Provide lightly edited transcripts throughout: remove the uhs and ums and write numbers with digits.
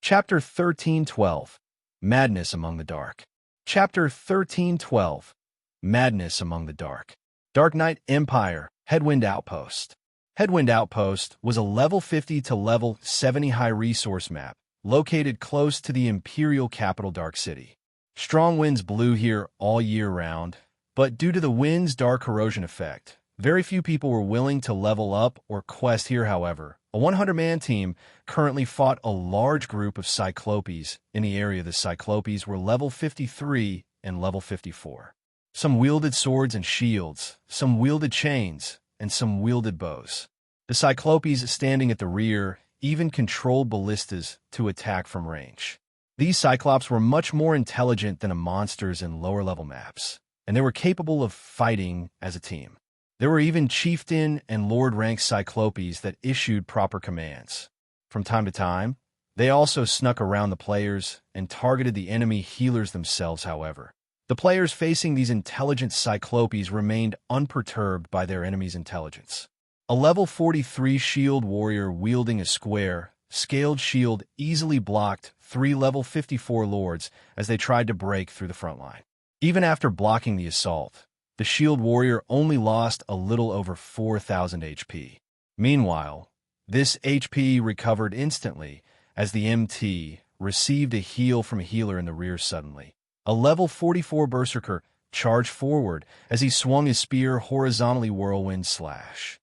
Chapter 1312 Madness Among the Dark. Chapter 1312 Madness Among the Dark. Dark Knight Empire, Headwind Outpost. Headwind Outpost was a level 50 to level 70 high-resource map located close to the Imperial capital Dark City. Strong winds blew here all year round, but due to the wind's dark corrosion effect, very few people were willing to level up or quest here. However, a 100-man team currently fought a large group of Cyclopes in the area. The Cyclopes were level 53 and level 54. Some wielded swords and shields, some wielded chains, and some wielded bows. The Cyclopes standing at the rear even controlled ballistas to attack from range. These Cyclops were much more intelligent than the monsters in lower-level maps, and they were capable of fighting as a team. There were even chieftain and lord-rank Cyclopes that issued proper commands. From time to time, they also snuck around the players and targeted the enemy healers themselves. However, the players facing these intelligent Cyclopes remained unperturbed by their enemy's intelligence. A level 43 shield warrior wielding a square, scaled shield easily blocked 3 level 54 lords as they tried to break through the front line. Even after blocking the assault, the shield warrior only lost a little over 4,000 HP. Meanwhile, this HP recovered instantly as the MT received a heal from a healer in the rear suddenly. A level 44 berserker charged forward as he swung his spear horizontally whirlwind slash.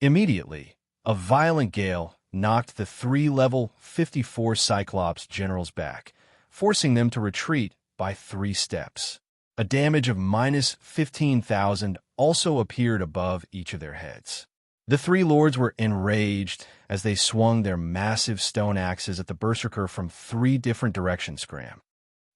Immediately, a violent gale knocked the 3 level 54 Cyclops generals back, forcing them to retreat by 3 steps. A damage of minus 15,000 also appeared above each of their heads. The 3 lords were enraged as they swung their massive stone axes at the berserker from 3 different directions. Scram.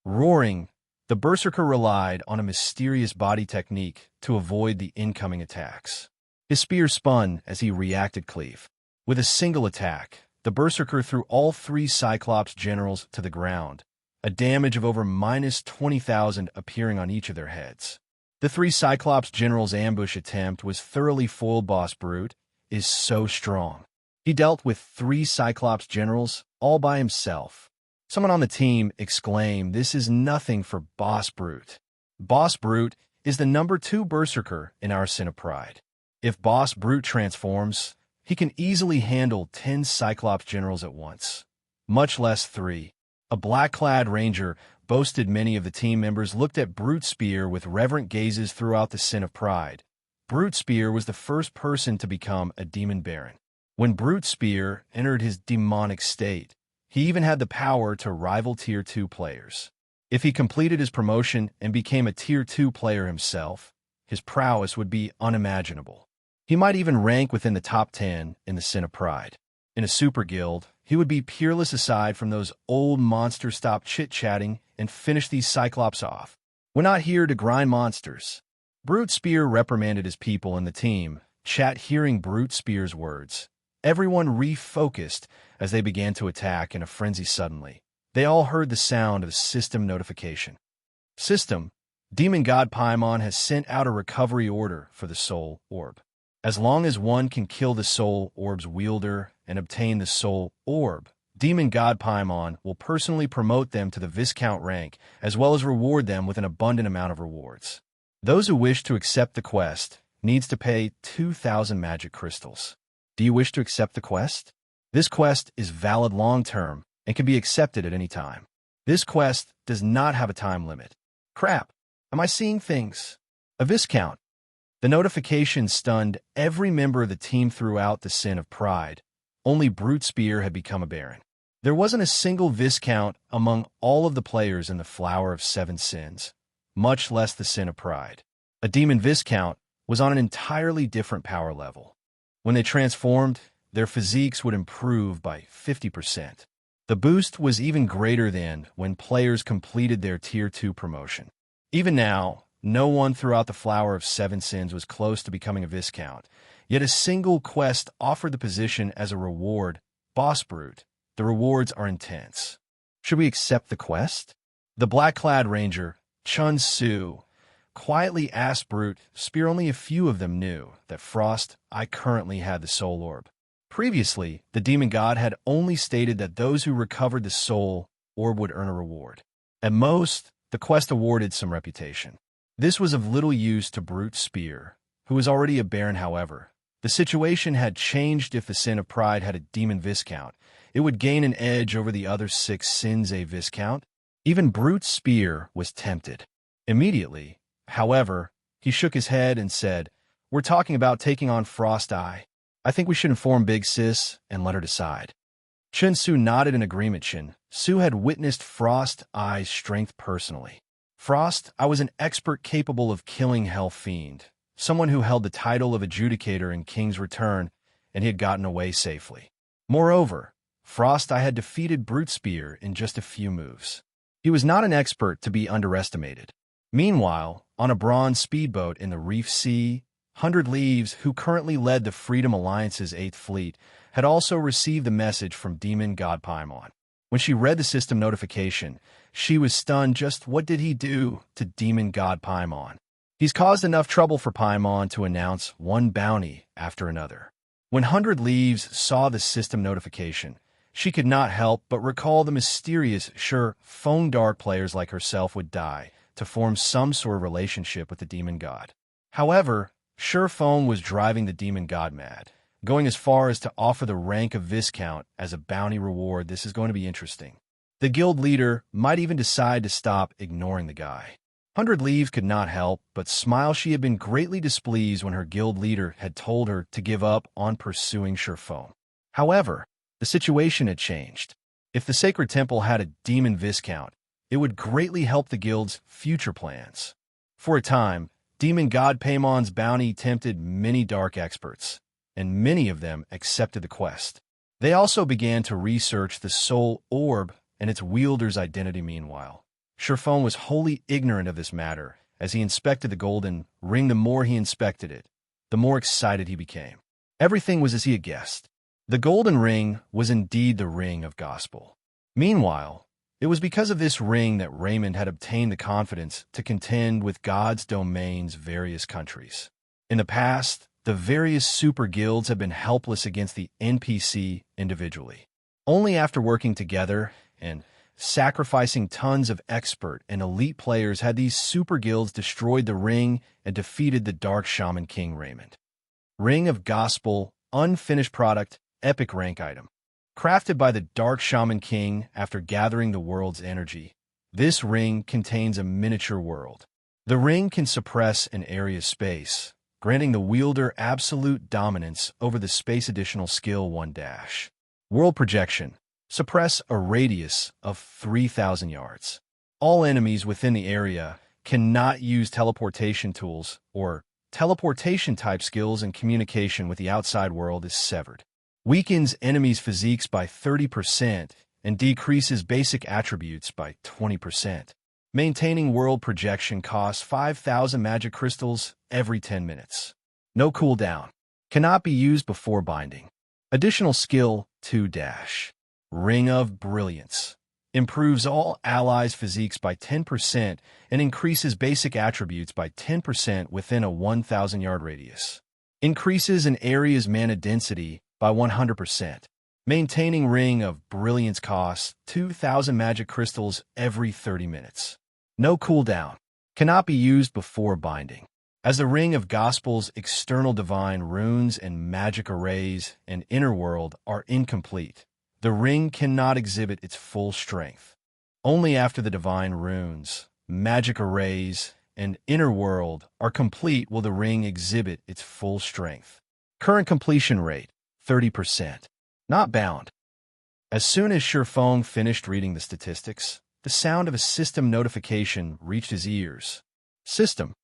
Roaring, the berserker relied on a mysterious body technique to avoid the incoming attacks. His spear spun as he reacted cleave. With a single attack, the berserker threw all 3 Cyclops generals to the ground, a damage of over minus 20,000 appearing on each of their heads. The 3 Cyclops generals' ambush attempt was thoroughly foiled. Boss Brute is so strong. He dealt with 3 Cyclops generals all by himself. Someone on the team exclaimed, "This is nothing for Boss Brute." Boss Brute is the number 2 berserker in our Sin of Pride. If Boss Brute transforms, he can easily handle 10 Cyclops generals at once, much less 3. A black-clad ranger boasted. Many of the team members looked at Brute Spear with reverent gazes throughout the Sin of Pride. Brute Spear was the first person to become a demon baron. When Brute Spear entered his demonic state, he even had the power to rival Tier 2 players. If he completed his promotion and became a Tier 2 player himself, his prowess would be unimaginable. He might even rank within the top 10 in the Sin of Pride. In a super guild, he would be peerless. Aside from those old monsters, stop chit-chatting and finish these Cyclops off. We're not here to grind monsters. Brute Spear reprimanded his people in the team chat. Hearing Brute Spear's words, everyone refocused as they began to attack in a frenzy. Suddenly, they all heard the sound of system notification. System, Demon God Paimon has sent out a recovery order for the Soul Orb. As long as one can kill the Soul Orb's wielder and obtain the Soul Orb, Demon God Paimon will personally promote them to the Viscount rank, as well as reward them with an abundant amount of rewards. Those who wish to accept the quest needs to pay 2,000 magic crystals. Do you wish to accept the quest? This quest is valid long-term and can be accepted at any time. This quest does not have a time limit. Crap, am I seeing things? A Viscount. The notification stunned every member of the team throughout the Sin of Pride. Only Brute Spear had become a baron. There wasn't a single Viscount among all of the players in the Flower of 7 Sins, much less the Sin of Pride. A Demon Viscount was on an entirely different power level. When they transformed, their physiques would improve by 50%. The boost was even greater than when players completed their Tier 2 promotion. Even now, no one throughout the Flower of 7 Sins was close to becoming a Viscount, yet a single quest offered the position as a reward. Boss Brute, the rewards are intense. Should we accept the quest? The black-clad ranger, Chun Su, quietly asked Brute Spear. Only a few of them knew that Frost I currently had the Soul Orb. Previously, the demon god had only stated that those who recovered the soul orb would earn a reward. At most, the quest awarded some reputation. This was of little use to Brute Spear, who was already a baron. However, the situation had changed. If the Sin of Pride had a demon viscount, it would gain an edge over the other 6 sins a viscount. Even Brute Spear was tempted. Immediately, however, he shook his head and said, "We're talking about taking on Frost Eye. I think we should inform Big Sis and let her decide." Chen Su nodded in agreement. Chen Su had witnessed Frost Eye's strength personally. Frost Eye was an expert capable of killing Hell Fiend, someone who held the title of adjudicator in King's Return, and he had gotten away safely. Moreover, Frost Eye had defeated Brute Spear in just a few moves. He was not an expert to be underestimated. Meanwhile, on a bronze speedboat in the Reef Sea, 100 Leaves, who currently led the Freedom Alliance's 8th Fleet, had also received the message from Demon God Paimon. When she read the system notification, she was stunned. Just what did he do to Demon God Paimon? He's caused enough trouble for Paimon to announce one bounty after another. When 100 Leaves saw the system notification, she could not help but recall the mysterious Phone Dark players like herself would die to form some sort of relationship with the demon god. However, Phone was driving the demon god mad, going as far as to offer the rank of Viscount as a bounty reward. This is going to be interesting. The guild leader might even decide to stop ignoring the guy. 100 Leaves could not help but smile. She had been greatly displeased when her guild leader had told her to give up on pursuing Phone. However, the situation had changed. If the Sacred Temple had a demon Viscount, it would greatly help the guild's future plans. For a time, Demon God Paimon's bounty tempted many dark experts, and many of them accepted the quest. They also began to research the Soul Orb and its wielder's identity. Meanwhile, Phone was wholly ignorant of this matter. As he inspected the golden ring, the more he inspected it, the more excited he became. Everything was as he had guessed. The golden ring was indeed the ring of gospel. Meanwhile, it was because of this ring that Raymond had obtained the confidence to contend with God's domain's various countries. In the past, the various super guilds had been helpless against the NPC individually. Only after working together and sacrificing tons of expert and elite players had these super guilds destroyed the ring and defeated the Dark Shaman King Raymond. Ring of Gospel, unfinished product, epic rank item. Crafted by the Dark Shaman King after gathering the world's energy, this ring contains a miniature world. The ring can suppress an area's space, granting the wielder absolute dominance over the space. Additional skill 1 dash. World projection. Suppress a radius of 3,000 yards. All enemies within the area cannot use teleportation tools or teleportation type skills, and communication with the outside world is severed. Weakens enemies' physiques by 30% and decreases basic attributes by 20%. Maintaining world projection costs 5,000 magic crystals every 10 minutes. No cooldown. Cannot be used before binding. Additional skill 2 dash. Ring of Brilliance. Improves all allies' physiques by 10% and increases basic attributes by 10% within a 1,000-yard radius. Increases an area's mana density by 100%. Maintaining Ring of Brilliance costs 2,000 magic crystals every 30 minutes. No cooldown. Cannot be used before binding. As the Ring of Gospel's external divine runes and magic arrays and inner world are incomplete, the ring cannot exhibit its full strength. Only after the divine runes, magic arrays, and inner world are complete will the ring exhibit its full strength. Current completion rate, 30%. Not bound. As soon as Phone finished reading the statistics, the sound of a system notification reached his ears. System,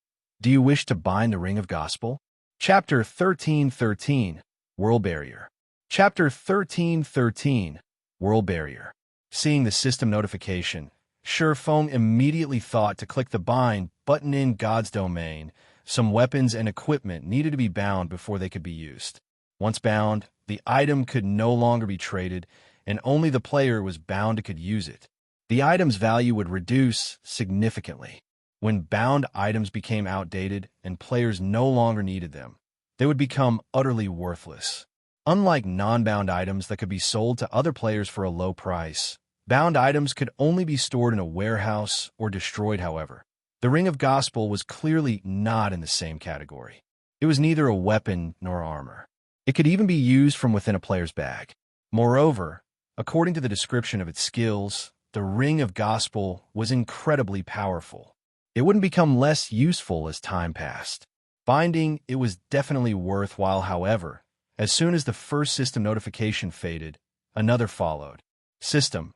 do you wish to bind the Ring of Gospel? Chapter 1313, World Barrier. Chapter 1313, World Barrier. Seeing the system notification, Phone immediately thought to click the bind button. In God's domain, some weapons and equipment needed to be bound before they could be used. Once bound, the item could no longer be traded, and only the player was bound could use it. The item's value would reduce significantly. When bound items became outdated and players no longer needed them, they would become utterly worthless. Unlike non-bound items that could be sold to other players for a low price, bound items could only be stored in a warehouse or destroyed, however. The Ring of Gospel was clearly not in the same category. It was neither a weapon nor armor. It could even be used from within a player's bag. Moreover, according to the description of its skills, the Ring of Gospel was incredibly powerful. It wouldn't become less useful as time passed. Binding it was definitely worthwhile, however. As soon as the first system notification faded, another followed. System.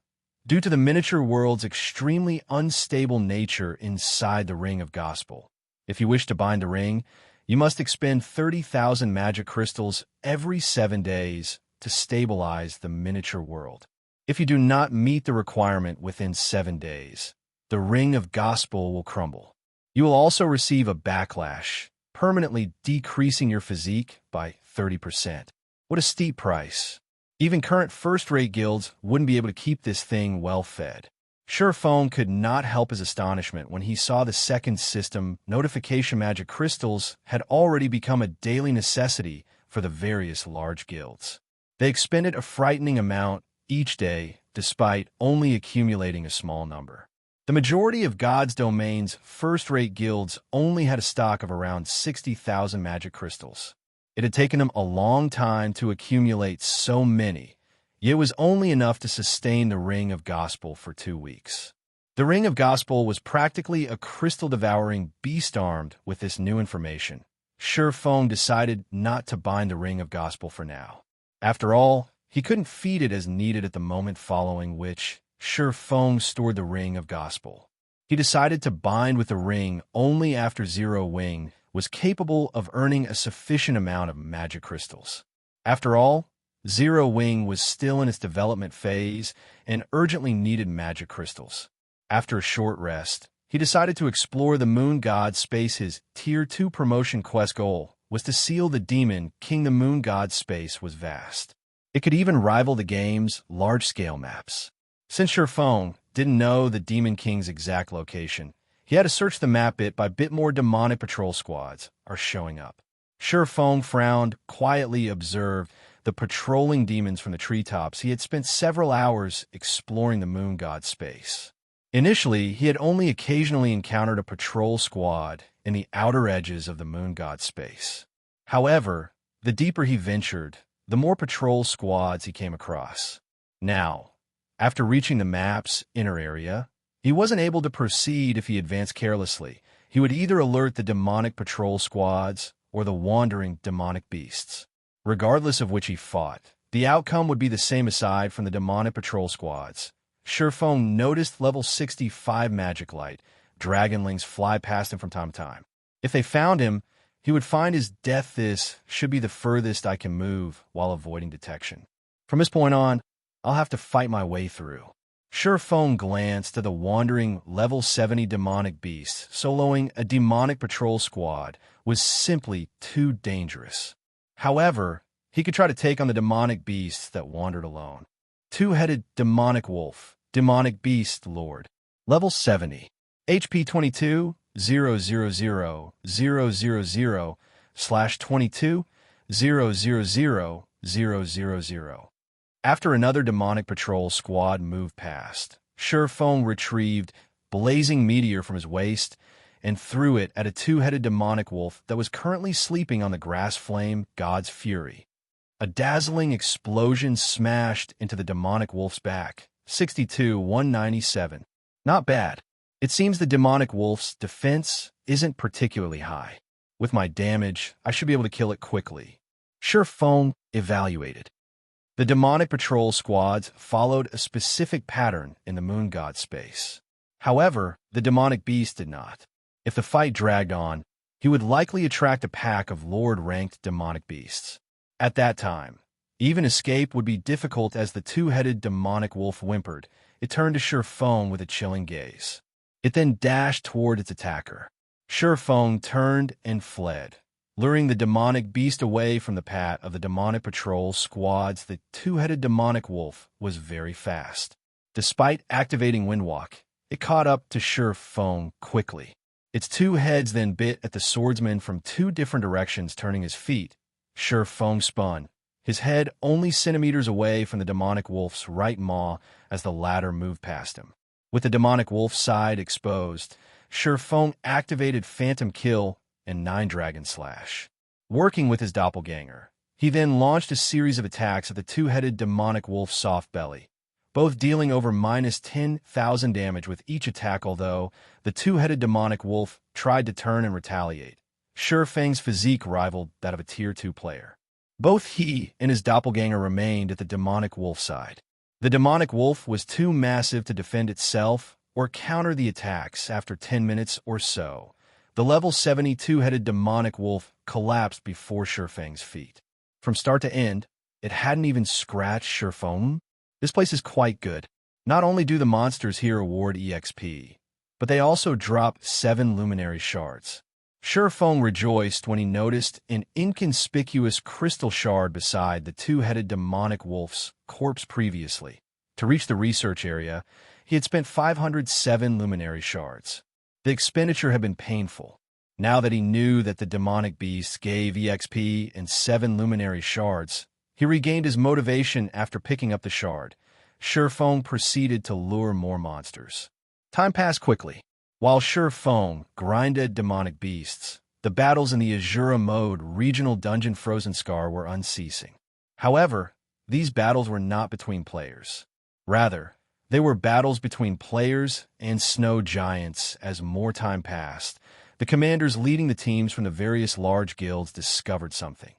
Due to the miniature world's extremely unstable nature inside the Ring of Gospel, if you wish to bind the ring, you must expend 30,000 magic crystals every 7 days to stabilize the miniature world. If you do not meet the requirement within 7 days, the Ring of Gospel will crumble. You will also receive a backlash, permanently decreasing your physique by 30%. What a steep price. Even current first-rate guilds wouldn't be able to keep this thing well-fed. Surephone could not help his astonishment when he saw the second system notification magic crystals had already become a daily necessity for the various large guilds. They expended a frightening amount each day, despite only accumulating a small number. The majority of God's Domain's first-rate guilds only had a stock of around 60,000 magic crystals. It had taken them a long time to accumulate so many, yet it was only enough to sustain the Ring of Gospel for 2 weeks. The Ring of Gospel was practically a crystal-devouring beast armed with this new information. Surephone decided not to bind the Ring of Gospel for now. After all, he couldn't feed it as needed at the moment following which Surephone stored the Ring of Gospel. He decided to bind with the ring only after Zero Wing was capable of earning a sufficient amount of magic crystals. After all, Zero Wing was still in its development phase and urgently needed magic crystals. After a short rest, he decided to explore the Moon God space. His Tier 2 promotion quest goal was to seal the demon King. The Moon God space was vast. It could even rival the game's large-scale maps. Since Surephone didn't know the Demon King's exact location, he had to search the map bit by bit. More demonic patrol squads are showing up. Surephone frowned, quietly observed the patrolling demons from the treetops. He had spent several hours exploring the Moon God space. Initially, he had only occasionally encountered a patrol squad in the outer edges of the Moon God space. However, the deeper he ventured, the more patrol squads he came across. Now, after reaching the map's inner area, he wasn't able to proceed if he advanced carelessly. He would either alert the demonic patrol squads or the wandering demonic beasts. Regardless of which he fought, the outcome would be the same aside from the demonic patrol squads. Surephone noticed level 65 magic light. Dragonlings fly past him from time to time. If they found him, he would find his death. This should be the furthest I can move while avoiding detection. From this point on, I'll have to fight my way through. Surephone glanced at the wandering level 70 demonic beasts. Soloing a demonic patrol squad was simply too dangerous. However, he could try to take on the demonic beasts that wandered alone. Two-headed demonic wolf, demonic beast lord, level 70, HP 22, 000/22, 000/000. After another demonic patrol squad moved past, Surephone retrieved blazing meteor from his waist and threw it at a two-headed demonic wolf that was currently sleeping on the grass flame God's Fury. A dazzling explosion smashed into the demonic wolf's back. 62-197. Not bad. It seems the demonic wolf's defense isn't particularly high. With my damage, I should be able to kill it quickly. Surephone evaluated. The demonic patrol squads followed a specific pattern in the Moon God space. However, the demonic beast did not. If the fight dragged on, he would likely attract a pack of Lord-ranked demonic beasts. At that time, even escape would be difficult as the two-headed demonic wolf whimpered. It turned to Surephone with a chilling gaze. It then dashed toward its attacker. Surephone turned and fled, luring the demonic beast away from the path of the demonic patrol squads. The two-headed demonic wolf was very fast. Despite activating Windwalk, it caught up to Surephone quickly. Its two heads then bit at the swordsman from two different directions, turning his feet. Surephone spun, his head only centimeters away from the demonic wolf's right maw as the latter moved past him. With the demonic wolf's side exposed, Feng activated Phantom Kill and Nine Dragon Slash. Working with his doppelganger, he then launched a series of attacks at the two-headed demonic wolf's soft belly, both dealing over minus 10,000 damage with each attack, although the two-headed demonic wolf tried to turn and retaliate. Feng's physique rivaled that of a Tier 2 player. Both he and his doppelganger remained at the demonic wolf side. The demonic wolf was too massive to defend itself or counter the attacks. After 10 minutes or so, the level 72-headed demonic wolf collapsed before Feng's feet. From start to end, it hadn't even scratched Feng. This place is quite good. Not only do the monsters here award EXP, but they also drop 7 luminary shards. Feng rejoiced when he noticed an inconspicuous crystal shard beside the two-headed demonic wolf's corpse previously. To reach the research area, he had spent 507 luminary shards. The expenditure had been painful. Now that he knew that the demonic beast gave EXP and 7 luminary shards, he regained his motivation after picking up the shard. Feng proceeded to lure more monsters. Time passed quickly. While Feng grinded demonic beasts, the battles in the Asura mode regional dungeon Frozen Scar were unceasing. However, these battles were not between players. Rather, they were battles between players and snow giants. As more time passed, the commanders leading the teams from the various large guilds discovered something.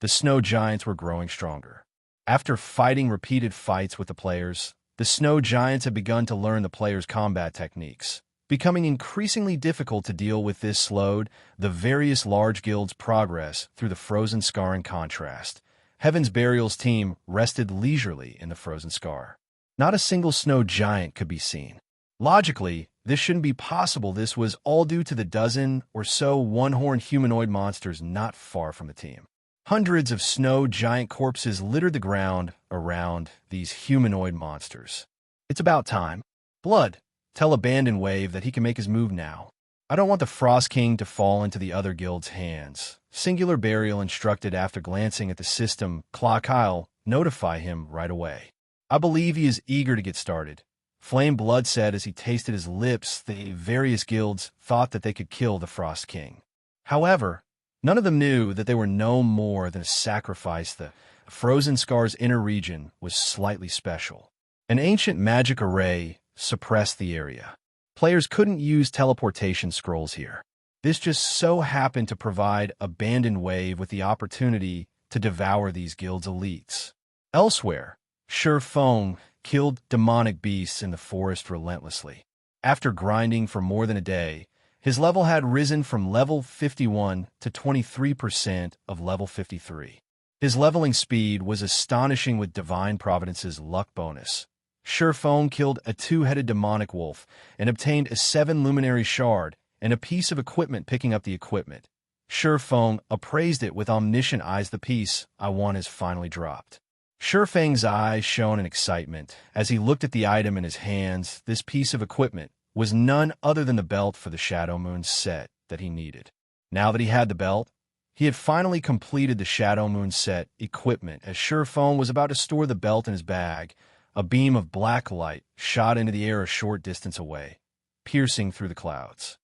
The snow giants were growing stronger. After fighting repeated fights with the players, the snow giants had begun to learn the players' combat techniques. Becoming increasingly difficult to deal with, this slowed the various large guilds' progress through the Frozen Scar. In contrast, Heaven's Burial's team rested leisurely in the Frozen Scar. Not a single snow giant could be seen. Logically, this shouldn't be possible. This was all due to the dozen or so one-horned humanoid monsters not far from the team. Hundreds of snow giant corpses littered the ground around these humanoid monsters. It's about time. Blood, tell Abandon Wave that he can make his move now. I don't want the Frost King to fall into the other guild's hands. Singular Burial instructed after glancing at the system. Clockile, notify him right away. I believe he is eager to get started. Flame Blood said as he tasted his lips. The various guilds thought that they could kill the Frost King. However, none of them knew that they were no more than a sacrifice. The Frozen Scar's inner region was slightly special. An ancient magic array suppressed the area. Players couldn't use teleportation scrolls here. This just so happened to provide Abandoned Wave with the opportunity to devour these guilds' elites. Elsewhere, Feng killed demonic beasts in the forest relentlessly. After grinding for more than a day, his level had risen from level 51 to 23% of level 53. His leveling speed was astonishing with Divine Providence's luck bonus. Feng killed a two-headed demonic wolf and obtained a 7 luminary shard and a piece of equipment. Picking up the equipment, Feng appraised it with omniscient eyes. The piece I want is finally dropped. Feng's eyes shone in excitement as he looked at the item in his hands. This piece of equipment was none other than the belt for the Shadow Moon set that he needed. Now that he had the belt, he had finally completed the Shadow Moon set equipment. As Feng was about to store the belt in his bag, a beam of black light shot into the air a short distance away, piercing through the clouds.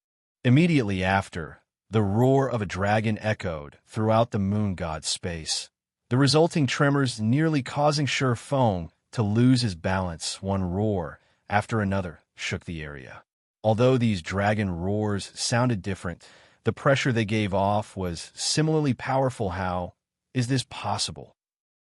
Immediately after, the roar of a dragon echoed throughout the moon god's space, the resulting tremors nearly causing Feng to lose his balance. One roar after another shook the area. Although these dragon roars sounded different, the pressure they gave off was similarly powerful. How is this possible?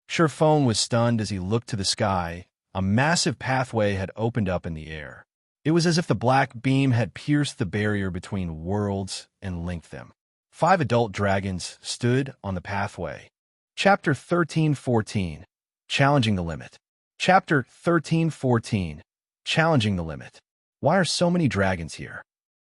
Feng was stunned as he looked to the sky. A massive pathway had opened up in the air. It was as if the black beam had pierced the barrier between worlds and linked them. 5 adult dragons stood on the pathway. Chapter 13-14, Challenging the Limit. Chapter 13-14, Challenging the Limit. Why are so many dragons here?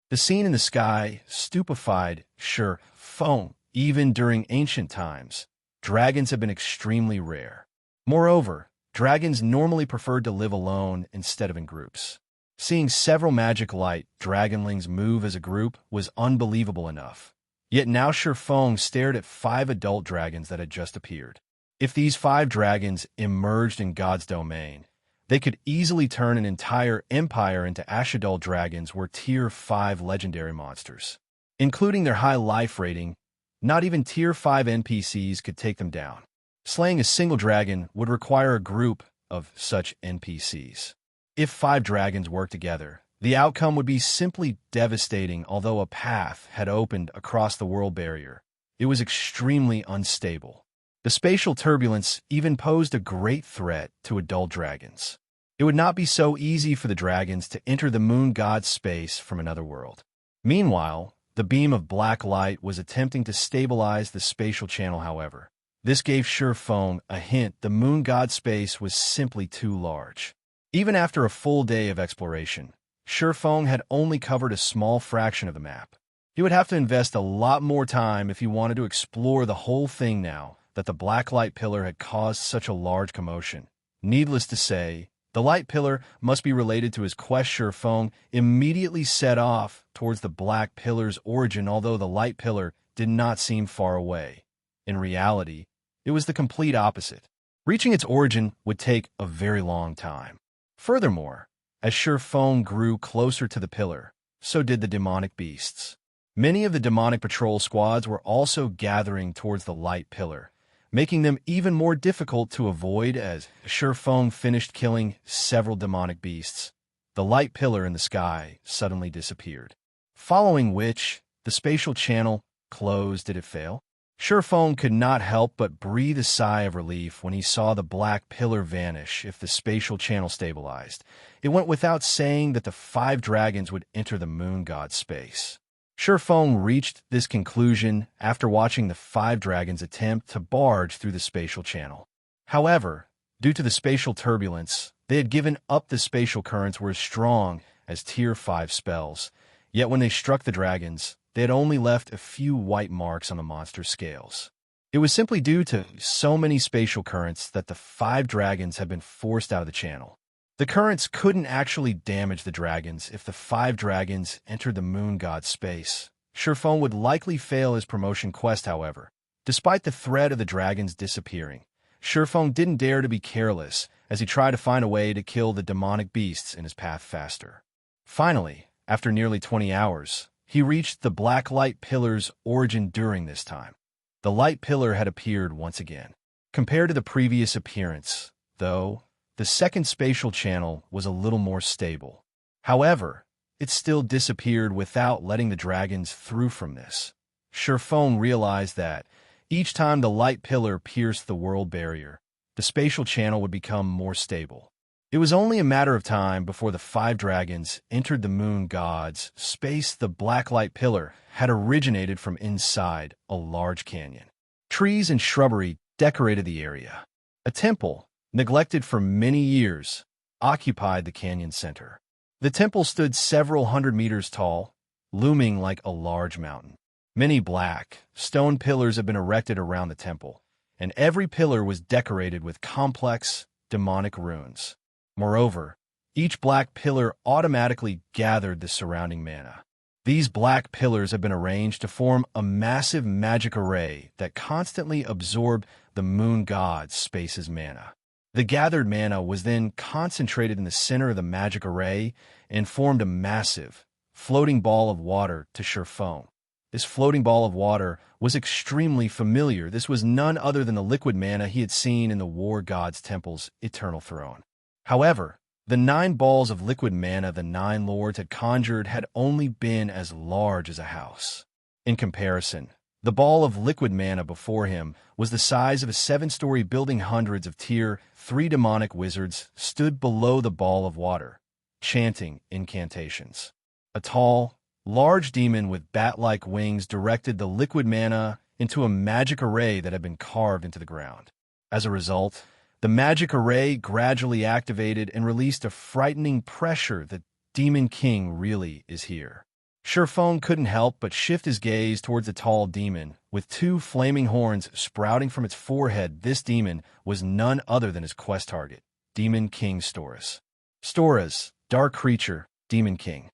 The scene in the sky stupefied Feng. Even during ancient times, dragons have been extremely rare. Moreover, dragons normally preferred to live alone instead of in groups. Seeing several magic light dragonlings move as a group was unbelievable enough. Yet now Feng stared at 5 adult dragons that had just appeared. If these 5 dragons emerged in God's domain, they could easily turn an entire empire into Ashdol dragons were Tier 5 legendary monsters. Including their high life rating, not even Tier 5 NPCs could take them down. Slaying a single dragon would require a group of such NPCs. If 5 dragons worked together, the outcome would be simply devastating. Although a path had opened across the world barrier, it was extremely unstable. The spatial turbulence even posed a great threat to adult dragons. It would not be so easy for the dragons to enter the moon god's space from another world. Meanwhile, the beam of black light was attempting to stabilize the spatial channel. However, this gave Xianxia a hint the moon god's space was simply too large. Even after a full day of exploration, Xianxia had only covered a small fraction of the map. He would have to invest a lot more time if he wanted to explore the whole thing now that the black light pillar had caused such a large commotion. Needless to say, the light pillar must be related to his quest. Xianxia immediately set off towards the black pillar's origin, although the light pillar did not seem far away. In reality, it was the complete opposite. Reaching its origin would take a very long time. Furthermore, as Xianxia grew closer to the pillar, so did the demonic beasts. Many of the demonic patrol squads were also gathering towards the light pillar, making them even more difficult to avoid. As Xianxia finished killing several demonic beasts, the light pillar in the sky suddenly disappeared, following which the spatial channel closed. Did it fail? Xianxia could not help but breathe a sigh of relief when he saw the black pillar vanish. If the spatial channel stabilized, it went without saying that the 5 dragons would enter the moon god's space. Xianxia reached this conclusion after watching the 5 dragons attempt to barge through the spatial channel. However, due to the spatial turbulence, they had given up. The spatial currents were as strong as Tier 5 spells, yet when they struck the dragons, they had only left a few white marks on the monster scales. It was simply due to so many spatial currents that the 5 dragons had been forced out of the channel. The currents couldn't actually damage the dragons. If the 5 dragons entered the moon god's space, Xianxia would likely fail his promotion quest. However, despite the threat of the dragons disappearing, Xianxia didn't dare to be careless as he tried to find a way to kill the demonic beasts in his path faster. Finally, after nearly 20 hours, he reached the black light pillar's origin. During this time, the light pillar had appeared once again. Compared to the previous appearance, though, the second spatial channel was a little more stable. However, it still disappeared without letting the dragons through. From this, Xianxia realized that each time the light pillar pierced the world barrier, the spatial channel would become more stable. It was only a matter of time before the 5 dragons entered the moon god's space. The black light pillar had originated from inside a large canyon. Trees and shrubbery decorated the area. A temple, neglected for many years, occupied the canyon center. The temple stood several hundred meters tall, looming like a large mountain. Many black, stone pillars had been erected around the temple, and every pillar was decorated with complex, demonic runes. Moreover, each black pillar automatically gathered the surrounding mana. These black pillars have been arranged to form a massive magic array that constantly absorbed the moon god's space's mana. The gathered mana was then concentrated in the center of the magic array and formed a massive, floating ball of water to Xianxia. This floating ball of water was extremely familiar. This was none other than the liquid mana he had seen in the war god's temple's eternal throne. However, the 9 balls of liquid mana the 9 lords had conjured had only been as large as a house. In comparison, the ball of liquid mana before him was the size of a 7-story building. Hundreds of Tier 3 demonic wizards stood below the ball of water, chanting incantations. A tall, large demon with bat-like wings directed the liquid mana into a magic array that had been carved into the ground. As a result, the magic array gradually activated and released a frightening pressure. The Demon King really is here. Xianxia couldn't help but shift his gaze towards the tall demon, with 2 flaming horns sprouting from its forehead. This demon was none other than his quest target, Demon King Storus. Storus, Dark Creature, Demon King.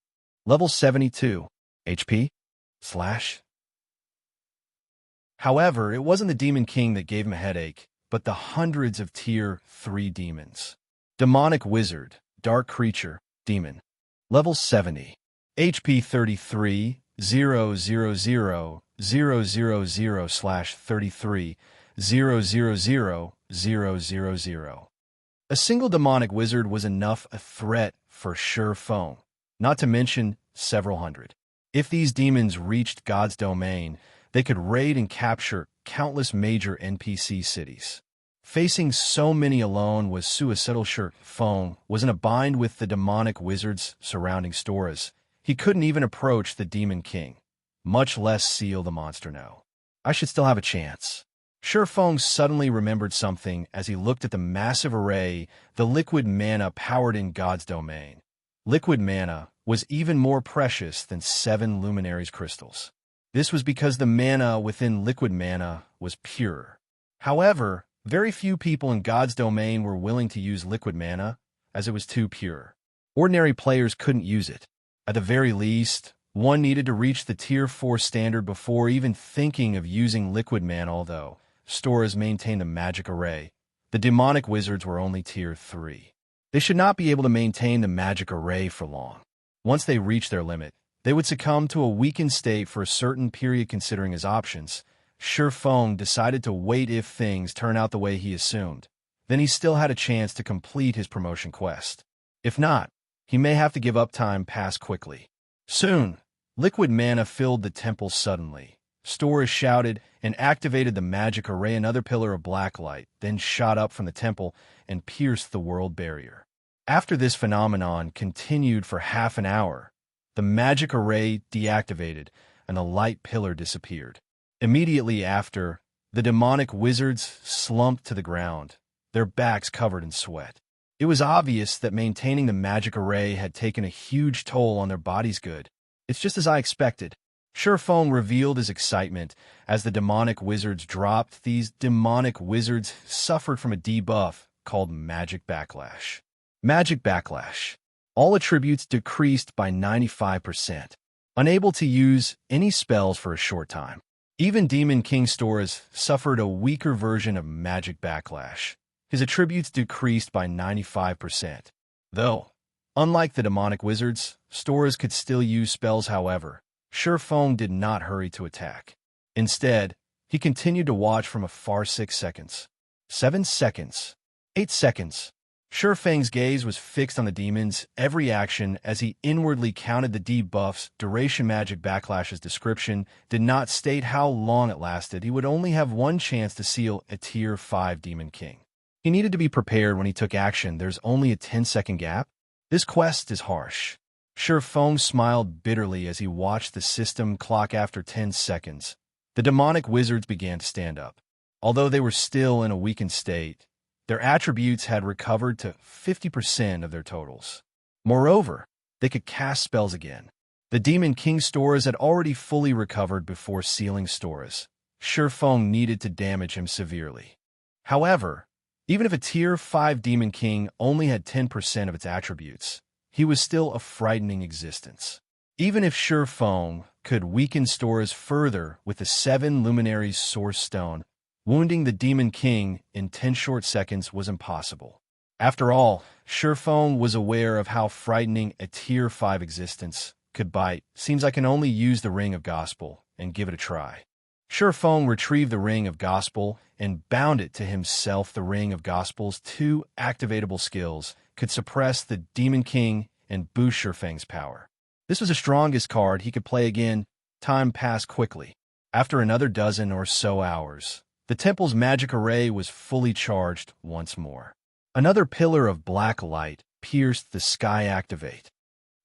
Level 72. HP? /. However, it wasn't the Demon King that gave him a headache. but the hundreds of Tier 3 demons. Demonic Wizard, Dark Creature, Demon. Level 70. HP 33, 000/33, 000. A single demonic wizard was enough a threat for Sure Feng, not to mention several hundred. If these demons reached God's domain, they could raid and capture countless major NPC cities. Facing so many alone was suicidal. Sure Feng was in a bind with the demonic wizards surrounding Storas. He couldn't even approach the Demon King, much less seal the monster. No. I should still have a chance. Sure Feng suddenly remembered something as he looked at the massive array the liquid mana powered in God's domain. Liquid mana was even more precious than 7 luminaries crystals. This was because the mana within liquid mana was pure. However, very few people in God's domain were willing to use liquid mana, as it was too pure. Ordinary players couldn't use it. At the very least, one needed to reach the Tier 4 standard before even thinking of using liquid mana. Although Storas maintained a magic array, the demonic wizards were only Tier 3. They should not be able to maintain the magic array for long. Once they reached their limit, they would succumb to a weakened state for a certain period. Considering his options, Sure Feng decided to wait. If things turn out the way he assumed, then he still had a chance to complete his promotion quest. If not, he may have to give up. Time passed quickly. Soon, liquid mana filled the temple suddenly. Storas shouted and activated the magic array. Another pillar of black light then shot up from the temple and pierced the world barrier. After this phenomenon continued for half an hour, the magic array deactivated and the light pillar disappeared. Immediately after, the demonic wizards slumped to the ground, their backs covered in sweat. It was obvious that maintaining the magic array had taken a huge toll on their bodies. Good. It's just as I expected. Sure Feng revealed his excitement as the demonic wizards dropped. These demonic wizards suffered from a debuff called Magic Backlash. Magic Backlash. All attributes decreased by 95%. Unable to use any spells for a short time. Even Demon King Storas suffered a weaker version of Magic Backlash. His attributes decreased by 95%. Though, unlike the demonic wizards, Storas could still use spells. However, Sure Feng did not hurry to attack. Instead, he continued to watch from afar. 6 seconds. 7 seconds. 8 seconds. Sure Feng's gaze was fixed on the demon's every action as he inwardly counted the debuffs. Duration. Magic Backlash's description did not state how long it lasted. He would only have one chance to seal a Tier 5 Demon King. He needed to be prepared when he took action. There's only a 10-second gap. This quest is harsh. Sure Feng smiled bitterly as he watched the system clock. After 10 seconds, the demonic wizards began to stand up. Although they were still in a weakened state, their attributes had recovered to 50% of their totals. Moreover, they could cast spells again. The Demon King Storas had already fully recovered before sealing Storas. Sure Feng needed to damage him severely. However, even if a Tier 5 Demon King only had 10% of its attributes, he was still a frightening existence. Even if Sure Feng could weaken Storas further with the 7 Luminaries Source Stone, wounding the Demon King in 10 short seconds was impossible. After all, Sure Feng was aware of how frightening a Tier 5 existence could bite. Seems I can only use the Ring of Gospel and give it a try. Sure Feng retrieved the Ring of Gospel and bound it to himself. The Ring of Gospel's 2 activatable skills could suppress the Demon King and boost Sure Feng's power. This was the strongest card he could play again. Time passed quickly. After another dozen or so hours, the temple's magic array was fully charged once more. Another pillar of black light pierced the sky. Activate.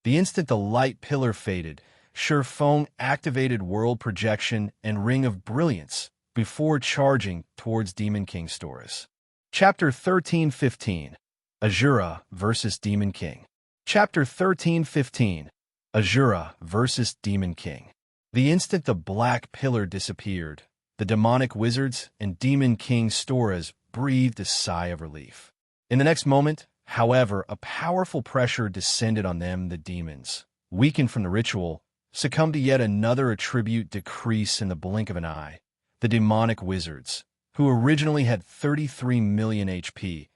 The instant the light pillar faded, Sure Feng activated World Projection and Ring of Brilliance before charging towards Demon King Storas. Chapter 13:15. Asura vs. Demon King. Chapter 13:15. Asura vs. Demon King. The instant the black pillar disappeared, the demonic wizards and Demon King Storas breathed a sigh of relief. In the next moment, however, a powerful pressure descended on them. The demons, weakened from the ritual, succumbed to yet another attribute decrease in the blink of an eye. The demonic wizards, who originally had 33 million HP,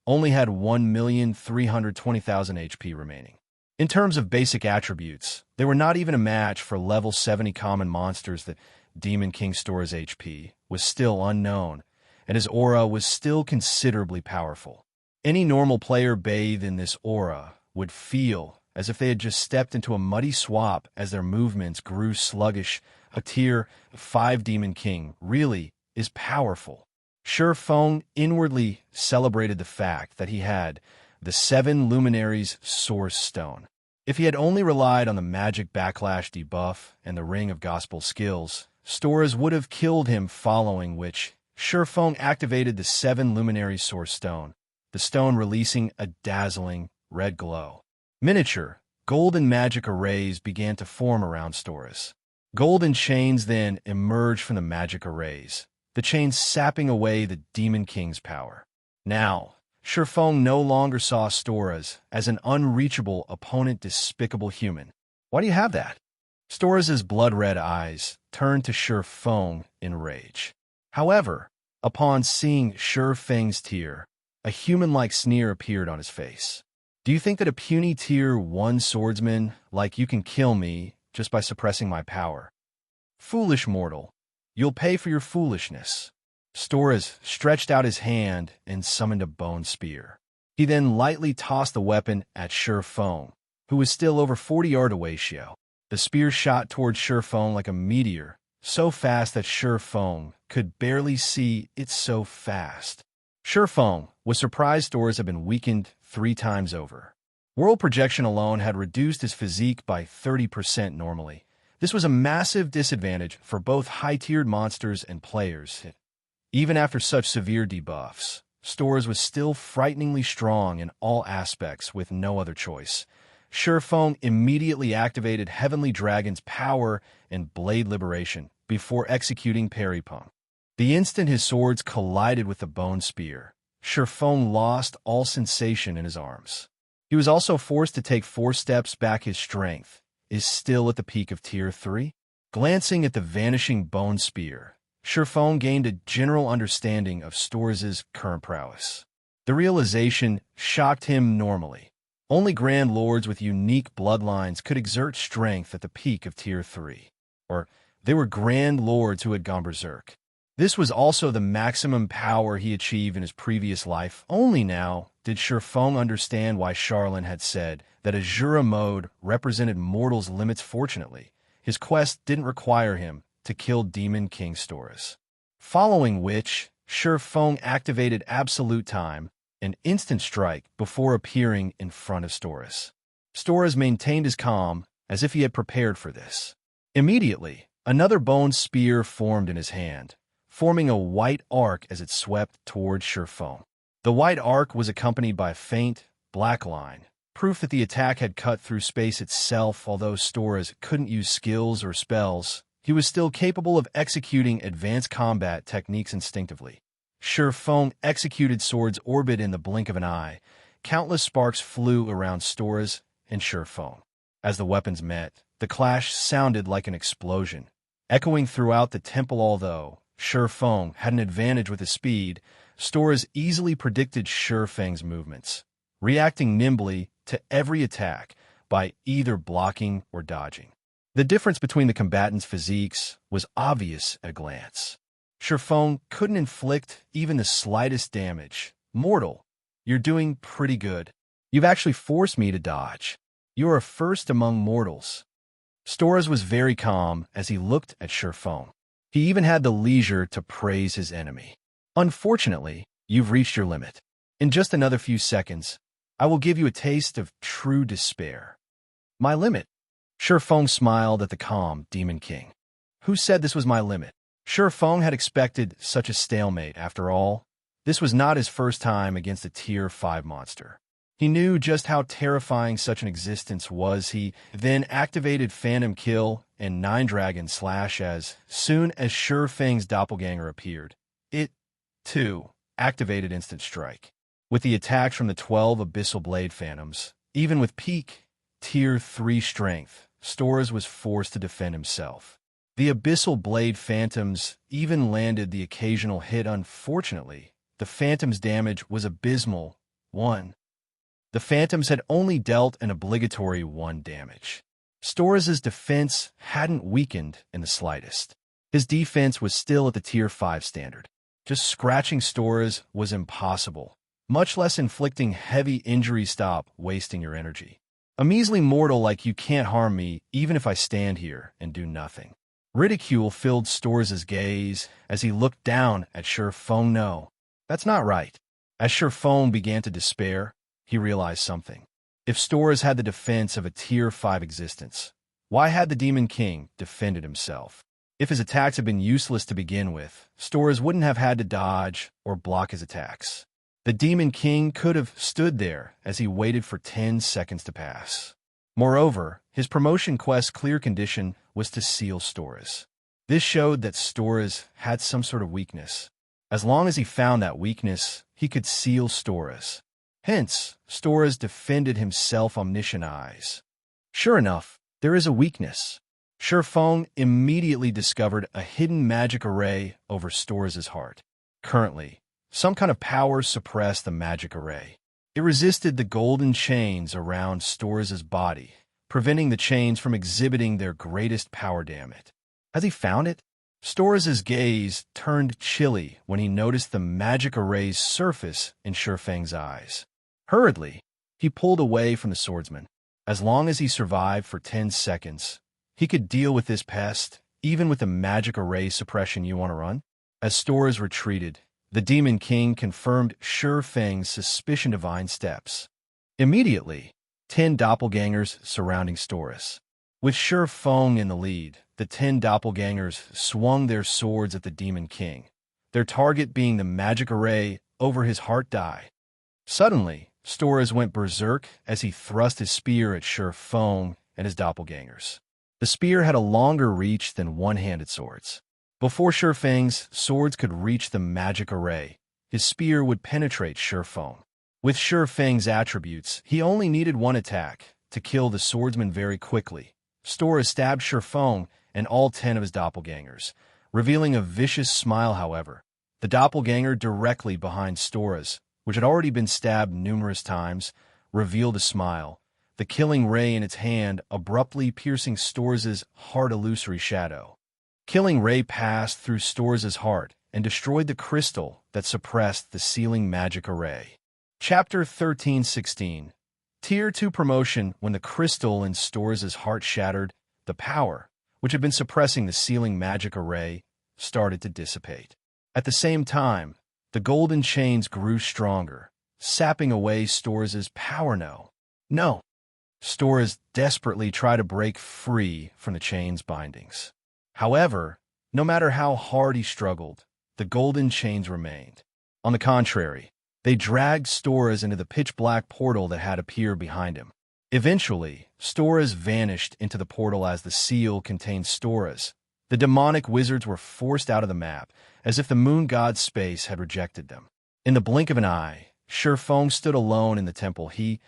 only had 1,320,000 HP remaining. In terms of basic attributes, they were not even a match for level 70 common monsters. That Demon King Stora's HP was still unknown, and his aura was still considerably powerful. Any normal player bathed in this aura would feel as if they had just stepped into a muddy swamp as their movements grew sluggish. A tier 5 Demon King really is powerful. Feng inwardly celebrated the fact that he had the 7 Luminaries Source Stone. If he had only relied on the magic backlash debuff and the Ring of Gospel skills, Storas would have killed him, following which Feng activated the 7 Luminaries Source Stone, the stone releasing a dazzling red glow. Miniature, golden magic arrays began to form around Storas. Golden chains then emerged from the magic arrays, the chains sapping away the Demon King's power. Now, Feng no longer saw Storas as an unreachable opponent, despicable human. Why do you have that? Storas' blood-red eyes turned to Feng in rage. However, upon seeing Feng's tear, a human-like sneer appeared on his face. Do you think that a puny tier 1 swordsman like you can kill me just by suppressing my power? Foolish mortal, you'll pay for your foolishness. Storas stretched out his hand and summoned a bone spear. He then lightly tossed the weapon at Feng, who was still over 40 yards away. The spear shot towards Feng like a meteor, so fast that Feng could barely see it. So fast. Feng was surprised Storas had been weakened 3 times over. World projection alone had reduced his physique by 30% normally. This was a massive disadvantage for both high-tiered monsters and players. Even after such severe debuffs, Storas was still frighteningly strong in all aspects with no other choice. Feng immediately activated Heavenly Dragon's power and Blade Liberation before executing Parry Pung. The instant his swords collided with the bone spear, Feng lost all sensation in his arms. He was also forced to take 4 steps back. His strength is still at the peak of Tier 3. Glancing at the vanishing bone spear, Feng gained a general understanding of Storas' current prowess. The realization shocked him normally. Only Grand Lords with unique bloodlines could exert strength at the peak of Tier 3. Or, they were Grand Lords who had gone berserk. This was also the maximum power he achieved in his previous life. Only now did Feng understand why Charlene had said that Asura mode represented mortals' limits. Fortunately, his quest didn't require him to kill Demon King Storas. Following which, Feng activated Absolute Time, an instant strike, before appearing in front of Storas. Storas maintained his calm, as if he had prepared for this. Immediately, another bone spear formed in his hand, forming a white arc as it swept towards Feng. The white arc was accompanied by a faint, black line, proof that the attack had cut through space itself. Although Storas couldn't use skills or spells, he was still capable of executing advanced combat techniques instinctively. Feng executed Sword's orbit in the blink of an eye. Countless sparks flew around Storas and Feng. As the weapons met, the clash sounded like an explosion, echoing throughout the temple. Although Feng had an advantage with his speed, Storas easily predicted Feng's movements, reacting nimbly to every attack by either blocking or dodging. The difference between the combatants' physiques was obvious at a glance. Feng couldn't inflict even the slightest damage. Mortal, you're doing pretty good. You've actually forced me to dodge. You are a first among mortals. Storas was very calm as he looked at Feng. He even had the leisure to praise his enemy. Unfortunately, you've reached your limit. In just another few seconds, I will give you a taste of true despair. My limit? Feng smiled at the calm Demon King. Who said this was my limit? Feng had expected such a stalemate. After all, this was not his first time against a Tier 5 monster. He knew just how terrifying such an existence was. He then activated Phantom Kill and 9 Dragon Slash. As soon as Feng's doppelganger appeared, it, too, activated Instant Strike. With the attacks from the 12 Abyssal Blade Phantoms, even with peak Tier 3 strength, Storas was forced to defend himself. The Abyssal Blade Phantoms even landed the occasional hit. Unfortunately, the Phantoms' damage was abysmal. 1. The Phantoms had only dealt an obligatory 1 damage. Storrs' defense hadn't weakened in the slightest. His defense was still at the Tier 5 standard. Just scratching Storrs was impossible, much less inflicting heavy injury. Stop wasting your energy. A measly mortal like you can't harm me even if I stand here and do nothing. Ridicule filled Storrs' gaze as he looked down at Sure Feng. No, that's not right. As Sure Feng began to despair, he realized something. If Storrs had the defense of a Tier 5 existence, why had the Demon King defended himself? If his attacks had been useless to begin with, Storrs wouldn't have had to dodge or block his attacks. The Demon King could have stood there as he waited for 10 seconds to pass. Moreover, his promotion quest's clear condition was to seal Storrs. This showed that Storrs had some sort of weakness. As long as he found that weakness, he could seal Storrs. Hence, Storrs defended himself. Omniscient eyes. Sure enough, there is a weakness. Sure Feng immediately discovered a hidden magic array over Storrs' heart. Currently, some kind of power suppressed the magic array. It resisted the golden chains around Storrs' body, preventing the chains from exhibiting their greatest power. Damn it. Has he found it? Storrs' gaze turned chilly when he noticed the magic array's surface in Sure Feng's eyes. Hurriedly, he pulled away from the swordsman. As long as he survived for 10 seconds, he could deal with this pest, even with the magic array suppression. You want to run? As Storrs retreated, the Demon King confirmed Sure Feng's suspicion. Divine steps. Immediately, 10 doppelgangers surrounding Storrs. With Sure Feng in the lead, the 10 doppelgangers swung their swords at the Demon King, their target being the magic array over his heart. Die. Suddenly, Storrs went berserk as he thrust his spear at Sure Feng and his doppelgangers. The spear had a longer reach than one-handed swords. Before Sure Feng's swords could reach the magic array, his spear would penetrate Sure Feng. With Sure Feng's attributes, he only needed 1 attack to kill the swordsman very quickly. Storrs stabbed Sure Feng and all 10 of his doppelgangers, revealing a vicious smile. However, the doppelganger directly behind Storrs, which had already been stabbed numerous times, revealed a smile, the killing ray in its hand abruptly piercing Storrs' heart. Illusory shadow. Killing ray passed through Storrs' heart and destroyed the crystal that suppressed the sealing magic array. Chapter 13:16. Tier 2 promotion. When the crystal in Storrs' heart shattered, the power, which had been suppressing the sealing magic array, started to dissipate. At the same time, the golden chains grew stronger, sapping away Storrs' power. No. Storrs desperately tried to break free from the chain's bindings. However, no matter how hard he struggled, the golden chains remained. On the contrary, they dragged Storrs into the pitch-black portal that had appeared behind him. Eventually, Storrs vanished into the portal as the seal contained Storrs. The demonic wizards were forced out of the map, as if the moon god's space had rejected them. In the blink of an eye, Sure Feng stood alone in the temple. He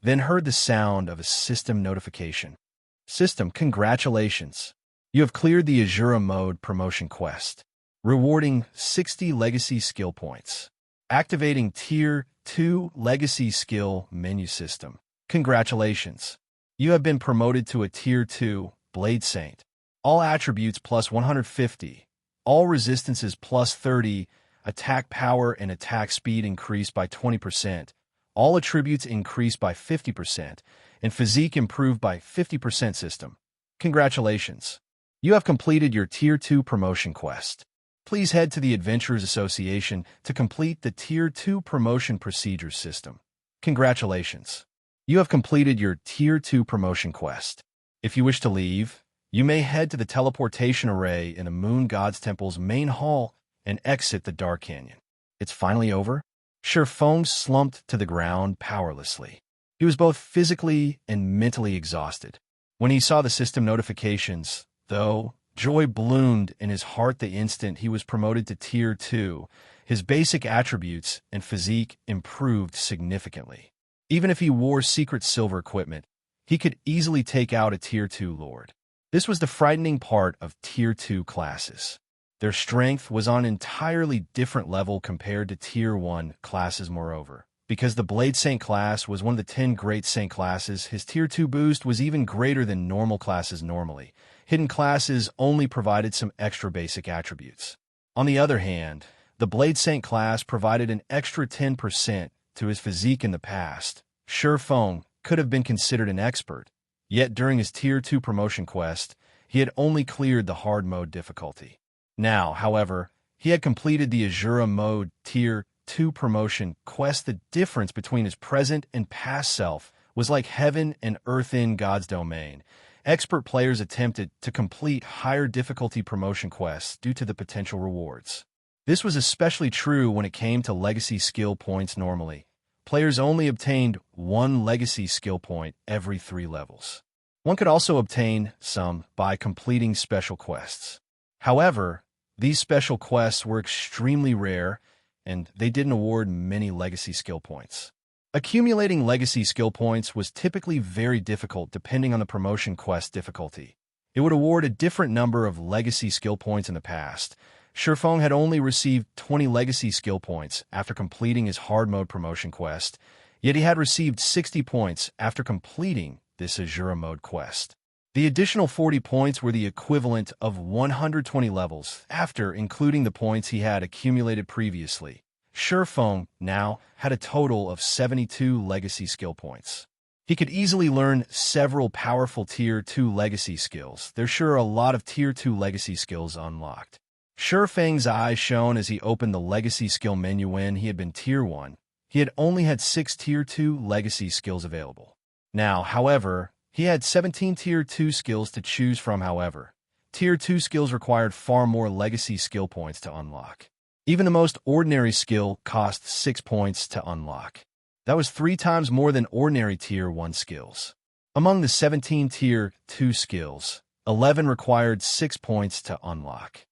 then heard the sound of a system notification. System, congratulations. You have cleared the Asura mode promotion quest, rewarding 60 legacy skill points. Activating Tier 2 legacy skill menu system. Congratulations. You have been promoted to a Tier 2 Blade Saint. All attributes plus 150. All resistances plus 30. Attack power and attack speed increased by 20%. All attributes increased by 50%. And physique improved by 50%. System. Congratulations. You have completed your Tier 2 promotion quest. Please head to the Adventurers Association to complete the Tier 2 promotion procedures system. Congratulations. You have completed your Tier 2 promotion quest. If you wish to leave, you may head to the teleportation array in the Moon God's Temple's main hall and exit the Dark Canyon. It's finally over? Sure Feng slumped to the ground powerlessly. He was both physically and mentally exhausted. When he saw the system notifications, though, joy bloomed in his heart the instant he was promoted to Tier 2. His basic attributes and physique improved significantly. Even if he wore secret silver equipment, he could easily take out a Tier 2 lord. This was the frightening part of Tier 2 classes. Their strength was on an entirely different level compared to Tier 1 classes moreover. Because the Blade Saint class was one of the 10 Great Saint classes, his Tier 2 boost was even greater than normal classes normally. Hidden classes only provided some extra basic attributes. On the other hand, the Blade Saint class provided an extra 10% to his physique in the past. Feng could have been considered an expert, yet during his Tier 2 promotion quest, he had only cleared the hard mode difficulty. Now, however, he had completed the Asura mode Tier 2 promotion quest. The difference between his present and past self was like heaven and earth in God's domain. Expert players attempted to complete higher difficulty promotion quests due to the potential rewards. This was especially true when it came to legacy skill points normally. Players only obtained one legacy skill point every 3 levels. One could also obtain some by completing special quests. However, these special quests were extremely rare, and they didn't award many legacy skill points. Accumulating legacy skill points was typically very difficult depending on the promotion quest difficulty. It would award a different number of legacy skill points in the past. Feng had only received 20 legacy skill points after completing his hard mode promotion quest, yet he had received 60 points after completing this Asura mode quest. The additional 40 points were the equivalent of 120 levels after including the points he had accumulated previously. Feng now had a total of 72 legacy skill points. He could easily learn several powerful Tier 2 legacy skills. There's sure a lot of Tier 2 legacy skills unlocked. Feng's eyes shone as he opened the legacy skill menu. When he had been Tier 1, he had only had 6 Tier 2 legacy skills available. Now, however, he had 17 Tier 2 skills to choose from. However, Tier 2 skills required far more legacy skill points to unlock. Even the most ordinary skill cost 6 points to unlock. That was 3 times more than ordinary Tier 1 skills. Among the 17 Tier 2 skills, 11 required 6 points to unlock.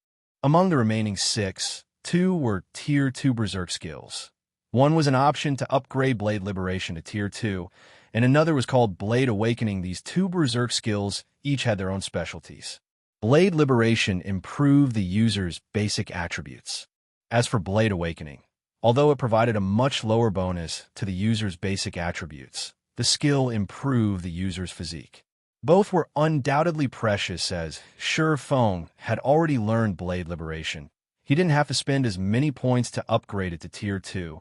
Among the remaining 6, 2 were Tier 2 Berserk skills. One was an option to upgrade Blade Liberation to Tier 2, and another was called Blade Awakening. These 2 Berserk skills each had their own specialties. Blade Liberation improved the user's basic attributes. As for Blade Awakening, although it provided a much lower bonus to the user's basic attributes, the skill improved the user's physique. Both were undoubtedly precious as Feng had already learned Blade Liberation. He didn't have to spend as many points to upgrade it to Tier 2,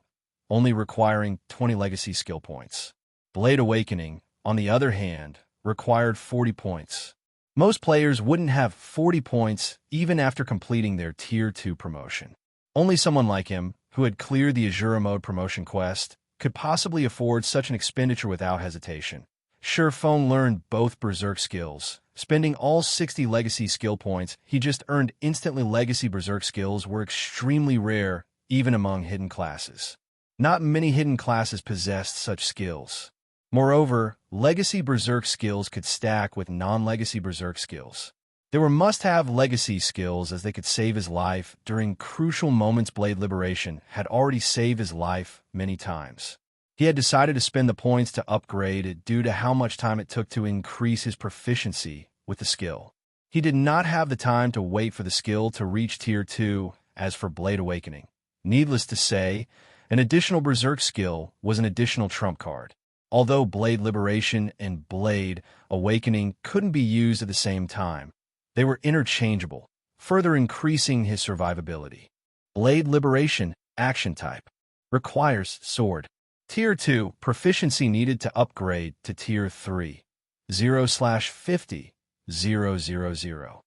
only requiring 20 legacy skill points. Blade Awakening, on the other hand, required 40 points. Most players wouldn't have 40 points even after completing their Tier 2 promotion. Only someone like him, who had cleared the Asura mode promotion quest, could possibly afford such an expenditure without hesitation. Feng learned both Berserk skills. Spending all 60 legacy skill points he just earned instantly. Legacy Berserk skills were extremely rare, even among hidden classes. Not many hidden classes possessed such skills. Moreover, legacy Berserk skills could stack with non-legacy Berserk skills. They were must-have legacy skills as they could save his life during crucial moments. Blade Liberation had already saved his life many times. He had decided to spend the points to upgrade it due to how much time it took to increase his proficiency with the skill. He did not have the time to wait for the skill to reach Tier 2. As for Blade Awakening, needless to say, an additional Berserk skill was an additional trump card. Although Blade Liberation and Blade Awakening couldn't be used at the same time, they were interchangeable, further increasing his survivability. Blade Liberation, Action Type, requires Sword. Tier 2, proficiency needed to upgrade to Tier 3, 0/50, 000.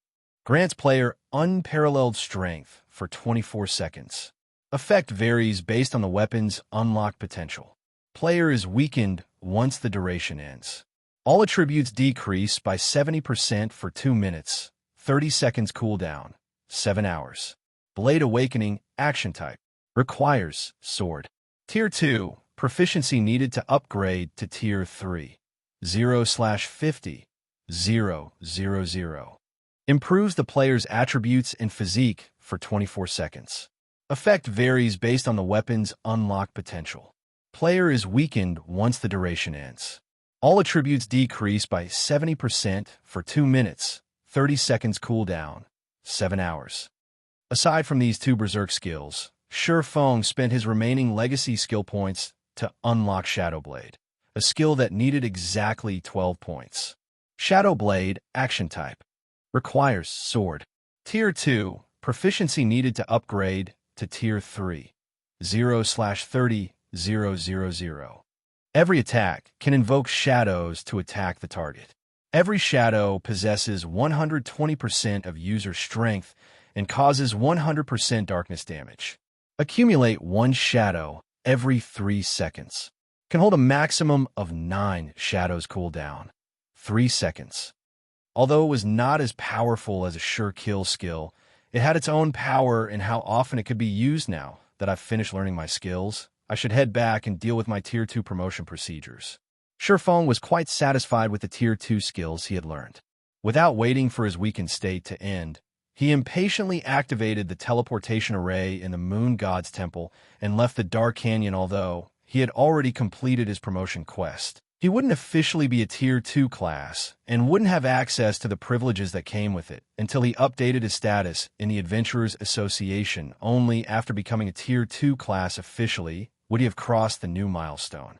Grants player unparalleled strength for 24 seconds. Effect varies based on the weapon's unlocked potential. Player is weakened once the duration ends. All attributes decrease by 70% for 2 minutes, 30 seconds cooldown, 7 hours. Blade Awakening, Action Type, requires Sword. Tier 2, proficiency needed to upgrade to Tier 3, 0/50, 000. Improves the player's attributes and physique for 24 seconds. Effect varies based on the weapon's unlocked potential. Player is weakened once the duration ends. All attributes decrease by 70% for 2 minutes, 30 seconds cooldown, 7 hours. Aside from these two berserk skills, Shi Feng spent his remaining legacy skill points to unlock Shadow Blade, a skill that needed exactly 12 points. Shadow Blade, action type. Requires sword. Tier 2, proficiency needed to upgrade to Tier 3. 0/30,000. Every attack can invoke shadows to attack the target. Every shadow possesses 120% of user strength and causes 100% darkness damage. Accumulate 1 shadow every 3 seconds. Can hold a maximum of 9 shadows cooldown. 3 seconds. Although it was not as powerful as a sure kill skill, it had its own power in how often it could be used. Now that I've finished learning my skills, I should head back and deal with my Tier 2 promotion procedures. Shi Feng was quite satisfied with the Tier 2 skills he had learned. Without waiting for his weakened state to end, he impatiently activated the teleportation array in the Moon God's Temple and left the Dark Canyon. Although he had already completed his promotion quest, he wouldn't officially be a Tier 2 class and wouldn't have access to the privileges that came with it until he updated his status in the Adventurers Association. Only after becoming a Tier 2 class officially would he have crossed the new milestone.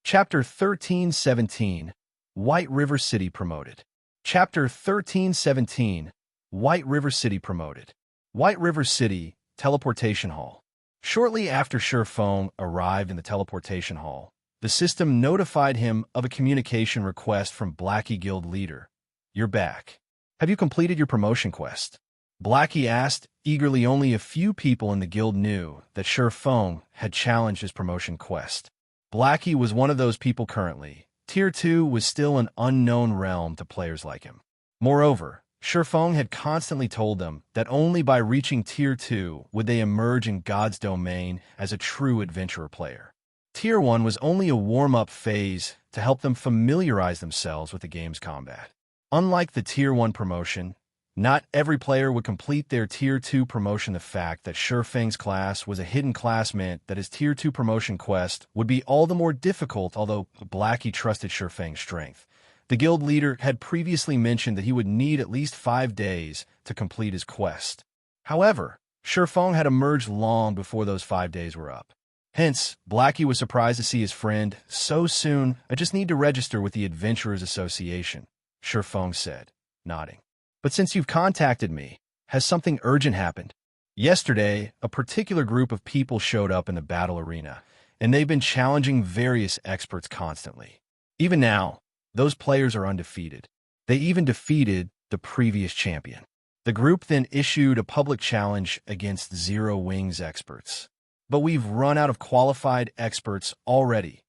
Chapter 1317, White River City Promoted. Chapter 1317, White River City Promoted. White River City, Teleportation Hall. Shortly after Shi Feng arrived in the Teleportation Hall, the system notified him of a communication request from Blackie Guild Leader. You're back. Have you completed your promotion quest? Blackie asked eagerly. Only a few people in the guild knew that Shi Feng had challenged his promotion quest. Blackie was one of those people currently. Tier 2 was still an unknown realm to players like him. Moreover, Shi Feng had constantly told them that only by reaching Tier 2 would they emerge in God's domain as a true adventurer player. Tier 1 was only a warm-up phase to help them familiarize themselves with the game's combat. Unlike the Tier 1 promotion, not every player would complete their Tier 2 promotion. The fact that Shi Feng's class was a hidden class meant that his Tier 2 promotion quest would be all the more difficult. Although Blackie trusted Shi Feng's strength, the guild leader had previously mentioned that he would need at least 5 days to complete his quest. However, Shi Feng had emerged long before those 5 days were up. Hence, Blackie was surprised to see his friend so soon. I just need to register with the Adventurers Association, Shi Feng said, nodding. But since you've contacted me, has something urgent happened? Yesterday, a particular group of people showed up in the battle arena, and they've been challenging various experts constantly. Even now, those players are undefeated. They even defeated the previous champion. The group then issued a public challenge against Zero Wings experts. But we've run out of qualified experts already.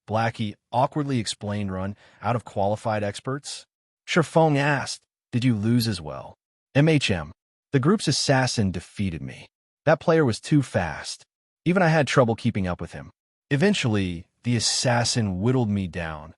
Blackie awkwardly explained. Run out of qualified experts? Shi Feng asked. Did you lose as well? MHM. The group's assassin defeated me. That player was too fast. Even I had trouble keeping up with him. Eventually, the assassin whittled me down.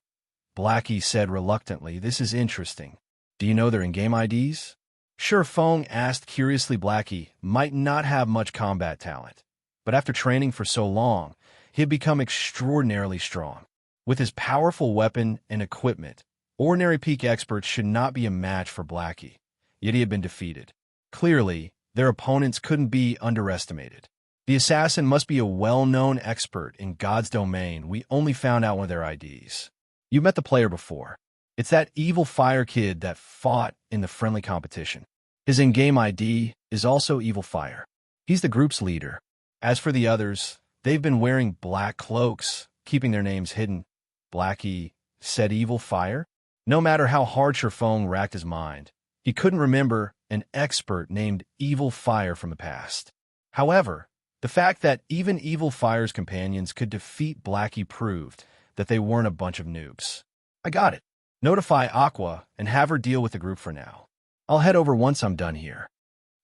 Blackie said reluctantly. This is interesting. Do you know their in-game IDs? Shi Feng asked curiously. Blackie might not have much combat talent, but after training for so long, he had become extraordinarily strong. With his powerful weapon and equipment, ordinary peak experts should not be a match for Blackie, yet he had been defeated. Clearly, their opponents couldn't be underestimated. The assassin must be a well-known expert in God's domain. We only found out one of their IDs. You met the player before. It's that evil fire kid that fought in the friendly competition. His in-game ID is also Evil Fire. He's the group's leader. As for the others, they've been wearing black cloaks, keeping their names hidden. Blackie said. Evil Fire? No matter how hard Shi Feng racked his mind, he couldn't remember an expert named Evil Fire from the past. However, the fact that even Evil Fire's companions could defeat Blackie proved that they weren't a bunch of noobs. I got it. Notify Aqua and have her deal with the group for now. I'll head over once I'm done here.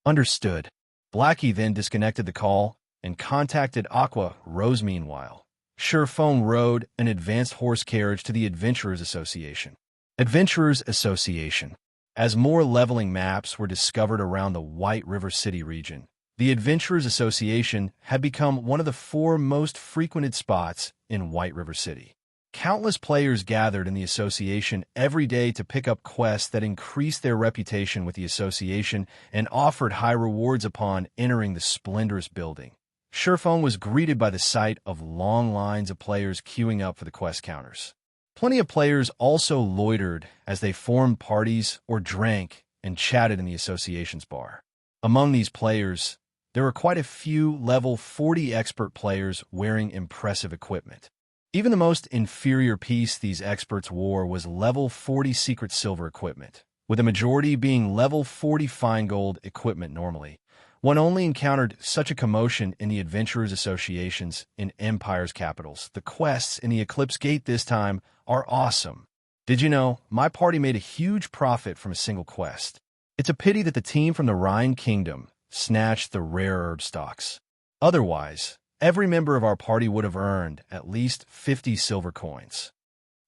Understood. Blackie then disconnected the call and contacted Aqua Rose. Meanwhile, Shi Feng rode an advanced horse carriage to the Adventurers Association. Adventurers Association. As more leveling maps were discovered around the White River City region, the Adventurers Association had become one of the 4 most frequented spots in White River City. Countless players gathered in the association every day to pick up quests that increased their reputation with the association and offered high rewards upon entering the Splendour's building. Xianxia was greeted by the sight of long lines of players queuing up for the quest counters. Plenty of players also loitered as they formed parties or drank and chatted in the association's bar. Among these players, there were quite a few level 40 expert players wearing impressive equipment. Even the most inferior piece these experts wore was level 40 secret silver equipment, with a majority being level 40 fine gold equipment normally. One only encountered such a commotion in the Adventurers Associations in Empire's capitals. The quests in the Eclipse Gate this time are awesome. Did you know, my party made a huge profit from a single quest. It's a pity that the team from the Rhine Kingdom snatched the rare herb stocks. Otherwise, every member of our party would have earned at least 50 silver coins.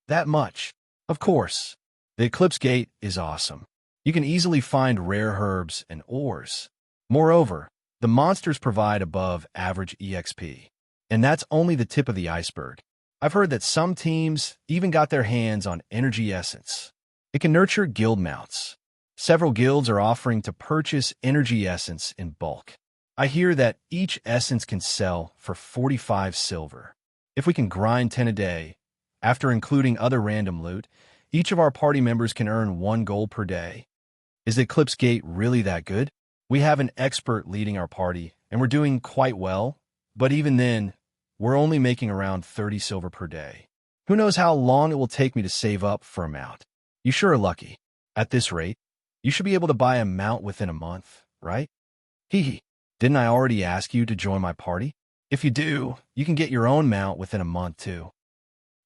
That much. Of course, the Eclipse Gate is awesome. You can easily find rare herbs and ores. Moreover, the monsters provide above-average EXP. And that's only the tip of the iceberg. I've heard that some teams even got their hands on energy essence. It can nurture guild mounts. Several guilds are offering to purchase energy essence in bulk. I hear that each essence can sell for 45 silver. If we can grind 10 a day, after including other random loot, each of our party members can earn 1 gold per day. Is the Eclipse Gate really that good? We have an expert leading our party, and we're doing quite well, but even then, we're only making around 30 silver per day. Who knows how long it will take me to save up for a mount? You sure are lucky. At this rate, you should be able to buy a mount within a month, right? Hee. Didn't I already ask you to join my party? If you do, you can get your own mount within a month too.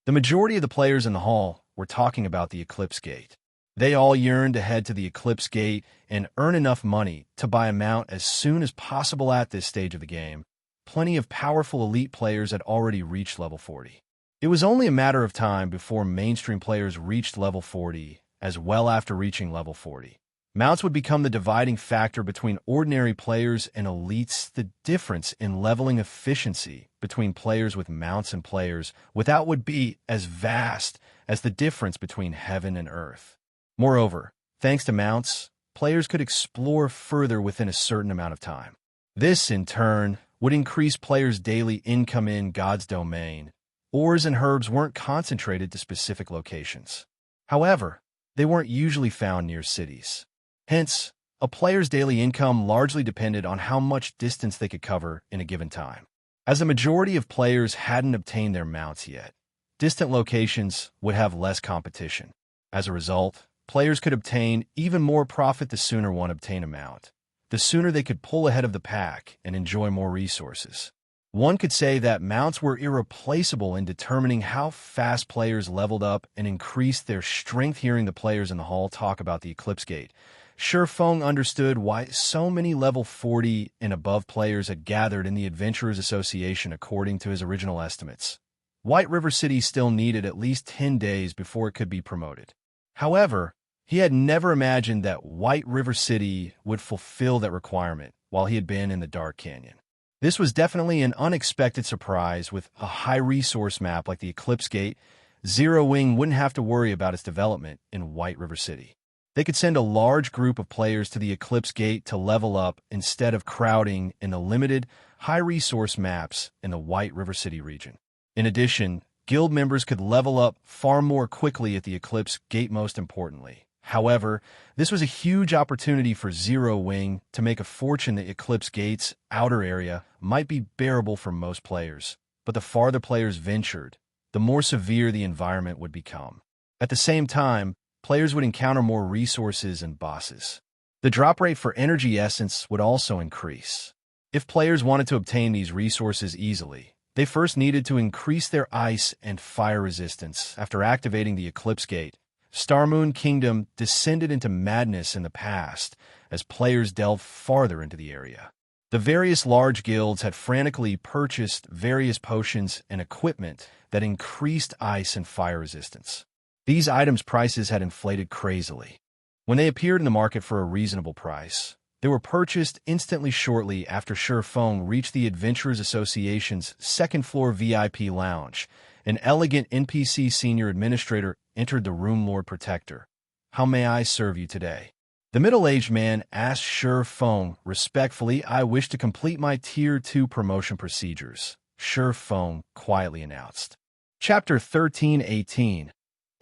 The majority of the players in the hall were talking about the Eclipse Gate. They all yearned to head to the Eclipse Gate and earn enough money to buy a mount as soon as possible at this stage of the game. Plenty of powerful elite players had already reached level 40. It was only a matter of time before mainstream players reached level 40, as well after reaching level 40. Mounts would become the dividing factor between ordinary players and elites. The difference in leveling efficiency between players with mounts and players without would be as vast as the difference between heaven and earth. Moreover, thanks to mounts, players could explore further within a certain amount of time. This, in turn, would increase players' daily income in God's domain. Ores and herbs weren't concentrated to specific locations. However, they weren't usually found near cities. Hence, a player's daily income largely depended on how much distance they could cover in a given time. As the majority of players hadn't obtained their mounts yet, distant locations would have less competition. As a result, players could obtain even more profit the sooner one obtained a mount. The sooner they could pull ahead of the pack and enjoy more resources. One could say that mounts were irreplaceable in determining how fast players leveled up and increased their strength. Hearing the players in the hall talk about the Eclipse Gate, Xianxia understood why so many level 40 and above players had gathered in the Adventurers Association according to his original estimates. White River City still needed at least 10 days before it could be promoted. However, he had never imagined that White River City would fulfill that requirement while he had been in the Dark Canyon. This was definitely an unexpected surprise. With a high-resource map like the Eclipse Gate, Zero Wing wouldn't have to worry about its development in White River City. They could send a large group of players to the Eclipse Gate to level up instead of crowding in the limited, high-resource maps in the White River City region. In addition, guild members could level up far more quickly at the Eclipse Gate. Most importantly, however, this was a huge opportunity for Zero Wing to make a fortune. The Eclipse Gate's outer area might be bearable for most players, but the farther players ventured, the more severe the environment would become. At the same time, players would encounter more resources and bosses. The drop rate for energy essence would also increase. If players wanted to obtain these resources easily, they first needed to increase their ice and fire resistance. After activating the Eclipse Gate, Starmoon Kingdom descended into madness in the past as players delved farther into the area. The various large guilds had frantically purchased various potions and equipment that increased ice and fire resistance. These items' prices had inflated crazily. When they appeared in the market for a reasonable price, they were purchased instantly. Shortly after Xianxia reached the Adventurers Association's second-floor VIP lounge, An elegant NPC senior administrator entered the room. Lord Protector, how may I serve you today? The middle-aged man asked Shi Feng respectfully. I wish to complete my Tier 2 promotion procedures, Shi Feng quietly announced. Chapter 1318,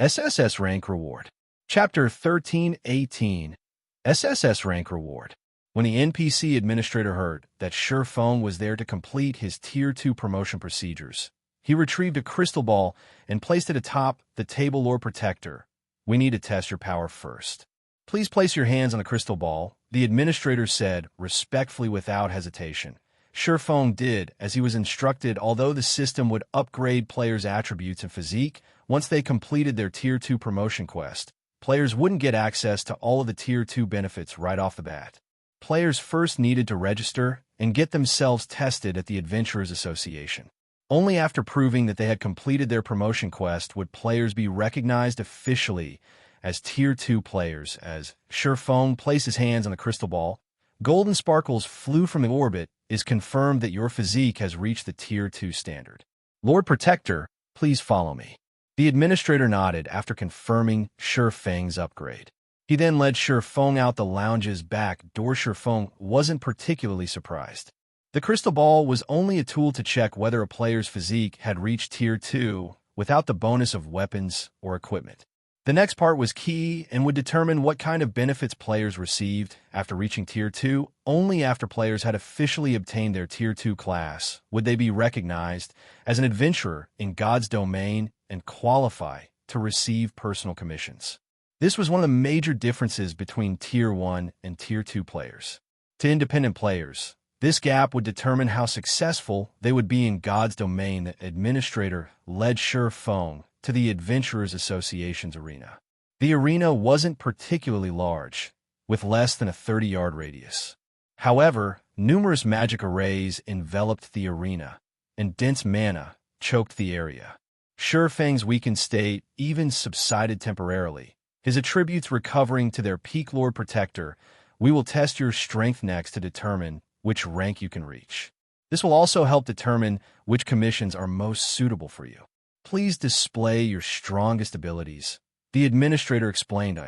SSS-Rank Reward. Chapter 1318, SSS-Rank Reward. When the NPC administrator heard that Shi Feng was there to complete his Tier 2 promotion procedures, he retrieved a crystal ball and placed it atop the table. Lord Protector, we need to test your power first. Please place your hands on the crystal ball, the administrator said, respectfully without hesitation. Shi Feng did as he was instructed. Although the system would upgrade players' attributes and physique once they completed their Tier 2 promotion quest, players wouldn't get access to all of the Tier 2 benefits right off the bat. Players first needed to register and get themselves tested at the Adventurers Association. Only after proving that they had completed their promotion quest would players be recognized officially as Tier 2 players. As Shi Feng placed his hands on the crystal ball, golden sparkles flew from the orbit. Is confirmed that your physique has reached the Tier 2 standard. Lord Protector, please follow me. The administrator nodded after confirming Shi Feng's upgrade. He then led Shi Feng out the lounge's back door. Shi Feng wasn't particularly surprised. The crystal ball was only a tool to check whether a player's physique had reached Tier 2 without the bonus of weapons or equipment. The next part was key and would determine what kind of benefits players received after reaching Tier 2. Only after players had officially obtained their Tier 2 class would they be recognized as an adventurer in God's domain and qualify to receive personal commissions. This was one of the major differences between Tier 1 and Tier 2 players. To independent players, this gap would determine how successful they would be in God's domain. The administrator led Shi Feng to the Adventurers Association's arena. The arena wasn't particularly large, with less than a 30-yard radius. However, numerous magic arrays enveloped the arena, and dense mana choked the area. Shi Feng's weakened state even subsided temporarily, his attributes recovering to their peak. Lord Protector, we will test your strength next to determine which rank you can reach. This will also help determine which commissions are most suitable for you. Please display your strongest abilities, the administrator explained.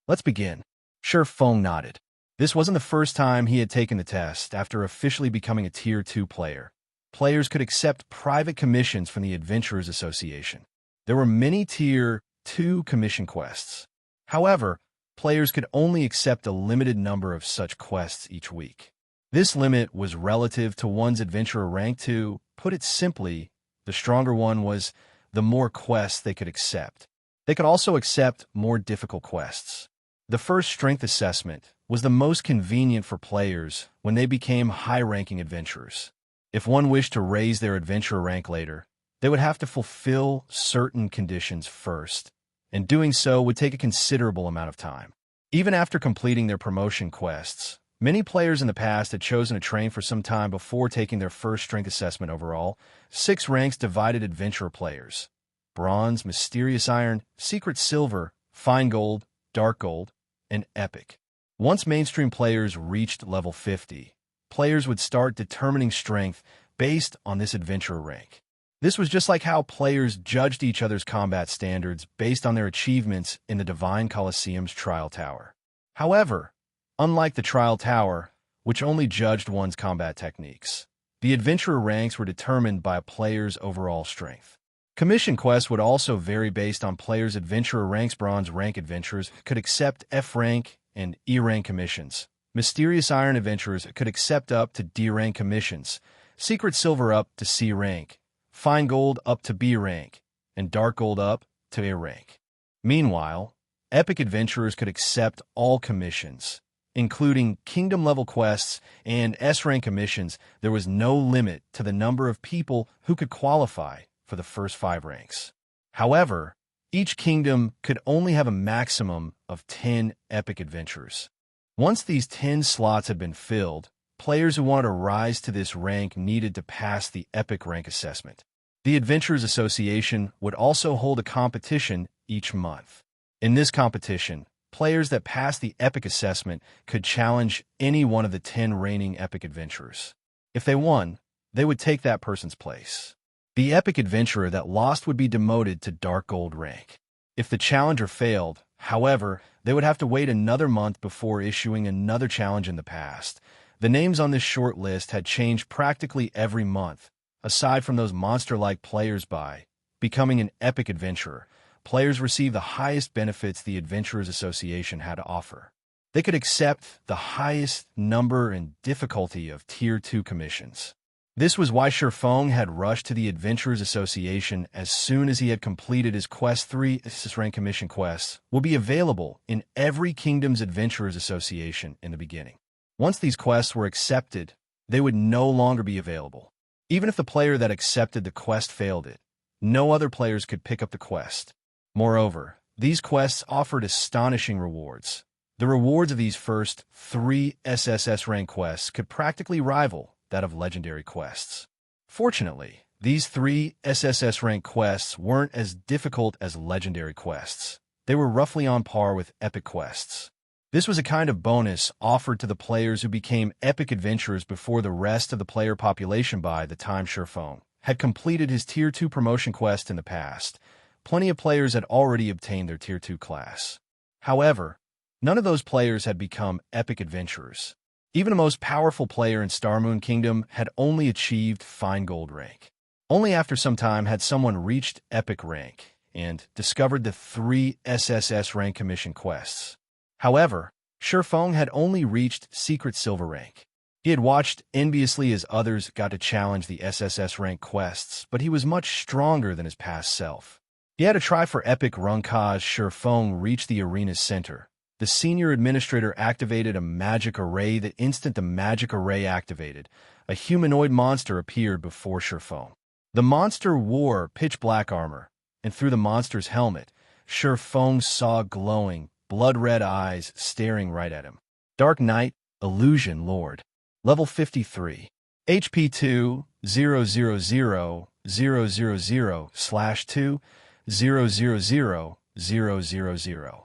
Let's begin. Shi Feng nodded. This wasn't the first time he had taken the test. After officially becoming a Tier 2 player, players could accept private commissions from the Adventurers Association. There were many Tier 2 commission quests. However, players could only accept a limited number of such quests each week. This limit was relative to one's adventurer rank. To put it simply, the stronger one was, the more quests they could accept. They could also accept more difficult quests. The first strength assessment was the most convenient for players when they became high-ranking adventurers. If one wished to raise their adventurer rank later, they would have to fulfill certain conditions first, and doing so would take a considerable amount of time. Even after completing their promotion quests, many players in the past had chosen to train for some time before taking their first strength assessment. Overall, 6 ranks divided adventurer players: Bronze, Mysterious Iron, Secret Silver, Fine Gold, Dark Gold, and Epic. Once mainstream players reached level 50, players would start determining strength based on this adventurer rank. This was just like how players judged each other's combat standards based on their achievements in the Divine Colosseum's Trial Tower. However, unlike the Trial Tower, which only judged one's combat techniques, the adventurer ranks were determined by a player's overall strength. Commission quests would also vary based on players' adventurer ranks. Bronze rank adventurers could accept F rank and E rank commissions. Mysterious Iron adventurers could accept up to D rank commissions, Secret Silver up to C rank, Fine Gold up to B rank, and Dark Gold up to A rank. Meanwhile, Epic adventurers could accept all commissions, including kingdom-level quests and S-rank commissions. There was no limit to the number of people who could qualify for the first 5 ranks. However, each kingdom could only have a maximum of 10 epic adventurers. Once these 10 slots had been filled, players who wanted to rise to this rank needed to pass the epic rank assessment. The Adventurers Association would also hold a competition each month. In this competition, players that passed the epic assessment could challenge any one of the 10 reigning epic adventurers. If they won, they would take that person's place. The epic adventurer that lost would be demoted to Dark Gold rank. If the challenger failed, however, they would have to wait another month before issuing another challenge in the past. The names on this short list had changed practically every month, aside from those monster-like players by becoming an epic adventurer. Players received the highest benefits the Adventurers Association had to offer. They could accept the highest number and difficulty of Tier 2 commissions. This was why Shifeng had rushed to the Adventurers Association as soon as he had completed his Quest 3 SSS-Rank commission quests will be available in every Kingdom's Adventurers Association in the beginning. Once these quests were accepted, they would no longer be available. Even if the player that accepted the quest failed it, no other players could pick up the quest. Moreover, these quests offered astonishing rewards. The rewards of these first 3 SSS-Rank quests could practically rival that of legendary quests. Fortunately, these 3 SSS-Rank quests weren't as difficult as legendary quests. They were roughly on par with epic quests. This was a kind of bonus offered to the players who became epic adventurers before the rest of the player population by the time Shifeng had completed his Tier 2 promotion quest in the past. Plenty of players had already obtained their Tier 2 class. However, none of those players had become epic adventurers. Even the most powerful player in Starmoon Kingdom had only achieved Fine Gold rank. Only after some time had someone reached epic rank and discovered the 3 SSS-Rank commission quests. However, Shifeng had only reached Secret Silver rank. He had watched enviously as others got to challenge the SSS-Rank quests, but he was much stronger than his past self. He had to try for epic rank as Shifeng reached the arena's center. The senior administrator activated a magic array. The instant the magic array activated, a humanoid monster appeared before Shifeng. The monster wore pitch-black armor, and through the monster's helmet, Shifeng saw glowing, blood-red eyes staring right at him. Dark Knight, Illusion Lord. Level 53. HP 2-000-000/2-000-000.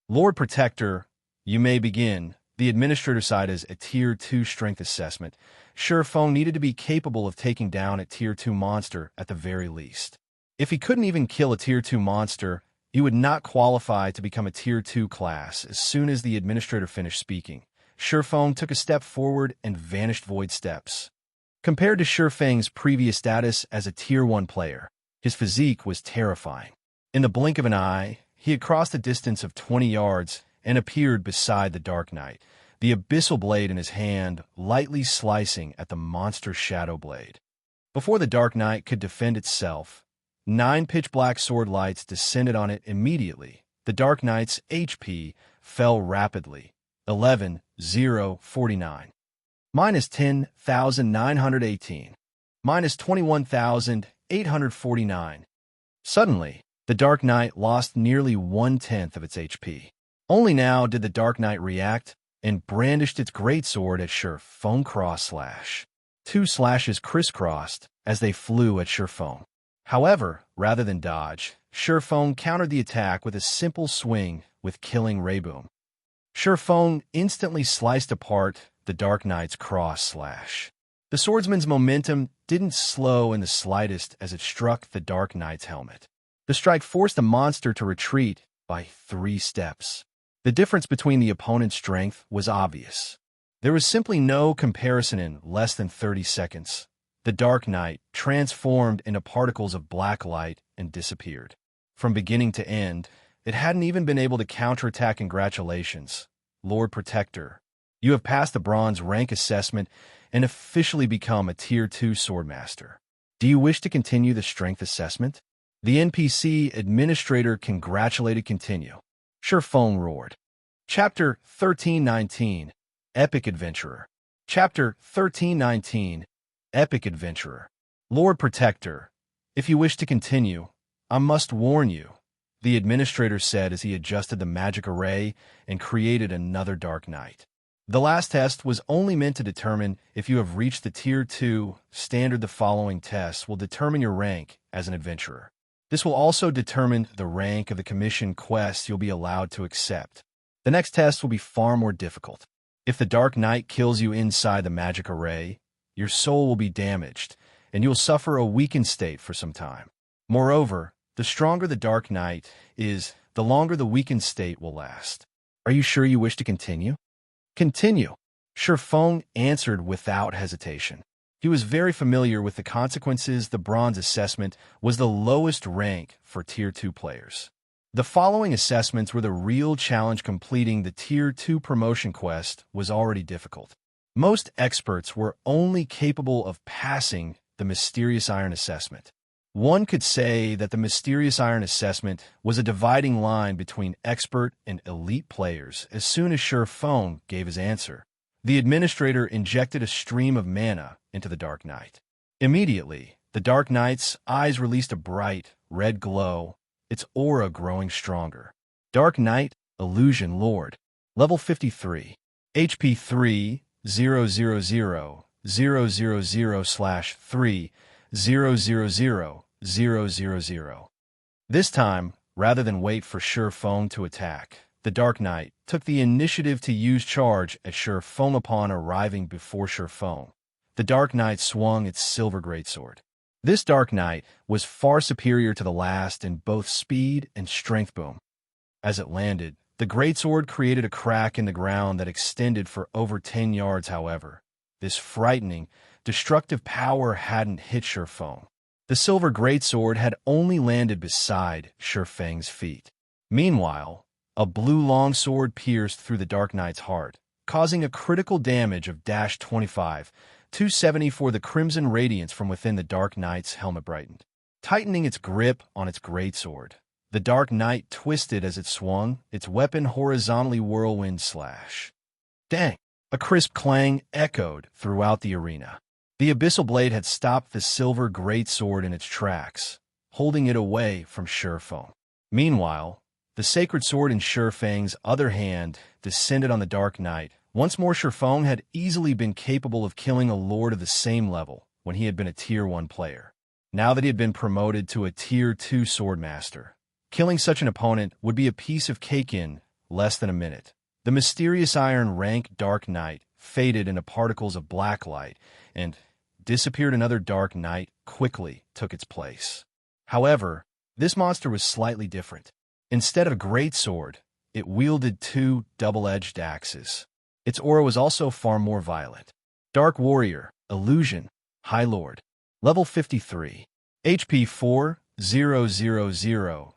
Lord Protector, you may begin. The administrator side is a Tier 2 strength assessment. Shifeng needed to be capable of taking down a Tier 2 monster at the very least. If he couldn't even kill a Tier 2 monster, he would not qualify to become a Tier 2 class. As soon as the administrator finished speaking, Shifeng took a step forward and vanished void steps. Compared to Shifeng's previous status as a Tier 1 player, his physique was terrifying. In the blink of an eye, he had crossed a distance of 20 yards and appeared beside the Dark Knight, the abyssal blade in his hand lightly slicing at the monster's shadow blade. Before the Dark Knight could defend itself, 9 pitch-black sword lights descended on it immediately. The Dark Knight's HP fell rapidly. 11,049. Minus 10,918. Minus 21,849. Suddenly, the Dark Knight lost nearly 1/10 of its HP. Only now did the Dark Knight react and brandished its greatsword at Shifeng cross-slash. 2 slashes crisscrossed as they flew at Shifeng. However, rather than dodge, Shifeng countered the attack with a simple swing with Killing Rayboom. Shifeng instantly sliced apart the Dark Knight's cross-slash. The swordsman's momentum didn't slow in the slightest as it struck the Dark Knight's helmet. The strike forced the monster to retreat by 3 steps. The difference between the opponent's strength was obvious. There was simply no comparison in less than 30 seconds. The Dark Knight transformed into particles of black light and disappeared. From beginning to end, it hadn't even been able to counterattack. Congratulations, Lord Protector. You have passed the bronze rank assessment and officially become a Tier 2 Swordmaster. Do you wish to continue the strength assessment? The NPC administrator congratulated. Continue. Shifeng roared. Chapter 1319, Epic Adventurer. Chapter 1319, Epic Adventurer. Lord Protector, if you wish to continue, I must warn you, the administrator said as he adjusted the magic array and created another Dark Knight. The last test was only meant to determine if you have reached the Tier 2 standard. The following tests will determine your rank as an adventurer. This will also determine the rank of the commission quests you'll be allowed to accept. The next test will be far more difficult. If the Dark Knight kills you inside the magic array, your soul will be damaged, and you'll suffer a weakened state for some time. Moreover, the stronger the Dark Knight is, the longer the weakened state will last. Are you sure you wish to continue? Continue. Shifeng answered without hesitation. He was very familiar with the consequences. The bronze assessment was the lowest rank for Tier 2 players. The following assessments were the real challenge. Completing the Tier 2 promotion quest was already difficult. Most experts were only capable of passing the Mysterious Iron assessment. One could say that the Mysterious Iron assessment was a dividing line between expert and elite players. As soon as Shifeng gave his answer, the administrator injected a stream of mana into the Dark Knight. Immediately, the Dark Knight's eyes released a bright, red glow, its aura growing stronger. Dark Knight, Illusion Lord. Level 53. HP 3,000/3,000,000. This time, rather than wait for Shifeng to attack, the Dark Knight took the initiative to use charge at Shifeng. Upon arriving before Shifeng, the Dark Knight swung its silver greatsword. This Dark Knight was far superior to the last in both speed and strength. Boom. As it landed, the greatsword created a crack in the ground that extended for over 10 yards. However, this frightening, destructive power hadn't hit Shifeng. The silver greatsword had only landed beside Shifeng's feet. Meanwhile, a blue longsword pierced through the Dark Knight's heart, causing a critical damage of -25/270 for the crimson radiance from within the Dark Knight's helmet brightened. Tightening its grip on its greatsword, the Dark Knight twisted as it swung, its weapon horizontally whirlwind slash. Dang! A crisp clang echoed throughout the arena. The abyssal blade had stopped the silver greatsword in its tracks, holding it away from Shifeng. Meanwhile, the sacred sword in Shifeng's other hand descended on the Dark Knight. Once more, Shifeng had easily been capable of killing a lord of the same level when he had been a Tier 1 player. Now that he had been promoted to a Tier 2 swordmaster, killing such an opponent would be a piece of cake in less than a minute. The Mysterious Iron rank Dark Knight faded into particles of black light, and disappeared. Another Dark Knight quickly took its place. However, this monster was slightly different. Instead of a greatsword, it wielded two double-edged axes. Its aura was also far more violent. Dark Warrior, Illusion, High Lord. Level 53. HP 4,000/4,000,000.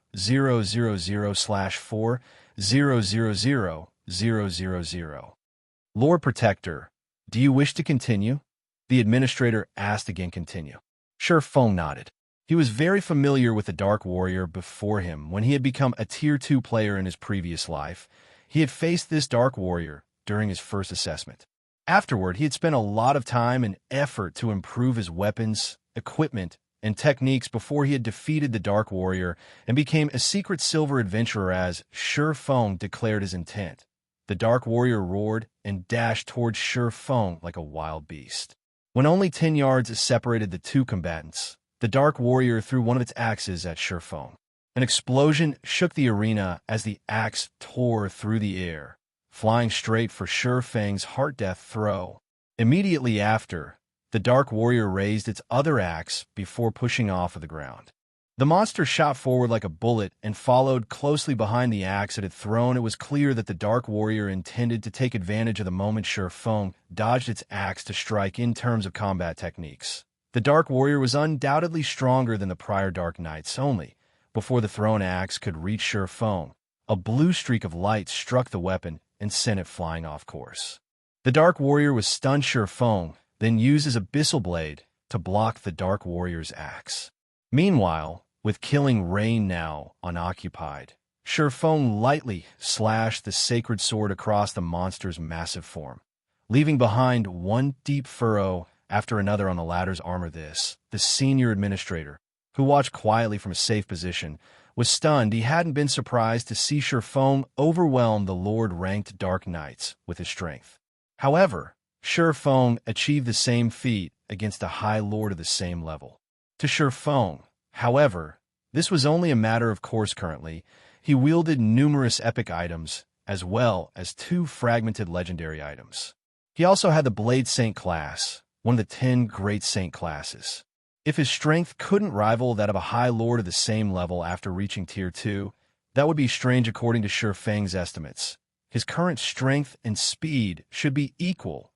Lord Protector, do you wish to continue? The administrator asked again. Continue. Shifeng nodded. He was very familiar with the Dark Warrior before him. When he had become a Tier 2 player in his previous life, he had faced this Dark Warrior during his first assessment. Afterward, he had spent a lot of time and effort to improve his weapons, equipment, and techniques before he had defeated the Dark Warrior and became a secret silver adventurer. As Shifeng declared his intent, the Dark Warrior roared and dashed towards Shifeng like a wild beast. When only 10 yards separated the two combatants, the Dark Warrior threw one of its axes at Shifeng. An explosion shook the arena as the axe tore through the air, flying straight for Shifeng's heart-death throw. Immediately after, the Dark Warrior raised its other axe before pushing off of the ground. The monster shot forward like a bullet and followed closely behind the axe it had thrown. It was clear that the Dark Warrior intended to take advantage of the moment Shifeng dodged its axe to strike. In terms of combat techniques, the Dark Warrior was undoubtedly stronger than the prior Dark Knights. Only before the thrown axe could reach Shifeng, a blue streak of light struck the weapon and sent it flying off course. The Dark Warrior was stunned. Shifeng then used his abyssal blade to block the Dark Warrior's axe. Meanwhile, with Killing Rain now unoccupied, Shifeng lightly slashed the sacred sword across the monster's massive form, leaving behind one deep furrow after another on the latter's armor. The senior administrator, who watched quietly from a safe position, was stunned. He hadn't been surprised to see Shifeng overwhelm the Lord-ranked Dark Knights with his strength. However, Shifeng achieved the same feat against a High Lord of the same level. To Shifeng, however, this was only a matter of course. Currently, he wielded numerous epic items, as well as 2 fragmented legendary items. He also had the Blade Saint class, one of the 10 Great Saint classes. If his strength couldn't rival that of a High Lord of the same level after reaching Tier 2, that would be strange according to Shi Feng's estimates. His current strength and speed should be equal,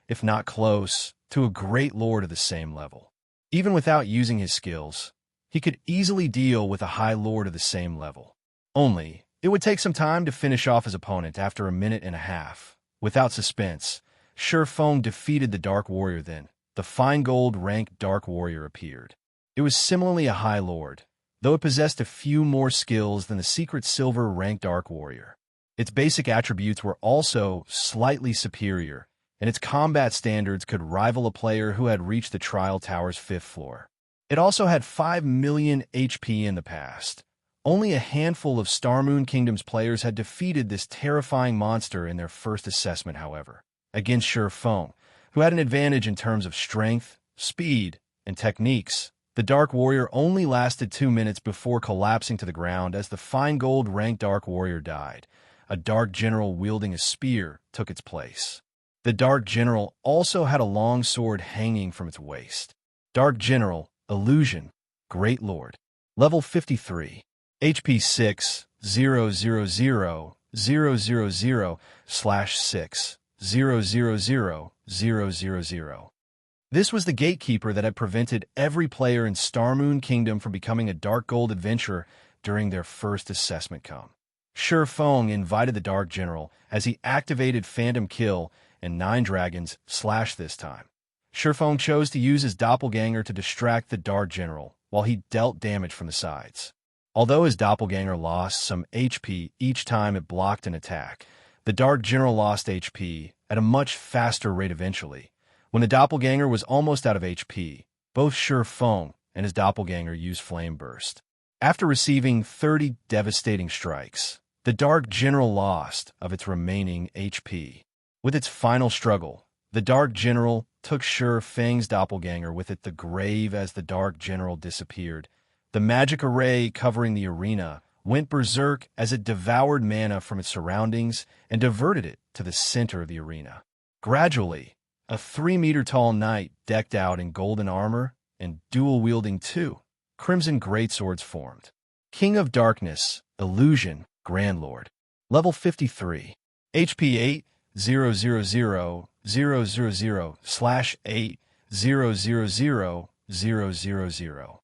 if not close, to a Great Lord of the same level. Even without using his skills, he could easily deal with a High Lord of the same level. Only, it would take some time to finish off his opponent after a minute and a half. Without suspense, Shi Feng defeated the Dark Warrior then. The fine gold rank Dark Warrior appeared. It was similarly a High Lord, though it possessed a few more skills than the secret silver rank Dark Warrior. Its basic attributes were also slightly superior, and its combat standards could rival a player who had reached the Trial Tower's 5th floor. It also had 5 million HP in the past. Only a handful of Star Moon Kingdom's players had defeated this terrifying monster in their first assessment, however. Against Shi Feng, who had an advantage in terms of strength, speed, and techniques, the Dark Warrior only lasted 2 minutes before collapsing to the ground as the fine gold rank Dark Warrior died. A Dark General wielding a spear took its place. The Dark General also had a long sword hanging from its waist. Dark General, Illusion, Great Lord. Level 53. HP 6, 000, 000, slash 6, 000, 000. This was the gatekeeper that had prevented every player in Star Moon Kingdom from becoming a Dark Gold adventurer during their first assessment come. Shi Feng invited the Dark General as he activated Phantom Kill and 9 Dragons slash this time. Shi Feng chose to use his doppelganger to distract the Dark General while he dealt damage from the sides. Although his doppelganger lost some HP each time it blocked an attack, the Dark General lost HP at a much faster rate eventually. When the doppelganger was almost out of HP, both Shi Feng and his doppelganger used Flame Burst. After receiving 30 devastating strikes, the Dark General lost of its remaining HP. With its final struggle, the Dark General took Shi Feng's doppelganger with it the grave as the Dark General disappeared. The magic array covering the arena went berserk as it devoured mana from its surroundings and diverted it to the center of the arena. Gradually, a 3-meter-tall knight decked out in golden armor and dual-wielding 2 crimson greatswords formed. King of Darkness, Illusion, Grand Lord. Level 53. HP 8, 000, 000, slash 8, 000, 000.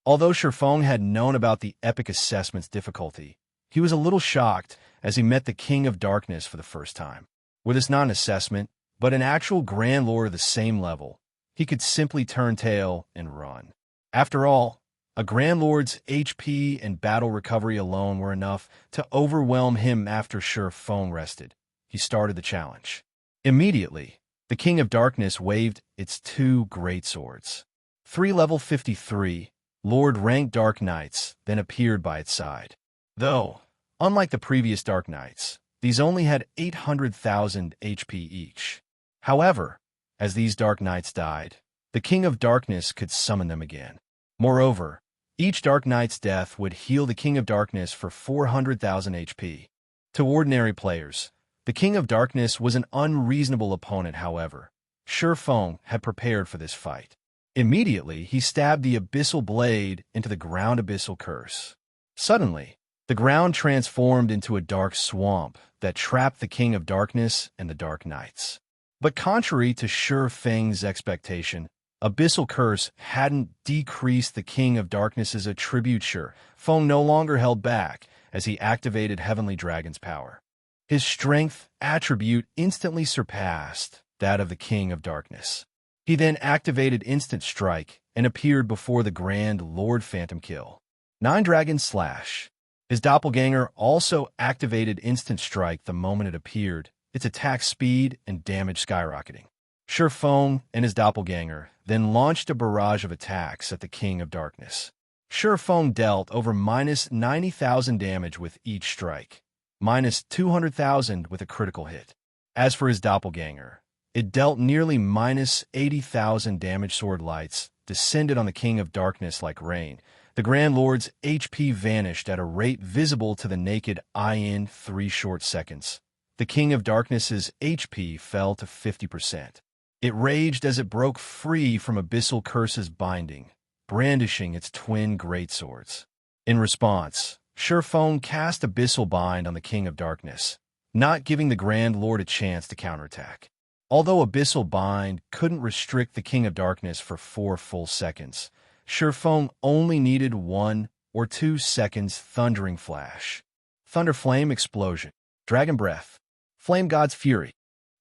Although Shi Feng had known about the epic assessment's difficulty, he was a little shocked as he met the King of Darkness for the first time. With this not an assessment, but an actual Grand Lord of the same level, he could simply turn tail and run. After all, a Grand Lord's HP and battle recovery alone were enough to overwhelm him after Shi Feng rested. He started the challenge. Immediately, the King of Darkness waved its 2 great swords. 3 level 53 Lord ranked Dark Knights then appeared by its side. Though, unlike the previous Dark Knights, these only had 800,000 HP each. However, as these Dark Knights died, the King of Darkness could summon them again. Moreover, each Dark Knight's death would heal the King of Darkness for 400,000 HP. To ordinary players, the King of Darkness was an unreasonable opponent, however. Shi Feng had prepared for this fight. Immediately, he stabbed the abyssal blade into the ground abyssal curse. Suddenly, the ground transformed into a dark swamp that trapped the King of Darkness and the Dark Knights. But contrary to Shi Feng's expectation, abyssal curse hadn't decreased the King of Darkness's attribute. Shi Feng no longer held back as he activated Heavenly Dragon's power. His strength attribute instantly surpassed that of the King of Darkness. He then activated Instant Strike and appeared before the Grand Lord Phantom Kill. 9 Dragons slash. His doppelganger also activated Instant Strike the moment it appeared, its attack speed and damage skyrocketing. Shi Feng and his doppelganger then launched a barrage of attacks at the King of Darkness. Shi Feng dealt over minus 90,000 damage with each strike, minus 200,000 with a critical hit. As for his doppelganger, it dealt nearly minus 80,000 damage. Sword lights descended on the King of Darkness like rain. The Grand Lord's HP vanished at a rate visible to the naked eye in 3 short seconds. The King of Darkness's HP fell to 50%. It raged as it broke free from Abyssal Curse's binding, brandishing its twin greatswords. In response, Shurfeng cast Abyssal Bind on the King of Darkness, not giving the Grand Lord a chance to counterattack. Although Abyssal Bind couldn't restrict the King of Darkness for 4 full seconds, Shurfeng only needed 1 or 2 seconds. Thundering Flash, Thunder Flame Explosion, Dragon Breath, Flame God's Fury.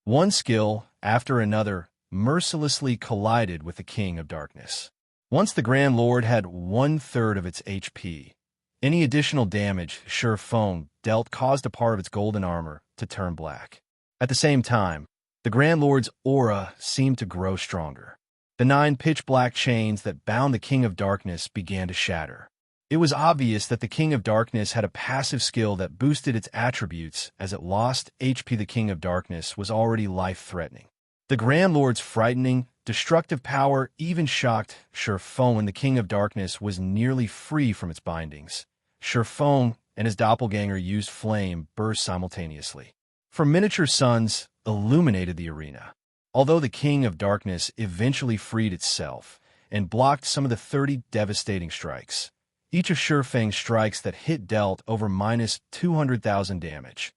One skill after another mercilessly collided with the King of Darkness. Once the Grand Lord had 1/3 of its HP, any additional damage Shurfeng dealt caused a part of its golden armor to turn black. At the same time, the Grand Lord's aura seemed to grow stronger. The 9 pitch-black chains that bound the King of Darkness began to shatter. It was obvious that the King of Darkness had a passive skill that boosted its attributes as it lost HP. The King of Darkness was already life-threatening. The Grand Lord's frightening, destructive power even shocked Shurfeng when the King of Darkness was nearly free from its bindings. Shurfeng and his doppelganger used flame bursts simultaneously. For miniature suns illuminated the arena. Although the King of Darkness eventually freed itself and blocked some of the 30 devastating strikes, each of Shurfeng's strikes that hit dealt over -200,000 damage,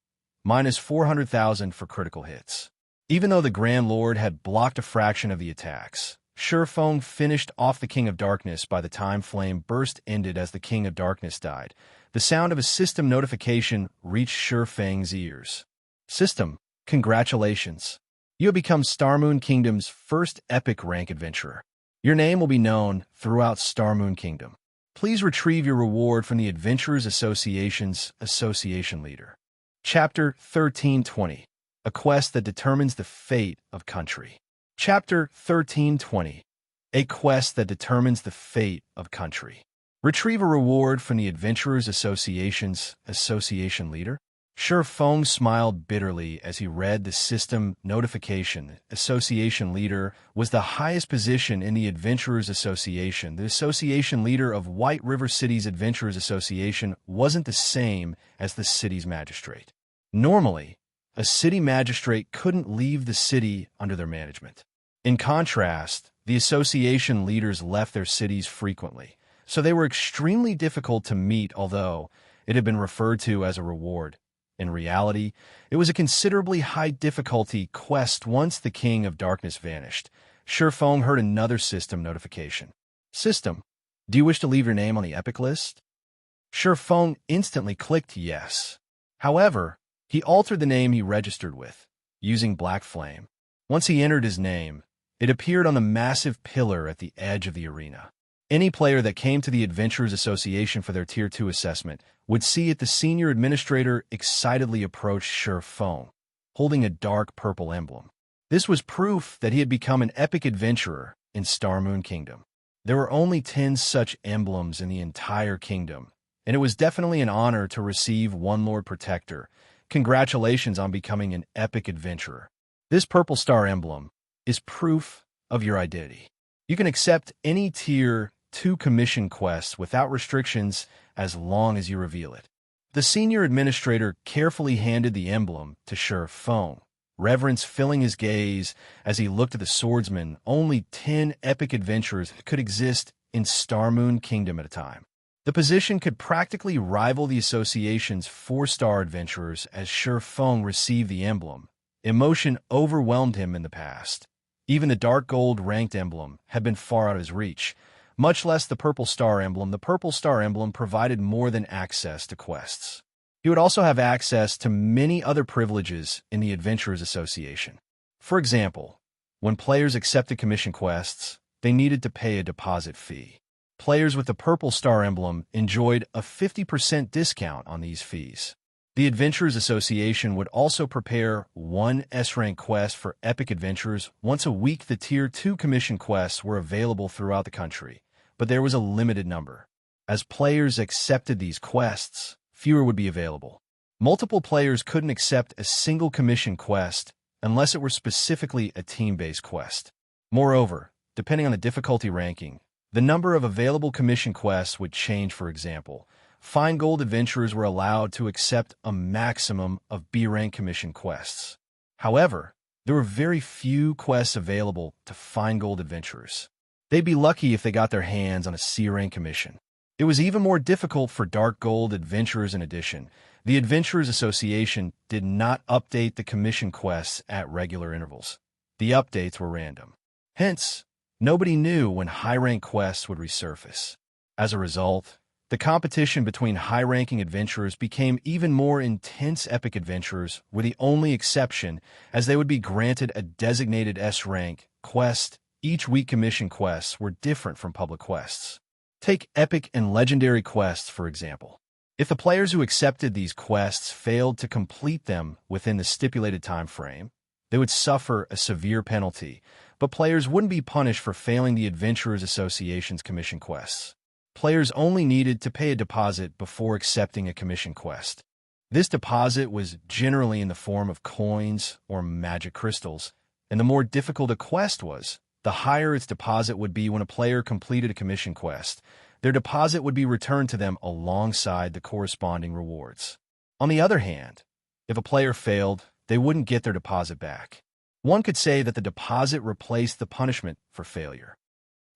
-400,000 for critical hits. Even though the Grand Lord had blocked a fraction of the attacks, Shurfeng finished off the King of Darkness by the time Flame Burst ended. As the King of Darkness died, the sound of a system notification reached Shurfeng's ears. System, congratulations. You have become Starmoon Kingdom's first epic rank adventurer. Your name will be known throughout Starmoon Kingdom. Please retrieve your reward from the Adventurers Association's Association Leader. Chapter 1320. A Quest that Determines the Fate of Country. Chapter 1320. A Quest that Determines the Fate of Country. Retrieve a reward from the Adventurers Association's Association Leader. Shurfeng smiled bitterly as he read the system notification. Association Leader was the highest position in the Adventurers Association. The Association Leader of White River City's Adventurers Association wasn't the same as the city's magistrate. Normally, a city magistrate couldn't leave the city under their management. In contrast, the association leaders left their cities frequently, so they were extremely difficult to meet. Although it had been referred to as a reward, in reality, it was a considerably high difficulty quest. Once the King of Darkness vanished, Shurfeng heard another system notification. System, do you wish to leave your name on the epic list? Shurfeng instantly clicked yes. However, he altered the name he registered with, using Black Flame. Once he entered his name, it appeared on the massive pillar at the edge of the arena. Any player that came to the Adventurers Association for their Tier 2 assessment would see it. The senior administrator excitedly approached Shurfeng, holding a dark purple emblem. This was proof that he had become an epic adventurer in Starmoon Kingdom. There were only 10 such emblems in the entire kingdom, and it was definitely an honor to receive one Lord Protector. Congratulations on becoming an epic adventurer. This purple star emblem is proof of your identity. You can accept any Tier 2 commission quests without restrictions as long as you reveal it. The senior administrator carefully handed the emblem to Shurfeng, reverence filling his gaze as he looked at the swordsman. Only 10 epic adventurers could exist in Starmoon Kingdom at a time. The position could practically rival the association's 4-star adventurers. As Shurfeng received the emblem, emotion overwhelmed him. In the past, even the dark gold ranked emblem had been far out of his reach, much less the purple star emblem. The purple star emblem provided more than access to quests. He would also have access to many other privileges in the Adventurers Association. For example, when players accepted commission quests, they needed to pay a deposit fee. Players with the purple star emblem enjoyed a 50% discount on these fees. The Adventurers Association would also prepare one S-Rank quest for epic adventurers once a week. The Tier 2 commission quests were available throughout the country, but there was a limited number. As players accepted these quests, fewer would be available. Multiple players couldn't accept a single commission quest unless it were specifically a team-based quest. Moreover, depending on the difficulty ranking, the number of available commission quests would change. For example, Fine Gold adventurers were allowed to accept a maximum of B-rank commission quests. However, there were very few quests available to Fine Gold adventurers. They'd be lucky if they got their hands on a C-rank commission. It was even more difficult for Dark Gold adventurers in addition. The Adventurers Association did not update the commission quests at regular intervals. The updates were random. Hence, nobody knew when high-rank quests would resurface. As a result, the competition between high-ranking adventurers became even more intense. Epic adventurers were the only exception, as they would be granted a designated S-rank quest. Each week commission quests were different from public quests. Take epic and legendary quests, for example. If the players who accepted these quests failed to complete them within the stipulated time frame, they would suffer a severe penalty, but players wouldn't be punished for failing the Adventurers Association's commission quests. Players only needed to pay a deposit before accepting a commission quest. This deposit was generally in the form of coins or magic crystals, and the more difficult a quest was, the higher its deposit would be. When a player completed a commission quest, their deposit would be returned to them alongside the corresponding rewards. On the other hand, if a player failed, they wouldn't get their deposit back. One could say that the deposit replaced the punishment for failure.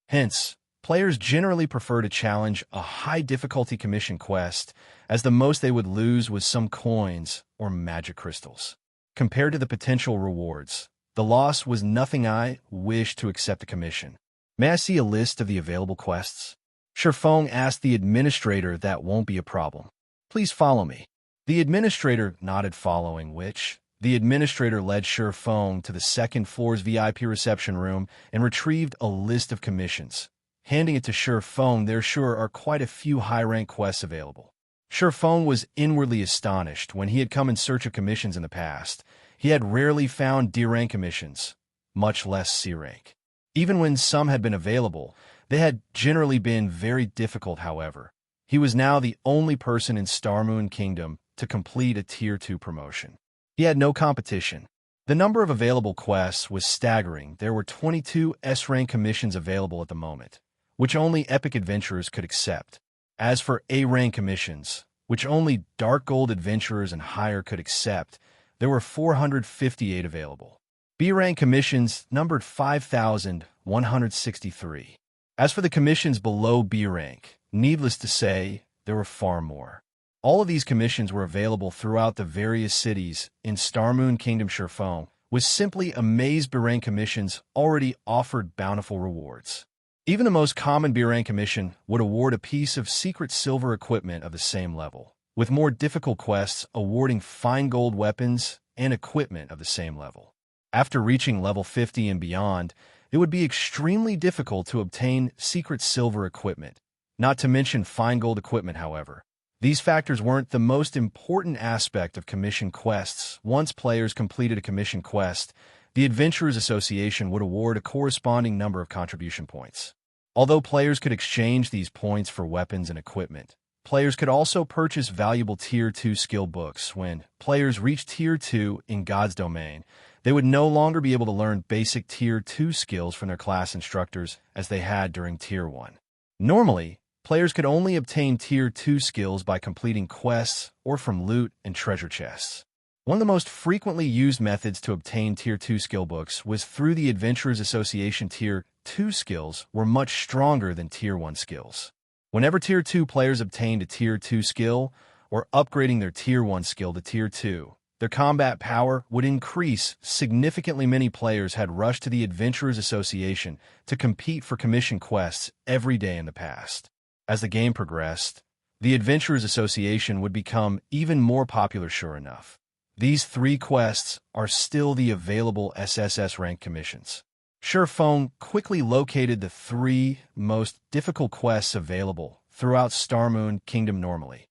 Hence, players generally prefer to challenge a high-difficulty commission quest, as the most they would lose was some coins or magic crystals. Compared to the potential rewards, the loss was nothing. I wish to accept a commission. May I see a list of the available quests? Shifeng asked the administrator. That won't be a problem. Please follow me. The administrator nodded, following which, the administrator led Shifeng to the second floor's VIP reception room and retrieved a list of commissions. Handing it to Shifeng, there sure are quite a few high-rank quests available. Shifeng was inwardly astonished. When he had come in search of commissions in the past, he had rarely found D-rank commissions, much less C-rank. Even when some had been available, they had generally been very difficult. However, he was now the only person in Starmoon Kingdom to complete a Tier 2 promotion. He had no competition. The number of available quests was staggering. There were 22 S-rank commissions available at the moment, which only epic adventurers could accept. As for A-rank commissions, which only Dark Gold adventurers and higher could accept, there were 458 available. B-rank commissions numbered 5,163. As for the commissions below B-rank, needless to say, there were far more. All of these commissions were available throughout the various cities in Starmoon Kingdom. Shifeng was simply amazed. B-rank commissions already offered bountiful rewards. Even the most common B-rank commission would award a piece of secret silver equipment of the same level, with more difficult quests awarding fine gold weapons and equipment of the same level. After reaching level 50 and beyond, it would be extremely difficult to obtain secret silver equipment, not to mention fine gold equipment. However, these factors weren't the most important aspect of commission quests. Once players completed a commission quest, the Adventurers Association would award a corresponding number of contribution points. Although players could exchange these points for weapons and equipment, players could also purchase valuable Tier 2 skill books. When players reached Tier 2 in God's Domain, they would no longer be able to learn basic Tier 2 skills from their class instructors as they had during Tier 1. Normally, players could only obtain Tier 2 skills by completing quests or from loot and treasure chests. One of the most frequently used methods to obtain Tier 2 skill books was through the Adventurers Association. Tier 2 skills were much stronger than Tier 1 skills. Whenever Tier 2 players obtained a Tier 2 skill, or upgrading their Tier 1 skill to Tier 2, their combat power would increase significantly. Many players had rushed to the Adventurers Association to compete for commission quests every day in the past. As the game progressed, the Adventurers Association would become even more popular. Sure enough, these 3 quests are still the available SSS-Rank commissions. Shifeng quickly located the 3 most difficult quests available throughout Starmoon Kingdom. Normally,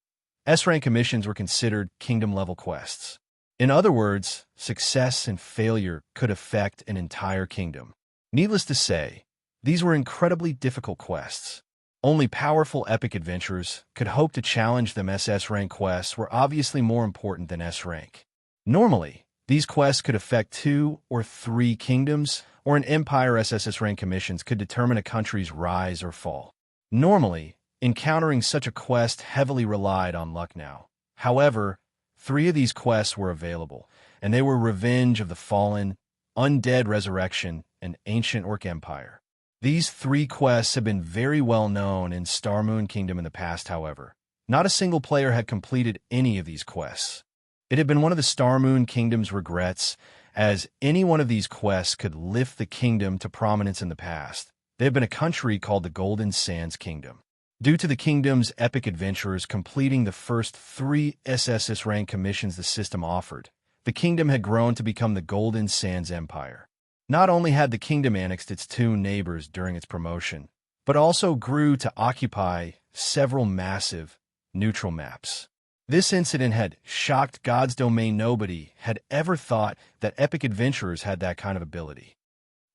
S-Rank commissions were considered kingdom-level quests. In other words, success and failure could affect an entire kingdom. Needless to say, these were incredibly difficult quests. Only powerful epic adventurers could hope to challenge them. SS-Rank quests were obviously more important than S-Rank. Normally, these quests could affect 2 or 3 kingdoms, or an empire. SSS-Rank commissions could determine a country's rise or fall. Normally, encountering such a quest heavily relied on luck. Now, however, 3 of these quests were available, and they were Revenge of the Fallen, Undead Resurrection, and Ancient Orc Empire. These 3 quests have been very well known in Star Moon Kingdom in the past, however. Not a single player had completed any of these quests. It had been one of the Star Moon Kingdom's regrets, as any one of these quests could lift the kingdom to prominence in the past. They had been a country called the Golden Sands Kingdom. Due to the kingdom's epic adventurers completing the first 3 SSS-Rank commissions the system offered, the kingdom had grown to become the Golden Sands Empire. Not only had the kingdom annexed its 2 neighbors during its promotion, but also grew to occupy several massive neutral maps. This incident had shocked God's domain. Nobody had ever thought that epic adventurers had that kind of ability.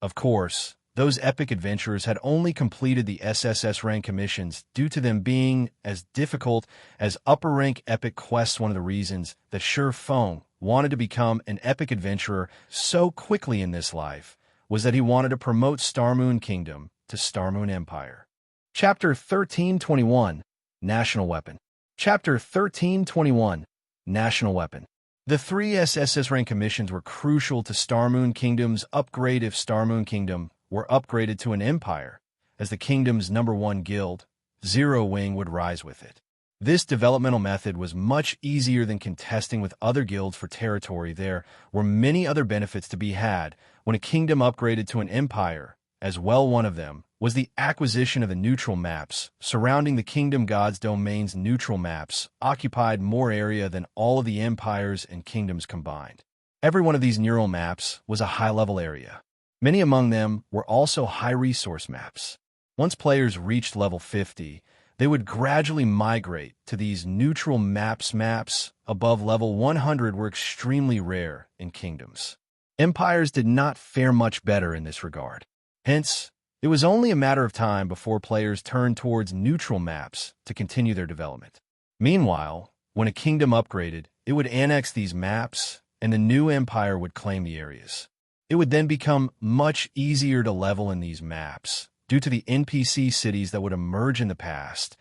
Of course, those epic adventurers had only completed the SSS-Rank commissions due to them being as difficult as upper-rank epic quests. One of the reasons that Xianxia wanted to become an epic adventurer so quickly in this life was that he wanted to promote Star Moon Kingdom to Star Moon Empire. Chapter 1321, National Weapon. Chapter 1321, National Weapon. The 3 SSS-Rank commissions were crucial to Star Moon Kingdom's upgrade. If Star Moon Kingdom were upgraded to an empire, as the kingdom's #1 guild, Zero Wing would rise with it. This developmental method was much easier than contesting with other guilds for territory. There were many other benefits to be had when a kingdom upgraded to an empire, as well. One of them was the acquisition of the neutral maps surrounding the kingdom. God's domain's neutral maps occupied more area than all of the empires and kingdoms combined. Every one of these neural maps was a high-level area. Many among them were also high-resource maps. Once players reached level 50, they would gradually migrate to these neutral maps. Maps above level 100 were extremely rare in kingdoms. Empires did not fare much better in this regard. Hence, it was only a matter of time before players turned towards neutral maps to continue their development. Meanwhile, when a kingdom upgraded, it would annex these maps, and the new empire would claim the areas. It would then become much easier to level in these maps, due to the NPC cities that would emerge in the past.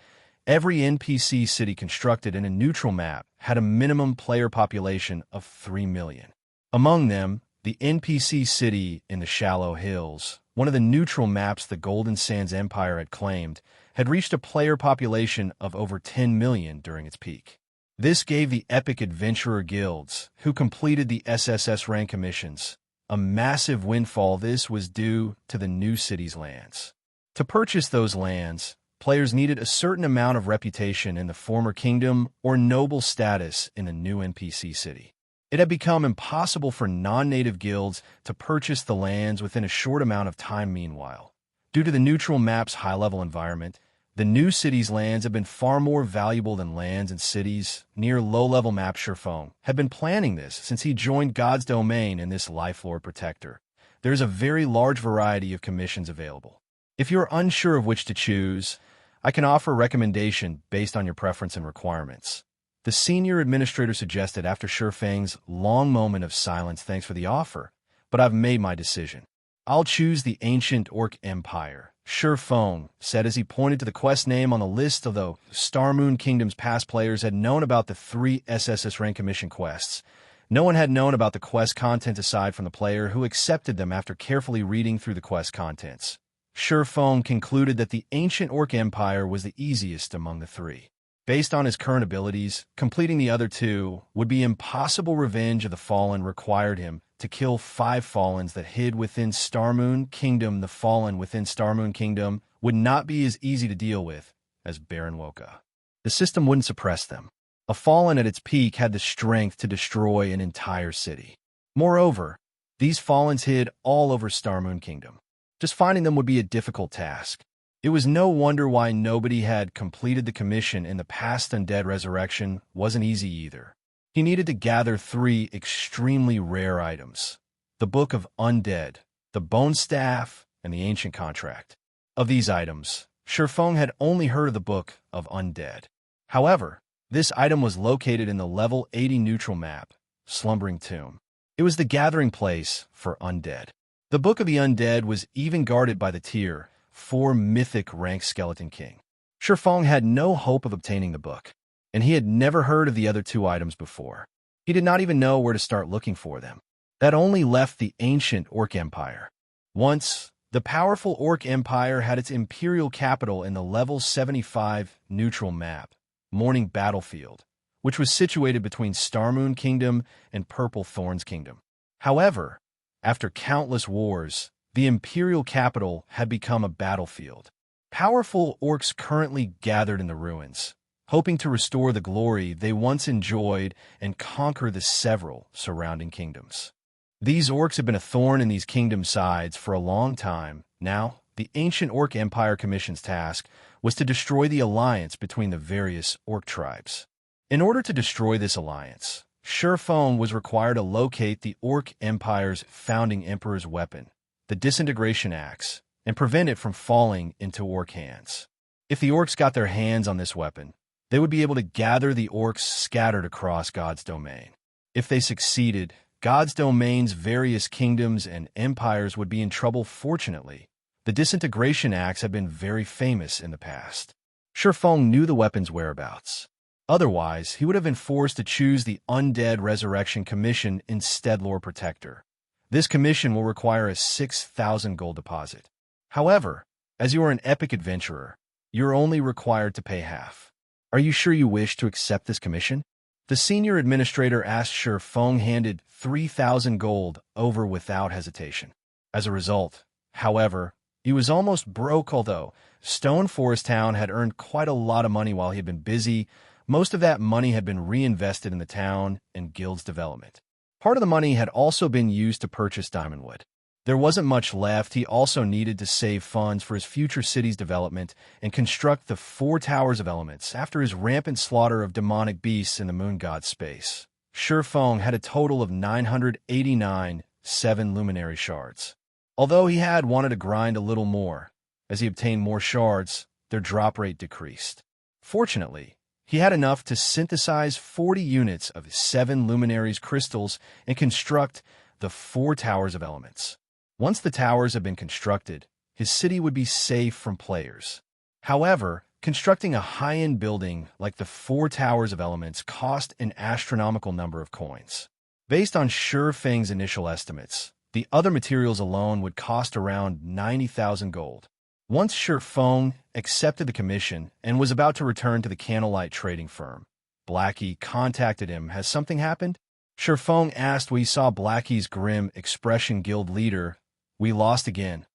Every NPC city constructed in a neutral map had a minimum player population of 3 million. Among them, the NPC city in the Shallow Hills, one of the neutral maps the Golden Sands Empire had claimed, had reached a player population of over 10 million during its peak. This gave the epic adventurer guilds, who completed the SSS-Rank commissions, a massive windfall. This was due to the new city's lands. To purchase those lands, players needed a certain amount of reputation in the former kingdom or noble status in the new NPC city. It had become impossible for non-native guilds to purchase the lands within a short amount of time. Meanwhile, due to the neutral map's high-level environment, the new city's lands have been far more valuable than lands in cities near low-level maps. Xianxia had been planning this since he joined God's domain in this Lifelord Protector. There is a very large variety of commissions available. If you are unsure of which to choose, I can offer a recommendation based on your preference and requirements. The senior administrator suggested after Xianxia's long moment of silence. Thanks for the offer, but I've made my decision. I'll choose the Ancient Orc Empire, Xianxia said as he pointed to the quest name on the list. Although Star Moon Kingdom's past players had known about the 3 SSS-Rank commission quests, no one had known about the quest content aside from the player who accepted them. After carefully reading through the quest contents, Xianxia concluded that the Ancient Orc Empire was the easiest among the 3. Based on his current abilities, completing the other 2 would be impossible. Revenge of the Fallen required him to kill 5 Fallens that hid within Star Moon Kingdom. The Fallen within Star Moon Kingdom would not be as easy to deal with as Baron Woka. The system wouldn't suppress them. A Fallen at its peak had the strength to destroy an entire city. Moreover, these Fallens hid all over Star Moon Kingdom. Just finding them would be a difficult task. It was no wonder why nobody had completed the commission in the past. Undead Resurrection wasn't easy either. He needed to gather 3 extremely rare items: the Book of Undead, the Bone Staff, and the Ancient Contract. Of these items, Xianxia had only heard of the Book of Undead. However, this item was located in the level 80 neutral map, Slumbering Tomb. It was the gathering place for undead. The Book of the Undead was even guarded by the tier 4 mythic rank Skeleton King. Xianxia had no hope of obtaining the book, and he had never heard of the other 2 items before. He did not even know where to start looking for them. That only left the Ancient Orc Empire. Once The powerful Orc Empire had its imperial capital in the level 75 neutral map, Morning Battlefield, which was situated between Starmoon Kingdom and Purple Thorns Kingdom. However, after countless wars, the imperial capital had become a battlefield. Powerful orcs currently gathered in the ruins, hoping to restore the glory they once enjoyed and conquer the several surrounding kingdoms. These orcs have been a thorn in these kingdoms' sides for a long time. Now, the ancient Orc Empire Commission's task was to destroy the alliance between the various orc tribes. In order to destroy this alliance, Shurfeng was required to locate the Orc Empire's founding emperor's weapon, the Disintegration Axe, and prevent it from falling into orc hands. If the orcs got their hands on this weapon, they would be able to gather the orcs scattered across God's domain. If they succeeded, God's domain's various kingdoms and empires would be in trouble. Fortunately, the Disintegration Axe had been very famous in the past. Shurfeng knew the weapon's whereabouts. Otherwise, he would have been forced to choose the Undead Resurrection Commission instead. Lord Protector. This commission will require a 6,000 gold deposit. However, as you are an epic adventurer, you're only required to pay half. Are you sure you wish to accept this commission? The senior administrator asked. Shurfeng handed 3,000 gold over without hesitation. As a result, however, he was almost broke. Although Stone Forest Town had earned quite a lot of money while he had been busy, most of that money had been reinvested in the town and guild's development. Part of the money had also been used to purchase Diamondwood. There wasn't much left. He also needed to save funds for his future city's development and construct the 4 Towers of Elements after his rampant slaughter of demonic beasts in the Moon God's space. Shurfeng had a total of 989 7 luminary shards. Although he had wanted to grind a little more, as he obtained more shards, their drop rate decreased. Fortunately, he had enough to synthesize 40 units of 7 luminaries crystals and construct the 4 Towers of Elements. Once the towers had been constructed, his city would be safe from players. However, constructing a high-end building like the 4 Towers of Elements cost an astronomical number of coins. Based on Shurfeng's initial estimates, the other materials alone would cost around 90,000 gold. Once Shurfeng accepted the commission and was about to return to the Candlelight trading firm, Blackie contacted him. Has something happened? Shurfeng asked. We saw Blackie's grim expression. Guild leader, we lost again.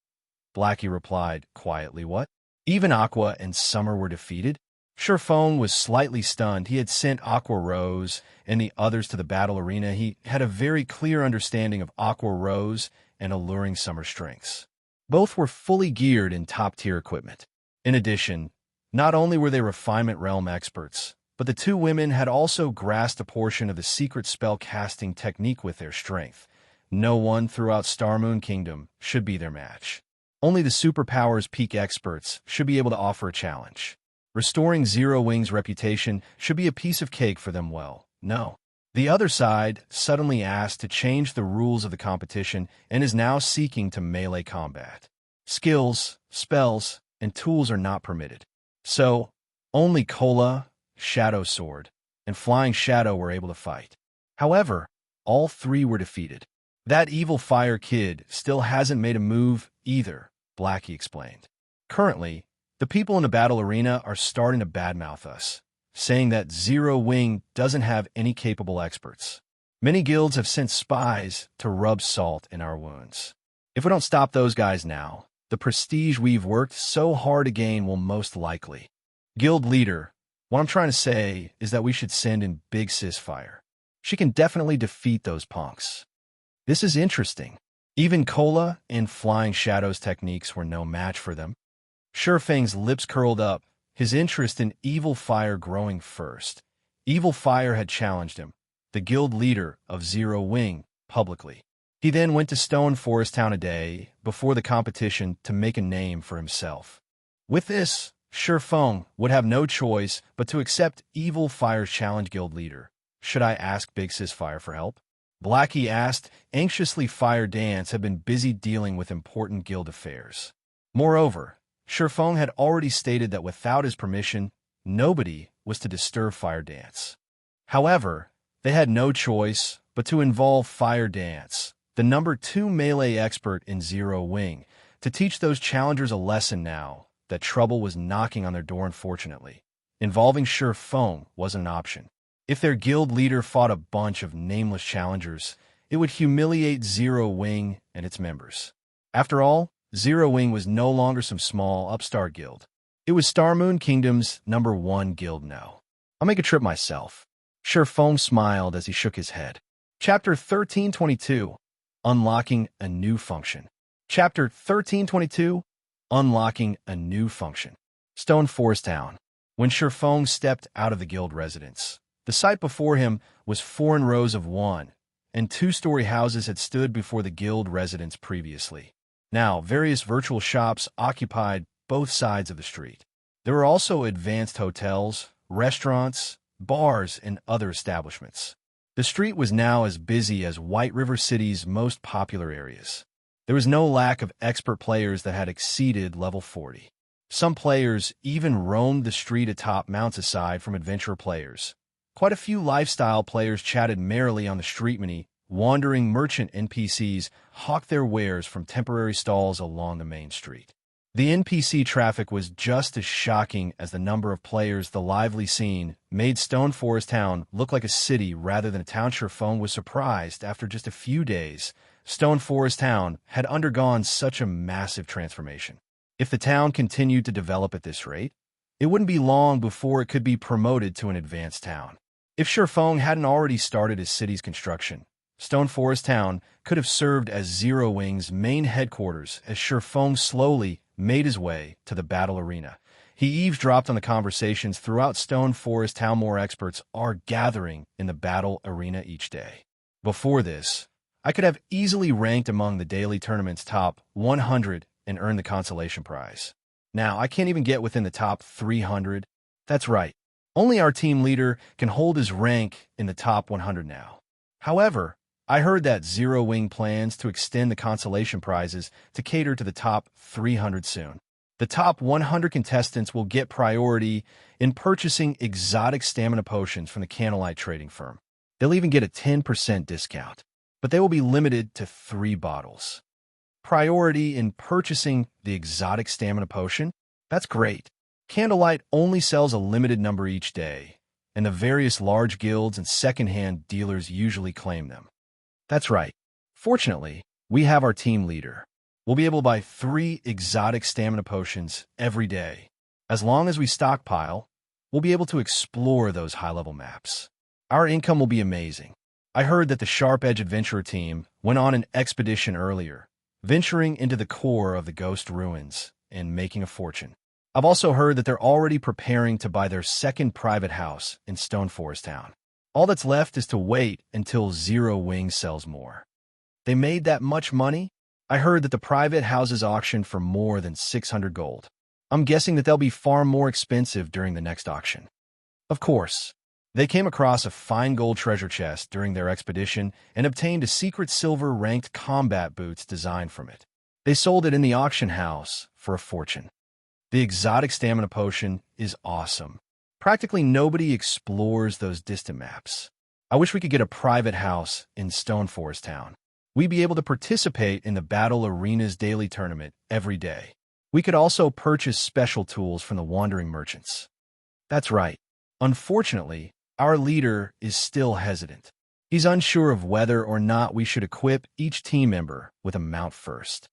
Blackie replied quietly. What? Even Aqua and Summer were defeated? Shurfeng was slightly stunned. He had sent Aqua Rose and the others to the battle arena. He had a very clear understanding of Aqua Rose and Alluring Summer's strengths. Both were fully geared in top-tier equipment. In addition, not only were they Refinement Realm experts, but the 2 women had also grasped a portion of the secret spell-casting technique with their strength. No one throughout Starmoon Kingdom should be their match. Only the Superpowers Peak experts should be able to offer a challenge. Restoring Zero Wing's reputation should be a piece of cake for them. Well, no. The other side suddenly asked to change the rules of the competition and is now seeking to melee combat. Skills, spells, and tools are not permitted. So, only Kola, Shadow Sword, and Flying Shadow were able to fight. However, all 3 were defeated. That evil fire kid still hasn't made a move either, Blackie explained. Currently, the people in the battle arena are starting to badmouth us, saying that Zero Wing doesn't have any capable experts. Many guilds have sent spies to rub salt in our wounds. If we don't stop those guys now, the prestige we've worked so hard to gain will most likely. Guild leader, what I'm trying to say is that we should send in Big Sis Fire. She can definitely defeat those punks. This is interesting. Even Kola and Flying Shadow's techniques were no match for them. Shurfeng's lips curled up, his interest in Evil Fire growing first. Evil Fire had challenged him, the guild leader of Zero Wing, publicly. He then went to Stone Forest Town a day before the competition to make a name for himself. With this, Shurfeng would have no choice but to accept Evil Fire's challenge. Guild leader, should I ask Big Sis Fire for help? Blackie asked. Anxiously, Fire Dance had been busy dealing with important guild affairs. Moreover, Shurfeng had already stated that without his permission, nobody was to disturb Fire Dance. However, they had no choice but to involve Fire Dance, the number 2 melee expert in Zero Wing, to teach those challengers a lesson now that trouble was knocking on their door. Unfortunately, involving Feng wasn't an option. If their guild leader fought a bunch of nameless challengers, it would humiliate Zero Wing and its members. After all, Zero Wing was no longer some small upstart guild. It was Star Moon Kingdom's #1 guild now. I'll make a trip myself. Feng smiled as he shook his head. Chapter 1322, Unlocking a New Function. Chapter 1322, Unlocking a New Function. Stone Forest Town. When Feng stepped out of the guild residence, the sight before him was 4 rows of 1- and 2-story houses had stood before the guild residence previously. Now, various virtual shops occupied both sides of the street. There were also advanced hotels, restaurants, bars, and other establishments. The street was now as busy as White River City's most popular areas. There was no lack of expert players that had exceeded level 40. Some players even roamed the street atop mounts aside from adventurer players. Quite a few lifestyle players chatted merrily on the street. Many wandering merchant NPCs hawked their wares from temporary stalls along the main street. The NPC traffic was just as shocking as the number of players. The lively scene made Stone Forest Town look like a city rather than a town. Feng was surprised after just a few days. Stone Forest Town had undergone such a massive transformation. If the town continued to develop at this rate, it wouldn't be long before it could be promoted to an advanced town. If Feng hadn't already started his city's construction, Stone Forest Town could have served as Zero Wing's main headquarters. As Feng slowly made his way to the battle arena, he eavesdropped on the conversations throughout Stone Forest Town. More experts are gathering in the battle arena each day. Before this, I could have easily ranked among the daily tournament's top 100 and earned the consolation prize. Now, I can't even get within the top 300. That's right. Only our team leader can hold his rank in the top 100 now. However, I heard that Zero Wing plans to extend the consolation prizes to cater to the top 300 soon. The top 100 contestants will get priority in purchasing exotic stamina potions from the Candlelight trading firm. They'll even get a 10% discount, but they will be limited to 3 bottles. Priority in purchasing the exotic stamina potion? That's great. Candlelight only sells a limited number each day, and the various large guilds and second-hand dealers usually claim them. That's right. Fortunately, we have our team leader. We'll be able to buy 3 exotic stamina potions every day. As long as we stockpile, we'll be able to explore those high-level maps. Our income will be amazing. I heard that the Sharp Edge Adventurer team went on an expedition earlier, venturing into the core of the Ghost Ruins and making a fortune. I've also heard that they're already preparing to buy their second private house in Stone Forest Town. All that's left is to wait until Zero Wing sells more. They made that much money? I heard that the private houses auctioned for more than 600 gold. I'm guessing that they'll be far more expensive during the next auction. Of course, they came across a fine gold treasure chest during their expedition and obtained a secret silver-ranked combat boots designed from it. They sold it in the auction house for a fortune. The exotic stamina potion is awesome. Practically nobody explores those distant maps. I wish we could get a private house in Stone Forest Town. We'd be able to participate in the Battle Arena's daily tournament every day. We could also purchase special tools from the wandering merchants. That's right. Unfortunately, our leader is still hesitant. He's unsure of whether or not we should equip each team member with a mount first.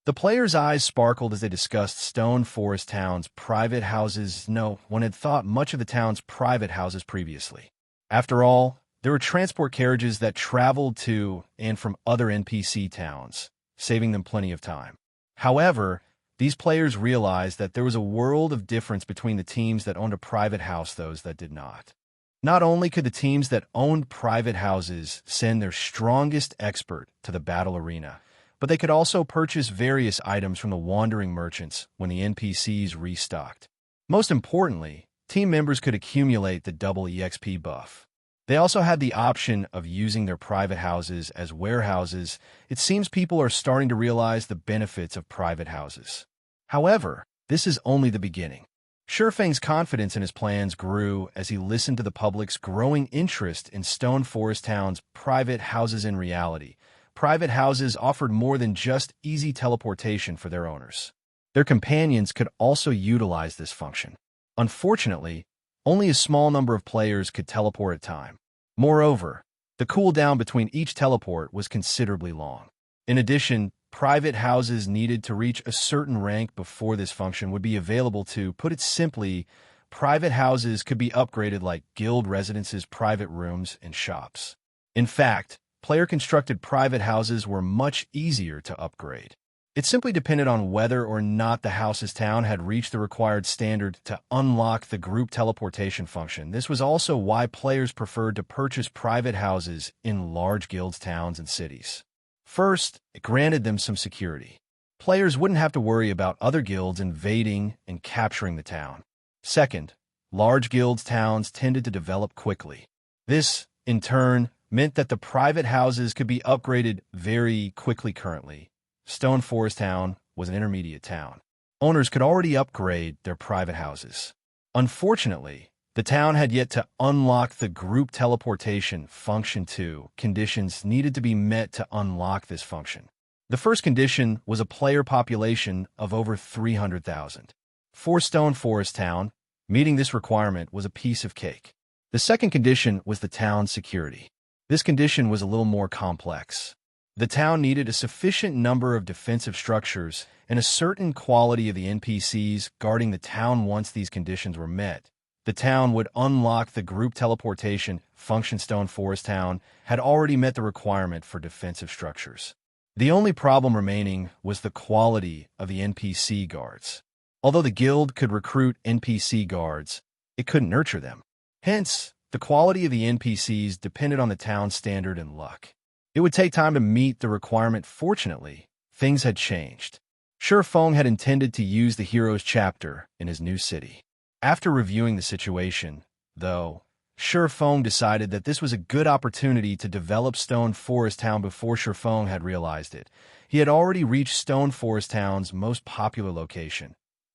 The players' eyes sparkled as they discussed Stone Forest Town's private houses. No one had thought much of the town's private houses previously. After all, there were transport carriages that traveled to and from other NPC towns, saving them plenty of time. However, these players realized that there was a world of difference between the teams that owned a private house and those that did not. Not only could the teams that owned private houses send their strongest expert to the battle arena, but they could also purchase various items from the wandering merchants when the NPCs restocked. Most importantly, team members could accumulate the double EXP buff. They also had the option of using their private houses as warehouses. It seems people are starting to realize the benefits of private houses. However, this is only the beginning. Feng's confidence in his plans grew as he listened to the public's growing interest in Stone Forest Town's private houses. In reality, private houses offered more than just easy teleportation for their owners. Their companions could also utilize this function. Unfortunately, only a small number of players could teleport at a time. Moreover, the cooldown between each teleport was considerably long. In addition, private houses needed to reach a certain rank before this function would be available. To put it simply, private houses could be upgraded like guild residences, private rooms, and shops. In fact, player-constructed private houses were much easier to upgrade. It simply depended on whether or not the house's town had reached the required standard to unlock the group teleportation function. This was also why players preferred to purchase private houses in large guilds, towns, and cities. First, it granted them some security. Players wouldn't have to worry about other guilds invading and capturing the town. Second, large guilds' towns tended to develop quickly. This, in turn, meant that the private houses could be upgraded very quickly. Currently, Stone Forest Town was an intermediate town. Owners could already upgrade their private houses. Unfortunately, the town had yet to unlock the group teleportation function. Two conditions needed to be met to unlock this function. The first condition was a player population of over 300,000. For Stone Forest Town, meeting this requirement was a piece of cake. The second condition was the town's security. This condition was a little more complex. The town needed a sufficient number of defensive structures and a certain quality of the NPCs guarding the town. Once these conditions were met, the town would unlock the group teleportation function. Stone Forest Town had already met the requirement for defensive structures. The only problem remaining was the quality of the NPC guards. Although the guild could recruit NPC guards, it couldn't nurture them. Hence, the quality of the NPCs depended on the town's standard and luck. It would take time to meet the requirement. Fortunately, things had changed. Shifeng had intended to use the Heroes chapter in his new city. After reviewing the situation, though, Shifeng decided that this was a good opportunity to develop Stone Forest Town. Before Shifeng had realized it, he had already reached Stone Forest Town's most popular location,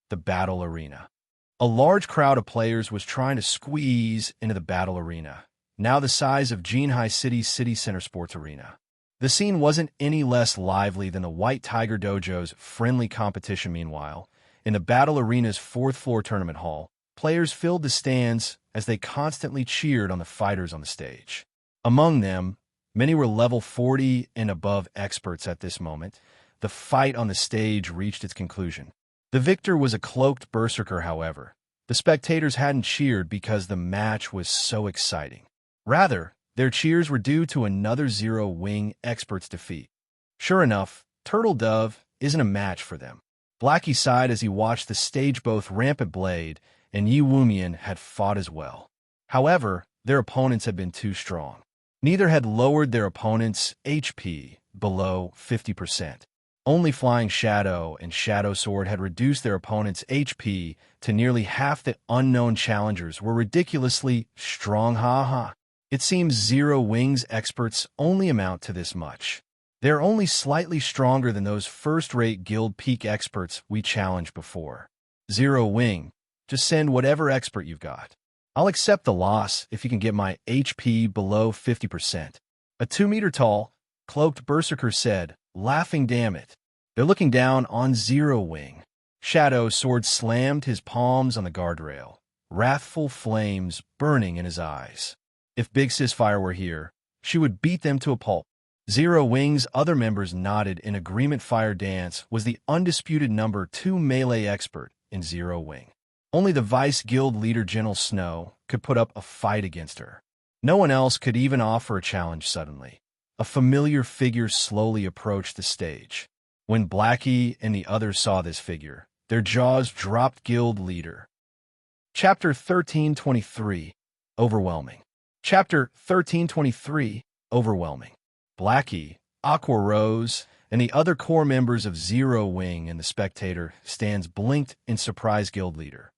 the Battle Arena. A large crowd of players was trying to squeeze into the Battle Arena, now the size of Jinhai City's city center sports arena. The scene wasn't any less lively than the White Tiger Dojo's friendly competition. Meanwhile, in the Battle Arena's fourth-floor tournament hall, players filled the stands as they constantly cheered on the fighters on the stage. Among them, many were level 40 and above experts. At this moment, the fight on the stage reached its conclusion. The victor was a cloaked berserker. However, the spectators hadn't cheered because the match was so exciting. Rather, their cheers were due to another Zero-Wing expert's defeat. Sure enough, Turtle Dove isn't a match for them. Blackie sighed as he watched the stage. Both Rampant Blade and Yi Wumian had fought as well. However, their opponents had been too strong. Neither had lowered their opponent's HP below 50%. Only Flying Shadow and Shadow Sword had reduced their opponent's HP to nearly half. The unknown challengers were ridiculously strong. It seems Zero-Wing's experts only amount to this much. They're only slightly stronger than those first-rate guild peak experts we challenged before. Zero-Wing, just send whatever expert you've got. I'll accept the loss if you can get my HP below 50%. A 2-meter-tall, cloaked berserker said, laughing. Damn it. They're looking down on Zero-Wing. Shadow Sword slammed his palms on the guardrail, wrathful flames burning in his eyes. If Big Sis Fire were here, she would beat them to a pulp. Zero-Wing's other members nodded in agreement. Fire Dance was the undisputed number 2 melee expert in Zero-Wing. Only the Vice Guild leader Gentle Snow could put up a fight against her. No one else could even offer a challenge. Suddenly, a familiar figure slowly approached the stage. When Blackie and the others saw this figure, their jaws dropped. Guild leader. Chapter 1323, Overwhelming. Chapter 1323, Overwhelming. Blackie, Aqua Rose, and the other core members of Zero-Wing and the spectator stands blinked in surprise. Guild leader.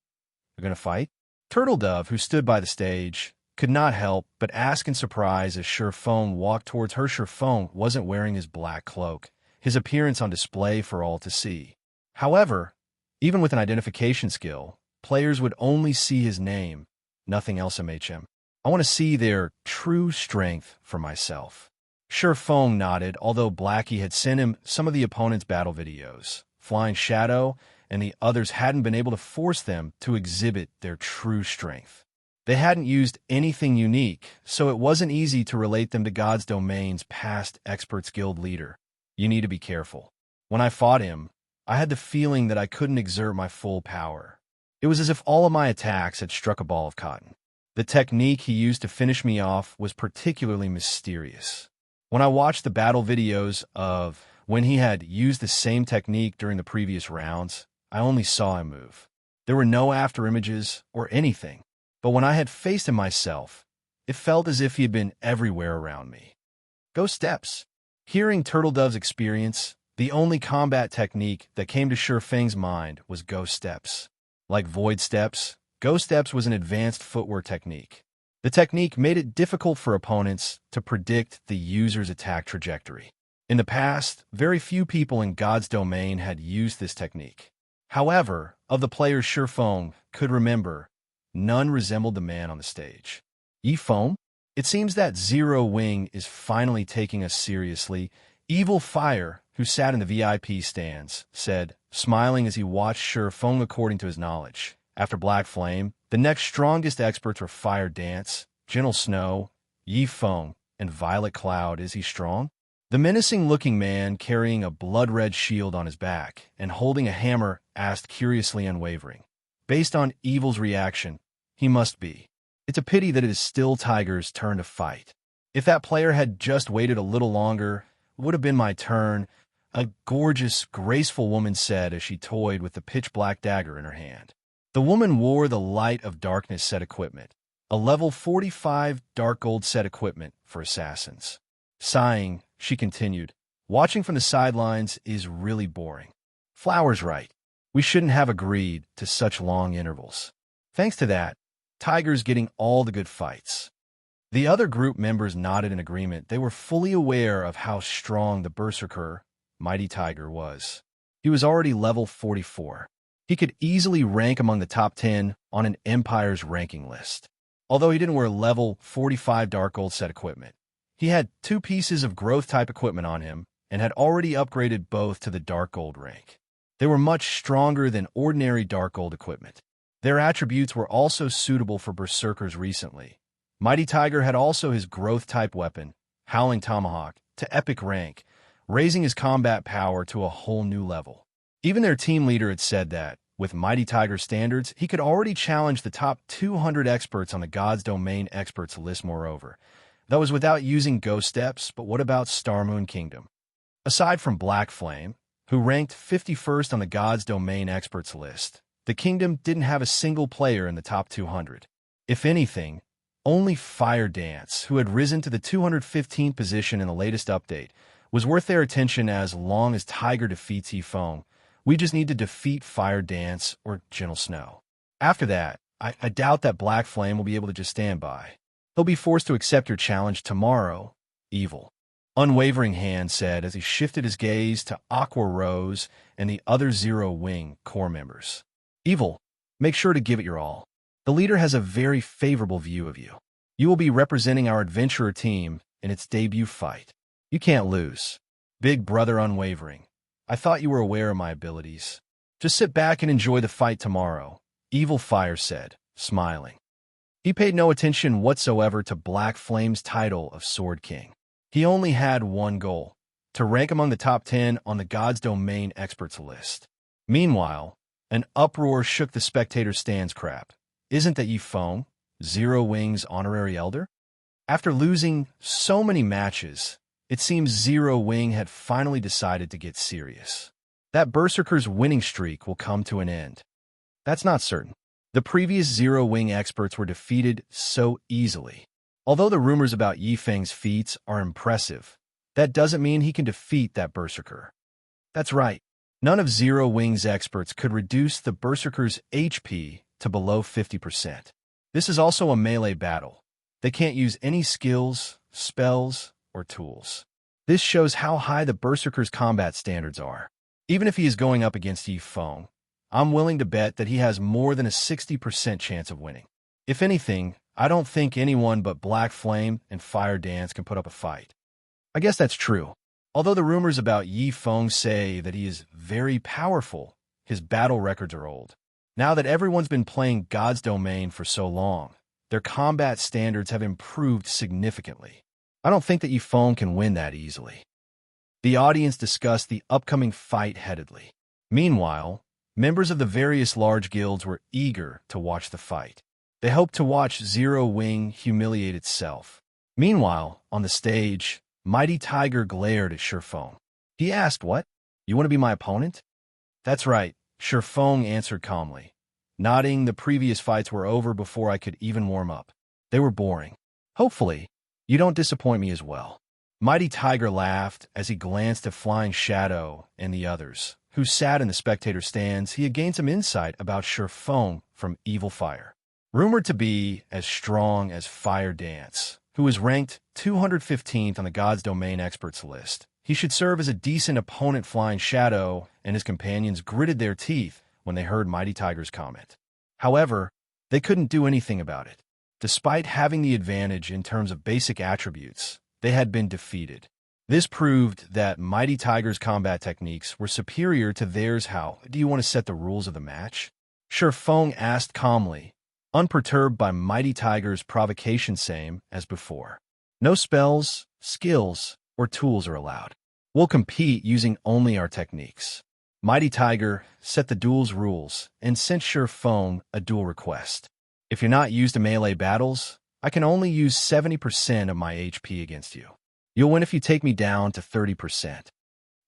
They're gonna fight? Turtle Dove, who stood by the stage, could not help but ask in surprise as Shifeng walked towards her. Shifeng wasn't wearing his black cloak, his appearance on display for all to see. However, even with an identification skill, players would only see his name, nothing else. I want to see their true strength for myself. Feng nodded, although Blackie had sent him some of the opponent's battle videos. Flying Shadow and the others hadn't been able to force them to exhibit their true strength. They hadn't used anything unique, so it wasn't easy to relate them to God's Domain's past Experts Guild leader. You need to be careful. When I fought him, I had the feeling that I couldn't exert my full power. It was as if all of my attacks had struck a ball of cotton. The technique he used to finish me off was particularly mysterious. When I watched the battle videos of when he had used the same technique during the previous rounds, I only saw him move. There were no afterimages or anything, but when I had faced him myself, it felt as if he had been everywhere around me. Ghost Steps. Hearing Turtledove's experience, the only combat technique that came to Feng's mind was Ghost Steps. Like Void Steps, Ghost Steps was an advanced footwear technique. The technique made it difficult for opponents to predict the user's attack trajectory. In the past, very few people in God's Domain had used this technique. However, of the players Feng could remember, none resembled the man on the stage. Feng? It seems that Zero Wing is finally taking us seriously. Evil Fire, who sat in the VIP stands, said, smiling as he watched Feng according to his knowledge. After Black Flame, the next strongest experts were Fire Dance, Gentle Snow, Feng, and Violet Cloud. Is he strong? The menacing-looking man carrying a blood-red shield on his back and holding a hammer asked curiously unwavering. Based on Evil's reaction, he must be. It's a pity that it is still Tiger's turn to fight. If that player had just waited a little longer, it would have been my turn, a gorgeous, graceful woman said as she toyed with the pitch-black dagger in her hand. The woman wore the Light of Darkness set equipment, a level 45 dark gold set equipment for assassins. Sighing, she continued, watching from the sidelines is really boring. Flower's right. We shouldn't have agreed to such long intervals. Thanks to that, Tiger's getting all the good fights. The other group members nodded in agreement. They were fully aware of how strong the Berserker, Mighty Tiger, was. He was already level 44. He could easily rank among the top 10 on an Empire's ranking list. Although he didn't wear level 45 Dark Gold set equipment, he had 2 pieces of growth-type equipment on him and had already upgraded both to the Dark Gold rank. They were much stronger than ordinary Dark Gold equipment. Their attributes were also suitable for Berserkers recently. Mighty Tiger had also his growth-type weapon, Howling Tomahawk, to epic rank, raising his combat power to a whole new level. Even their team leader had said that, with Mighty Tiger's standards, he could already challenge the top 200 experts on the God's Domain experts list moreover. That was without using Ghost Steps, but what about Starmoon Kingdom? Aside from Black Flame, who ranked 51st on the God's Domain experts list, the kingdom didn't have a single player in the top 200. If anything, only Fire Dance, who had risen to the 215th position in the latest update, was worth their attention. As long as Tiger defeats Feng, we just need to defeat Fire Dance or Gentle Snow. After that, I doubt that Black Flame will be able to just stand by. He'll be forced to accept your challenge tomorrow, Evil. Unwavering Hand said as he shifted his gaze to Aqua Rose and the other Zero Wing core members. Evil, make sure to give it your all. The leader has a very favorable view of you. You will be representing our adventurer team in its debut fight. You can't lose. Big Brother Unwavering, I thought you were aware of my abilities. Just sit back and enjoy the fight tomorrow, Evil Fire said, smiling. He paid no attention whatsoever to Black Flame's title of Sword King. He only had one goal, to rank among the top 10 on the God's Domain experts list. Meanwhile, an uproar shook the spectator stands. Crap. Isn't that Feng, Zero Wing's honorary elder? After losing so many matches, it seems Zero Wing had finally decided to get serious. That Berserker's winning streak will come to an end. That's not certain. The previous Zero Wing experts were defeated so easily. Although the rumors about Feng's feats are impressive, that doesn't mean he can defeat that Berserker. That's right. None of Zero Wing's experts could reduce the Berserker's HP to below 50%. This is also a melee battle. They can't use any skills, spells, or tools. This shows how high the Berserker's combat standards are. Even if he is going up against Feng, I'm willing to bet that he has more than a 60% chance of winning. If anything, I don't think anyone but Black Flame and Fire Dance can put up a fight. I guess that's true. Although the rumors about Yi Feng say that he is very powerful, his battle records are old. Now that everyone's been playing God's Domain for so long, their combat standards have improved significantly. I don't think that Yi Feng can win that easily. The audience discussed the upcoming fight heatedly. Meanwhile, members of the various large guilds were eager to watch the fight. They hoped to watch Zero Wing humiliate itself. Meanwhile, on the stage, Mighty Tiger glared at Shifeng. He asked, "What? You want to be my opponent?" "That's right," Shifeng answered calmly. Nodding, the previous fights were over before I could even warm up. They were boring. Hopefully, you don't disappoint me as well. Mighty Tiger laughed as he glanced at Flying Shadow and the others, who sat in the spectator stands. He had gained some insight about Shifeng from Evil Fire. Rumored to be as strong as Fire Dance, who was ranked 215th on the God's Domain experts list. He should serve as a decent opponent. Flying Shadow and his companions gritted their teeth when they heard Mighty Tiger's comment. However, they couldn't do anything about it. Despite having the advantage in terms of basic attributes, they had been defeated. This proved that Mighty Tiger's combat techniques were superior to theirs. "How do you want to set the rules of the match?" Shifeng asked calmly, unperturbed by Mighty Tiger's provocation. Same as before. No spells, skills, or tools are allowed. We'll compete using only our techniques. Mighty Tiger set the duel's rules and sent Shifeng a duel request. "If you're not used to melee battles, I can only use 70% of my HP against you. You'll win if you take me down to 30%.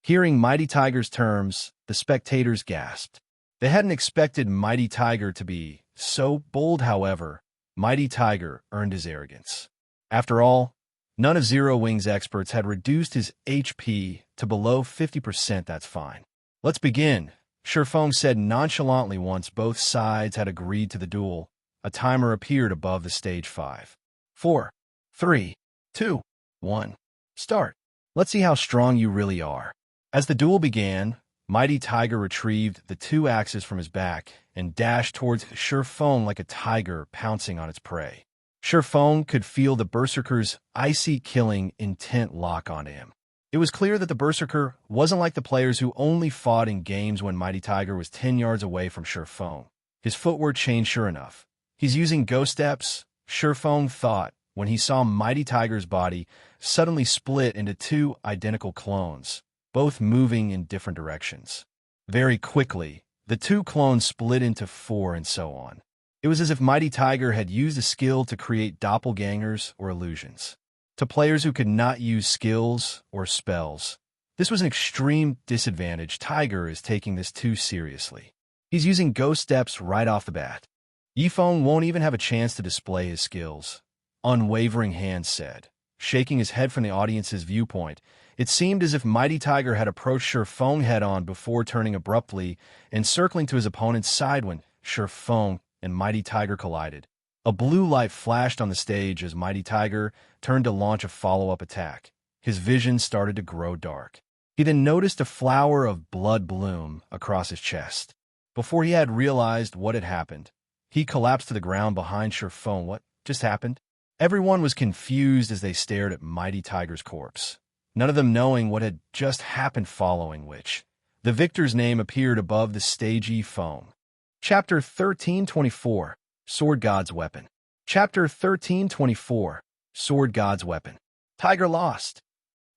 Hearing Mighty Tiger's terms, the spectators gasped. They hadn't expected Mighty Tiger to be so bold. However, Mighty Tiger earned his arrogance. After all, none of Zero Wing's experts had reduced his HP to below 50%. "That's fine. Let's begin," Shifeng said nonchalantly. Once both sides had agreed to the duel, a timer appeared above the stage. 5, 4, 3, 2, 1. Start. Let's see how strong you really are. As the duel began, Mighty Tiger retrieved the two axes from his back and dashed towards Shifeng like a tiger pouncing on its prey. Shifeng could feel the berserker's icy killing intent lock onto him. It was clear that the berserker wasn't like the players who only fought in games. When Mighty Tiger was 10 yards away from Shifeng, his footwork changed. Sure enough, he's using ghost steps, Shifeng thought when he saw Mighty Tiger's body suddenly split into two identical clones, both moving in different directions. Very quickly, the two clones split into 4 and so on. It was as if Mighty Tiger had used a skill to create doppelgangers or illusions. To players who could not use skills or spells, this was an extreme disadvantage. Tiger is taking this too seriously. He's using ghost steps right off the bat. Yi Feng won't even have a chance to display his skills. Unwavering Hand said, shaking his head from the audience's viewpoint. It seemed as if Mighty Tiger had approached Shifeng head-on before turning abruptly and circling to his opponent's side. When Shifeng and Mighty Tiger collided, a blue light flashed on the stage as Mighty Tiger turned to launch a follow-up attack. His vision started to grow dark. He then noticed a flower of blood bloom across his chest. Before he had realized what had happened, he collapsed to the ground behind Shifeng. What just happened? Everyone was confused as they stared at Mighty Tiger's corpse, none of them knowing what had just happened, following which the victor's name appeared above the stagey foam. Chapter 1324, Sword God's Weapon. Chapter 1324, Sword God's Weapon. Tiger lost.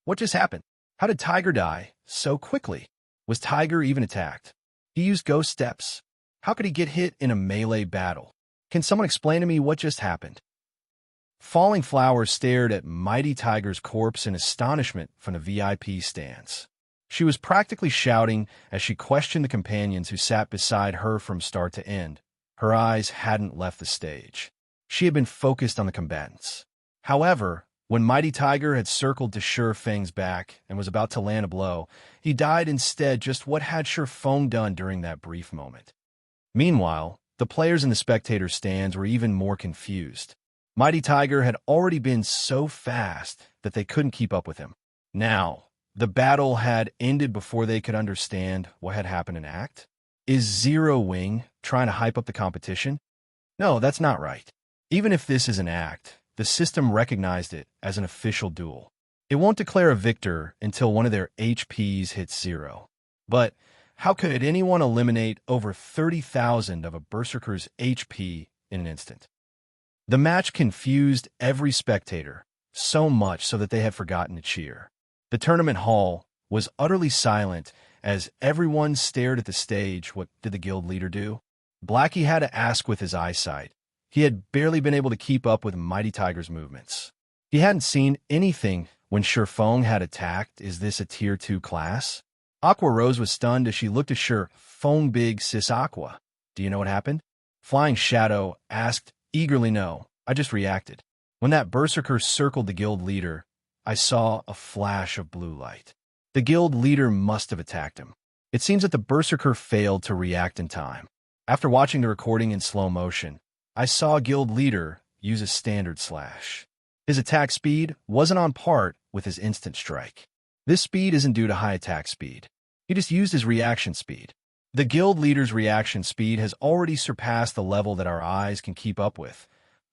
What just happened? How did Tiger die so quickly? Was Tiger even attacked? He used ghost steps. How could he get hit in a melee battle? Can someone explain to me what just happened? Falling Flower stared at Mighty Tiger's corpse in astonishment from the VIP stands. She was practically shouting as she questioned the companions who sat beside her from start to end. Her eyes hadn't left the stage. She had been focused on the combatants. However, when Mighty Tiger had circled to Shifeng's back and was about to land a blow, he died instead. Just what had Shifeng done during that brief moment? Meanwhile, the players in the spectator stands were even more confused. Mighty Tiger had already been so fast that they couldn't keep up with him. Now, the battle had ended before they could understand what had happened in Act. Is Zero Wing trying to hype up the competition? No, that's not right. Even if this is an act, the system recognized it as an official duel. It won't declare a victor until one of their HPs hits 0. But how could anyone eliminate over 30,000 of a Berserker's HP in an instant? The match confused every spectator, so much so that they had forgotten to cheer. The tournament hall was utterly silent as everyone stared at the stage. What did the guild leader do? Blackie had to ask with his eyesight. He had barely been able to keep up with Mighty Tiger's movements. He hadn't seen anything when Shifeng had attacked. Is this a Tier 2 class? Aqua Rose was stunned as she looked at Shifeng. Big Sis Aqua. Do you know what happened? Flying Shadow asked eagerly. No, I just reacted. When that Berserker circled the guild leader, I saw a flash of blue light. The guild leader must have attacked him. It seems that the Berserker failed to react in time. After watching the recording in slow motion, I saw a guild leader use a standard slash. His attack speed wasn't on par with his instant strike. This speed isn't due to high attack speed. He just used his reaction speed. The guild leader's reaction speed has already surpassed the level that our eyes can keep up with.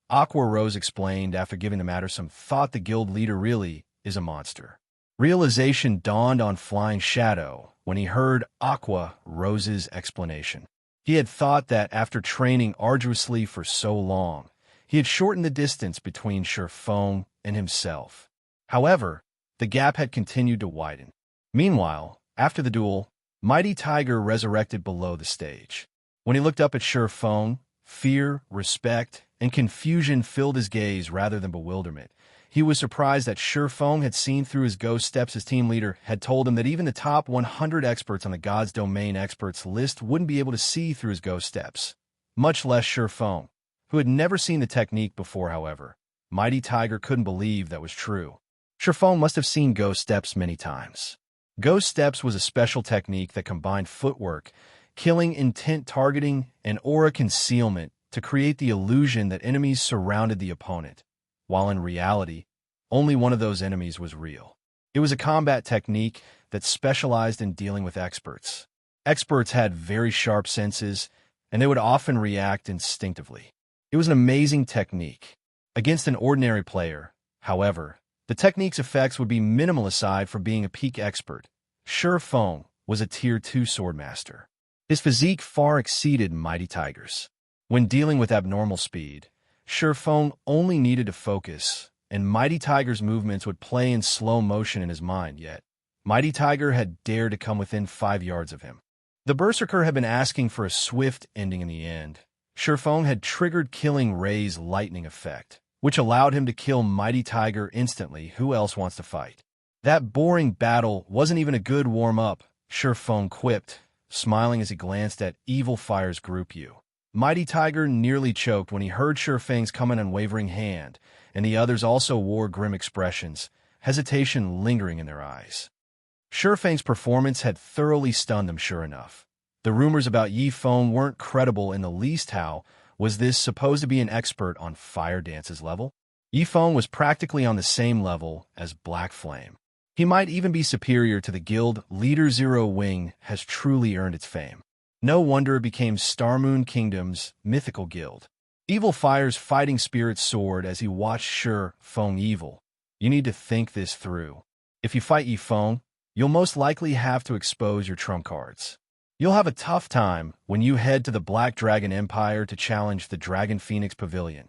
Aqua Rose explained after giving the matter some thought. The guild leader really is a monster. Realization dawned on Flying Shadow when he heard Aqua Rose's explanation. He had thought that after training arduously for so long, he had shortened the distance between Shifeng and himself. However, the gap had continued to widen. Meanwhile, after the duel, Mighty Tiger resurrected below the stage. When he looked up at Shifeng, fear, respect, and confusion filled his gaze rather than bewilderment. He was surprised that Shifeng had seen through his ghost steps. His team leader had told him that even the top 100 experts on the God's Domain experts list wouldn't be able to see through his ghost steps, much less Shifeng, who had never seen the technique before. However, Mighty Tiger couldn't believe that was true. Shifeng must have seen ghost steps many times. Ghost steps was a special technique that combined footwork, killing intent targeting, and aura concealment to create the illusion that enemies surrounded the opponent, while in reality, only one of those enemies was real. It was a combat technique that specialized in dealing with experts. Experts had very sharp senses, and they would often react instinctively. It was an amazing technique. Against an ordinary player, however, the technique's effects would be minimal aside from being a peak expert. Shifeng was a Tier 2 swordmaster. His physique far exceeded Mighty Tiger's. When dealing with abnormal speed, Shifeng only needed to focus, and Mighty Tiger's movements would play in slow motion in his mind, yet Mighty Tiger had dared to come within 5 yards of him. The Berserker had been asking for a swift ending in the end. Shifeng had triggered Killing Ray's lightning effect, which allowed him to kill Mighty Tiger instantly. Who else wants to fight? That boring battle wasn't even a good warm-up, Shifeng quipped, smiling as he glanced at Evil Fire's group U. Mighty Tiger nearly choked when he heard Shifeng's come in unwavering hand, and the others also wore grim expressions, hesitation lingering in their eyes. Shifeng's performance had thoroughly stunned them. Sure enough, the rumors about Yifeng weren't credible in the least. How was this supposed to be an expert on fire dance's level? Yifeng was practically on the same level as Black Flame. He might even be superior to the guild leader. Zero Wing has truly earned its fame. No wonder it became Starmoon Kingdom's mythical guild. Evil Fire's fighting spirit soared as he watched Shifeng. Evil, you need to think this through. If you fight Yifeng, you'll most likely have to expose your trump cards. You'll have a tough time when you head to the Black Dragon Empire to challenge the Dragon Phoenix Pavilion.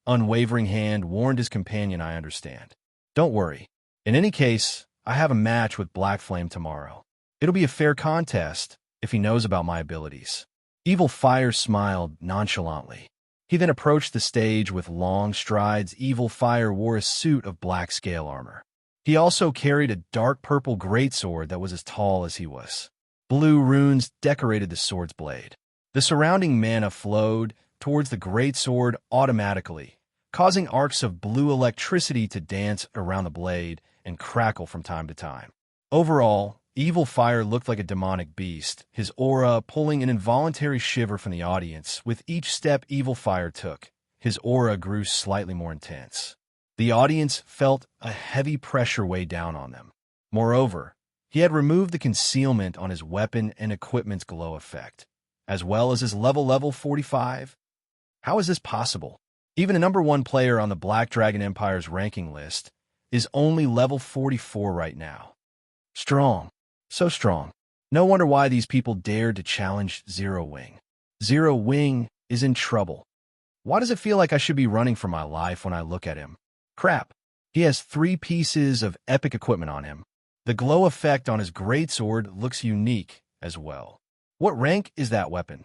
Unwavering Hand warned his companion. I understand. Don't worry. In any case, I have a match with Black Flame tomorrow. It'll be a fair contest if he knows about my abilities. Evil Fire smiled nonchalantly. He then approached the stage with long strides. Evil Fire wore a suit of black scale armor. He also carried a dark purple greatsword that was as tall as he was. Blue runes decorated the sword's blade. The surrounding mana flowed towards the greatsword automatically, causing arcs of blue electricity to dance around the blade and crackle from time to time. Overall, Evil Fire looked like a demonic beast, his aura pulling an involuntary shiver from the audience. With each step Evil Fire took, his aura grew slightly more intense. The audience felt a heavy pressure weigh down on them. Moreover, he had removed the concealment on his weapon and equipment's glow effect, as well as his level 45. How is this possible? Even a #1 player on the Black Dragon Empire's ranking list is only level 44 right now. Strong. So strong. No wonder why these people dared to challenge Zero Wing. Zero Wing is in trouble. Why does it feel like I should be running for my life when I look at him? Crap. He has 3 pieces of epic equipment on him. The glow effect on his greatsword looks unique as well. What rank is that weapon?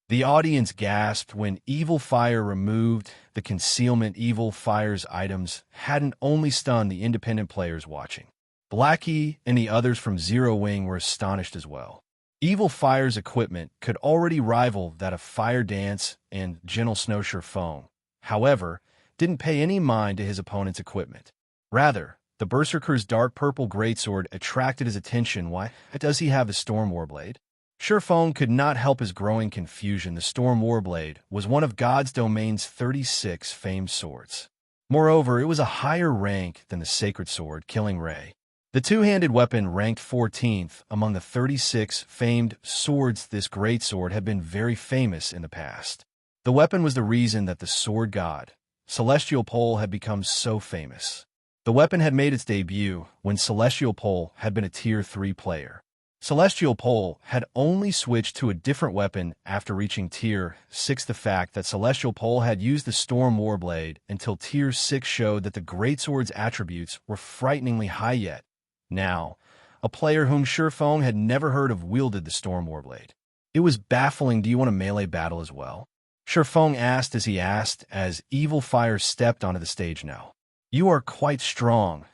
The audience gasped when Evil Fire removed the concealment. Evil Fire's items hadn't only stunned the independent players watching. Blackie and the others from Zero Wing were astonished as well. Evil Fire's equipment could already rival that of Fire Dance and Gentle Snow Phone. However, didn't pay any mind to his opponent's equipment. Rather, the Berserker's dark purple greatsword attracted his attention. Why does he have the Storm Warblade? Phone could not help his growing confusion. The Storm Warblade was one of God's Domain's 36 famed swords. Moreover, it was a higher rank than the Sacred Sword, Killing Ray. The two-handed weapon ranked 14th among the 36 famed swords. This greatsword had been very famous in the past. The weapon was the reason that the sword god, Celestial Pole, had become so famous. The weapon had made its debut when Celestial Pole had been a Tier 3 player. Celestial Pole had only switched to a different weapon after reaching Tier 6. The fact that Celestial Pole had used the Storm Warblade until Tier 6 showed that the greatsword's attributes were frighteningly high yet. Now, a player whom Phone had never heard of wielded the Storm Warblade. It was baffling. Do you want a melee battle as well? Phone asked as Evil Fire stepped onto the stage now. You are quite strong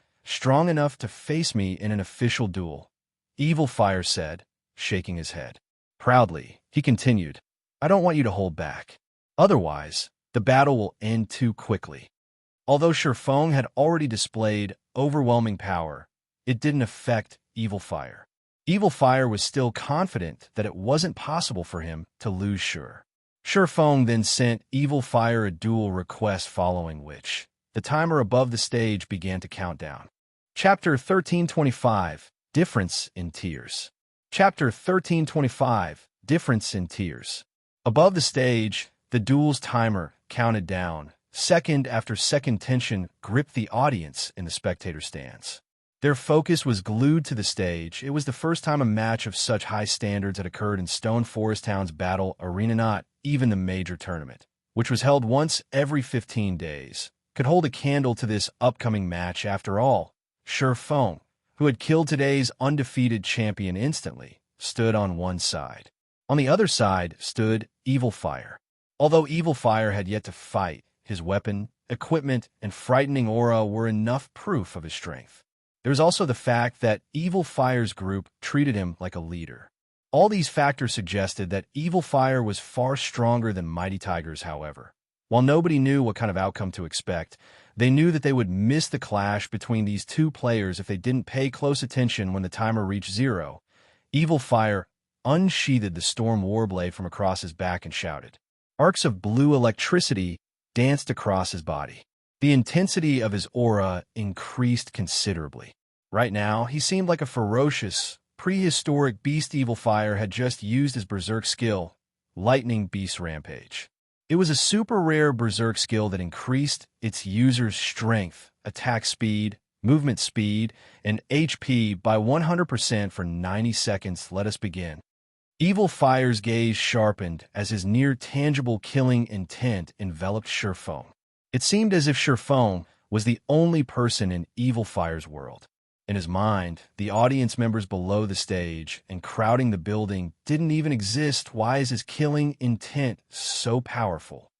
enough to face me in an official duel, Evil Fire said, shaking his head. Proudly, he continued, I don't want you to hold back. Otherwise, the battle will end too quickly. Although Phone had already displayed overwhelming power, it didn't affect Evil Fire. Evil Fire was still confident that it wasn't possible for him to lose Phone then sent Evil Fire a duel request, following which the timer above the stage began to count down. Chapter 1325, Difference in Tiers. Chapter 1325, Difference in Tiers. Above the stage, the duel's timer counted down. Second after second, tension gripped the audience in the spectator stands. Their focus was glued to the stage. It was the first time a match of such high standards had occurred in Stone Forest Town's battle arena. Not even the major tournament, which was held once every 15 days, could hold a candle to this upcoming match. After all, Phone, who had killed today's undefeated champion instantly, stood on one side. On the other side stood Evil Fire. Although Evil Fire had yet to fight, his weapon, equipment, and frightening aura were enough proof of his strength. There was also the fact that Evil Fire's group treated him like a leader. All these factors suggested that Evil Fire was far stronger than Mighty Tigers. However, while nobody knew what kind of outcome to expect, they knew that they would miss the clash between these two players if they didn't pay close attention. When the timer reached 0, Evil Fire unsheathed the Storm Warblade from across his back and shouted. Arcs of blue electricity danced across his body. The intensity of his aura increased considerably. Right now, he seemed like a ferocious, prehistoric beast. Evil Fire had just used his Berserk skill, Lightning Beast Rampage. It was a super rare Berserk skill that increased its user's strength, attack speed, movement speed, and HP by 100% for 90 seconds. Let us begin. Evil Fire's gaze sharpened as his near-tangible killing intent enveloped Phone. It seemed as if Phone was the only person in Evil Fire's world. In his mind, the audience members below the stage and crowding the building didn't even exist. Why is his killing intent so powerful?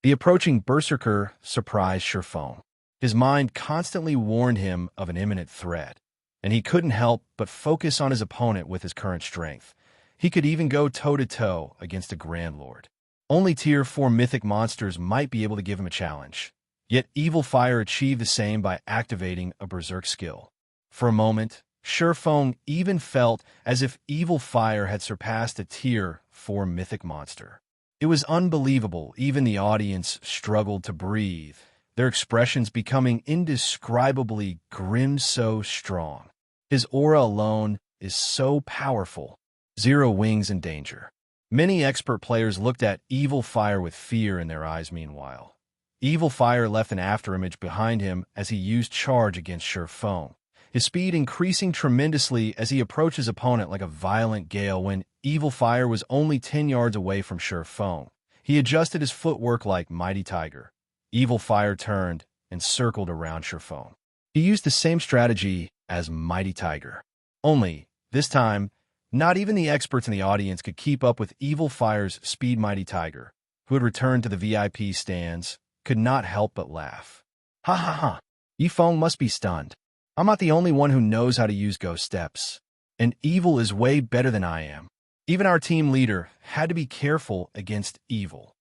The approaching Berserker surprised Phone. His mind constantly warned him of an imminent threat, and he couldn't help but focus on his opponent with his current strength. He could even go toe-to-toe against a Grand Lord. Only Tier 4 mythic monsters might be able to give him a challenge. Yet Evil Fire achieved the same by activating a Berserk skill. For a moment, Phone even felt as if Evil Fire had surpassed a Tier 4 mythic monster. It was unbelievable. Even the audience struggled to breathe, their expressions becoming indescribably grim. So strong. His aura alone is so powerful. Zero Wing's in danger. Many expert players looked at Evil Fire with fear in their eyes. Meanwhile, Evil Fire left an afterimage behind him as he used charge against Sure Feng, his speed increasing tremendously as he approached his opponent like a violent gale. When Evil Fire was only 10 yards away from Sure Feng, he adjusted his footwork like Mighty Tiger. Evil Fire turned and circled around Sure Feng. He used the same strategy as Mighty Tiger. Only, this time, not even the experts in the audience could keep up with Evil Fire's speed. Mighty Tiger, who had returned to the VIP stands, could not help but laugh. Ha ha ha, Yifeng must be stunned. I'm not the only one who knows how to use ghost steps. And Evil is way better than I am. Even our team leader had to be careful against Evil.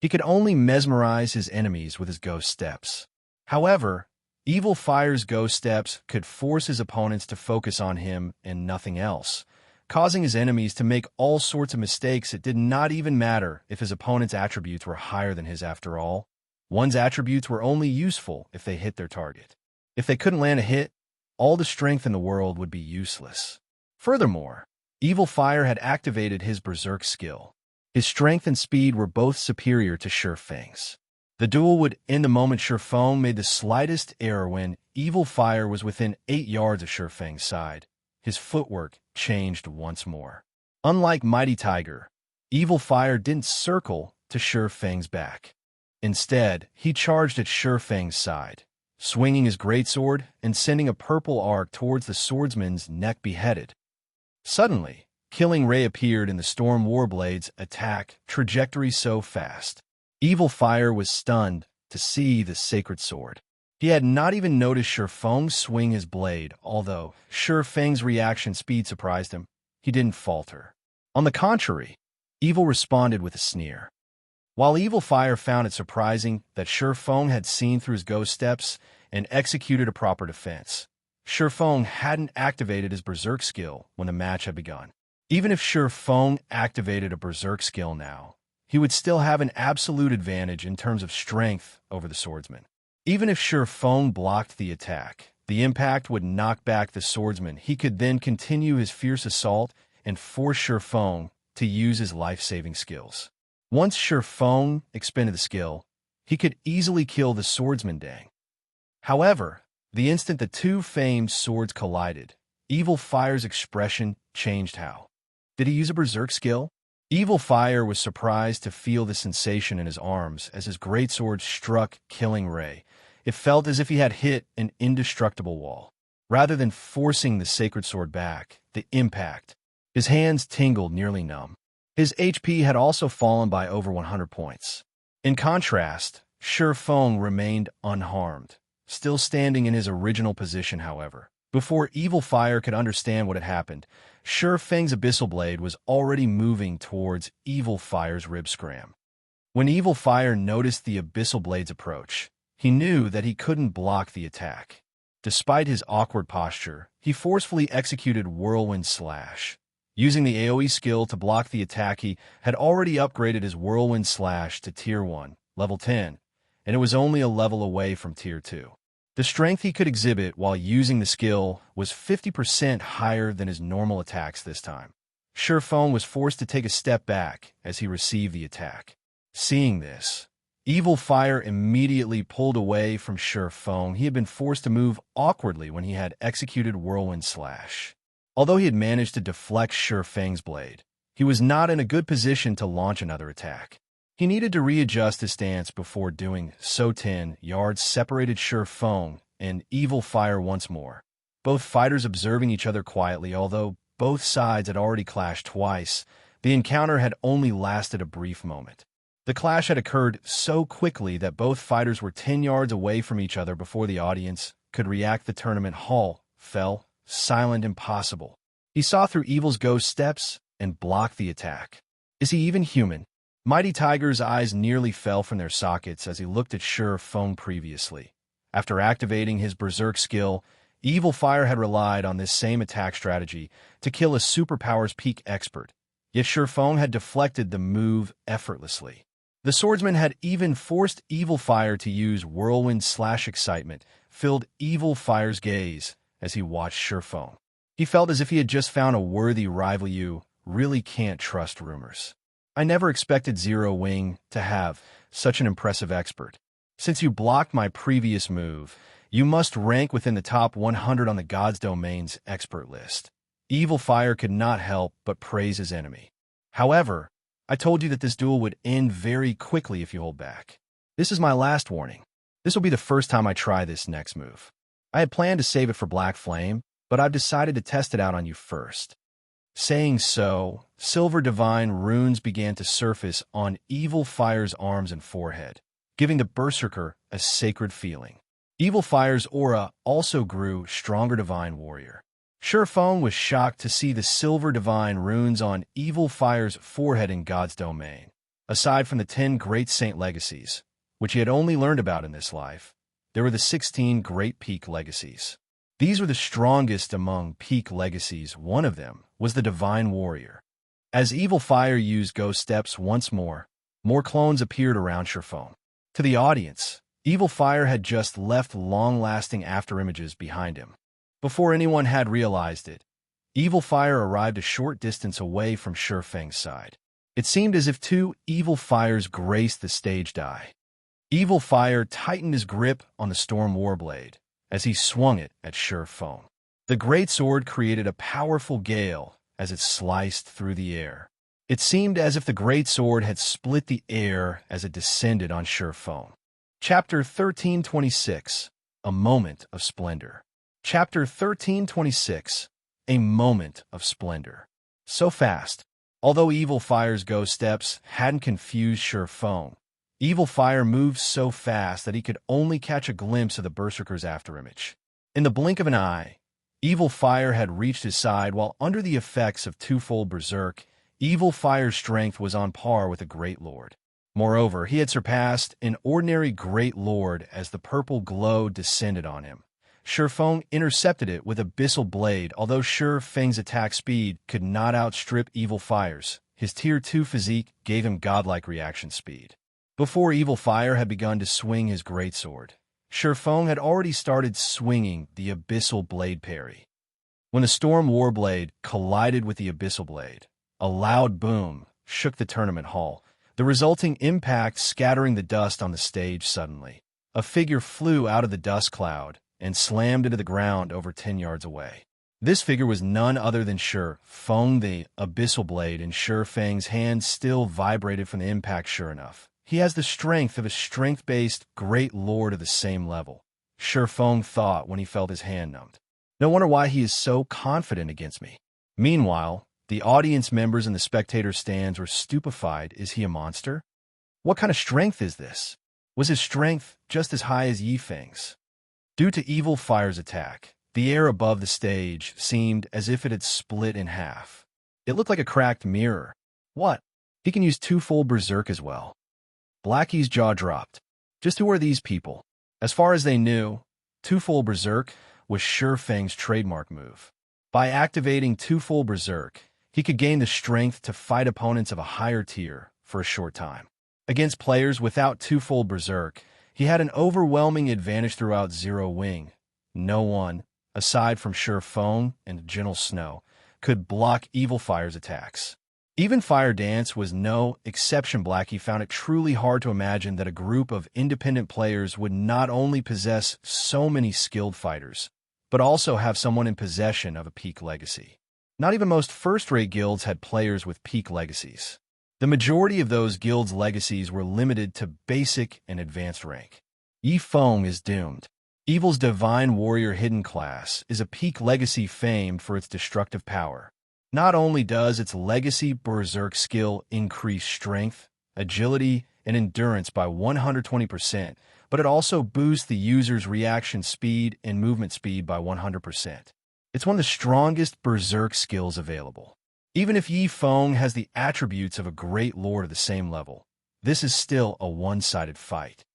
He could only mesmerize his enemies with his ghost steps. However, Evil Fire's ghost steps could force his opponents to focus on him and nothing else, causing his enemies to make all sorts of mistakes. It did not even matter if his opponent's attributes were higher than his. After all, one's attributes were only useful if they hit their target. If they couldn't land a hit, all the strength in the world would be useless. Furthermore, Evil Fire had activated his Berserk skill. His strength and speed were both superior to Sure Feng's. The duel would end the moment Sure Feng made the slightest error. When Evil Fire was within 8 yards of Sure Feng's side, his footwork changed once more. Unlike Mighty Tiger, Evil Fire didn't circle to Sure Feng's back. Instead, he charged at Sure Feng's side, swinging his greatsword and sending a purple arc towards the swordsman's neck. Beheaded. Suddenly, Killing Ray appeared in the Storm Warblade's attack trajectory so fast. Evil Fire was stunned to see the sacred sword. He had not even noticed Sure Feng swing his blade, although Sure Feng's reaction speed surprised him. He didn't falter. On the contrary, Evil responded with a sneer. While Evil Fire found it surprising that Sure Feng had seen through his ghost steps and executed a proper defense, Sure Feng hadn't activated his Berserk skill when the match had begun. Even if Sure Feng activated a Berserk skill now, he would still have an absolute advantage in terms of strength over the swordsman. Even if Sure Feng blocked the attack, the impact would knock back the swordsman. He could then continue his fierce assault and force Sure Feng to use his life-saving skills. Once Sure Feng expended the skill, he could easily kill the swordsman Dang. However, the instant the two famed swords collided, Evil Fire's expression changed. How? Did he use a Berserk skill? Evil Fire was surprised to feel the sensation in his arms as his greatsword struck Killing Ray. It felt as if he had hit an indestructible wall. Rather than forcing the sacred sword back, the impact, his hands tingled nearly numb. His HP had also fallen by over 100 points. In contrast, Sure Feng remained unharmed, still standing in his original position. However, before Evil Fire could understand what had happened, Sure Feng's Abyssal Blade was already moving towards Evil Fire's rib scram. When Evil Fire noticed the Abyssal Blade's approach, he knew that he couldn't block the attack. Despite his awkward posture, he forcefully executed Whirlwind Slash. Using the AoE skill to block the attack, he had already upgraded his Whirlwind Slash to Tier 1, level 10, and it was only a level away from Tier 2. The strength he could exhibit while using the skill was 50% higher than his normal attacks this time. Sure Feng was forced to take a step back as he received the attack. Seeing this, Evil Fire immediately pulled away from Sure Feng. He had been forced to move awkwardly when he had executed Whirlwind Slash. Although he had managed to deflect Sure Feng's blade, he was not in a good position to launch another attack. He needed to readjust his stance before doing so. 10 yards separated Sure Feng and Evil Fire once more, both fighters observing each other quietly. Although both sides had already clashed twice, the encounter had only lasted a brief moment. The clash had occurred so quickly that both fighters were 10 yards away from each other before the audience could react. The tournament hall fell silent. Impossible. He saw through Evil's ghost steps and blocked the attack. Is he even human? Mighty Tiger's eyes nearly fell from their sockets as he looked at Sure Feng previously. After activating his Berserk skill, Evil Fire had relied on this same attack strategy to kill a superpowers peak expert, yet Sure Feng had deflected the move effortlessly. The swordsman had even forced Evil Fire to use Whirlwind Slash. Excitement filled Evil Fire's gaze as he watched Sure Feng. He felt as if he had just found a worthy rival. You really can't trust rumors. I never expected Zero Wing to have such an impressive expert. Since you blocked my previous move, you must rank within the top 100 on the God's Domain's expert list. Evil Fire could not help but praise his enemy. However, I told you that this duel would end very quickly if you hold back. This is my last warning. This will be the first time I try this next move. I had planned to save it for Black Flame, but I've decided to test it out on you first. Saying so, silver divine runes began to surface on Evil Fire's arms and forehead, giving the Berserker a sacred feeling. Evil Fire's aura also grew stronger divine warrior. Shurfeng was shocked to see the silver divine runes on Evil Fire's forehead in God's Domain. Aside from the 10 great saint legacies, which he had only learned about in this life, there were the 16 great peak legacies. These were the strongest among peak legacies. One of them was the divine warrior. As Evil Fire used ghost steps once more clones appeared around Shurfeng. To the audience, Evil Fire had just left long-lasting afterimages behind him. Before anyone had realized it, Evil Fire arrived a short distance away from Shurfeng's side. It seemed as if 2 Evil Fires graced the stage die. Evil Fire tightened his grip on the Storm Warblade as he swung it at Shurfeng. The great sword created a powerful gale as it sliced through the air. It seemed as if the great sword had split the air as it descended on Shurfeng. Chapter 1326, A Moment of Splendor. Chapter 1326, A Moment of Splendor. So fast. Although Evil Fire's ghost steps hadn't confused Shurfeng, Evil Fire moved so fast that he could only catch a glimpse of the Berserker's afterimage. In the blink of an eye, Evil Fire had reached his side while under the effects of twofold Berserk, Evil Fire's strength was on par with a Great Lord. Moreover, he had surpassed an ordinary Great Lord as the purple glow descended on him. Shurfeng intercepted it with Abyssal Blade, although Shurfeng's attack speed could not outstrip Evil Fire's. His Tier 2 physique gave him godlike reaction speed. Before Evil Fire had begun to swing his greatsword, Shurfeng had already started swinging the Abyssal Blade parry. When the Storm Warblade collided with the Abyssal Blade, a loud boom shook the tournament hall, the resulting impact scattering the dust on the stage suddenly. A figure flew out of the dust cloud and slammed into the ground over 10 yards away. This figure was none other than Shurfeng. The Abyssal Blade in Shurfeng's hand still vibrated from the impact. Sure enough, he has the strength of a strength-based Great Lord of the same level, Shurfeng thought when he felt his hand numbed. No wonder why he is so confident against me. Meanwhile, the audience members in the spectator stands were stupefied. Is he a monster? What kind of strength is this? Was his strength just as high as Yifeng's? Due to Evil Fire's attack, the air above the stage seemed as if it had split in half. It looked like a cracked mirror. What? He can use twofold Berserk as well. Blackie's jaw dropped. Just who are these people? As far as they knew, twofold Berserk was Shurfeng's trademark move. By activating twofold Berserk, he could gain the strength to fight opponents of a higher tier for a short time. Against players without twofold Berserk, he had an overwhelming advantage throughout Zero Wing. No one, aside from Shurfeng and Gentle Snow, could block Evil Fire's attacks. Even Fire Dance was no exception. Blackie found it truly hard to imagine that a group of independent players would not only possess so many skilled fighters, but also have someone in possession of a peak legacy. Not even most first-rate guilds had players with peak legacies. The majority of those guilds' legacies were limited to basic and advanced rank. Yifeng is doomed. Evil's Divine Warrior Hidden class is a peak legacy famed for its destructive power. Not only does its legacy Berserk skill increase strength, agility, and endurance by 120%, but it also boosts the user's reaction speed and movement speed by 100%. It's one of the strongest Berserk skills available. Even if Yifeng has the attributes of a Great Lord of the same level, this is still a one-sided fight.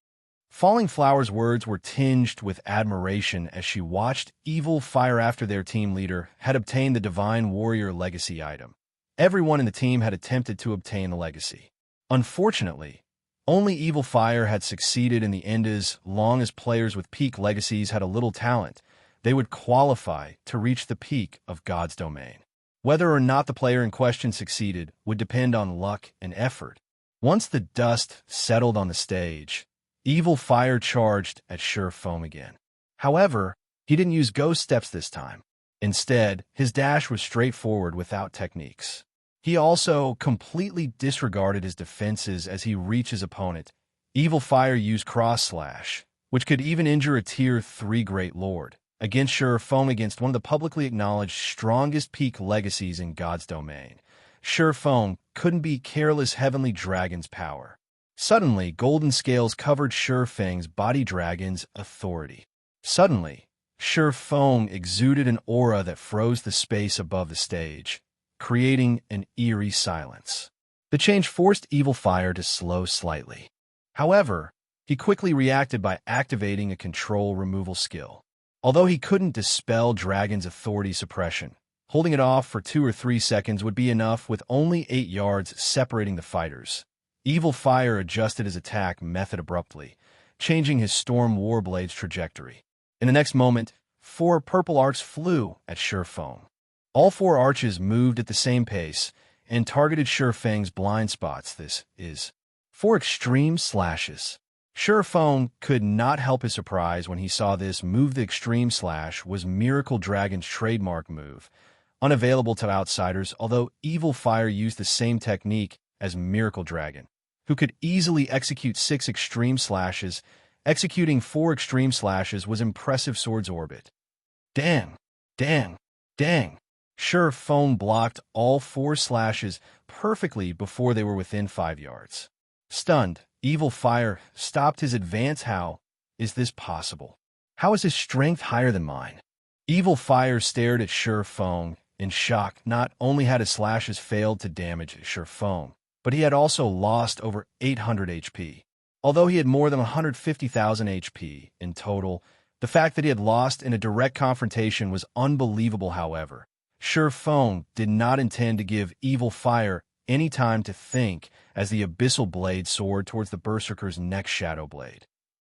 Falling Flower's words were tinged with admiration as she watched Evil Fire after their team leader had obtained the Divine Warrior Legacy item. Everyone in the team had attempted to obtain the legacy. Unfortunately, only Evil Fire had succeeded in the end. As long as players with peak legacies had a little talent, they would qualify to reach the peak of God's Domain. Whether or not the player in question succeeded would depend on luck and effort. Once the dust settled on the stage, Evil Fire charged at Sure Foam again. However, he didn't use ghost steps this time. Instead, his dash was straightforward without techniques. He also completely disregarded his defenses as he reached his opponent. Evil Fire used Cross Slash, which could even injure a Tier 3 Great Lord, against Sure Foam against one of the publicly acknowledged strongest peak legacies in God's domain. Sure Foam couldn't beat Careless Heavenly Dragon's power. Suddenly, golden scales covered Sure Fang's body dragon's authority. Suddenly, Sure Foam exuded an aura that froze the space above the stage, creating an eerie silence. The change forced Evil Fire to slow slightly. However, he quickly reacted by activating a control removal skill. Although he couldn't dispel Dragon's authority suppression, holding it off for 2 or 3 seconds would be enough with only 8 yards separating the fighters. Evil Fire adjusted his attack method abruptly, changing his Storm Warblade's trajectory. In the next moment, 4 purple arcs flew at Sure Foam. All 4 arches moved at the same pace and targeted Sure Fang's blind spots. This is 4 extreme slashes. Sure Foam could not help his surprise when he saw this move. The extreme slash was Miracle Dragon's trademark move, unavailable to outsiders, although Evil Fire used the same technique as Miracle Dragon, who could easily execute 6 extreme slashes. Executing 4 extreme slashes was impressive. Sword's orbit. Dang, dang, dang. Sure Foam blocked all 4 slashes perfectly before they were within 5 yards. Stunned, Evil Fire stopped his advance. How is this possible? How is his strength higher than mine? Evil Fire stared at Sure Foam in shock. Not only had his slashes failed to damage Sure Foam, but he had also lost over 800 HP. Although he had more than 150,000 HP in total, the fact that he had lost in a direct confrontation was unbelievable. However, Sure Foam did not intend to give Evil Fire any time to think as the Abyssal Blade soared towards the Berserker's next Shadow Blade.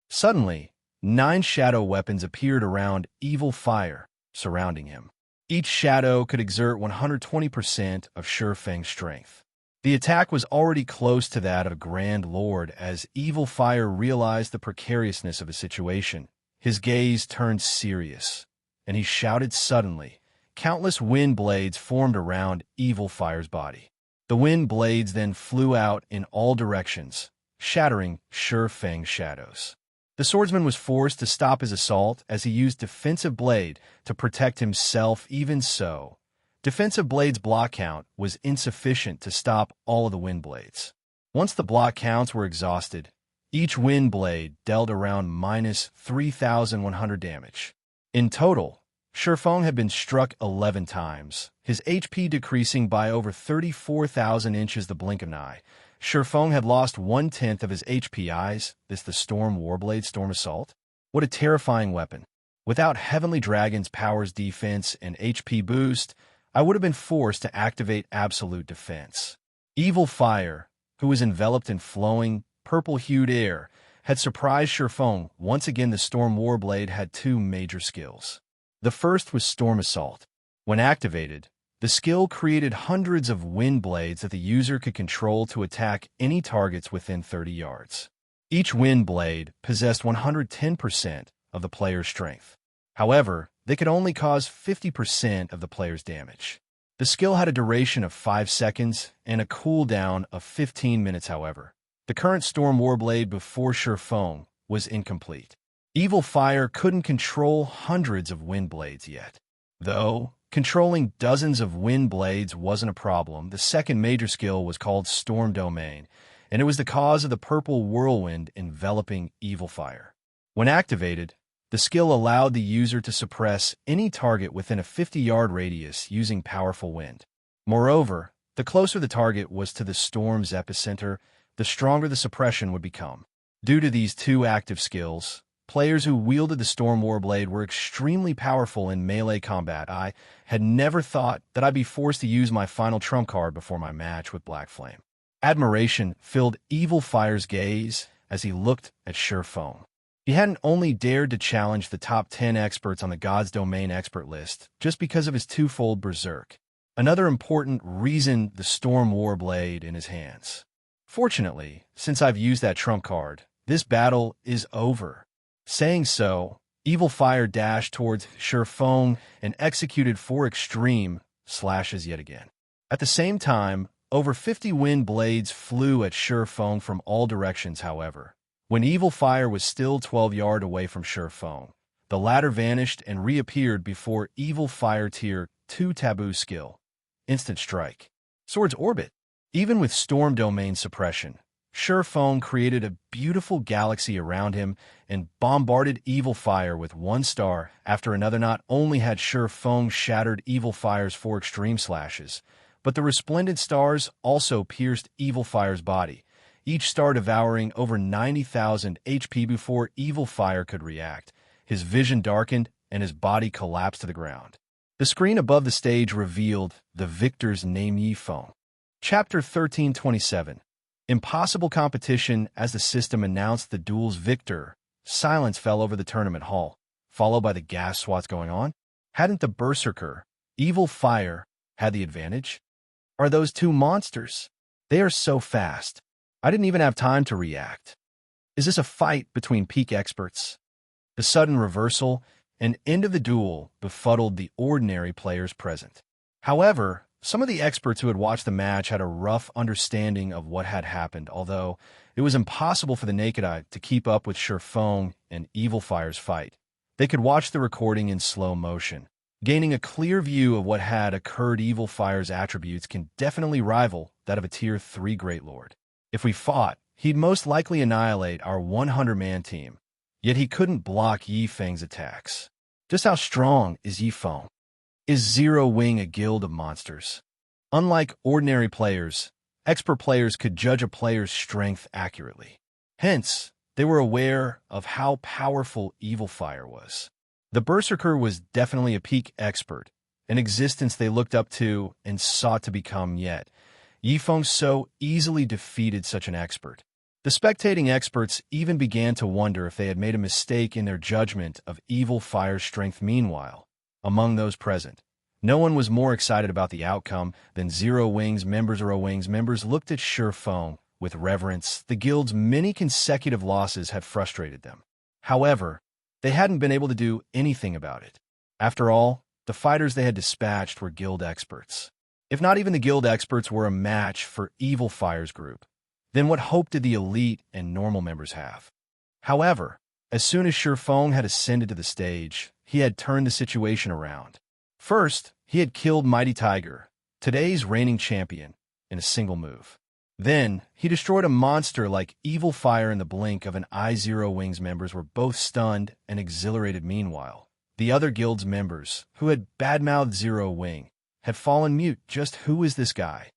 Suddenly, 9 shadow weapons appeared around Evil Fire, surrounding him. Each shadow could exert 120% of Sure Fang's strength. The attack was already close to that of a Grand Lord as Evil Fire realized the precariousness of his situation. His gaze turned serious, and he shouted suddenly. Countless wind blades formed around Evil Fire's body. The wind blades then flew out in all directions, shattering Sure Fang's shadows. The swordsman was forced to stop his assault as he used Defensive Blade to protect himself. Even so, Defensive Blade's block count was insufficient to stop all of the wind blades. Once the block counts were exhausted, each wind blade dealt around minus 3,100 damage. In total, Sure Foam had been struck 11 times, his HP decreasing by over 34,000 inches the blink of an eye. Sure Foam had lost 1/10 of his HP. This the Storm Warblade Storm Assault? What a terrifying weapon. Without Heavenly Dragon's powers defense and HP boost, I would have been forced to activate Absolute Defense. Evil Fire, who was enveloped in flowing, purple-hued air, had surprised Sure Foam. Once again, the Storm Warblade had 2 major skills. The first was Storm Assault. When activated, the skill created hundreds of wind blades that the user could control to attack any targets within 30 yards. Each wind blade possessed 110% of the player's strength. However, they could only cause 50% of the player's damage. The skill had a duration of 5 seconds and a cooldown of 15 minutes. However, the current Storm Warblade before Sure Foam was incomplete. Evil Fire couldn't control hundreds of wind blades yet. Though controlling dozens of wind blades wasn't a problem, the second major skill was called Storm Domain, and it was the cause of the purple whirlwind enveloping Evil Fire. When activated, the skill allowed the user to suppress any target within a 50-yard radius using powerful wind. Moreover, the closer the target was to the storm's epicenter, the stronger the suppression would become. Due to these 2 active skills, players who wielded the Storm Warblade were extremely powerful in melee combat. I had never thought that I'd be forced to use my final trump card before my match with Black Flame. Admiration filled Evil Fire's gaze as he looked at Sure Foam. He hadn't only dared to challenge the top 10 experts on the God's Domain expert list just because of his twofold berserk. Another important reason, the Storm Warblade in his hands. Fortunately, since I've used that trump card, This battle is over. Saying so, Evil Fire dashed towards Shifeng and executed 4 extreme slashes yet again. At the same time, over 50 wind blades flew at Shifeng from all directions, however. When Evil Fire was still 12 yards away from Shifeng, the latter vanished and reappeared before Evil Fire Tier 2 Taboo skill. Instant Strike. Sword's Orbit. Even with Storm Domain Suppression, Shifeng created a beautiful galaxy around him and bombarded Evil Fire with 1 star after another. Not only had Shifeng shattered Evil Fire's 4 extreme slashes, but the resplendent stars also pierced Evil Fire's body, each star devouring over 90,000 HP before Evil Fire could react. His vision darkened and his body collapsed to the ground. The screen above the stage revealed the victor's name, Yifeng. Chapter 1327. Impossible competition. As the system announced the duel's victor, silence fell over the tournament hall, followed by the gas swats going on. Hadn't the Berserker, Evil Fire, had the advantage? Are those 2 monsters? They are so fast. I didn't even have time to react. Is this a fight between peak experts? The sudden reversal and end of the duel befuddled the ordinary players present. However, some of the experts who had watched the match had a rough understanding of what had happened, although it was impossible for the naked eye to keep up with Shifeng and Evil Fire's fight. They could watch the recording in slow motion, gaining a clear view of what had occurred. Evil Fire's attributes can definitely rival that of a Tier 3 Great Lord. If we fought, he'd most likely annihilate our 100-man team, yet he couldn't block Yifeng's attacks. Just how strong is Yifeng? Is Zero Wing a guild of monsters? Unlike ordinary players, expert players could judge a player's strength accurately. Hence, they were aware of how powerful Evil Fire was. The Berserker was definitely a peak expert, an existence they looked up to and sought to become, yet Yifeng so easily defeated such an expert. The spectating experts even began to wonder if they had made a mistake in their judgment of Evil Fire's strength. Meanwhile, among those present, no one was more excited about the outcome than Zero Wing's members. Zero Wing's members looked at Shifeng with reverence. The guild's many consecutive losses had frustrated them. However, they hadn't been able to do anything about it. After all, the fighters they had dispatched were guild experts. If not even the guild experts were a match for Evil Fire's group, then what hope did the elite and normal members have? However, as soon as Shifeng had ascended to the stage, he had turned the situation around. First, he had killed Mighty Tiger, today's reigning champion, in a single move. Then, he destroyed a monster like Evil Fire in the blink of an eye. Zero Wing's members were both stunned and exhilarated. Meanwhile, the other guild's members, who had badmouthed Zero Wing, had fallen mute. Just who is this guy?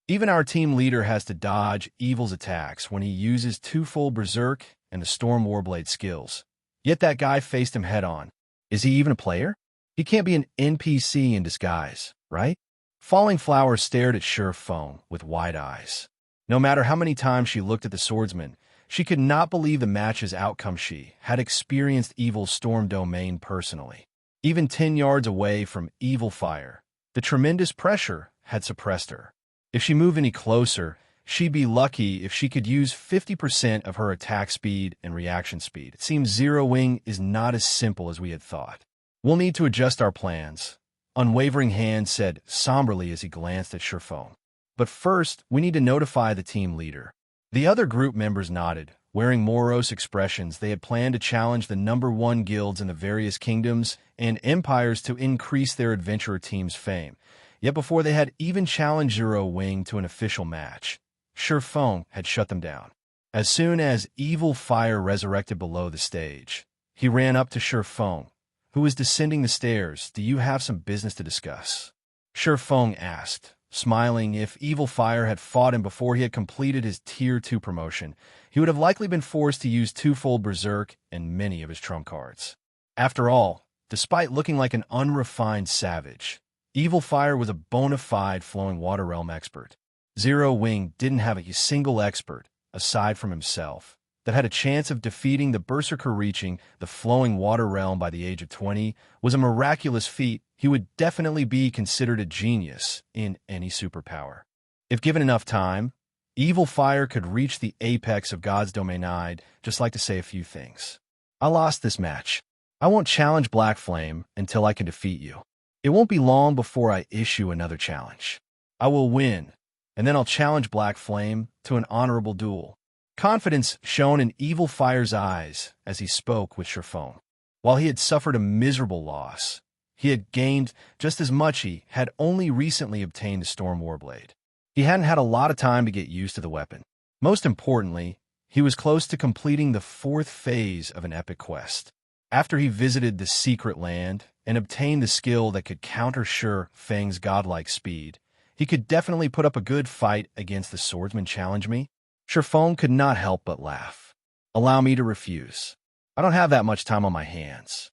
Even our team leader has to dodge Evil's attacks when he uses twofold Berserk and the Storm Warblade skills. Yet that guy faced him head-on. Is he even a player? He can't be an NPC in disguise, right? Falling Flower stared at Shifeng with wide eyes. No matter how many times she looked at the swordsman, she could not believe the match's outcome. She had experienced Evil's Storm Domain personally. Even 10 yards away from Evil Fire, the tremendous pressure had suppressed her. If she moved any closer, she'd be lucky if she could use 50% of her attack speed and reaction speed. It seems Zero Wing is not as simple as we had thought. We'll need to adjust our plans, Unwavering Hand said somberly as he glanced at Shifeng. But first, we need to notify the team leader. The other group members nodded, wearing morose expressions. They had planned to challenge the #1 guilds in the various kingdoms and empires to increase their adventurer team's fame. Yet before they had even challenged Zero Wing to an official match, Shifeng had shut them down. As soon as Evil Fire resurrected below the stage, he ran up to Shifeng, who was descending the stairs. Do you have some business to discuss? Shifeng asked, smiling. If Evil Fire had fought him before he had completed his Tier 2 promotion, he would have likely been forced to use twofold Berserk and many of his trump cards. After all, despite looking like an unrefined savage, Evil Fire was a bona fide Flowing Water Realm expert. Zero Wing didn't have a single expert, aside from himself, that had a chance of defeating the Berserker. Reaching the Flowing Water Realm by the age of 20 was a miraculous feat. He would definitely be considered a genius in any superpower. If given enough time, Evil fire could reach the apex of God's domain. I'd just like to say a few things. I lost this match. I won't challenge Black Flame until I can defeat you. It won't be long before I issue another challenge. I will win, and then I'll challenge Black Flame to an honorable duel. Confidence shone in Evil Fire's eyes as he spoke with Xianxia. While he had suffered a miserable loss, he had gained just as much. He had only recently obtained a Storm Warblade. He hadn't had a lot of time to get used to the weapon. Most importantly, he was close to completing the 4th phase of an epic quest. After he visited the Secret Land and obtained the skill that could counter Xianxia's godlike speed, he could definitely put up a good fight against the swordsman. Challenge me? Xianxia could not help but laugh. Allow me to refuse. I don't have that much time on my hands.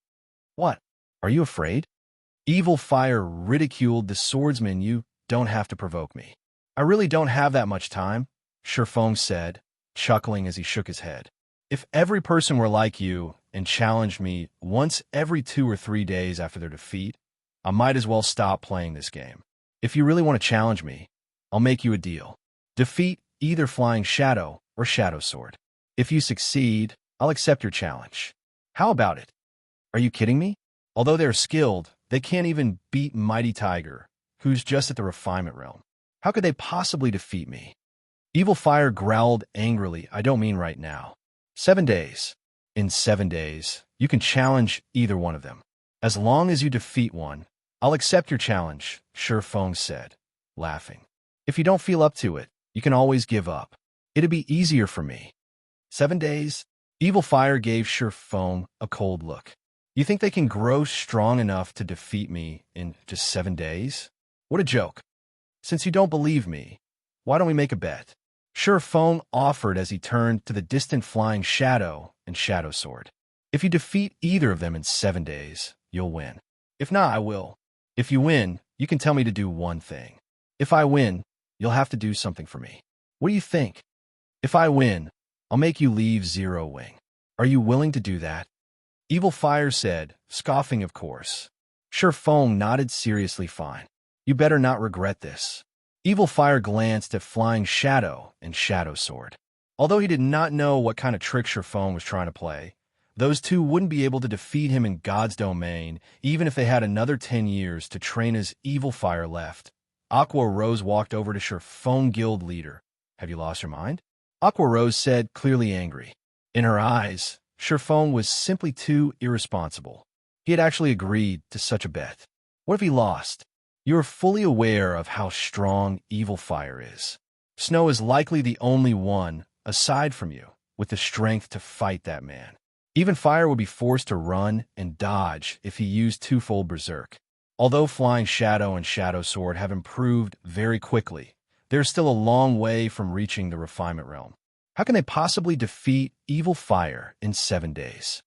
What? Are you afraid? Evil Fire ridiculed the swordsman. You don't have to provoke me. I really don't have that much time, Xianxia said, chuckling as he shook his head. If every person were like you and challenged me once every 2 or 3 days after their defeat, I might as well stop playing this game. If you really want to challenge me, I'll make you a deal. Defeat either Flying Shadow or Shadow Sword. If you succeed, I'll accept your challenge. How about it? Are you kidding me? Although they're skilled, they can't even beat Mighty Tiger, who's just at the refinement realm. How could they possibly defeat me? Evil Fire growled angrily. I don't mean right now. 7 days. In 7 days, you can challenge either one of them. As long as you defeat one, I'll accept your challenge, Xianxia said, laughing. If you don't feel up to it, you can always give up. It'd be easier for me. 7 days? Evil Fire gave Xianxia a cold look. You think they can grow strong enough to defeat me in just 7 days? What a joke. Since you don't believe me, why don't we make a bet? Xianxia offered as he turned to the distant Flying Shadow and Shadow Sword. If you defeat either of them in 7 days, you'll win. If not, I will. If you win, you can tell me to do one thing. If I win, you'll have to do something for me. What do you think? If I win, I'll make you leave Zero Wing. Are you willing to do that? Evil Fire said, scoffing of course. Xianxia nodded seriously. Fine. You better not regret this. Evil Fire glanced at Flying Shadow and Shadow Sword. Although he did not know what kind of trick Xianxia was trying to play, those two wouldn't be able to defeat him in God's domain, even if they had another 10 years to train as Evil Fire left. Aqua Rose walked over to Xianxia guild leader. Have you lost your mind? Aqua Rose said, clearly angry. In her eyes, Xianxia was simply too irresponsible. He had actually agreed to such a bet. What if he lost? You are fully aware of how strong Evil Fire is. Snow is likely the only one, aside from you, with the strength to fight that man. Even Fire would be forced to run and dodge if he used twofold Berserk. Although Flying Shadow and Shadow Sword have improved very quickly, there's still a long way from reaching the refinement realm. How can they possibly defeat Evil Fire in 7 days?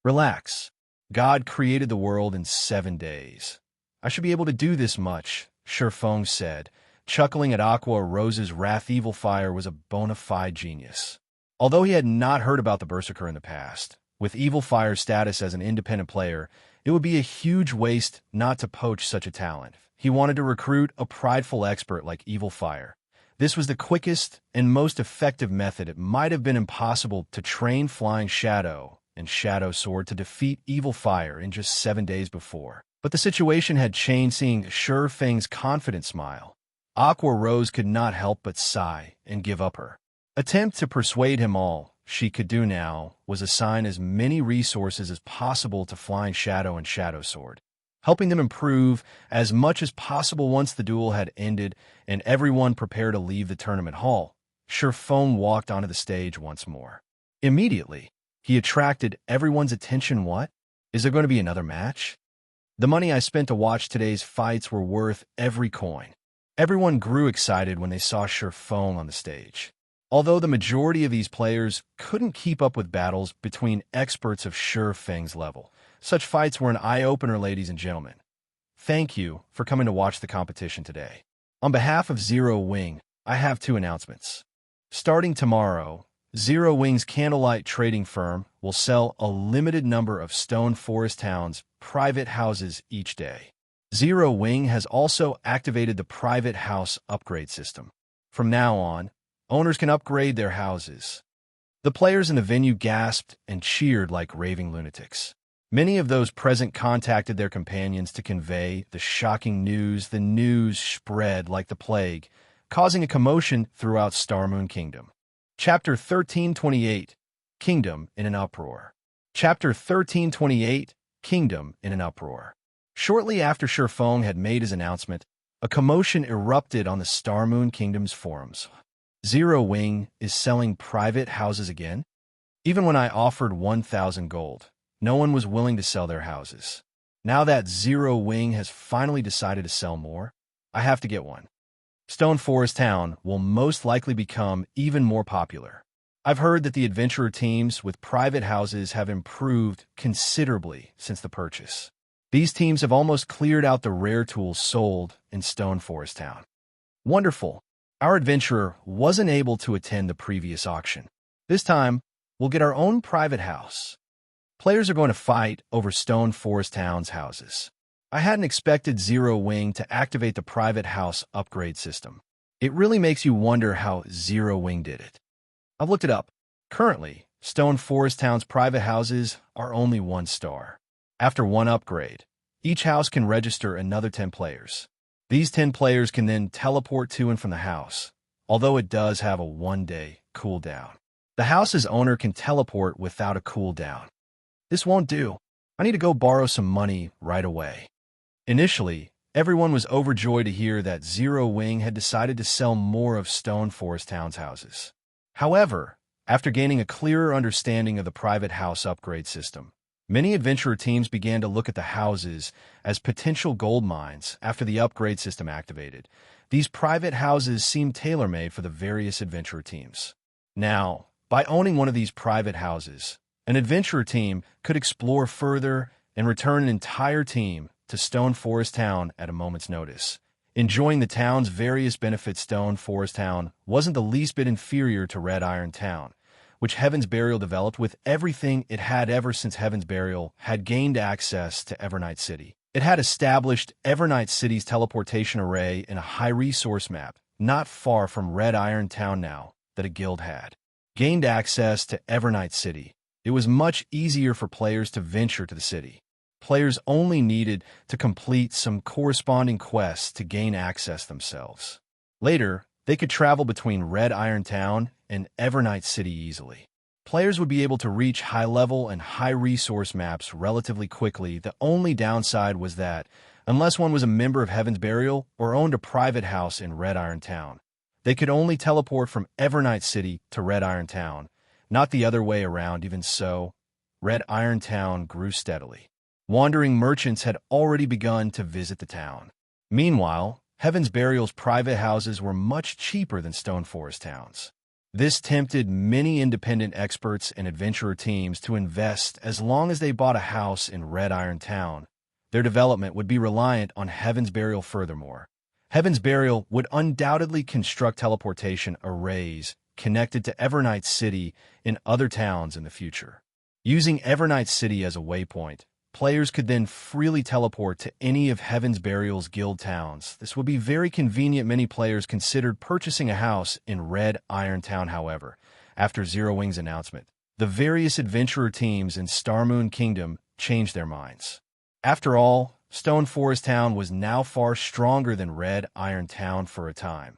Relax. God created the world in 7 days. I should be able to do this much, Xianxia said, chuckling at Aqua Rose's wrath. Evil Fire was a bona fide genius. Although he had not heard about the Berserker in the past, with Evil Fire's status as an independent player, it would be a huge waste not to poach such a talent. He wanted to recruit a prideful expert like Evil Fire. This was the quickest and most effective method. It might have been impossible to train Flying Shadow and Shadow Sword to defeat Evil Fire in just 7 days before. But the situation had changed. Seeing Xianxia's confident smile, Aqua Rose could not help but sigh and give up her attempt to persuade him. All she could do now was assign as many resources as possible to Flying Shadow and Shadow Sword, helping them improve as much as possible. Once the duel had ended and everyone prepared to leave the tournament hall, Xianxia walked onto the stage once more. Immediately, he attracted everyone's attention. What? Is there going to be another match? The money I spent to watch today's fights were worth every coin. Everyone grew excited when they saw Xianxia on the stage. Although the majority of these players couldn't keep up with battles between experts of Xianxia's level, such fights were an eye-opener. Ladies and gentlemen, thank you for coming to watch the competition today. On behalf of Zero Wing, I have 2 announcements. Starting tomorrow, Zero Wing's Candlelight trading firm will sell a limited number of Stone Forest Town's private houses each day. Zero Wing has also activated the private house upgrade system. From now on, owners can upgrade their houses. The players in the venue gasped and cheered like raving lunatics. Many of those present contacted their companions to convey the shocking news. The news spread like the plague, causing a commotion throughout Starmoon Kingdom. Chapter 1328, Kingdom in an Uproar. Chapter 1328, Kingdom in an Uproar. Shortly after Shurfeng had made his announcement, a commotion erupted on the Starmoon Kingdom's forums. Zero Wing is selling private houses again? Even when I offered 1,000 gold, no one was willing to sell their houses. Now that Zero Wing has finally decided to sell more, I have to get one. Stone Forest Town will most likely become even more popular. I've heard that the adventurer teams with private houses have improved considerably since the purchase. These teams have almost cleared out the rare tools sold in Stone Forest Town. Wonderful. Our adventurer wasn't able to attend the previous auction. This time, we'll get our own private house. Players are going to fight over Stone Forest Town's houses. I hadn't expected Zero Wing to activate the private house upgrade system. It really makes you wonder how Zero Wing did it. I've looked it up. Currently, Stone Forest Town's private houses are only 1 star. After one upgrade, each house can register another 10 players. These 10 players can then teleport to and from the house, although it does have a 1-day cooldown. The house's owner can teleport without a cooldown. This won't do. I need to go borrow some money right away. Initially, everyone was overjoyed to hear that Zero Wing had decided to sell more of Stone Forest Town's houses. However, after gaining a clearer understanding of the private house upgrade system, many adventurer teams began to look at the houses as potential gold mines after the upgrade system activated. These private houses seemed tailor-made for the various adventurer teams. Now, by owning one of these private houses, an adventurer team could explore further and return an entire team to Stone Forest Town at a moment's notice. Enjoying the town's various benefits, Stone Forest Town wasn't the least bit inferior to Red Iron Town, which Heaven's Burial developed with everything it had ever since Heaven's Burial had gained access to Evernight City. It had established Evernight City's teleportation array in a high-resource map, not far from Red Iron Town now, that a guild had. Gained access to Evernight City, it was much easier for players to venture to the city. Players only needed to complete some corresponding quests to gain access themselves. Later, they could travel between Red Iron Town and Evernight City easily. Players would be able to reach high-level and high-resource maps relatively quickly. The only downside was that, unless one was a member of Heaven's Burial or owned a private house in Red Iron Town, they could only teleport from Evernight City to Red Iron Town, not the other way around. Even so, Red Iron Town grew steadily. Wandering merchants had already begun to visit the town. Meanwhile, Heaven's Burial's private houses were much cheaper than Stone Forest Town's. This tempted many independent experts and adventurer teams to invest. As long as they bought a house in Red Iron Town, their development would be reliant on Heaven's Burial. Furthermore, Heaven's Burial would undoubtedly construct teleportation arrays connected to Evernight City in other towns in the future. Using Evernight City as a waypoint, players could then freely teleport to any of Heaven's Burial's guild towns. This would be very convenient. Many players considered purchasing a house in Red Iron Town. However, after Zero Wing's announcement, the various adventurer teams in Starmoon Kingdom changed their minds. After all, Stone Forest Town was now far stronger than Red Iron Town for a time.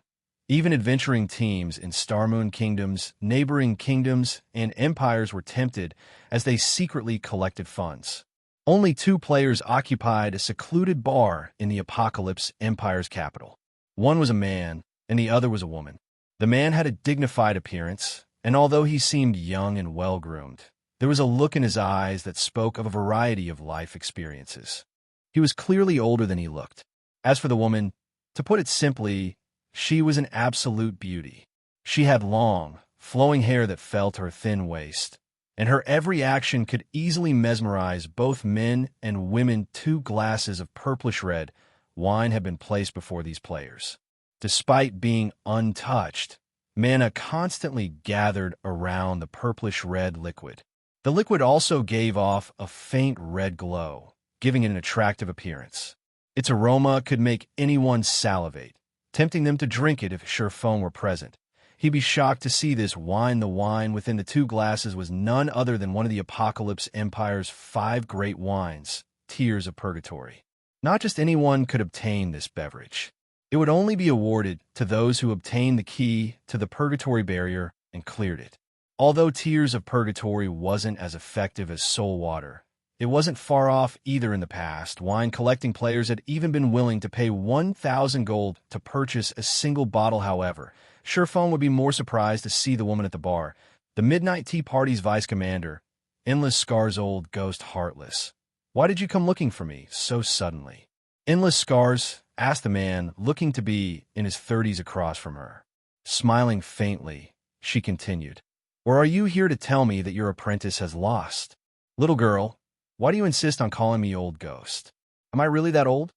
Even adventuring teams in Starmoon Kingdom's neighboring kingdoms and empires were tempted as they secretly collected funds. Only 2 players occupied a secluded bar in the Apocalypse Empire's capital. One was a man, and the other was a woman. The man had a dignified appearance, and although he seemed young and well-groomed, there was a look in his eyes that spoke of a variety of life experiences. He was clearly older than he looked. As for the woman, to put it simply, she was an absolute beauty. She had long, flowing hair that fell to her thin waist, and her every action could easily mesmerize both men and women. 2 glasses of purplish-red wine had been placed before these players. Despite being untouched, mana constantly gathered around the purplish-red liquid. The liquid also gave off a faint red glow, giving it an attractive appearance. Its aroma could make anyone salivate, tempting them to drink it if Shurfeng were present. He'd be shocked to see this wine. The wine within the 2 glasses was none other than one of the Apocalypse Empire's 5 great wines, Tears of Purgatory. Not just anyone could obtain this beverage. It would only be awarded to those who obtained the key to the Purgatory barrier and cleared it. Although Tears of Purgatory wasn't as effective as Soul Water, it wasn't far off either in the past. Wine-collecting players had even been willing to pay 1,000 gold to purchase a single bottle. However, Surephone would be more surprised to see the woman at the bar, the Midnight Tea Party's vice commander, Endless Scar's old ghost Heartless. "Why did you come looking for me so suddenly?" Endless Scars asked the man looking to be in his 30s across from her. Smiling faintly, she continued, "Or are you here to tell me that your apprentice has lost? Little girl, why do you insist on calling me old ghost? Am I really that old?"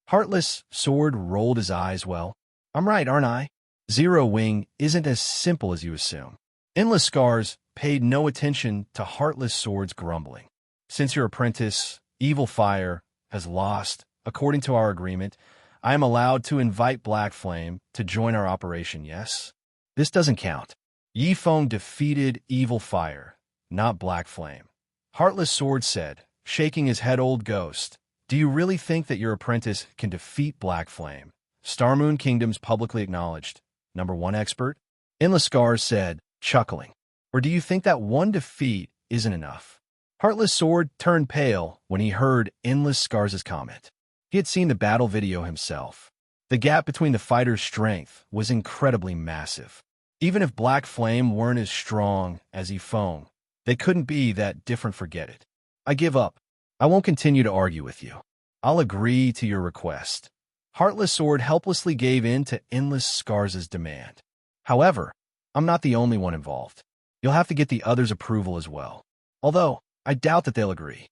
Heartless Sword rolled his eyes. "Well, I'm right, aren't I? Zero Wing isn't as simple as you assume." Endless Scars paid no attention to Heartless Sword's grumbling. "Since your apprentice, Evil Fire, has lost, according to our agreement, I am allowed to invite Black Flame to join our operation, yes? This doesn't count. Yifeng defeated Evil Fire, not Black Flame." Heartless Sword said, shaking his head. "Old ghost, do you really think that your apprentice can defeat Black Flame, Starmoon Kingdom's publicly acknowledged #1 expert?" Endless Scars said, chuckling. "Or do you think that one defeat isn't enough?" Heartless Sword turned pale when he heard Endless Scars' comment. He had seen the battle video himself. The gap between the fighters' strength was incredibly massive. Even if Black Flame weren't as strong as Yifeng, they couldn't be that different. "Forget it. I give up. I won't continue to argue with you. I'll agree to your request." Heartless Sword helplessly gave in to Endless Scars' demand. "However, I'm not the only one involved. You'll have to get the others' approval as well. Although, I doubt that they'll agree.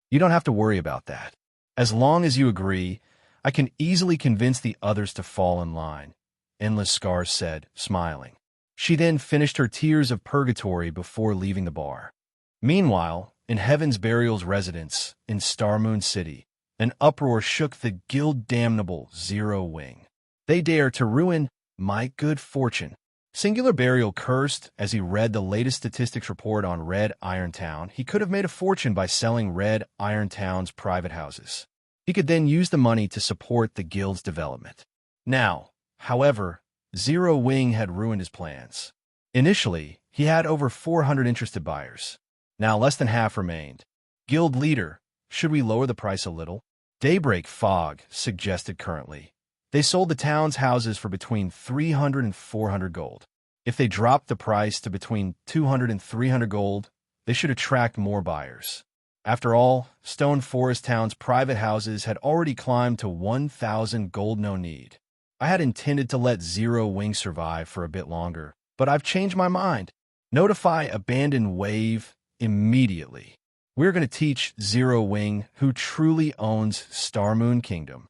You don't have to worry about that. As long as you agree, I can easily convince the others to fall in line," Endless Scars said, smiling. She then finished her Tears of Purgatory before leaving the bar. Meanwhile, in Heaven's Burial's residence in Starmoon City, an uproar shook the guild. "Damnable Zero Wing. They dare to ruin my good fortune." Singular Burial cursed as he read the latest statistics report on Red Iron Town. He could have made a fortune by selling Red Iron Town's private houses. He could then use the money to support the guild's development. Now, however, Zero Wing had ruined his plans. Initially, he had over 400 interested buyers. Now less than half remained. "Guild leader, should we lower the price a little?" Daybreak Fog suggested. "Currently, they sold the town's houses for between 300 and 400 gold. If they dropped the price to between 200 and 300 gold, they should attract more buyers." After all, Stone Forest Town's private houses had already climbed to 1,000 gold. "No need. I had intended to let Zero Wing survive for a bit longer, but I've changed my mind. Notify Abandoned Wave immediately. We're going to teach Zero Wing who truly owns Starmoon Kingdom."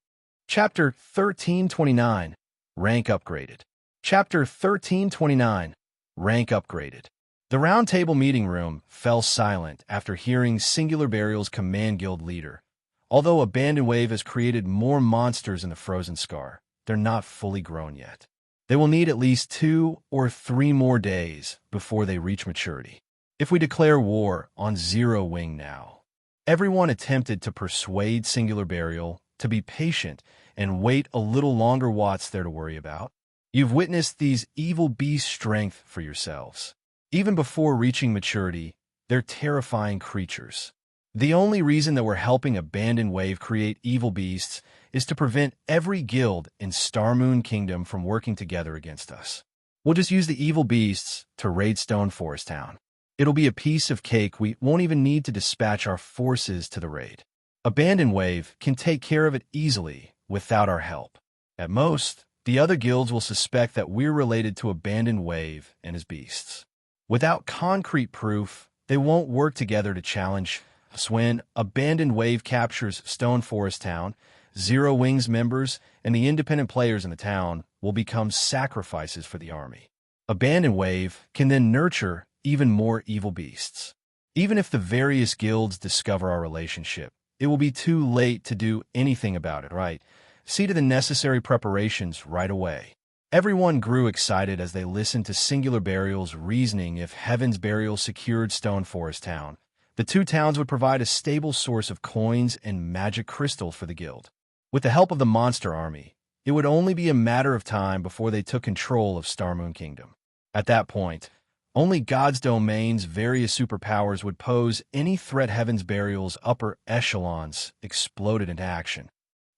Chapter 1329, Rank Upgraded. Chapter 1329, Rank Upgraded. The Round Table meeting room fell silent after hearing Singular Burial's command guild leader. Although Abandoned Wave has created more monsters in the Frozen Scar, they're not fully grown yet. They will need at least 2 or 3 more days before they reach maturity. If we declare war on Zero Wing now, everyone attempted to persuade Singular Burial to be patient and wait a little longer. What's there to worry about? You've witnessed these evil beasts' strength for yourselves. Even before reaching maturity, they're terrifying creatures. The only reason that we're helping Abandoned Wave create evil beasts is to prevent every guild in Starmoon Kingdom from working together against us. We'll just use the evil beasts to raid Stone Forest Town. It'll be a piece of cake. We won't even need to dispatch our forces to the raid. Abandoned Wave can take care of it easily without our help. At most, the other guilds will suspect that we're related to Abandoned Wave and his beasts. Without concrete proof, they won't work together to challenge us. When Abandoned Wave captures Stone Forest Town, Zero Wing's members and the independent players in the town will become sacrifices for the army. Abandoned Wave can then nurture even more evil beasts. Even if the various guilds discover our relationship, it will be too late to do anything about it, right? See to the necessary preparations right away. Everyone grew excited as they listened to Singular Burial's reasoning. If Heaven's Burial secured Stone Forest Town, the two towns would provide a stable source of coins and magic crystals for the guild. With the help of the monster army, it would only be a matter of time before they took control of Starmoon Kingdom. At that point, only God's Domain's various superpowers would pose any threat. Heaven's Burial's upper echelons exploded into action.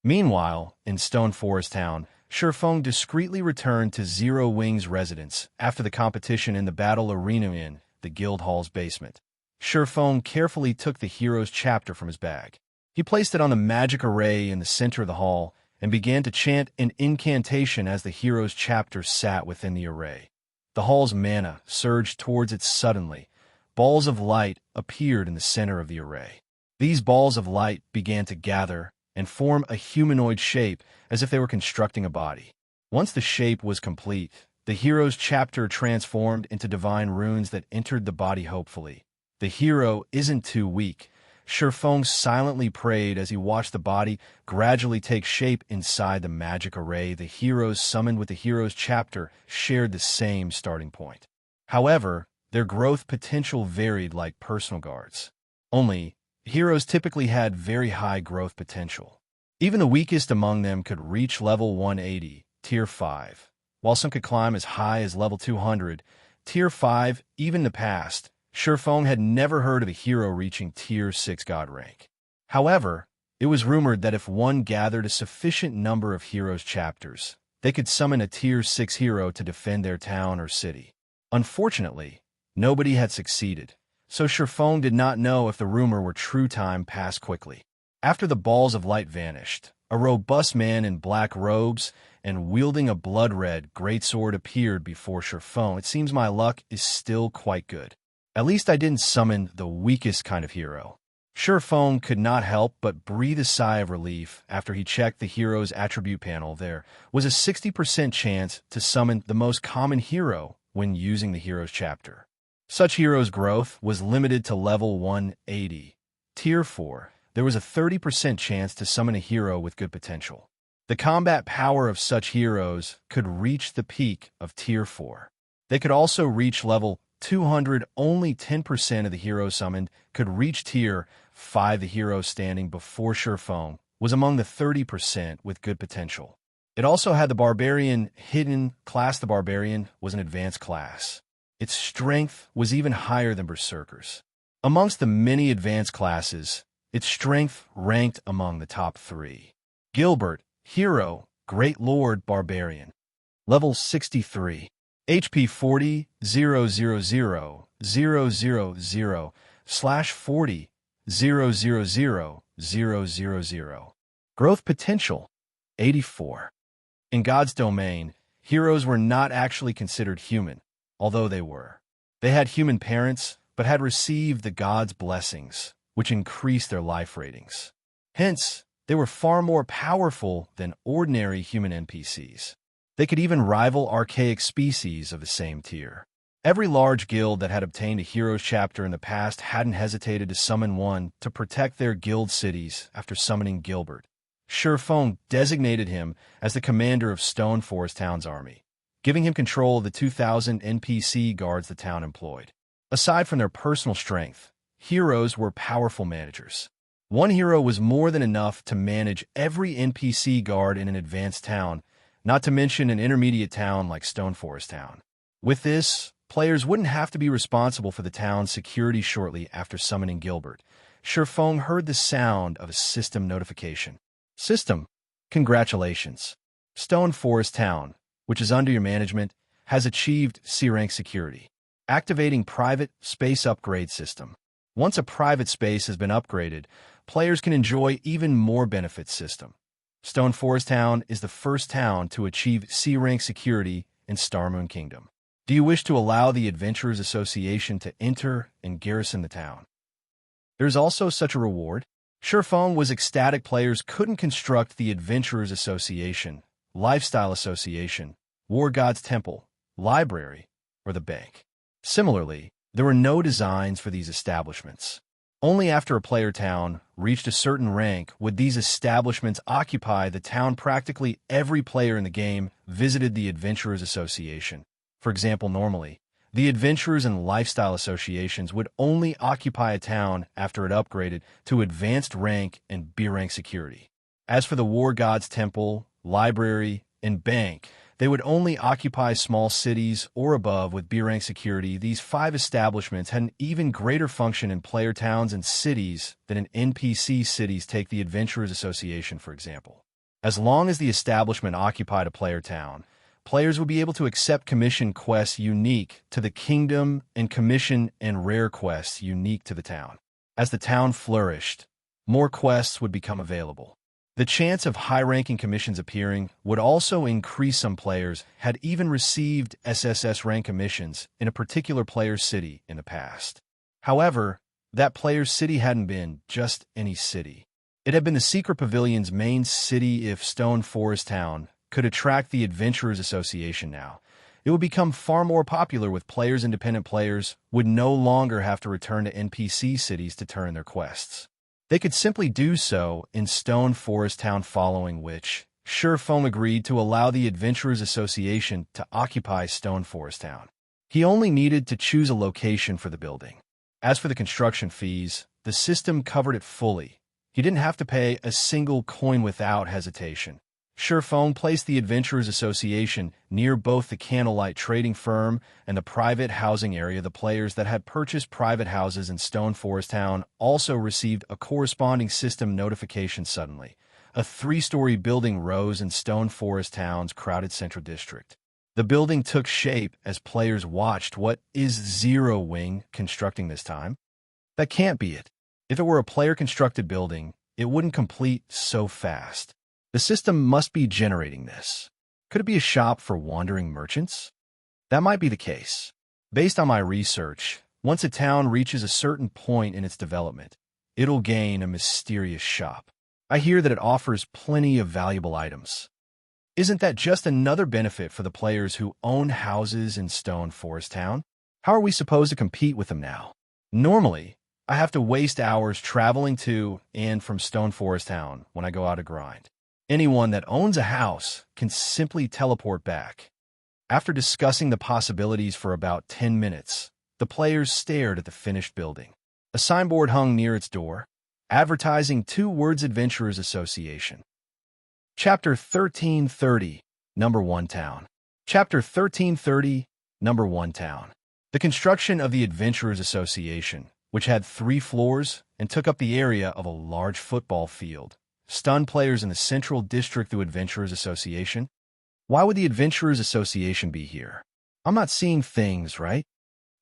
Meanwhile, in Stone Forest Town, Shifeng discreetly returned to Zero Wing's residence after the competition in the battle arena in the guild hall's basement. Shifeng carefully took the hero's chapter from his bag. He placed it on the magic array in the center of the hall and began to chant an incantation as the hero's chapter sat within the array. The hall's mana surged towards it suddenly. Balls of light appeared in the center of the array. These balls of light began to gather and form a humanoid shape as if they were constructing a body. Once the shape was complete, the hero's chapter transformed into divine runes that entered the body hopefully. The hero isn't too weak. Shifeng silently prayed as he watched the body gradually take shape inside the magic array. The heroes summoned with the hero's chapter shared the same starting point. However, their growth potential varied like personal guards. Only, heroes typically had very high growth potential. Even the weakest among them could reach level 180, tier 5, while some could climb as high as level 200, tier 5. Even in the past, Shifeng had never heard of a hero reaching tier 6 god rank. However, it was rumored that if one gathered a sufficient number of heroes' chapters, they could summon a tier 6 hero to defend their town or city. Unfortunately, nobody had succeeded, so Shifeng did not know if the rumor were true. Time passed quickly. After the balls of light vanished, a robust man in black robes and wielding a blood-red greatsword appeared before Shifeng. It seems my luck is still quite good. At least I didn't summon the weakest kind of hero. Shifeng could not help but breathe a sigh of relief after he checked the hero's attribute panel. There was a 60% chance to summon the most common hero when using the hero's chapter. Such hero's growth was limited to level 180. Tier 4, there was a 30% chance to summon a hero with good potential. The combat power of such heroes could reach the peak of tier 4. They could also reach level 200. Only 10% of the heroes summoned could reach tier 5. The hero standing before Shifeng was among the 30% with good potential. It also had the Barbarian hidden class. The Barbarian was an advanced class. Its strength was even higher than Berserkers. Amongst the many advanced classes, its strength ranked among the top 3. Gilbert, Hero, Great Lord, Barbarian. Level 63. HP 40, 000, 000, 000/40, 000, 000. Growth potential, 84. In God's domain, heroes were not actually considered human, although they were. They had human parents, but had received the god's blessings, which increased their life ratings. Hence, they were far more powerful than ordinary human NPCs. They could even rival archaic species of the same tier. Every large guild that had obtained a hero's chapter in the past hadn't hesitated to summon one to protect their guild cities after summoning Gilbert. Shifeng designated him as the commander of Stone Forest Town's army, giving him control of the 2,000 NPC guards the town employed. Aside from their personal strength, heroes were powerful managers. One hero was more than enough to manage every NPC guard in an advanced town, not to mention an intermediate town like Stone Forest Town. With this, players wouldn't have to be responsible for the town's security. Shortly after summoning Gilbert, Shifeng heard the sound of a system notification. System, congratulations. Stone Forest Town, which is under your management, has achieved C-rank security. Activating private space upgrade system. Once a private space has been upgraded, players can enjoy even more benefits. System. Stone Forest Town is the first town to achieve C-rank security in Starmoon Kingdom. Do you wish to allow the Adventurers Association to enter and garrison the town? There's also such a reward. Shifeng was ecstatic. Players couldn't construct the Adventurers Association, Lifestyle Association, War God's Temple, Library, or the bank. Similarly, there were no designs for these establishments. Only after a player town reached a certain rank would these establishments occupy the town. Practically every player in the game visited the Adventurers Association. For example, normally, the Adventurers and Lifestyle Associations would only occupy a town after it upgraded to Advanced Rank and B-Rank security. As for the War God's Temple, Library, and Bank, they would only occupy small cities or above with B-Rank security. These 5 establishments had an even greater function in player towns and cities than in NPC cities. Take the Adventurers Association, for example. As long as the establishment occupied a player town, players would be able to accept commission quests unique to the kingdom and commission and rare quests unique to the town. As the town flourished, more quests would become available. The chance of high-ranking commissions appearing would also increase. Some players had even received SSS-Rank commissions in a particular player's city in the past. However, that player's city hadn't been just any city. It had been the Secret Pavilion's main city. If Stone Forest Town could attract the Adventurers Association now, it would become far more popular with players. Independent players would no longer have to return to NPC cities to turn their quests. They could simply do so in Stone Forest Town, following which Surefoam agreed to allow the Adventurers Association to occupy Stone Forest Town. He only needed to choose a location for the building. As for the construction fees, the system covered it fully. He didn't have to pay a single coin without hesitation. Surefoam placed the Adventurers Association near both the Candlelight trading firm and the private housing area. The players that had purchased private houses in Stone Forest Town also received a corresponding system notification. Suddenly, a 3-story building rose in Stone Forest Town's crowded central district. The building took shape as players watched. What is Zero Wing constructing this time? That can't be it. If it were a player-constructed building, it wouldn't complete so fast. The system must be generating this. Could it be a shop for wandering merchants? That might be the case. Based on my research, once a town reaches a certain point in its development, it'll gain a mysterious shop. I hear that it offers plenty of valuable items. Isn't that just another benefit for the players who own houses in Stone Forest Town? How are we supposed to compete with them now? Normally, I have to waste hours traveling to and from Stone Forest Town when I go out to grind. Anyone that owns a house can simply teleport back. After discussing the possibilities for about 10 minutes, the players stared at the finished building. A signboard hung near its door, advertising 2 words: Adventurers Association. Chapter 1330, Number 1 Town. Chapter 1330, Number 1 Town. The construction of the Adventurers Association, which had 3 floors and took up the area of a large football field, stunned players in the Central District. The Adventurers Association? Why would the Adventurers Association be here? I'm not seeing things right.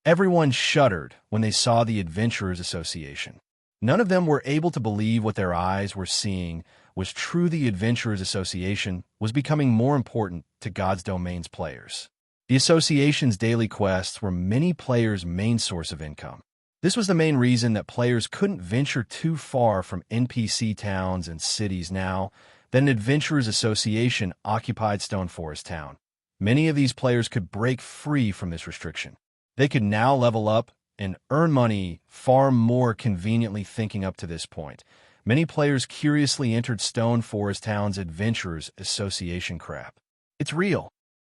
Everyone shuddered when they saw the Adventurers Association. None of them were able to believe what their eyes were seeing was true. The Adventurers Association was becoming more important to God's Domain's players. The association's daily quests were many players' main source of income. This was the main reason that players couldn't venture too far from NPC towns and cities. Now that an Adventurers Association occupied Stone Forest Town, many of these players could break free from this restriction. They could now level up and earn money far more conveniently. Thinking up to this point, many players curiously entered Stone Forest Town's Adventurers Association crap. It's real.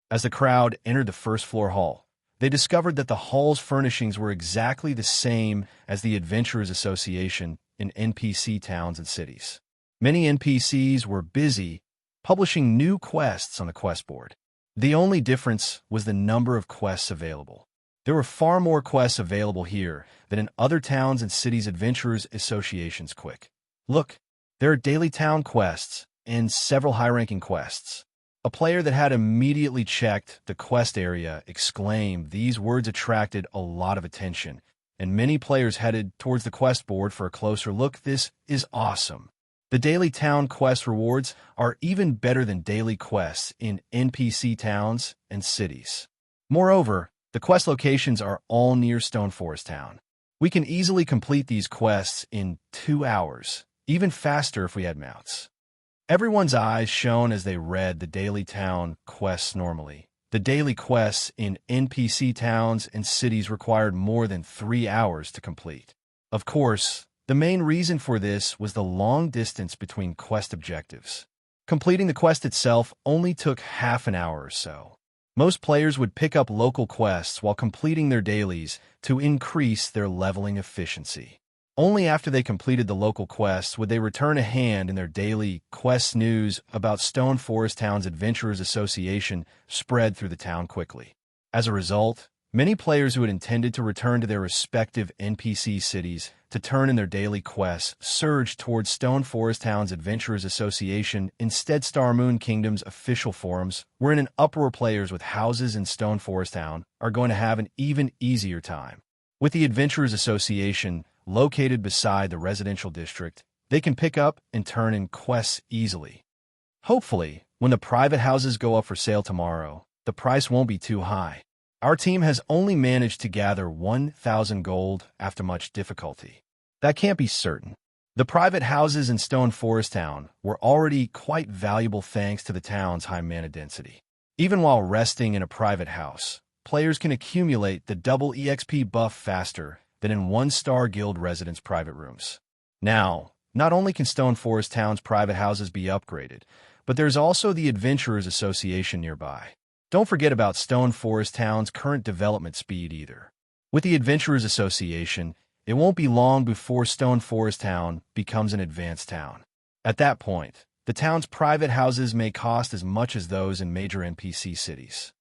As the crowd entered the first-floor hall, they discovered that the hall's furnishings were exactly the same as the Adventurers Association in NPC towns and cities. Many NPCs were busy publishing new quests on the quest board. The only difference was the number of quests available. There were far more quests available here than in other towns and cities. Adventurers Associations quick. Look, there are daily town quests and several high-ranking quests. A player that had immediately checked the quest area exclaimed. These words attracted a lot of attention, and many players headed towards the quest board for a closer look. This is awesome. The daily town quest rewards are even better than daily quests in NPC towns and cities. Moreover, the quest locations are all near Stone Forest Town. We can easily complete these quests in 2 hours, even faster if we had mounts. Everyone's eyes shone as they read the daily town quests. Normally, the daily quests in NPC towns and cities required more than 3 hours to complete. Of course, The main reason for this was the long distance between quest objectives. Completing the quest itself only took half an hour or so. Most players would pick up local quests while completing their dailies to increase their leveling efficiency. Only after they completed the local quests would they return a hand in their daily quest. News about Stone Forest Town's Adventurers Association spread through the town quickly. As a result, many players who had intended to return to their respective NPC cities to turn in their daily quests surged towards Stone Forest Town's Adventurers Association. Instead, Starmoon Kingdom's official forums were in an uproar. Players with houses in Stone Forest Town are going to have an even easier time. With the Adventurers Association located beside the residential district, they can pick up and turn in quests easily. Hopefully, when the private houses go up for sale tomorrow, the price won't be too high. Our team has only managed to gather 1,000 gold after much difficulty. That can't be certain. The private houses in Stone Forest Town were already quite valuable thanks to the town's high mana density. Even while resting in a private house, players can accumulate the double EXP buff faster than in one-star guild residents' private rooms. Now, not only can Stone Forest Town's private houses be upgraded, but there's also the Adventurers Association nearby. Don't forget about Stone Forest Town's current development speed either. With the Adventurers Association, it won't be long before Stone Forest Town becomes an advanced town. At that point, the town's private houses may cost as much as those in major NPC cities.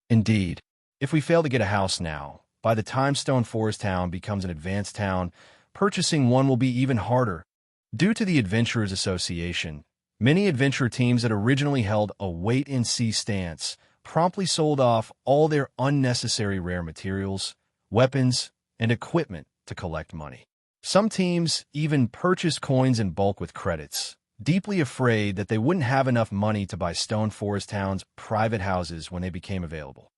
Indeed, if we fail to get a house now, by the time Stone Forest Town becomes an advanced town, purchasing one will be even harder. Due to the Adventurers Association, many adventure teams that originally held a wait-and-see stance promptly sold off all their unnecessary rare materials, weapons, and equipment to collect money. Some teams even purchased coins in bulk with credits, deeply afraid that they wouldn't have enough money to buy Stone Forest Town's private houses when they became available.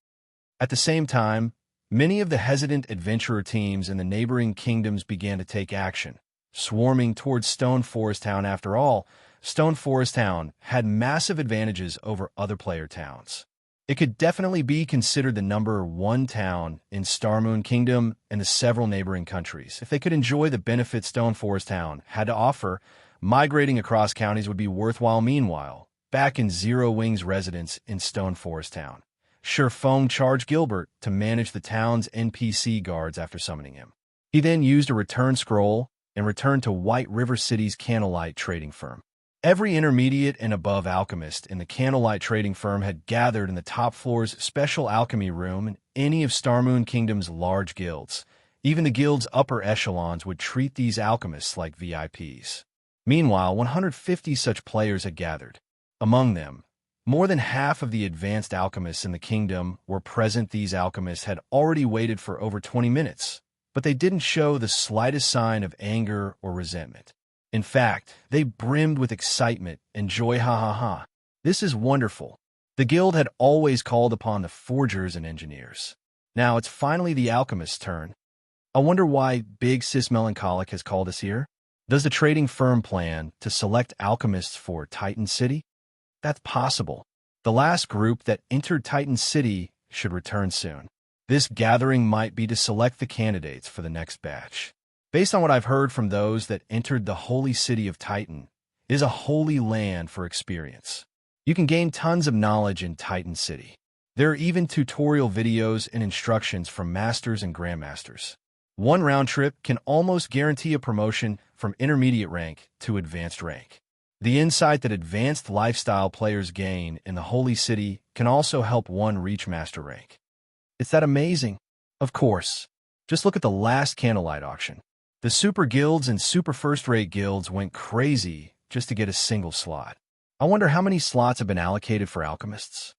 At the same time, many of the hesitant adventurer teams in the neighboring kingdoms began to take action, swarming towards Stone Forest Town. After all, Stone Forest Town had massive advantages over other player towns. It could definitely be considered the #1 town in Starmoon Kingdom and the several neighboring countries. If they could enjoy the benefits Stone Forest Town had to offer, migrating across counties would be worthwhile. Meanwhile, back in Zero Wing's residence in Stone Forest Town, Feng charged Gilbert to manage the town's NPC guards after summoning him. He then used a return scroll and returned to White River City's Candlelight trading firm. Every intermediate and above alchemist in the Candlelight trading firm had gathered in the top floor's special alchemy room in any of Starmoon Kingdom's large guilds. Even the guild's upper echelons would treat these alchemists like VIPs. Meanwhile, 150 such players had gathered. Among them, more than half of the advanced alchemists in the kingdom were present. These alchemists had already waited for over 20 minutes, but they didn't show the slightest sign of anger or resentment. In fact, they brimmed with excitement and joy. Ha ha ha. This is wonderful. The guild had always called upon the forgers and engineers. Now it's finally the alchemist's turn. I wonder why Big Sis Melancholic has called us here? Does the trading firm plan to select alchemists for Titan City? That's possible. The last group that entered Titan City should return soon. This gathering might be to select the candidates for the next batch. Based on what I've heard from those that entered the holy city of Titan, it is a holy land for experience. You can gain tons of knowledge in Titan City. There are even tutorial videos and instructions from masters and grandmasters. One round trip can almost guarantee a promotion from intermediate rank to advanced rank. The insight that advanced lifestyle players gain in the holy city can also help one reach master rank. It's that amazing. Of course, just look at the last Candlelight auction. The super guilds and super first-rate guilds went crazy just to get a single slot. I wonder how many slots have been allocated for alchemists.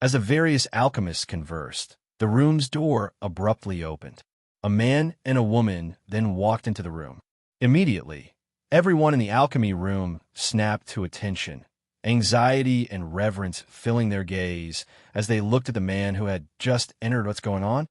As the various alchemists conversed, the room's door abruptly opened. A man and a woman then walked into the room. Immediately, everyone in the alchemy room snapped to attention, anxiety and reverence filling their gaze as they looked at the man who had just entered. What's going on?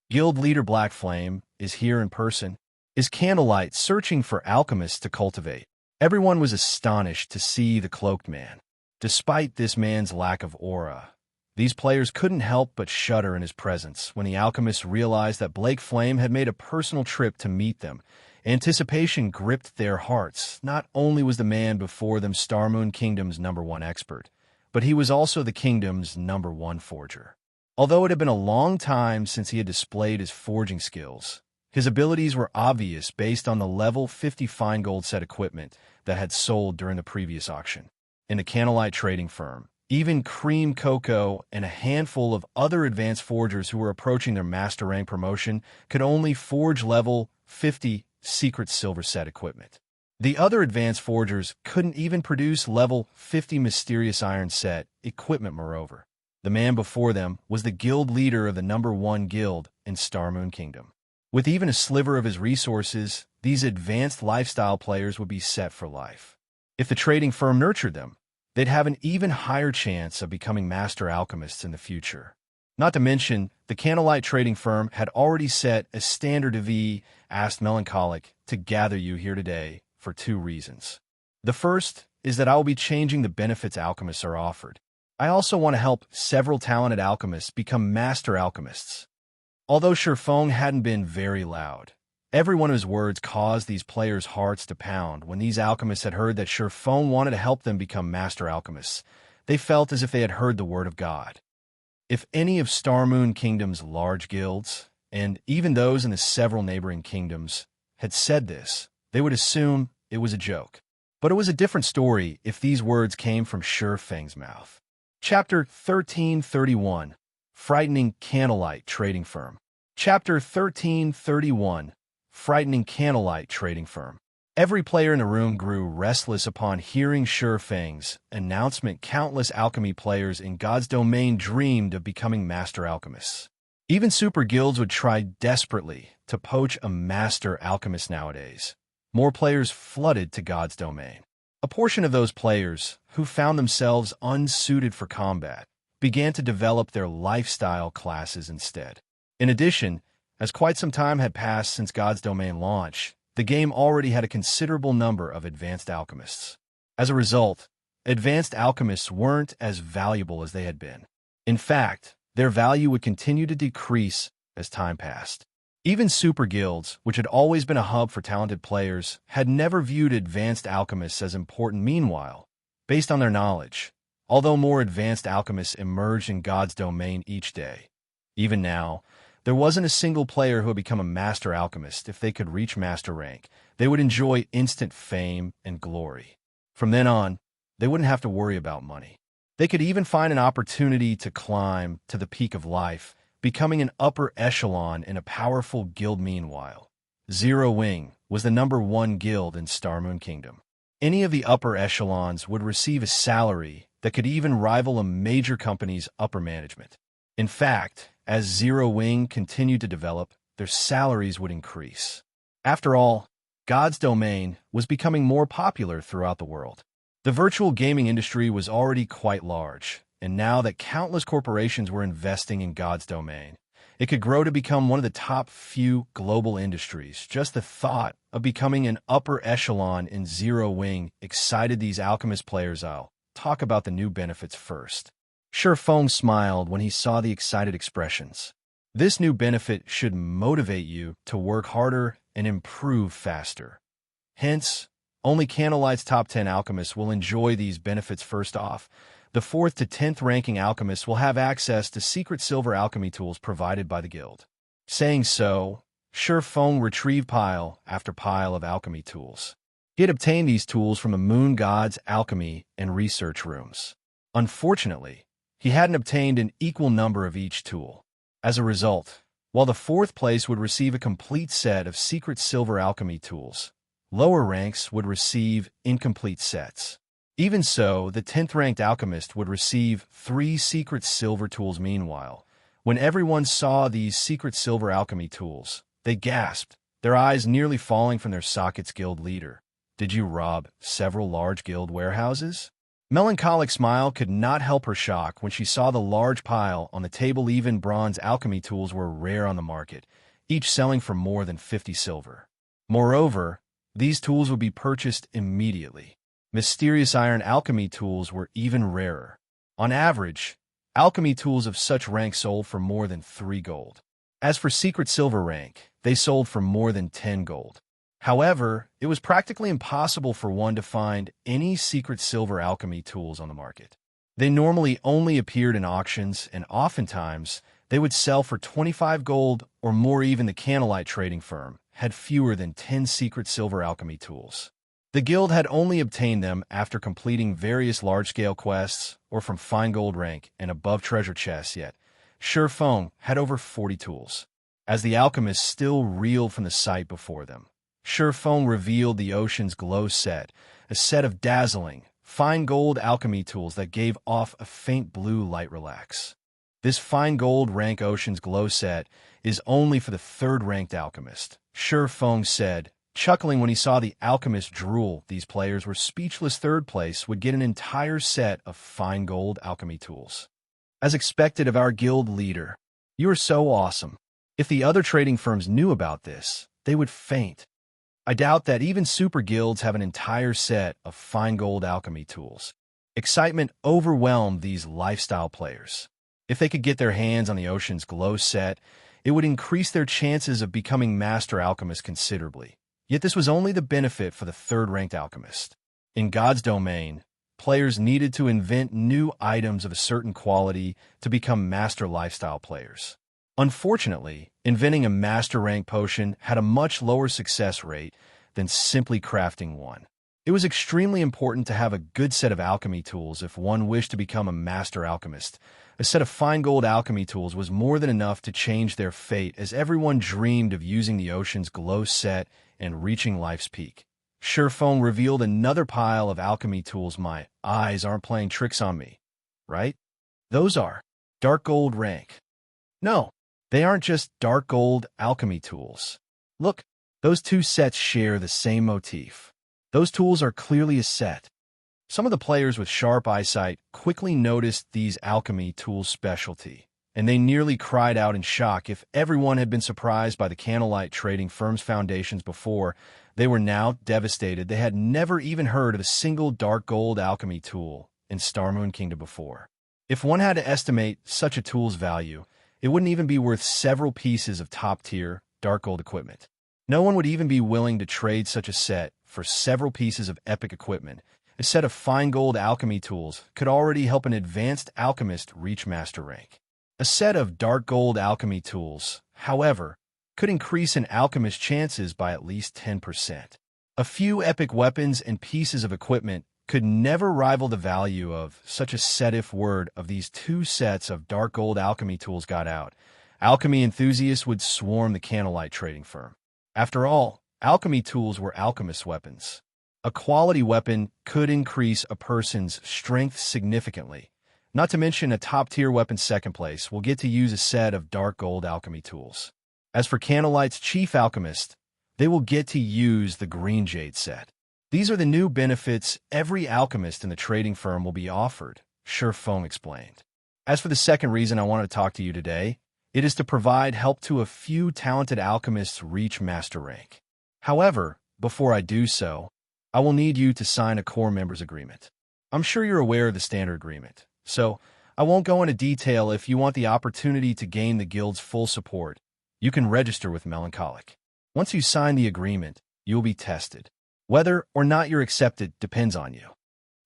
Guild leader Black Flame is here in person. Is Candlelight searching for alchemists to cultivate? Everyone was astonished to see the cloaked man. Despite this man's lack of aura, These players couldn't help but shudder in his presence when the alchemists realized that Blake Flame had made a personal trip to meet them. Anticipation gripped their hearts. Not only was the man before them Starmoon Kingdom's #1 expert, but he was also the kingdom's #1 forger. Although it had been a long time since he had displayed his forging skills, his abilities were obvious based on the level 50 fine gold set equipment that had sold during the previous auction. In the Candlelight trading firm, even Cream Coco and a handful of other advanced forgers who were approaching their master rank promotion could only forge level 50 secret silver set equipment. The other advanced forgers couldn't even produce level 50 mysterious iron set equipment. Moreover, the man before them was the guild leader of the #1 guild in Starmoon Kingdom. With even a sliver of his resources, these advanced lifestyle players would be set for life. If the trading firm nurtured them, they'd have an even higher chance of becoming master alchemists in the future. Not to mention, the Candlelight trading firm had already set a standard of asked Melancholic to gather you here today for 2 reasons. The first is that I will be changing the benefits alchemists are offered. I also want to help several talented alchemists become master alchemists. Although Shifeng hadn't been very loud, every one of his words caused these players' hearts to pound. When these alchemists had heard that Shifeng wanted to help them become master alchemists, they felt as if they had heard the word of God. If any of Starmoon Kingdom's large guilds, and even those in the several neighboring kingdoms, had said this, they would assume it was a joke. But it was a different story if these words came from Shifeng's mouth. Chapter 1331, Frightening Candlelight Trading Firm. Chapter 1331, Frightening Candlelight Trading Firm. Every player in the room grew restless upon hearing Shifeng's announcement. Countless alchemy players in God's domain dreamed of becoming master alchemists. Even super guilds would try desperately to poach a master alchemist nowadays. More players flooded to God's domain. A portion of those players, who found themselves unsuited for combat, began to develop their lifestyle classes instead. In addition, as quite some time had passed since God's domain launch, the game already had a considerable number of advanced alchemists. As a result, advanced alchemists weren't as valuable as they had been. In fact, their value would continue to decrease as time passed. Even super guilds, which had always been a hub for talented players, had never viewed advanced alchemists as important. Meanwhile, based on their knowledge, although more advanced alchemists emerged in God's domain each day, even now, there wasn't a single player who had become a master alchemist. If they could reach master rank, they would enjoy instant fame and glory. From then on, they wouldn't have to worry about money. They could even find an opportunity to climb to the peak of life, becoming an upper echelon in a powerful guild. Meanwhile, Zero Wing was the #1 guild in Starmoon Kingdom. Any of the upper echelons would receive a salary that could even rival a major company's upper management. In fact, as Zero Wing continued to develop, their salaries would increase. After all, God's domain was becoming more popular throughout the world. The virtual gaming industry was already quite large, and now that countless corporations were investing in God's domain, it could grow to become one of the top few global industries. Just the thought of becoming an upper echelon in Zero Wing excited these alchemist players. I'll talk about the new benefits first. Shifeng smiled when he saw the excited expressions. This new benefit should motivate you to work harder and improve faster. Hence, only Candlelight's top 10 alchemists will enjoy these benefits. First off, the 4th to 10th ranking alchemists will have access to secret silver alchemy tools provided by the guild. Saying so, Shifeng retrieved pile after pile of alchemy tools. He had obtained these tools from the Moon God's alchemy and research rooms. Unfortunately, he hadn't obtained an equal number of each tool. As a result, while the 4th place would receive a complete set of secret silver alchemy tools, lower ranks would receive incomplete sets. Even so, the 10th ranked alchemist would receive 3 secret silver tools. Meanwhile, when everyone saw these secret silver alchemy tools, they gasped, their eyes nearly falling from their sockets. Guild leader, did you rob several large guild warehouses? Melancholic smile could not help her shock when she saw the large pile on the table. Even bronze alchemy tools were rare on the market, each selling for more than 50 silver. Moreover, these tools would be purchased immediately. Mysterious iron alchemy tools were even rarer. On average, Alchemy tools of such rank sold for more than 3 gold. As for secret silver rank, they sold for more than 10 gold. However, it was practically impossible for one to find any secret silver alchemy tools on the market. They normally only appeared in auctions, and oftentimes, they would sell for 25 gold or more. Even the Candlelight trading firm had fewer than 10 secret silver alchemy tools. The guild had only obtained them after completing various large-scale quests or from fine gold rank and above treasure chests, yet Xianxia had over 40 tools. As the alchemists still reeled from the sight before them, Xianxia revealed the Ocean's Glow set, a set of dazzling, fine gold alchemy tools that gave off a faint blue light. Relax. This fine gold rank Ocean's Glow set is only for the third-ranked alchemist, Xianxia said, chuckling when he saw the alchemist drool. These players were speechless. Third place would get an entire set of fine gold alchemy tools. As expected of our guild leader, you are so awesome. If the other trading firms knew about this, they would faint. I doubt that even super guilds have an entire set of fine gold alchemy tools. Excitement overwhelmed these lifestyle players. If they could get their hands on the Ocean's Glow set, it would increase their chances of becoming master alchemists considerably. Yet this was only the benefit for the third-ranked alchemist. In God's domain, players needed to invent new items of a certain quality to become master lifestyle players. Unfortunately, inventing a master rank potion had a much lower success rate than simply crafting one. It was extremely important to have a good set of alchemy tools if one wished to become a master alchemist. A set of fine gold alchemy tools was more than enough to change their fate, as everyone dreamed of using the Ocean's Glow set and reaching life's peak. Xianxia revealed another pile of alchemy tools. My eyes aren't playing tricks on me, right? Those are dark gold rank. No, they aren't just dark gold alchemy tools. Look, those two sets share the same motif. Those tools are clearly a set. Some of the players with sharp eyesight quickly noticed these alchemy tools' specialty, and they nearly cried out in shock. If everyone had been surprised by the Candlelight trading firm's foundations before, they were now devastated. They had never even heard of a single dark gold alchemy tool in Starmoon Kingdom before. If one had to estimate such a tool's value, it wouldn't even be worth several pieces of top-tier dark gold equipment. No one would even be willing to trade such a set for several pieces of epic equipment. A set of fine gold alchemy tools could already help an advanced alchemist reach master rank. A set of dark gold alchemy tools, however, could increase an alchemist's chances by at least 10%. A few epic weapons and pieces of equipment could never rival the value of such a set. If word of these two sets of dark gold alchemy tools got out, alchemy enthusiasts would swarm the Candlelight trading firm. After all, alchemy tools were alchemist weapons. A quality weapon could increase a person's strength significantly. Not to mention a top-tier weapon's second place will get to use a set of dark gold alchemy tools. As for Candlelight's chief alchemist, they will get to use the green jade set. These are the new benefits every alchemist in the trading firm will be offered, Xianxia explained. As for the second reason I want to talk to you today, it is to provide help to a few talented alchemists reach master rank. However, before I do so, I will need you to sign a core members agreement. I'm sure you're aware of the standard agreement, so I won't go into detail. If you want the opportunity to gain the guild's full support, you can register with Melancholic. Once you sign the agreement, you will be tested. Whether or not you're accepted depends on you.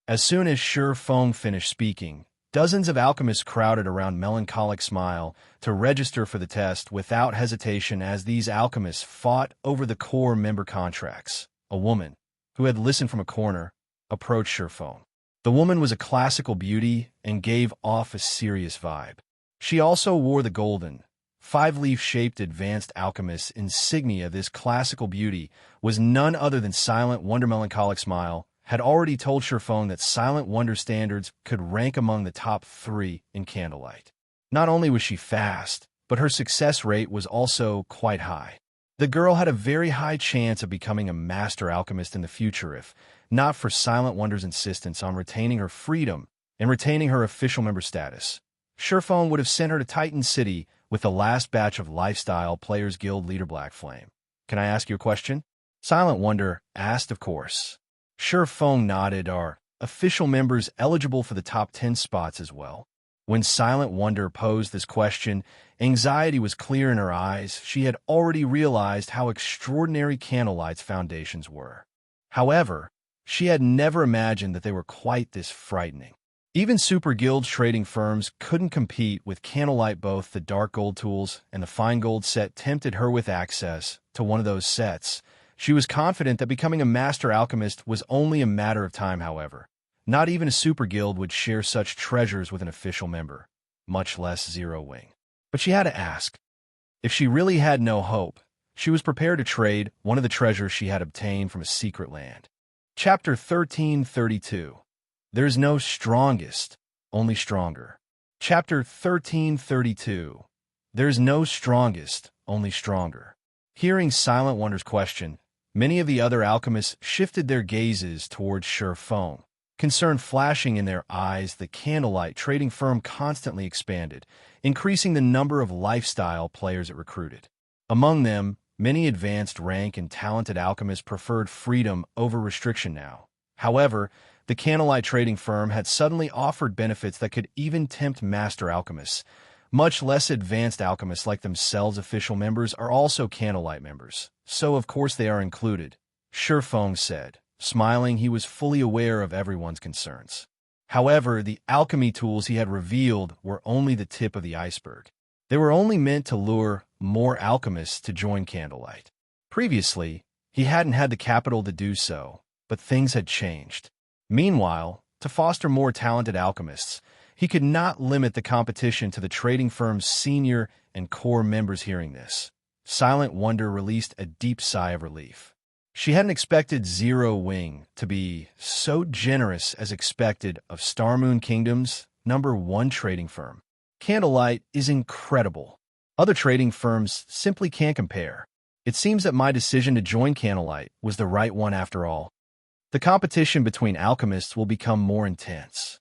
As soon as Xianxia finished speaking, dozens of alchemists crowded around Melancholic Smile to register for the test without hesitation. As these alchemists fought over the core member contracts, a woman, who had listened from a corner, approached Xianxia. The woman was a classical beauty and gave off a serious vibe. She also wore the golden, five-leaf-shaped advanced alchemist's insignia. This classical beauty was none other than Silent Wonder. Melancholic Smile had already told Xianxia that Silent Wonder standards could rank among the top 3 in Candlelight. Not only was she fast, but her success rate was also quite high. The girl had a very high chance of becoming a master alchemist in the future if not for Silent Wonder's insistence on retaining her freedom and retaining her official member status. Xianxia would have sent her to Titan City with the last batch of Lifestyle Players Guild leader Black Flame. Can I ask you a question? Silent Wonder asked, of course. Xianxia nodded. Are official members eligible for the top 10 spots as well? When Silent Wonder posed this question, anxiety was clear in her eyes. She had already realized how extraordinary Candlelight's foundations were. However, she had never imagined that they were quite this frightening. Even super guild trading firms couldn't compete with Candlelight. Both the dark gold tools and the fine gold set tempted her. With access to one of those sets, she was confident that becoming a master alchemist was only a matter of time. However, not even a super guild would share such treasures with an official member, much less Zero Wing. But she had to ask. If she really had no hope, she was prepared to trade one of the treasures she had obtained from a secret land. Chapter 1332. There's no strongest, only stronger. Chapter 1332. There's no strongest, only stronger. Hearing Silent Wonder's question, many of the other alchemists shifted their gazes towards Xianxia. Concern flashing in their eyes, the Candlelight trading firm constantly expanded, increasing the number of lifestyle players it recruited. Among them, many advanced rank and talented alchemists preferred freedom over restriction now. However, the Candlelight trading firm had suddenly offered benefits that could even tempt master alchemists. Much less advanced alchemists like themselves. Official members are also Candlelight members, so of course they are included, Xianxia said. Smiling, he was fully aware of everyone's concerns. However, the alchemy tools he had revealed were only the tip of the iceberg. They were only meant to lure more alchemists to join Candlelight. Previously, he hadn't had the capital to do so, but things had changed. Meanwhile, to foster more talented alchemists, he could not limit the competition to the trading firm's senior and core members. Hearing this, Silent Wonder released a deep sigh of relief. She hadn't expected Zero Wing to be so generous as expected of Starmoon Kingdom's #1 trading firm. Candlelight is incredible. Other trading firms simply can't compare. It seems that my decision to join Candlelight was the right one after all. The competition between alchemists will become more intense.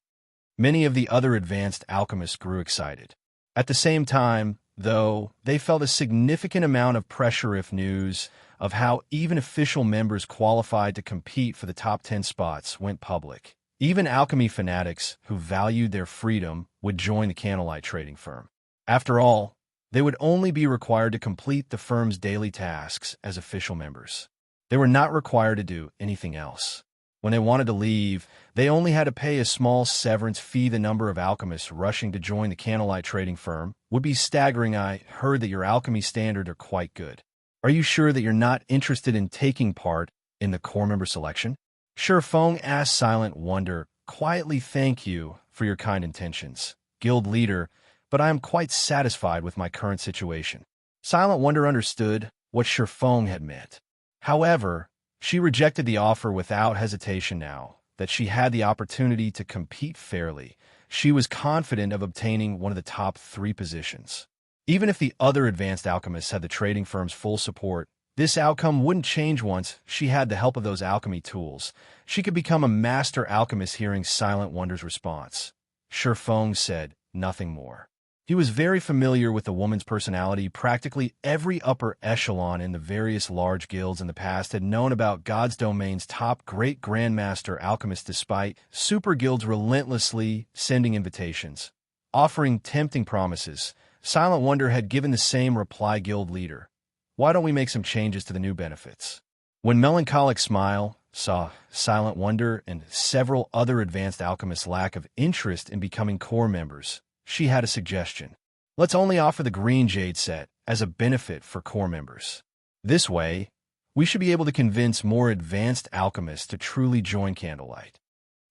Many of the other advanced alchemists grew excited. At the same time, though, they felt a significant amount of pressure if news of how even official members qualified to compete for the top 10 spots went public. Even alchemy fanatics who valued their freedom would join the Candlelight trading firm. After all, they would only be required to complete the firm's daily tasks as official members. They were not required to do anything else. When they wanted to leave, they only had to pay a small severance fee. The number of alchemists rushing to join the Candlelight trading firm would be staggering. I heard that your alchemy standards are quite good. Are you sure that you're not interested in taking part in the core member selection? Xianxia asked Silent Wonder quietly. Thank you for your kind intentions, guild leader, but I am quite satisfied with my current situation. Silent Wonder understood what Xianxia had meant. However, she rejected the offer without hesitation. Now that she had the opportunity to compete fairly, she was confident of obtaining one of the top 3 positions. Even if the other advanced alchemists had the trading firm's full support, this outcome wouldn't change once she had the help of those alchemy tools. She could become a master alchemist. Hearing Silent Wonder's response, Xianxia said nothing more. He was very familiar with the woman's personality. Practically every upper echelon in the various large guilds in the past had known about God's Domain's top great grandmaster alchemist. Despite super guilds relentlessly sending invitations, offering tempting promises, Silent Wonder had given the same reply. Guild leader, why don't we make some changes to the new benefits? When Melancholic Smile saw Silent Wonder and several other advanced alchemists' lack of interest in becoming core members, she had a suggestion. Let's only offer the Green Jade set as a benefit for core members. This way, we should be able to convince more advanced alchemists to truly join Candlelight.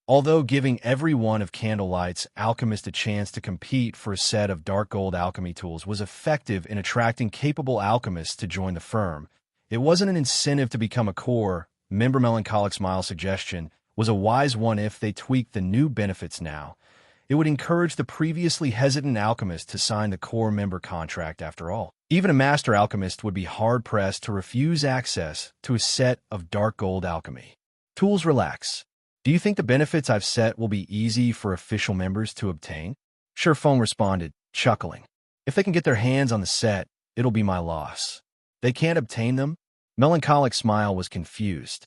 Although giving every one of Candlelight's alchemists a chance to compete for a set of dark gold alchemy tools was effective in attracting capable alchemists to join the firm, it wasn't an incentive to become a core member. Melancholic Smile's suggestion was a wise one. If they tweaked the new benefits now, it would encourage the previously hesitant alchemist to sign the core member contract. After all, even a master alchemist would be hard-pressed to refuse access to a set of dark gold alchemy tools. Relax. Do you think the benefits I've set will be easy for official members to obtain? Xianxia responded, chuckling. If they can get their hands on the set, it'll be my loss. They can't obtain them? Melancholic Smile was confused.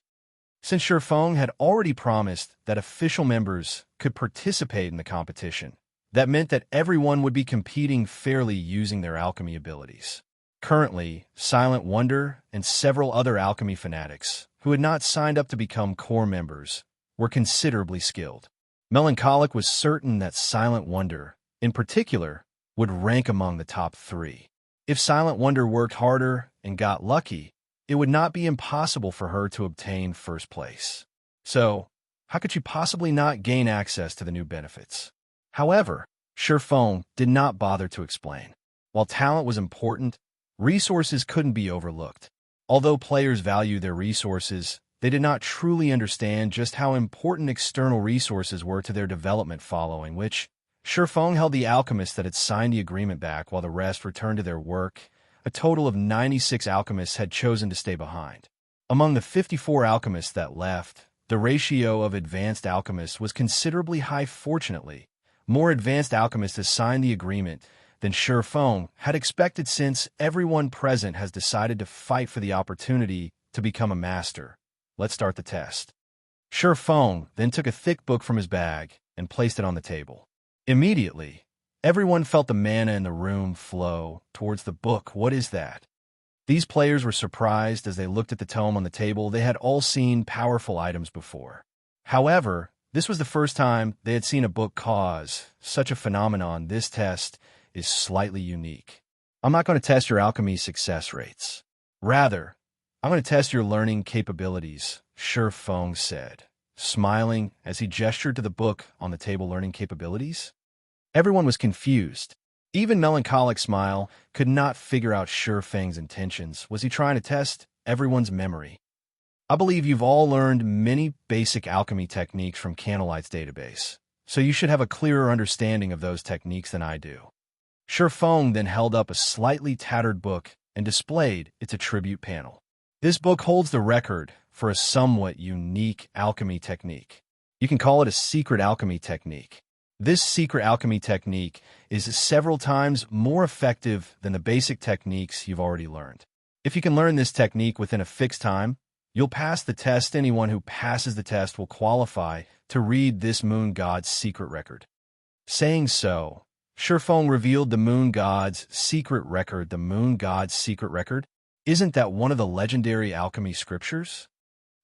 Since Xianxia had already promised that official members could participate in the competition, That meant that everyone would be competing fairly using their alchemy abilities. Currently, Silent Wonder and several other alchemy fanatics, who had not signed up to become core members, were considerably skilled. Melancholic was certain that Silent Wonder, in particular, would rank among the top 3. If Silent Wonder worked harder and got lucky, it would not be impossible for her to obtain first place. So, how could she possibly not gain access to the new benefits? However, Shifeng did not bother to explain. While talent was important, resources couldn't be overlooked. Although players value their resources, they did not truly understand just how important external resources were to their development following which, Shifeng held the alchemists that had signed the agreement back while the rest returned to their work. A total of 96 alchemists had chosen to stay behind. Among the 54 alchemists that left, the ratio of advanced alchemists was considerably high. Fortunately, more advanced alchemists had signed the agreement than Shifeng had expected, since everyone present has decided to fight for the opportunity to become a master. Let's start the test. Shifeng then took a thick book from his bag and placed it on the table. Immediately, everyone felt the mana in the room flow towards the book. What is that? These players were surprised as they looked at the tome on the table. They had all seen powerful items before. However, this was the first time they had seen a book cause such a phenomenon. This test is slightly unique. I'm not going to test your alchemy success rates. Rather, I'm going to test your learning capabilities, Shifeng said, smiling as he gestured to the book on the table. Learning capabilities? Everyone was confused. Even Melancholic Smile could not figure out Shifeng's intentions. Was he trying to test everyone's memory? I believe you've all learned many basic alchemy techniques from Candlelight's database, so you should have a clearer understanding of those techniques than I do. Shifeng then held up a slightly tattered book and displayed its attribute panel. This book holds the record for a somewhat unique alchemy technique. You can call it a secret alchemy technique. This secret alchemy technique is several times more effective than the basic techniques you've already learned. If you can learn this technique within a fixed time, you'll pass the test. Anyone who passes the test will qualify to read this moon god's secret record. Saying so, Shifeng revealed the moon god's secret record. The moon god's secret record? Isn't that one of the legendary alchemy scriptures?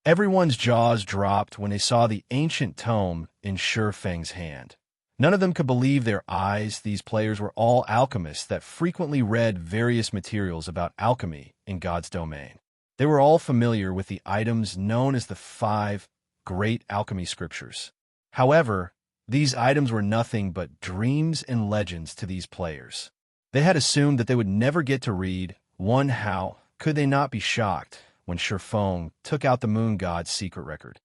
Everyone's jaws dropped when they saw the ancient tome in Shifeng's hand. None of them could believe their eyes. These players were all alchemists that frequently read various materials about alchemy in God's domain. They were all familiar with the items known as the 5 great alchemy scriptures. However, these items were nothing but dreams and legends to these players. They had assumed that they would never get to read one. How could they not be shocked when Shifeng took out the moon god's secret record?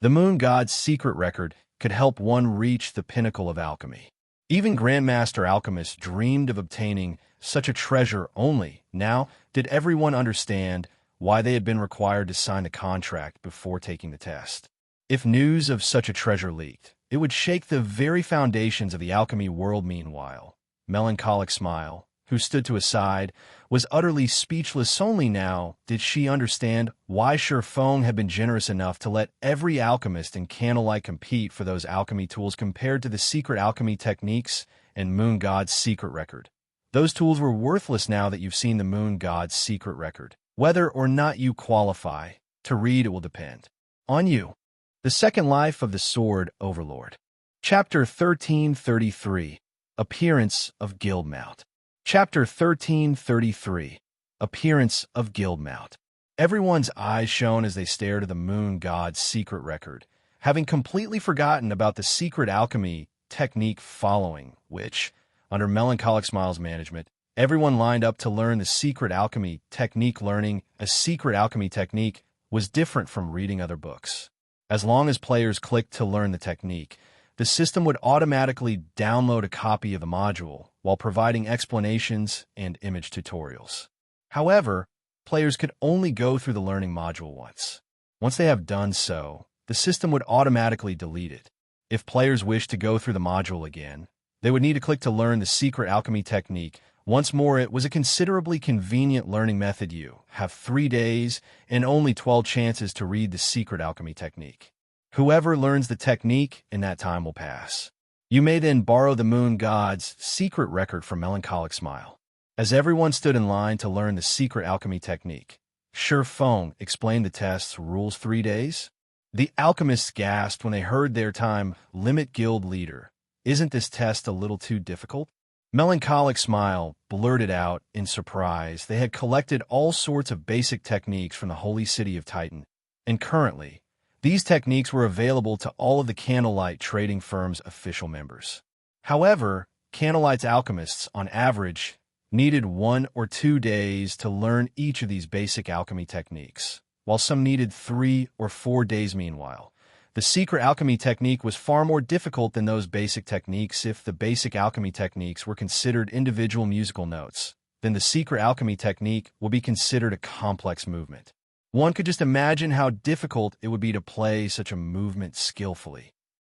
The moon god's secret record could help one reach the pinnacle of alchemy. Even Grandmaster alchemists dreamed of obtaining such a treasure. Only now did everyone understand why they had been required to sign a contract before taking the test. If news of such a treasure leaked, it would shake the very foundations of the alchemy world. Meanwhile, Melancholic Smile, who stood to his side, was utterly speechless. Only now did she understand why Shifeng had been generous enough to let every alchemist in Candlelight compete for those alchemy tools compared to the secret alchemy techniques and Moon God's secret record. Those tools were worthless now that you've seen the Moon God's secret record. Whether or not you qualify to read, it will depend on you. The Second Life of the Sword Overlord. Chapter 1333. Appearance of Guildmount. Chapter 1333. Appearance of Guildmount. Everyone's eyes shone as they stared at the moon god's secret record, having completely forgotten about the secret alchemy technique following, which, under Melancholic Smile's management, everyone lined up to learn the secret alchemy technique. Learning a secret alchemy technique was different from reading other books. As long as players clicked to learn the technique, the system would automatically download a copy of the module while providing explanations and image tutorials. However, players could only go through the learning module once. Once they have done so, the system would automatically delete it. If players wished to go through the module again, they would need to click to learn the secret alchemy technique. Once more, it was a considerably convenient learning method. You have 3 days and only 12 chances to read the secret alchemy technique. Whoever learns the technique in that time will pass. You may then borrow the Moon God's secret record from Melancholic Smile. As everyone stood in line to learn the secret alchemy technique, Shi Feng explained the test's rules 3 days. The alchemists gasped when they heard their time limit guild leader. Isn't this test a little too difficult? Melancholic Smile blurted out in surprise. They had collected all sorts of basic techniques from the holy city of Titan, and currently, these techniques were available to all of the Candlelight trading firm's official members. However, Candlelight's alchemists, on average, needed 1 or 2 days to learn each of these basic alchemy techniques, while some needed 3 or 4 days meanwhile. The secret alchemy technique was far more difficult than those basic techniques. If the basic alchemy techniques were considered individual musical notes, then the secret alchemy technique will be considered a complex movement. One could just imagine how difficult it would be to play such a movement skillfully.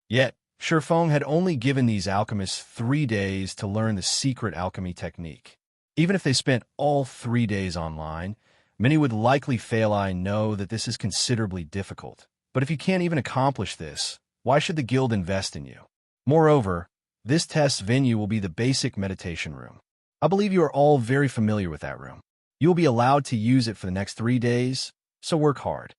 Yet, Shi Feng had only given these alchemists 3 days to learn the secret alchemy technique. Even if they spent all 3 days online, many would likely fail. I know that this is considerably difficult, but if you can't even accomplish this, why should the guild invest in you? Moreover, this test venue will be the basic meditation room. I believe you are all very familiar with that room. You will be allowed to use it for the next 3 days, so work hard.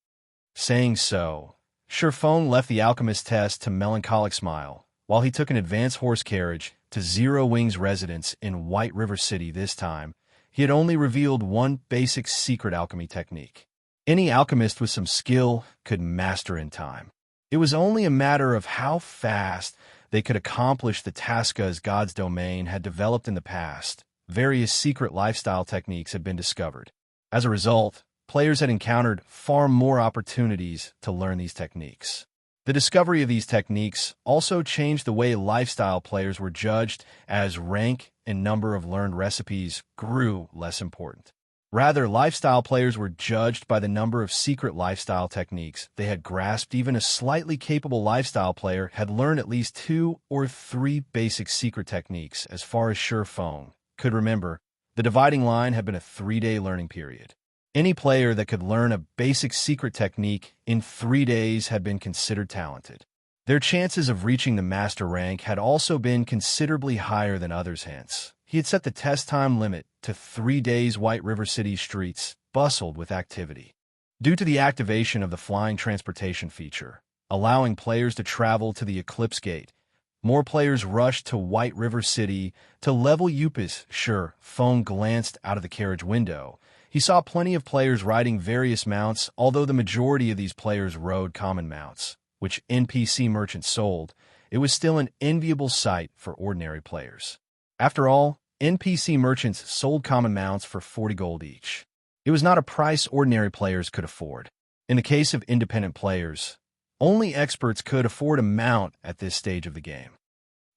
Saying so, Shi Feng left the alchemist test to Melancholic Smile, while he took an advanced horse carriage to Zero Wing's residence in White River City. This time, he had only revealed one basic secret alchemy technique. Any alchemist with some skill could master in time. It was only a matter of how fast they could accomplish the task. As God's domain had developed in the past, various secret lifestyle techniques had been discovered. As a result, players had encountered far more opportunities to learn these techniques. The discovery of these techniques also changed the way lifestyle players were judged, as rank and number of learned recipes grew less important. Rather, lifestyle players were judged by the number of secret lifestyle techniques they had grasped. Even a slightly capable lifestyle player had learned at least 2 or 3 basic secret techniques. As far as Shi Feng could remember, the dividing line had been a 3-day learning period. Any player that could learn a basic secret technique in 3 days had been considered talented. Their chances of reaching the master rank had also been considerably higher than others. Hence, he had set the test time limit to 3 days. White River City streets bustled with activity. Due to the activation of the flying transportation feature, allowing players to travel to the Eclipse Gate, more players rushed to White River City to level Upis. Shi Feng glanced out of the carriage window. He saw plenty of players riding various mounts. Although the majority of these players rode common mounts, which NPC merchants sold, it was still an enviable sight for ordinary players. After all, NPC merchants sold common mounts for 40 gold each. It was not a price ordinary players could afford. In the case of independent players, only experts could afford a mount at this stage of the game.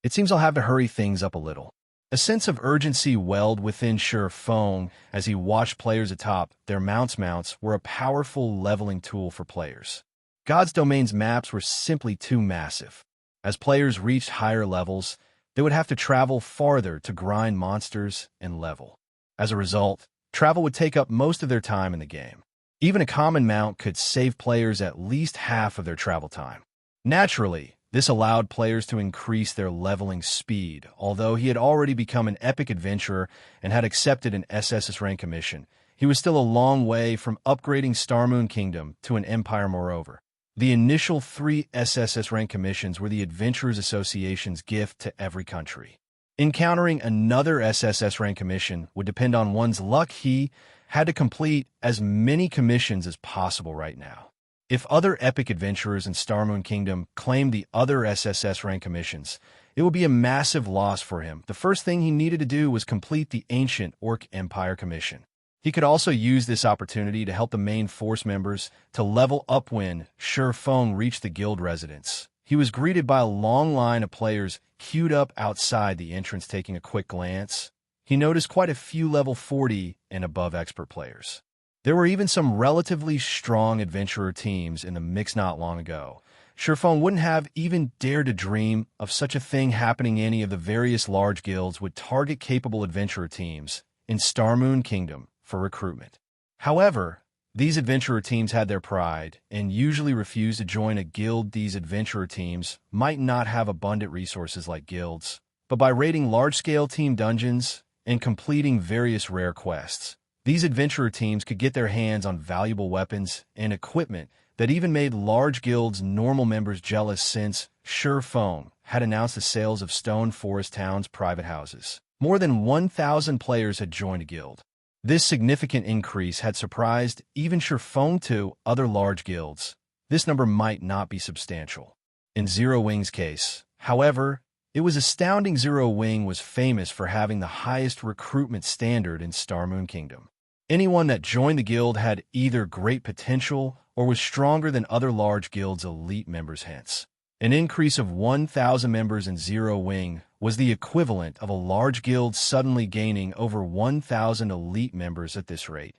It seems I'll have to hurry things up a little. A sense of urgency welled within Shi Feng as he watched players atop their mounts. Mounts were a powerful leveling tool for players. God's Domain's maps were simply too massive. As players reached higher levels, they would have to travel farther to grind monsters and level. As a result, travel would take up most of their time in the game. Even a common mount could save players at least half of their travel time. Naturally, this allowed players to increase their leveling speed. Although he had already become an epic adventurer and had accepted an SSS-Rank commission, he was still a long way from upgrading Starmoon Kingdom to an empire. Moreover, the initial 3 SSS-Rank commissions were the Adventurers Association's gift to every country. Encountering another SSS-Rank commission would depend on one's luck. He had to complete as many commissions as possible right now. If other epic adventurers in Starmoon Kingdom claimed the other SSS-Rank commissions, it would be a massive loss for him. The first thing he needed to do was complete the Ancient Orc Empire commission. He could also use this opportunity to help the main force members to level up. When Shi Feng reached the guild residence, he was greeted by a long line of players queued up outside the entrance. Taking a quick glance, he noticed quite a few level 40 and above expert players. There were even some relatively strong adventurer teams in the mix. Not long ago, Shi Feng wouldn't have even dared to dream of such a thing happening. Any of the various large guilds would target capable adventurer teams in Starmoon Kingdom for recruitment. However, These adventurer teams had their pride and usually refused to join a guild. These adventurer teams might not have abundant resources like guilds, but by raiding large-scale team dungeons and completing various rare quests, these adventurer teams could get their hands on valuable weapons and equipment that even made large guilds' normal members jealous, since Feng had announced the sales of Stone Forest Town's private houses. More than 1,000 players had joined a guild. This significant increase had surprised even Feng to other large guilds. This number might not be substantial. In Zero Wing's case, however, it was astounding. Zero Wing was famous for having the highest recruitment standard in Starmoon Kingdom. Anyone that joined the guild had either great potential or was stronger than other large guilds' elite members. Hence, an increase of 1,000 members in Zero Wing was the equivalent of a large guild suddenly gaining over 1,000 elite members. At this rate,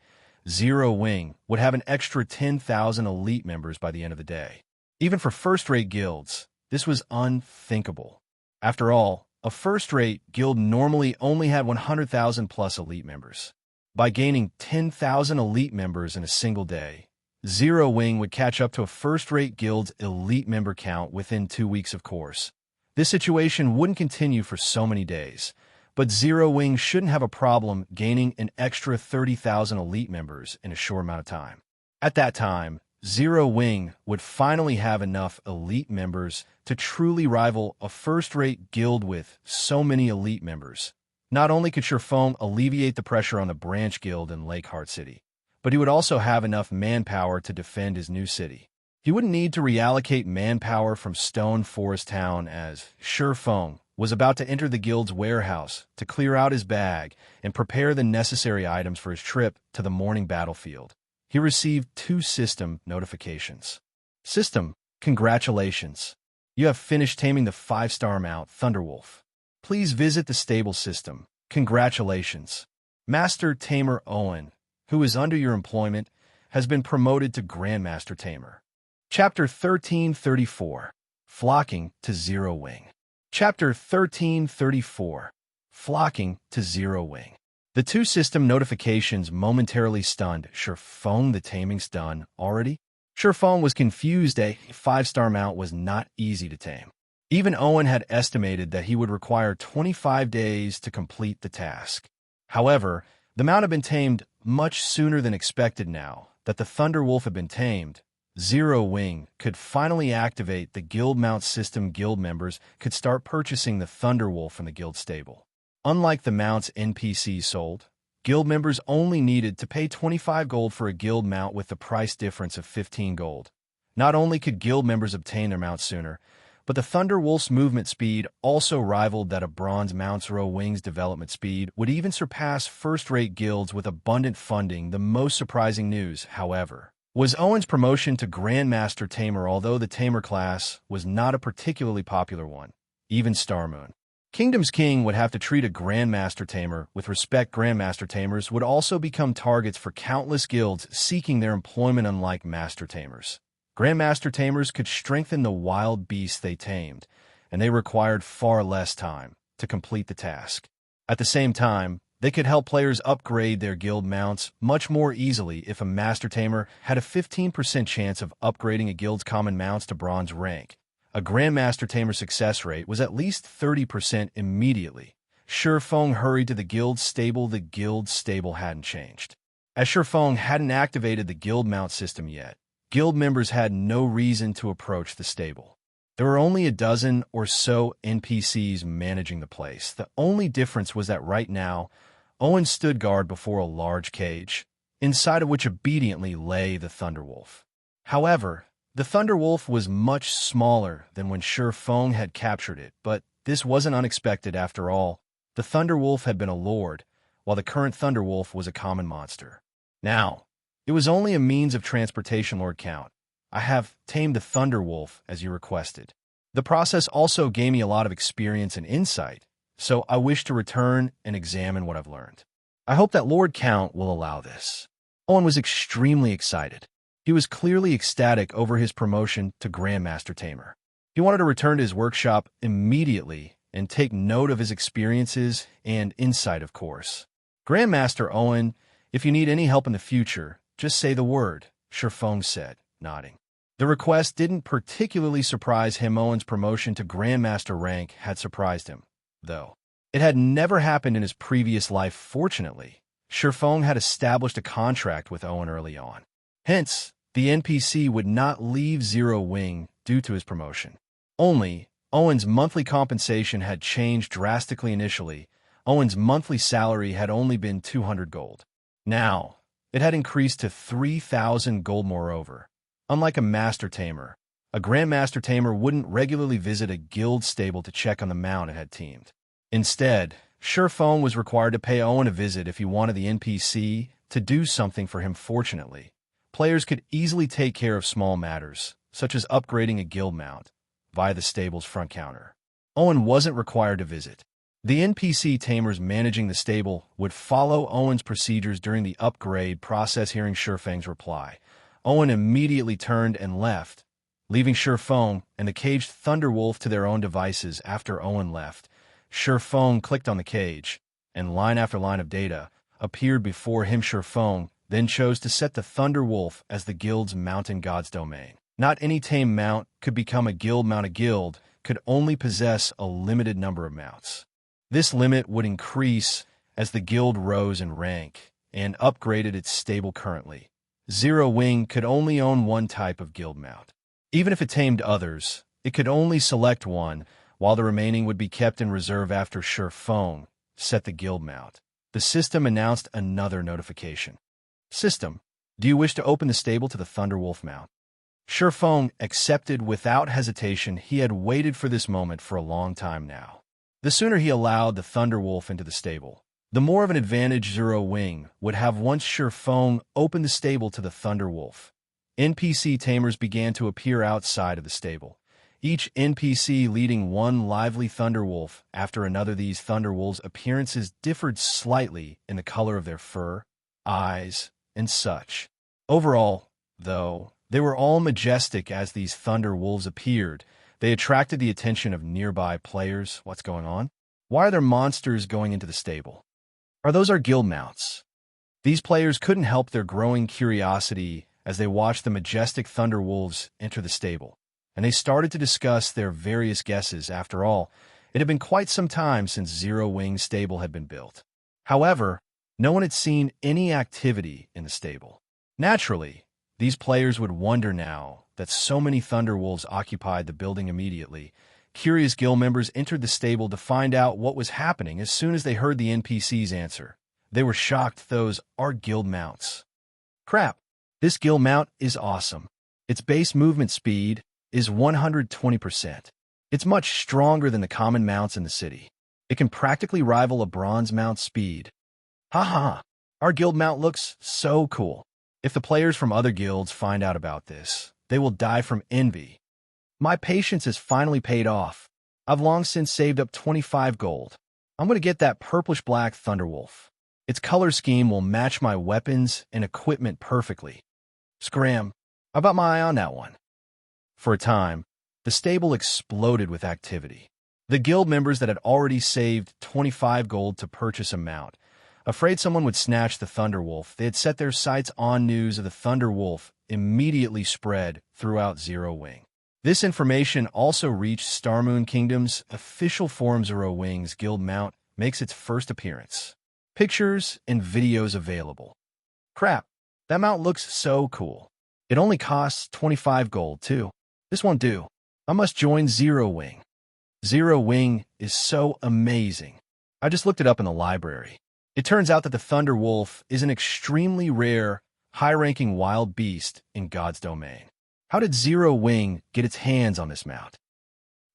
Zero Wing would have an extra 10,000 elite members by the end of the day. Even for first-rate guilds, this was unthinkable. After all, a first-rate guild normally only had 100,000 plus elite members. By gaining 10,000 elite members in a single day, Zero Wing would catch up to a first-rate guild's elite member count within 2 weeks, of course. This situation wouldn't continue for so many days, but Zero Wing shouldn't have a problem gaining an extra 30,000 elite members in a short amount of time. At that time, Zero Wing would finally have enough elite members to truly rival a first-rate guild with so many elite members. Not only could Feng alleviate the pressure on the branch guild in Lakeheart City, but he would also have enough manpower to defend his new city. He wouldn't need to reallocate manpower from Stone Forest Town, as Feng was about to enter the guild's warehouse to clear out his bag and prepare the necessary items for his trip to the morning battlefield. He received 2 system notifications. System, congratulations. You have finished taming the 5-star mount Thunderwolf. Please visit the stable. System, congratulations. Master Tamer Owen, who is under your employment, has been promoted to Grandmaster Tamer. Chapter 1334, Flocking to Zero Wing. Chapter 1334, Flocking to Zero Wing. The 2 system notifications momentarily stunned Feng. The taming's done already? Feng was confused. A 5-star mount was not easy to tame. Even Owen had estimated that he would require 25 days to complete the task. However, the mount had been tamed much sooner than expected. Now that the Thunderwolf had been tamed, Zero Wing could finally activate the guild mount system. Guild members could start purchasing the Thunderwolf from the guild stable. Unlike the mounts NPCs sold, guild members only needed to pay 25 gold for a guild mount, with the price difference of 15 gold. Not only could guild members obtain their mounts sooner, but the Thunderwolf's movement speed also rivaled that of bronze mounts. Zero Wing's development speed would even surpass first-rate guilds with abundant funding. The most surprising news, however, was Owen's promotion to Grandmaster Tamer. Although the Tamer class was not a particularly popular one, even Starmoon Kingdom's king would have to treat a Grandmaster Tamer with respect. Grandmaster Tamers would also become targets for countless guilds seeking their employment. Unlike Master Tamers, Grandmaster Tamers could strengthen the wild beasts they tamed, and they required far less time to complete the task. At the same time, they could help players upgrade their guild mounts much more easily. If a Master Tamer had a 15% chance of upgrading a guild's common mounts to bronze rank, a Grandmaster Tamer success rate was at least 30% immediately. Feng hurried to the guild stable. The guild stable hadn't changed, as Feng hadn't activated the guild mount system yet. Guild members had no reason to approach the stable. There were only a dozen or so NPCs managing the place. The only difference was that right now, Owen stood guard before a large cage, inside of which obediently lay the Thunderwolf. However, the Thunderwolf was much smaller than when Feng had captured it, but this wasn't unexpected. After all, the Thunderwolf had been a lord, while the current Thunderwolf was a common monster. Now, it was only a means of transportation. Lord Count, I have tamed the Thunderwolf as you requested. The process also gave me a lot of experience and insight, so I wish to return and examine what I've learned. I hope that Lord Count will allow this. Owen was extremely excited. He was clearly ecstatic over his promotion to Grandmaster Tamer. He wanted to return to his workshop immediately and take note of his experiences and insight, of course. Grandmaster Owen, if you need any help in the future, Just say the word, Shifeng said, nodding. The request didn't particularly surprise him. Owen's promotion to Grandmaster rank had surprised him, though. It had never happened in his previous life. Fortunately, Shifeng had established a contract with Owen early on. Hence, the NPC would not leave Zero Wing due to his promotion. Only, Owen's monthly compensation had changed drastically. Initially, Owen's monthly salary had only been 200 gold. Now, it had increased to 3,000 gold. Moreover, unlike a Master Tamer, a Grandmaster Tamer wouldn't regularly visit a guild stable to check on the mount it had teamed. Instead, Shifeng was required to pay Owen a visit if he wanted the NPC to do something for him. Fortunately, players could easily take care of small matters, such as upgrading a guild mount, via the stable's front counter. Owen wasn't required to visit. The NPC tamers managing the stable would follow Owen's procedures during the upgrade process. Hearing Shifeng's reply, Owen immediately turned and left, leaving Shifeng and the caged Thunderwolf to their own devices. After Owen left, Shifeng clicked on the cage, and line after line of data appeared before him. Shifeng then chose to set the Thunderwolf as the guild's mount in God's domain. Not any tame mount could become a guild mount. A guild could only possess a limited number of mounts. This limit would increase as the guild rose in rank and upgraded its stable. Currently, Zero Wing could only own one type of guild mount. Even if it tamed others, it could only select one, while the remaining would be kept in reserve. After Shifeng set the guild mount, the system announced another notification. System, do you wish to open the stable to the Thunderwolf mount? Shifeng accepted without hesitation. He had waited for this moment for a long time now. The sooner he allowed the Thunderwolf into the stable, the more of an advantage Zero Wing would have. Once Shifeng opened the stable to the Thunderwolf, NPC tamers began to appear outside of the stable, each NPC leading one lively Thunderwolf after another. These Thunderwolves' appearances differed slightly in the color of their fur, eyes, and such. Overall, though, they were all majestic. As these Thunderwolves appeared, they attracted the attention of nearby players. What's going on? Why are there monsters going into the stable? Are those our guild mounts? These players couldn't help their growing curiosity as they watched the majestic Thunderwolves enter the stable, and they started to discuss their various guesses. After all, it had been quite some time since Zero Wing's stable had been built. However, no one had seen any activity in the stable. Naturally, these players would wonder now that so many Thunderwolves occupied the building. Immediately, curious guild members entered the stable to find out what was happening. As soon as they heard the NPC's answer, they were shocked. Those are guild mounts. Crap, this guild mount is awesome. Its base movement speed is 120%. It's much stronger than the common mounts in the city. It can practically rival a bronze mount speed. Haha, our guild mount looks so cool. If the players from other guilds find out about this, they will die from envy. My patience has finally paid off. I've long since saved up 25 gold. I'm going to get that purplish-black Thunderwolf. Its color scheme will match my weapons and equipment perfectly. Scram, I got my eye on that one. For a time, the stable exploded with activity. The guild members that had already saved 25 gold to purchase a mount, afraid someone would snatch the Thunderwolf, they had set their sights on. News of the Thunderwolf immediately spread throughout Zero Wing. This information also reached Starmoon Kingdom's official forum. Zero Wing's guild mount makes its first appearance. Pictures and videos available. Crap, that mount looks so cool. It only costs 25 gold, too. This won't do. I must join Zero Wing. Zero Wing is so amazing. I just looked it up in the library. It turns out that the Thunderwolf is an extremely rare, high-ranking wild beast in God's domain. How did Zero Wing get its hands on this mount?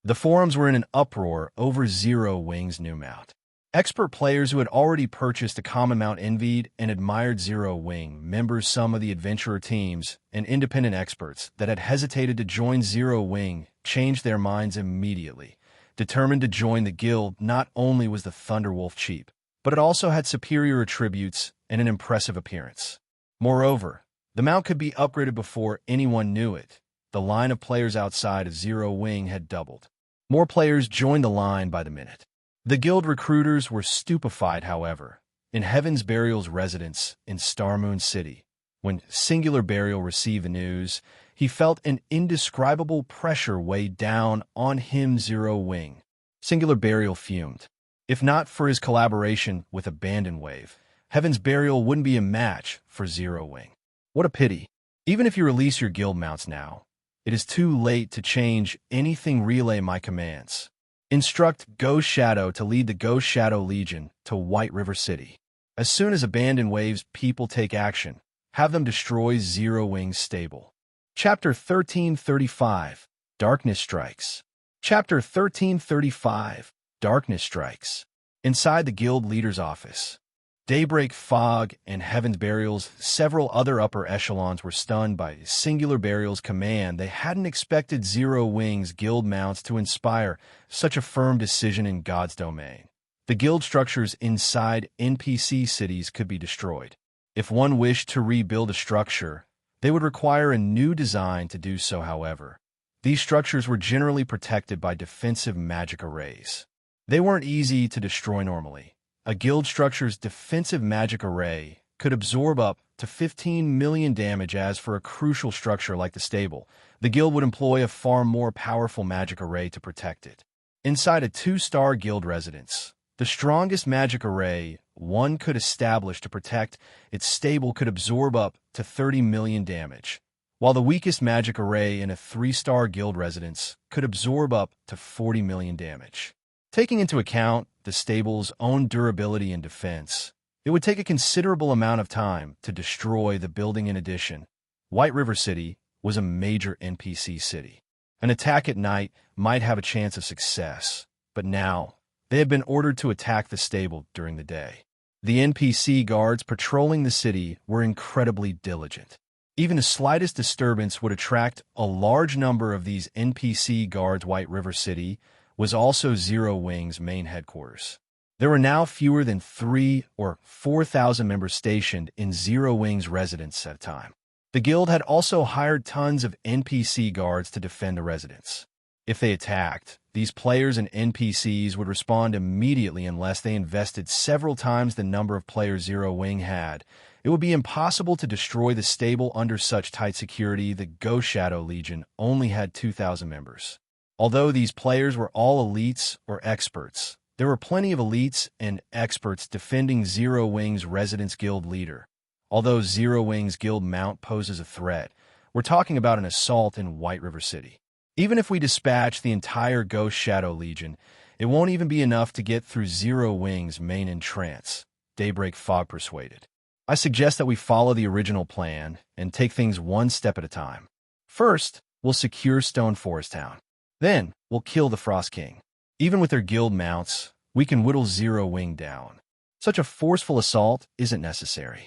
The forums were in an uproar over Zero Wing's new mount. Expert players who had already purchased a common mount envied and admired Zero Wing, members some of the adventurer teams, and independent experts that had hesitated to join Zero Wing changed their minds immediately. Determined to join the guild, not only was the Thunderwolf cheap, but it also had superior attributes and an impressive appearance. Moreover, the mount could be upgraded before anyone knew it. The line of players outside of Zero Wing had doubled. More players joined the line by the minute. The guild recruiters were stupefied, however. In Heaven's Burial's residence in Starmoon City, When Singular Burial received the news, he felt an indescribable pressure weigh down on him. Zero Wing. Singular Burial fumed. If not for his collaboration with Abandon Wave, Heaven's Burial wouldn't be a match for Zero Wing. What a pity. Even if you release your guild mounts now, it is too late to change anything. Relay my commands. Instruct Ghost Shadow to lead the Ghost Shadow Legion to White River City. As soon as Abandon Wave's people take action, have them destroy Zero Wing's stable. Chapter 1335, Darkness Strikes. Chapter 1335, Darkness Strikes. Inside the guild leader's office, Daybreak Fog and Heaven's Burial's several other upper echelons were stunned by Singular Burial's command. They hadn't expected Zero Wing's guild mounts to inspire such a firm decision in God's domain. The guild structures inside NPC cities could be destroyed. If one wished to rebuild a structure, they would require a new design to do so. However, these structures were generally protected by defensive magic arrays. They weren't easy to destroy normally. A guild structure's defensive magic array could absorb up to 15 million damage. As for a crucial structure like the stable, the guild would employ a far more powerful magic array to protect it. Inside a 2-star guild residence, the strongest magic array one could establish to protect its stable could absorb up to 30 million damage, while the weakest magic array in a 3-star guild residence could absorb up to 40 million damage. Taking into account the stable's own durability and defense, it would take a considerable amount of time to destroy the building. In addition, White River City was a major NPC city. An attack at night might have a chance of success, but now they had been ordered to attack the stable during the day. The NPC guards patrolling the city were incredibly diligent. Even the slightest disturbance would attract a large number of these NPC guards. White River City was also Zero Wing's main headquarters. There were now fewer than 3,000 or 4,000 members stationed in Zero Wing's residence at a time. The guild had also hired tons of NPC guards to defend the residence. If they attacked, these players and NPCs would respond immediately unless they invested several times the number of players Zero Wing had. It would be impossible to destroy the stable under such tight security. The Ghost Shadow Legion only had 2,000 members. Although these players were all elites or experts, there were plenty of elites and experts defending Zero Wing's residence guild leader. Although Zero Wing's guild mount poses a threat, we're talking about an assault in White River City. Even if we dispatch the entire Ghost Shadow Legion, it won't even be enough to get through Zero Wing's main entrance, Daybreak Fog persuaded. I suggest that we follow the original plan and take things one step at a time. First, we'll secure Stone Forest Town. Then, we'll kill the Frost King. Even with their guild mounts, we can whittle Zero Wing down. Such a forceful assault isn't necessary.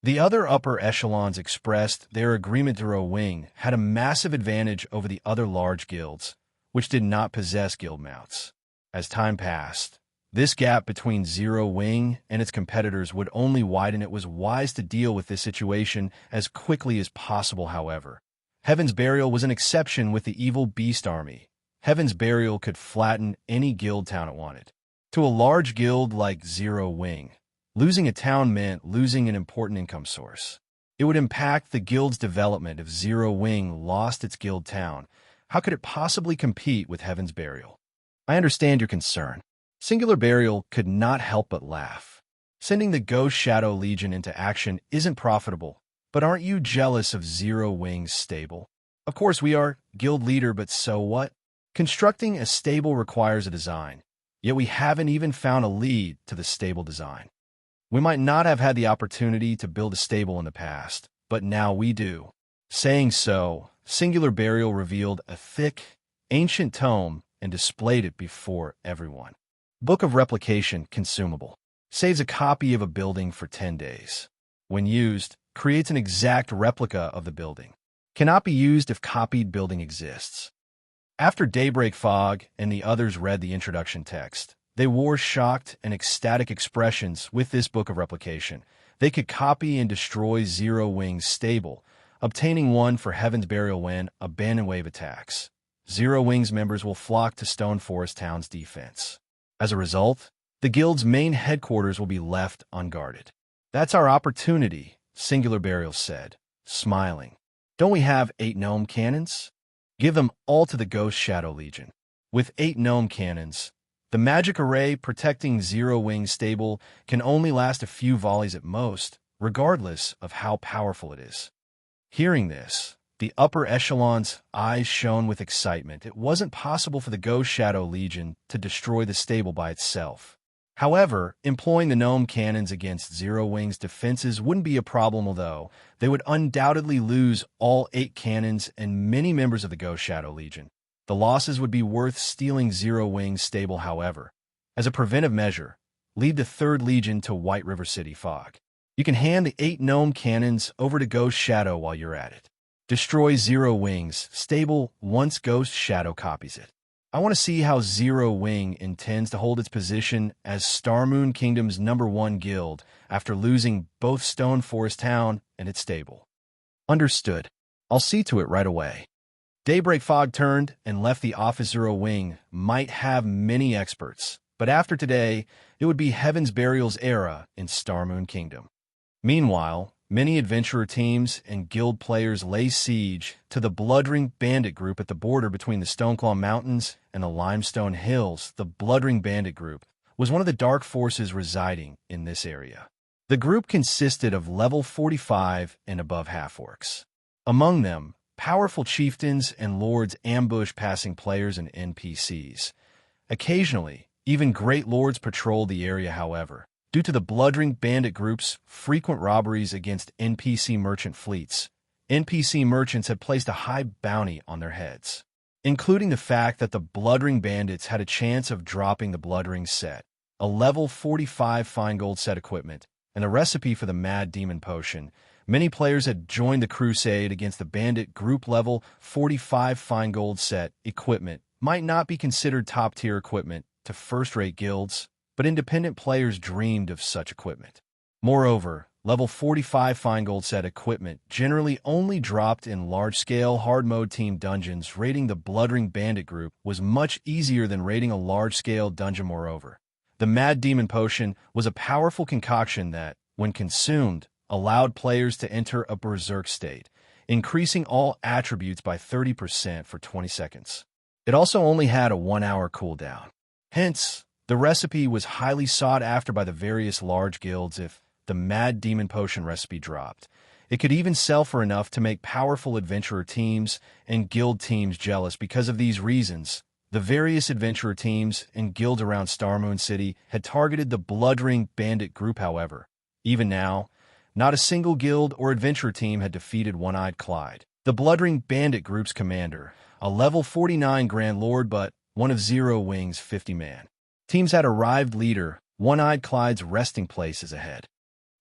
The other upper echelons expressed their agreement. Zero Wing had a massive advantage over the other large guilds, which did not possess guild mounts. As time passed, this gap between Zero Wing and its competitors would only widen. It was wise to deal with this situation as quickly as possible. However, Heaven's Burial was an exception. With the evil beast army, Heaven's Burial could flatten any guild town it wanted. To a large guild like Zero Wing, losing a town meant losing an important income source. It would impact the guild's development if Zero Wing lost its guild town. How could it possibly compete with Heaven's Burial? I understand your concern. Singular Burial could not help but laugh. Sending the Ghost Shadow Legion into action isn't profitable, but aren't you jealous of Zero Wing's stable? Of course we are, guild leader, but so what? Constructing a stable requires a design, yet we haven't even found a lead to the stable design. We might not have had the opportunity to build a stable in the past, but now we do. Saying so, Singular Burial revealed a thick, ancient tome and displayed it before everyone. Book of Replication consumable. Saves a copy of a building for 10 days. When used, creates an exact replica of the building. Cannot be used if copied building exists. After Daybreak Fog and the others read the introduction text, they wore shocked and ecstatic expressions. With this Book of Replication, they could copy and destroy Zero Wing's stable, obtaining one for Heaven's Burial when Abandon Wave attacks. Zero Wing's members will flock to Stone Forest Town's defense. As a result, the guild's main headquarters will be left unguarded. That's our opportunity, Singular Burial said, smiling. Don't we have 8 gnome cannons? Give them all to the Ghost Shadow Legion. With 8 gnome cannons, the magic array protecting Zero Wing's stable can only last a few volleys at most, regardless of how powerful it is. Hearing this, the upper echelon's eyes shone with excitement. It wasn't possible for the Ghost Shadow Legion to destroy the stable by itself. However, employing the gnome cannons against Zero Wing's defenses wouldn't be a problem, although they would undoubtedly lose all 8 cannons and many members of the Ghost Shadow Legion. The losses would be worth stealing Zero Wing's stable, however. As a preventive measure, lead the 3rd Legion to White River City Fog. You can hand the 8 gnome cannons over to Ghost Shadow while you're at it. Destroy Zero Wing's stable once Ghost Shadow copies it. I want to see how Zero Wing intends to hold its position as Starmoon Kingdom's #1 guild after losing both Stone Forest Town and its stable. Understood. I'll see to it right away. Daybreak Fog turned and left the office. Zero Wing might have many experts, but after today, it would be Heaven's Burial's era in Starmoon Kingdom. Meanwhile, many adventurer teams and guild players lay siege to the Bloodring Bandit group at the border between the Stoneclaw Mountains and the Limestone Hills. The Bloodring Bandit group was one of the dark forces residing in this area. The group consisted of level 45 and above half-orcs. Among them, powerful chieftains and lords ambush passing players and NPCs. Occasionally, even great lords patrolled the area, however. Due to the Bloodring Bandit group's frequent robberies against NPC merchant fleets, NPC merchants had placed a high bounty on their heads, including the fact that the Bloodring Bandits had a chance of dropping the Bloodring set, a level 45 fine gold set equipment, and a recipe for the Mad Demon Potion. Many players had joined the crusade against the Bandit group. Level 45 fine gold set equipment might not be considered top-tier equipment to first-rate guilds, but independent players dreamed of such equipment. Moreover, level 45 fine gold set equipment generally only dropped in large-scale hard-mode team dungeons. Raiding the Bloodring Bandit group was much easier than raiding a large-scale dungeon. Moreover, the Mad Demon Potion was a powerful concoction that, when consumed, allowed players to enter a berserk state, increasing all attributes by 30% for 20 seconds. It also only had a 1-hour cooldown. Hence, the recipe was highly sought after by the various large guilds. If the Mad Demon Potion recipe dropped, it could even sell for enough to make powerful adventurer teams and guild teams jealous. Because of these reasons, the various adventurer teams and guilds around Starmoon City had targeted the Bloodring Bandit group. However, even now, not a single guild or adventurer team had defeated One-Eyed Clyde, the Bloodring Bandit group's commander, a level 49 Grand Lord, but one of Zero Wing's 50-man. Teams had arrived. Leader, One-Eyed Clyde's resting place is ahead.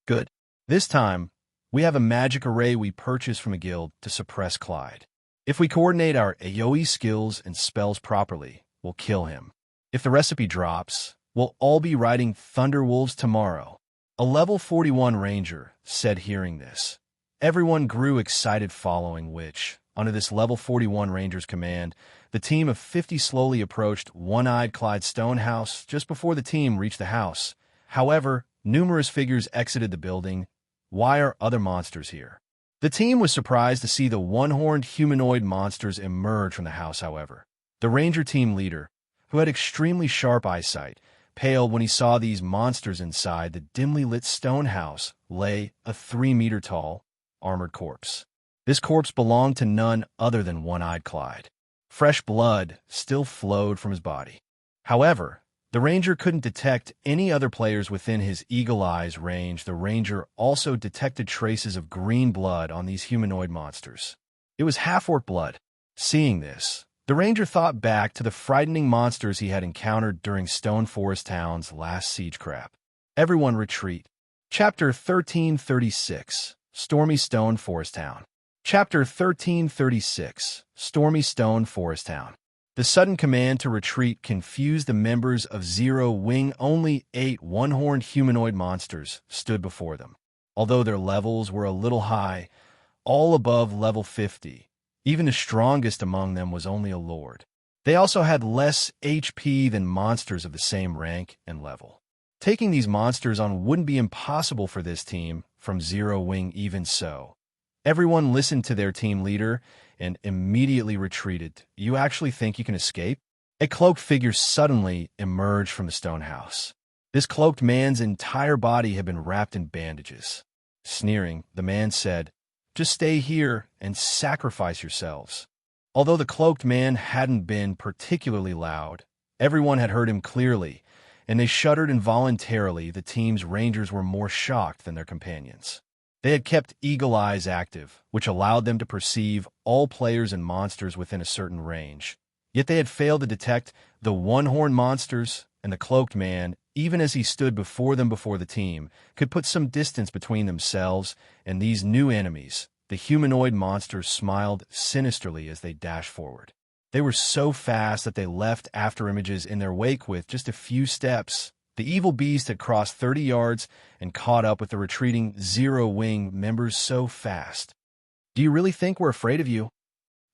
Good. This time, we have a magic array we purchased from a guild to suppress Clyde. If we coordinate our AoE skills and spells properly, we'll kill him. If the recipe drops, we'll all be riding Thunderwolves tomorrow. A level 41 ranger said. Hearing this, everyone grew excited. Following which, under this level 41 ranger's command, the team of 50 slowly approached One-Eyed Clyde's stone house. Just before the team reached the house, however, numerous figures exited the building. Why are other monsters here? The team was surprised to see the one-horned humanoid monsters emerge from the house. However, the ranger team leader, who had extremely sharp eyesight, paled when he saw these monsters. Inside the dimly lit stone house lay a 3-meter-tall, armored corpse. This corpse belonged to none other than One-Eyed Clyde. Fresh blood still flowed from his body. However, the ranger couldn't detect any other players within his eagle eye's range. The ranger also detected traces of green blood on these humanoid monsters. It was half-orc blood. Seeing this, the ranger thought back to the frightening monsters he had encountered during Stone Forest Town's last siege crap. Everyone retreat. Chapter 1336, Stormy Stone Forest Town. Chapter 1336, Stormy Stone Forest Town. The sudden command to retreat confused the members of Zero Wing. Only 8 one-horned humanoid monsters stood before them. Although their levels were a little high, all above level 50, even the strongest among them was only a lord. They also had less HP than monsters of the same rank and level. Taking these monsters on wouldn't be impossible for this team from Zero Wing even so. Everyone listened to their team leader and immediately retreated. You actually think you can escape? A cloaked figure suddenly emerged from the stone house. This cloaked man's entire body had been wrapped in bandages. Sneering, the man said, "Just stay here and sacrifice yourselves." Although the cloaked man hadn't been particularly loud, everyone had heard him clearly, and they shuddered involuntarily. The team's rangers were more shocked than their companions. They had kept eagle eyes active, which allowed them to perceive all players and monsters within a certain range. Yet they had failed to detect the one-horned monsters, and the cloaked man, even as he stood before them before the team, could put some distance between themselves and these new enemies. The humanoid monsters smiled sinisterly as they dashed forward. They were so fast that they left afterimages in their wake with just a few steps. The evil beast had crossed 30 yards and caught up with the retreating Zero Wing members so fast. "Do you really think we're afraid of you?"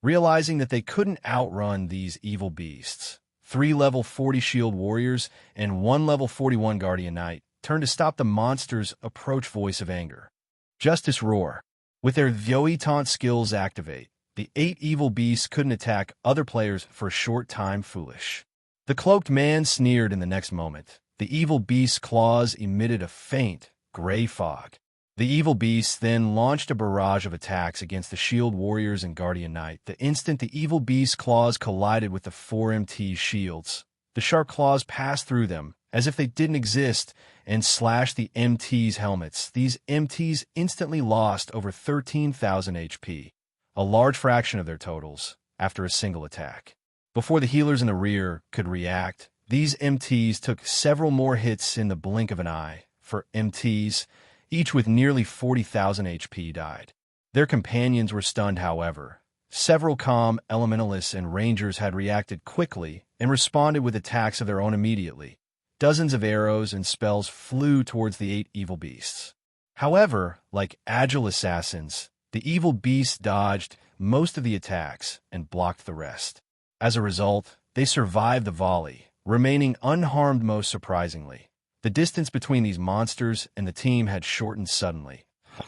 Realizing that they couldn't outrun these evil beasts, 3 level 40 shield warriors and 1 level 41 guardian knight turned to stop the monster's approach voice of anger. Justice roar. With their Vyoi taunt skills activate, the 8 evil beasts couldn't attack other players for a short time. Foolish. The cloaked man sneered in the next moment. The evil beast's claws emitted a faint, gray fog. The evil beast then launched a barrage of attacks against the shield warriors and guardian knight. The instant the evil beast's claws collided with the 4 MT shields, the sharp claws passed through them as if they didn't exist and slashed the MT's helmets. These MTs instantly lost over 13,000 HP, a large fraction of their totals, after a single attack. Before the healers in the rear could react, these MTs took several more hits in the blink of an eye. For MTs, each with nearly 40,000 HP died. Their companions were stunned, however. Several calm elementalists and rangers had reacted quickly and responded with attacks of their own immediately. Dozens of arrows and spells flew towards the 8 evil beasts. However, like agile assassins, the evil beasts dodged most of the attacks and blocked the rest. As a result, they survived the volley, remaining unharmed most surprisingly. The distance between these monsters and the team had shortened suddenly.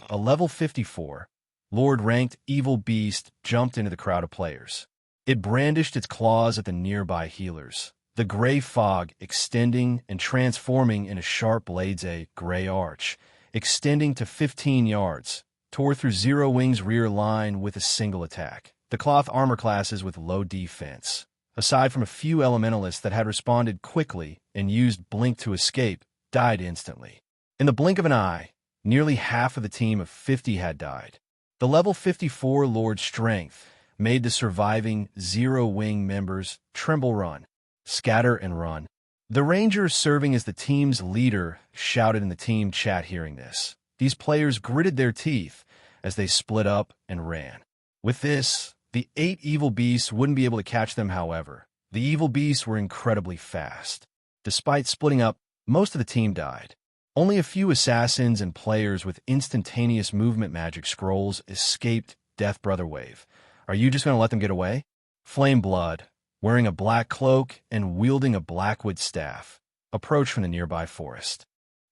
A level 54, Lord-ranked evil beast jumped into the crowd of players. It brandished its claws at the nearby healers. The gray fog extending and transforming into sharp blades, a gray arch, extending to 15 yards, tore through Zero Wing's rear line with a single attack. The cloth armor classes with low defense, aside from a few elementalists that had responded quickly and used blink to escape, died instantly. In the blink of an eye, nearly half of the team of 50 had died. The level 54 Lord's strength made the surviving Zero Wing members tremble, run, scatter, and run. The Rangers serving as the team's leader shouted in the team chat. Hearing this, these players gritted their teeth as they split up and ran. With this, the 8 evil beasts wouldn't be able to catch them. However, the evil beasts were incredibly fast. Despite splitting up, most of the team died. Only a few assassins and players with instantaneous movement magic scrolls escaped Death Brother Wave. Are you just going to let them get away? Flame Blood, wearing a black cloak and wielding a blackwood staff, approached from the nearby forest.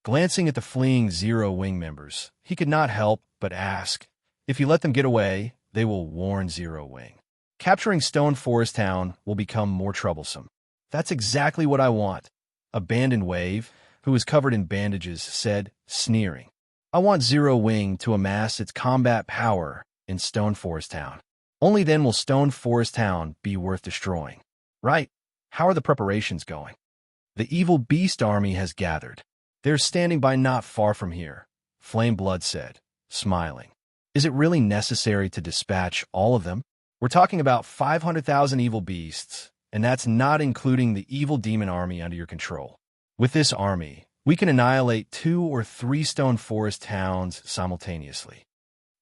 Glancing at the fleeing Zero Wing members, he could not help but ask, if you let them get away, they will warn Zero Wing. Capturing Stone Forest Town will become more troublesome. That's exactly what I want. Abandoned Wave, who was covered in bandages, said, sneering. I want Zero Wing to amass its combat power in Stone Forest Town. Only then will Stone Forest Town be worth destroying. Right? How are the preparations going? The evil beast army has gathered. They're standing by not far from here, Flame Blood said, smiling. Is it really necessary to dispatch all of them? We're talking about 500,000 evil beasts, and that's not including the evil demon army under your control. With this army, we can annihilate 2 or 3 Stone Forest towns simultaneously.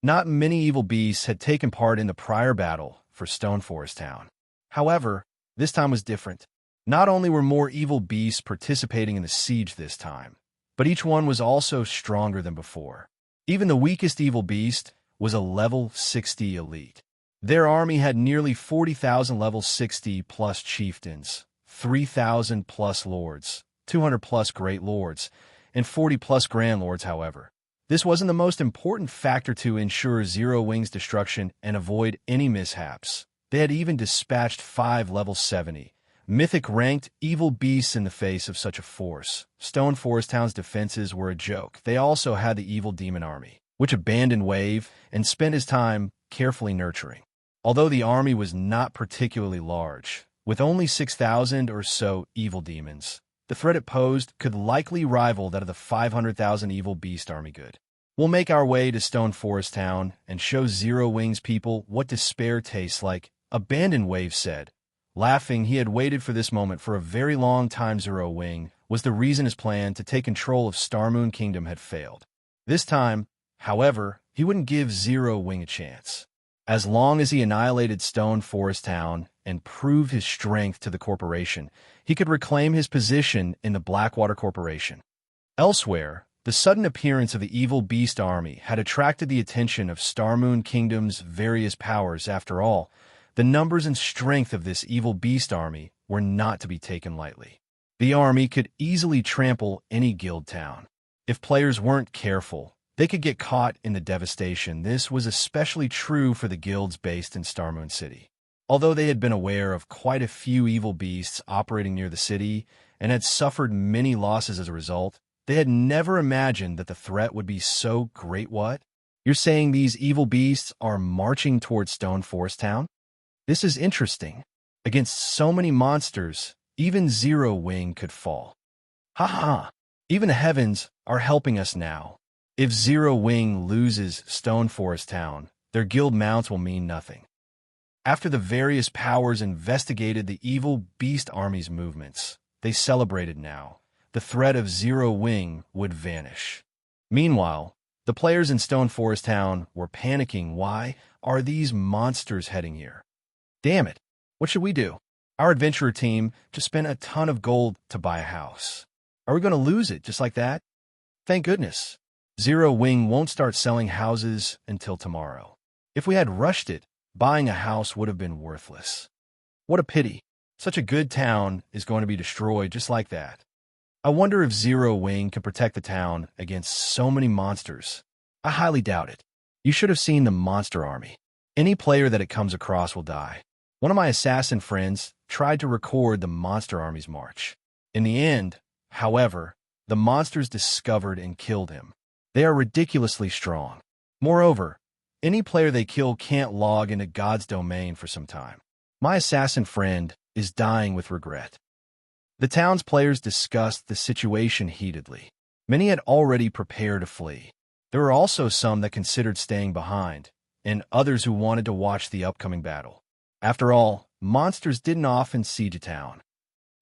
Not many evil beasts had taken part in the prior battle for Stone Forest Town. However, this time was different. Not only were more evil beasts participating in the siege this time, but each one was also stronger than before. Even the weakest evil beast was a level 60 elite. Their army had nearly 40,000 level 60 plus chieftains, 3,000 plus lords, 200-plus Great Lords, and 40-plus Grand Lords, however. This wasn't the most important factor to ensure Zero Wing's destruction and avoid any mishaps. They had even dispatched 5 level 70, mythic-ranked evil beasts in the face of such a force. Stone Forest Town's defenses were a joke. They also had the evil demon army, which abandoned Wave and spent his time carefully nurturing. Although the army was not particularly large, with only 6,000 or so evil demons, the threat it posed could likely rival that of the 500,000 evil beast army good. We'll make our way to Stone Forest Town and show Zero Wing's people what despair tastes like, Abandoned Wave said. Laughing, he had waited for this moment for a very long time. Zero Wing was the reason his plan to take control of Starmoon Kingdom had failed. This time, however, he wouldn't give Zero Wing a chance. As long as he annihilated Stone Forest Town and proved his strength to the corporation, he could reclaim his position in the Blackwater Corporation. Elsewhere, the sudden appearance of the evil beast army had attracted the attention of Starmoon Kingdom's various powers. After all, the numbers and strength of this evil beast army were not to be taken lightly. The army could easily trample any guild town. If players weren't careful, they could get caught in the devastation. This was especially true for the guilds based in Starmoon City. Although they had been aware of quite a few evil beasts operating near the city and had suffered many losses as a result, they had never imagined that the threat would be so great. What? You're saying these evil beasts are marching towards Stone Forest Town? This is interesting. Against so many monsters, even Zero Wing could fall. Ha ha! Even the heavens are helping us now. If Zero Wing loses Stone Forest Town, their guild mounts will mean nothing. After the various powers investigated the evil beast army's movements, they celebrated now. The threat of Zero Wing would vanish. Meanwhile, the players in Stone Forest Town were panicking. Why are these monsters heading here? Damn it, what should we do? Our adventurer team just spent a ton of gold to buy a house. Are we going to lose it just like that? Thank goodness. Zero Wing won't start selling houses until tomorrow. If we had rushed it, buying a house would have been worthless. What a pity. Such a good town is going to be destroyed just like that. I wonder if Zero Wing can protect the town against so many monsters. I highly doubt it. You should have seen the monster army. Any player that it comes across will die. One of my assassin friends tried to record the monster army's march. In the end, however, the monsters discovered and killed him. They are ridiculously strong. Moreover, any player they kill can't log into God's domain for some time. My assassin friend is dying with regret. The town's players discussed the situation heatedly. Many had already prepared to flee. There were also some that considered staying behind, and others who wanted to watch the upcoming battle. After all, monsters didn't often siege a town.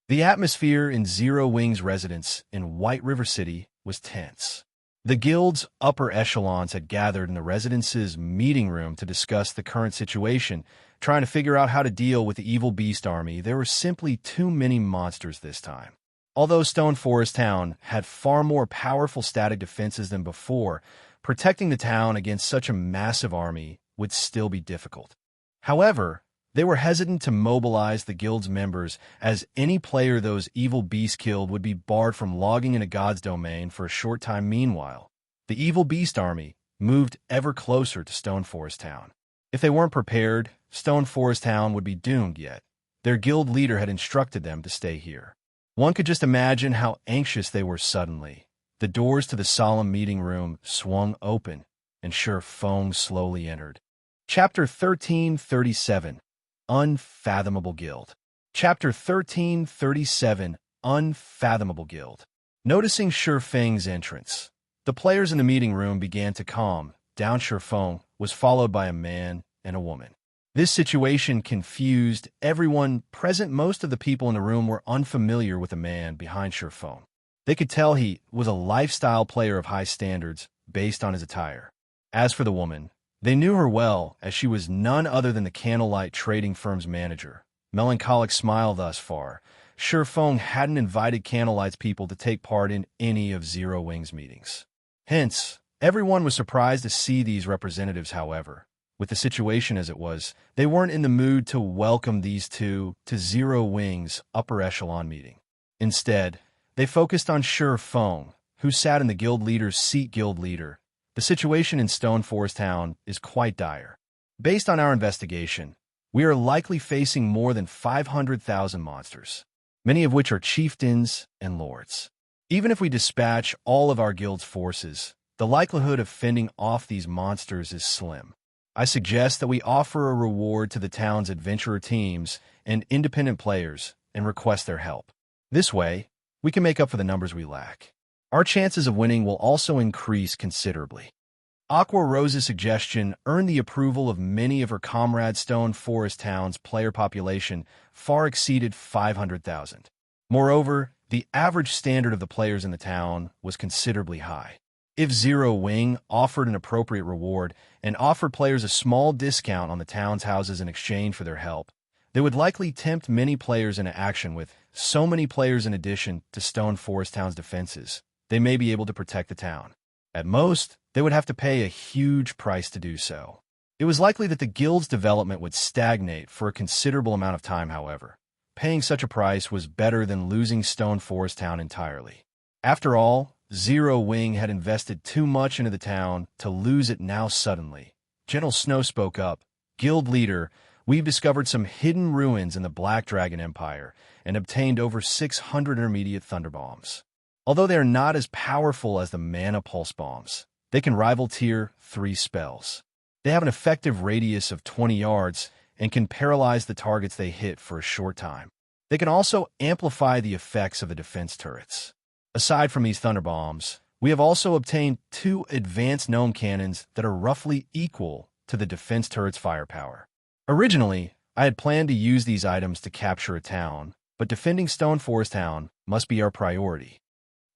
The atmosphere in Zero Wing's residence in White River City was tense. The guild's upper echelons had gathered in the residence's meeting room to discuss the current situation, trying to figure out how to deal with the evil beast army. There were simply too many monsters this time. Although Stone Forest Town had far more powerful static defenses than before, protecting the town against such a massive army would still be difficult. However, they were hesitant to mobilize the guild's members, as any player those evil beasts killed would be barred from logging into God's domain for a short time. Meanwhile, the evil beast army moved ever closer to Stone Forest Town. If they weren't prepared, Stone Forest Town would be doomed. Yet their guild leader had instructed them to stay here. One could just imagine how anxious they were suddenly. The doors to the solemn meeting room swung open, and Xianxia slowly entered. Chapter 1337. Unfathomable Guild. Chapter 1337. Unfathomable Guild. Noticing Xianxia's entrance, the players in the meeting room began to calm down. Xianxia was followed by a man and a woman. This situation confused everyone present. Most of the people in the room were unfamiliar with the man behind Xianxia. They could tell he was a lifestyle player of high standards based on his attire. As for the woman, they knew her well, as she was none other than the Candlelight trading firm's manager. Melancholic smile. Thus far, Xianxia hadn't invited Candlelight's people to take part in any of Zero Wing's meetings. Hence, everyone was surprised to see these representatives. However, with the situation as it was, they weren't in the mood to welcome these two to Zero Wing's upper echelon meeting. Instead, They focused on Shi Feng, who sat in the guild leader's seat. Guild leader, the situation in Stone Forest Town is quite dire. Based on our investigation, we are likely facing more than 500,000 monsters, many of which are chieftains and lords. Even if we dispatch all of our guild's forces, the likelihood of fending off these monsters is slim. I suggest that we offer a reward to the town's adventurer teams and independent players and request their help. This way, we can make up for the numbers we lack. Our chances of winning will also increase considerably. Aqua Rose's suggestion earned the approval of many of her comrades. Stone Forest Town's player population far exceeded 500,000. Moreover, the average standard of the players in the town was considerably high. If Zero Wing offered an appropriate reward and offered players a small discount on the town's houses in exchange for their help, they would likely tempt many players into action. With so many players in addition to Stone Forest Town's defenses, they may be able to protect the town. At most, they would have to pay a huge price to do so. It was likely that the guild's development would stagnate for a considerable amount of time. However, paying such a price was better than losing Stone Forest Town entirely. After all, Zero Wing had invested too much into the town to lose it now suddenly. Gentle Snow spoke up. Guild leader, we've discovered some hidden ruins in the Black Dragon Empire and obtained over 600 intermediate thunder bombs. Although they are not as powerful as the mana pulse bombs, they can rival tier 3 spells. They have an effective radius of 20 yards and can paralyze the targets they hit for a short time. They can also amplify the effects of the defense turrets. Aside from these thunder bombs, we have also obtained 2 advanced gnome cannons that are roughly equal to the defense turret's firepower. Originally, I had planned to use these items to capture a town, but defending Stone Forest Town must be our priority.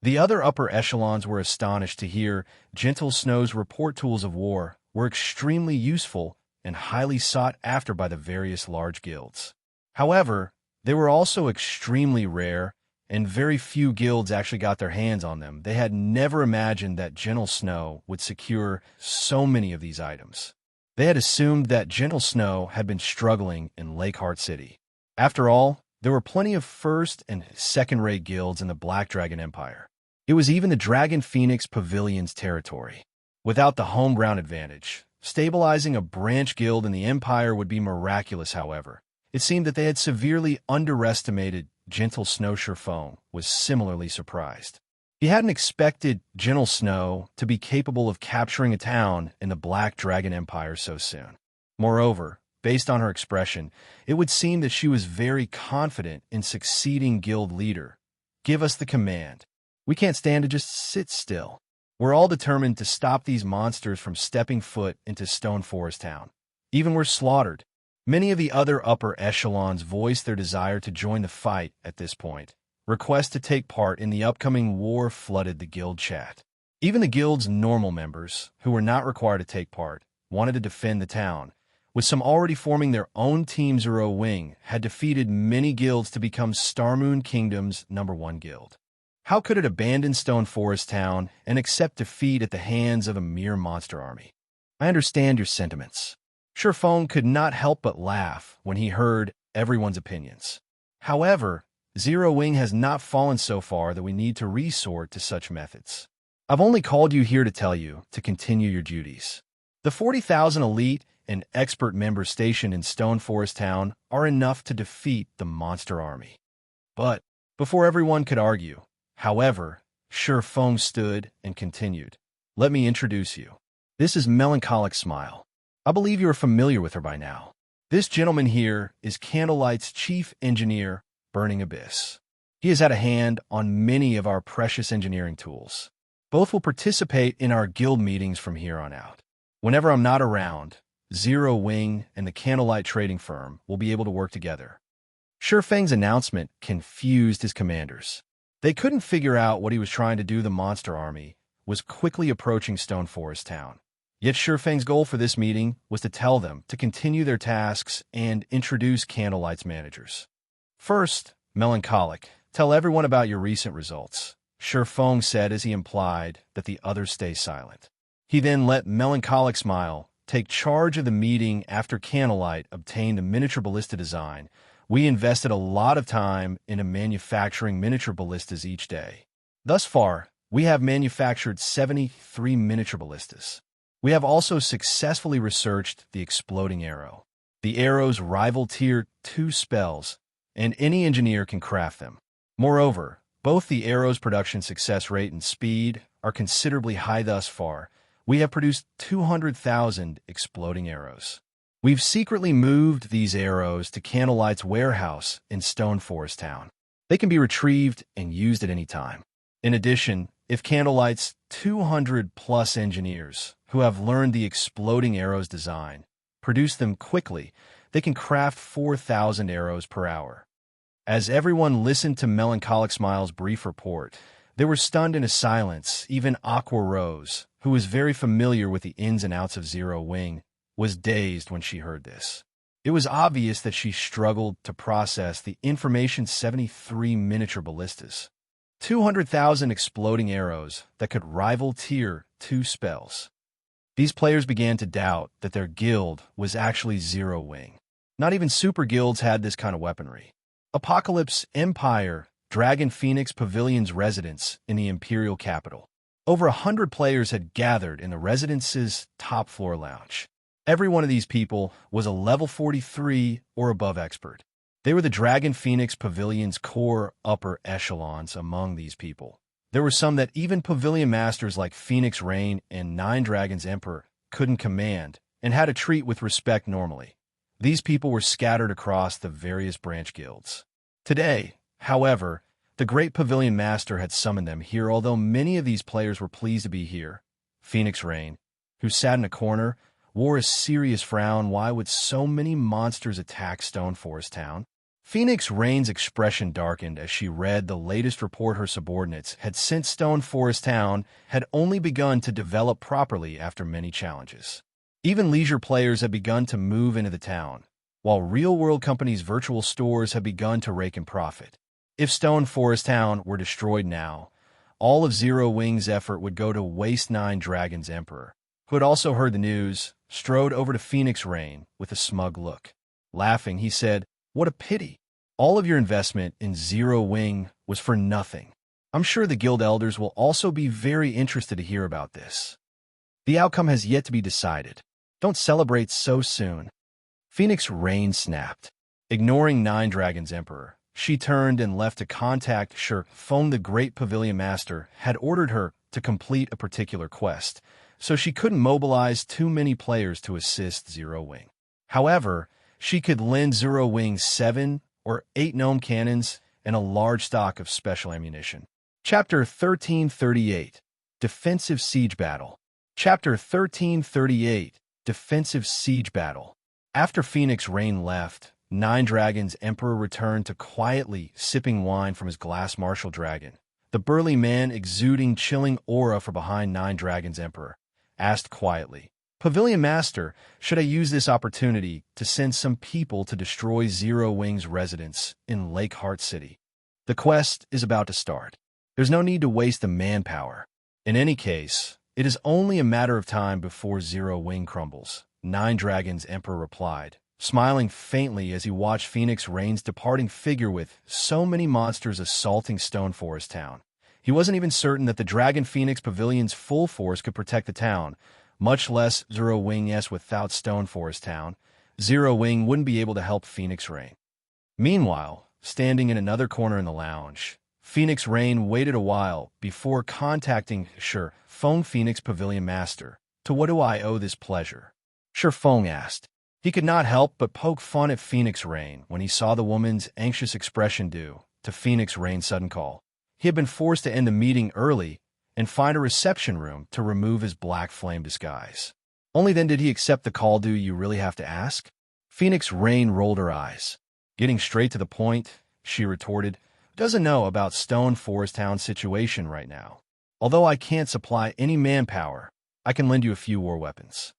The other upper echelons were astonished to hear Gentle Snow's report. Tools of war were extremely useful and highly sought after by the various large guilds. However, they were also extremely rare, and very few guilds actually got their hands on them. They had never imagined that Gentle Snow would secure so many of these items. They had assumed that Gentle Snow had been struggling in Lakeheart City. After all, there were plenty of first- and second-rate guilds in the Black Dragon Empire. It was even the Dragon Phoenix Pavilion's territory. Without the home ground advantage, stabilizing a branch guild in the Empire would be miraculous. However, it seemed that they had severely underestimated Gentle Snow. Shi Feng was similarly surprised. He hadn't expected Gentle Snow to be capable of capturing a town in the Black Dragon Empire so soon. Moreover, based on her expression, it would seem that she was very confident in succeeding. Guild leader, give us the command. We can't stand to just sit still. We're all determined to stop these monsters from stepping foot into Stone Forest Town. Even we're slaughtered. Many of the other upper echelons voiced their desire to join the fight at this point. Requests to take part in the upcoming war flooded the guild chat. Even the guild's normal members, who were not required to take part, wanted to defend the town. With some already forming their own team, Zero Wing had defeated many guilds to become Starmoon Kingdom's #1 guild. How could it abandon Stone Forest Town and accept defeat at the hands of a mere monster army? I understand your sentiments. Shi Feng could not help but laugh when he heard everyone's opinions. However, Zero Wing has not fallen so far that we need to resort to such methods. I've only called you here to tell you to continue your duties. The 40,000 elite and expert members stationed in Stone Forest Town are enough to defeat the monster army. But before everyone could argue, however, Shi Feng stood and continued. Let me introduce you. This is Melancholic Smile. I believe you are familiar with her by now. This gentleman here is Candlelight's chief engineer, Burning Abyss. He has had a hand on many of our precious engineering tools. Both will participate in our guild meetings from here on out. Whenever I'm not around, Zero Wing and the Candlelight trading firm will be able to work together. Shi Feng's announcement confused his commanders. They couldn't figure out what he was trying to do. The monster army was quickly approaching Stone Forest Town. Yet Shi Feng's goal for this meeting was to tell them to continue their tasks and introduce Candlelight's managers. First, Melancholic, tell everyone about your recent results, Shi Feng said as he implied that the others stay silent. He then let Melancholic Smile take charge of the meeting after Candlelight obtained the miniature ballista design, We invested a lot of time into manufacturing miniature ballistas each day. Thus far, we have manufactured 73 miniature ballistas. We have also successfully researched the exploding arrow. The arrows rival Tier 2 spells, and any engineer can craft them. Moreover, both the arrow's production success rate and speed are considerably high thus far. We have produced 200,000 exploding arrows. We've secretly moved these arrows to Candlelight's warehouse in Stone Forest Town. They can be retrieved and used at any time. In addition, if Candlelight's 200-plus engineers who have learned the exploding arrows design produce them quickly, they can craft 4,000 arrows per hour. As everyone listened to Melancholic Smile's brief report, they were stunned into silence. Even Aqua Rose, who was very familiar with the ins and outs of Zero Wing, was dazed when she heard this. It was obvious that she struggled to process the information. 73 miniature ballistas, 200,000 exploding arrows that could rival Tier 2 spells. These players began to doubt that their guild was actually Zero Wing. Not even super guilds had this kind of weaponry. Apocalypse Empire Dragon Phoenix Pavilion's residence in the Imperial capital. Over 100 players had gathered in the residence's top-floor lounge. Every one of these people was a level 43 or above expert. They were the Dragon Phoenix Pavilion's core upper echelons. Among these people, there were some that even Pavilion Masters like Phoenix Rain and Nine Dragons Emperor couldn't command and had to treat with respect normally. These people were scattered across the various branch guilds. Today, however, the Great Pavilion Master had summoned them here. Although many of these players were pleased to be here, Phoenix Rain, who sat in a corner, wore a serious frown. Why would so many monsters attack Stone Forest Town? Phoenix Rain's expression darkened as she read the latest report. Her subordinates had since Stone Forest Town had only begun to develop properly after many challenges. Even leisure players had begun to move into the town, while real-world companies' virtual stores had begun to rake in profit. If Stone Forest Town were destroyed now, all of Zero Wing's effort would go to waste. Nine Dragons Emperor, who had also heard the news, strode over to Phoenix Rain with a smug look. Laughing, he said, "What a pity. All of your investment in Zero Wing was for nothing. I'm sure the guild elders will also be very interested to hear about this. The outcome has yet to be decided. Don't celebrate so soon." Phoenix Rain snapped. Ignoring Nine Dragons Emperor, she turned and left to contact Phone. The Great Pavilion Master had ordered her to complete a particular quest, so she couldn't mobilize too many players to assist Zero Wing. However, she could lend Zero Wing 7 or 8 gnome cannons and a large stock of special ammunition. Chapter 1338, Defensive Siege Battle. Chapter 1338, Defensive Siege Battle. After Phoenix Rain left, Nine Dragons Emperor returned to quietly sipping wine from his glass martial dragon. The burly man exuding chilling aura from behind Nine Dragons Emperor asked quietly, "Pavilion Master, should I use this opportunity to send some people to destroy Zero Wing's residence in Lakeheart City? The quest is about to start. There's no need to waste the manpower. In any case, it is only a matter of time before Zero Wing crumbles," Nine Dragons Emperor replied, smiling faintly as he watched Phoenix Rain's departing figure. With so many monsters assaulting Stone Forest Town, he wasn't even certain that the Dragon Phoenix Pavilion's full force could protect the town, much less Zero Wing's. Without Stone Forest Town, Zero Wing wouldn't be able to help Phoenix Rain. Meanwhile, standing in another corner in the lounge, Phoenix Rain waited a while before contacting Phone. Phoenix Pavilion Master, "To what do I owe this pleasure?" Phone asked. He could not help but poke fun at Phoenix Rain when he saw the woman's anxious expression due to Phoenix Rain's sudden call. He had been forced to end the meeting early and find a reception room to remove his black flame disguise. Only then did he accept the call. "Do you really have to ask?" Phoenix Rain rolled her eyes. Getting straight to the point, she retorted, "Doesn't know about Stone Forest Town's situation right now. Although I can't supply any manpower, I can lend you a few war weapons."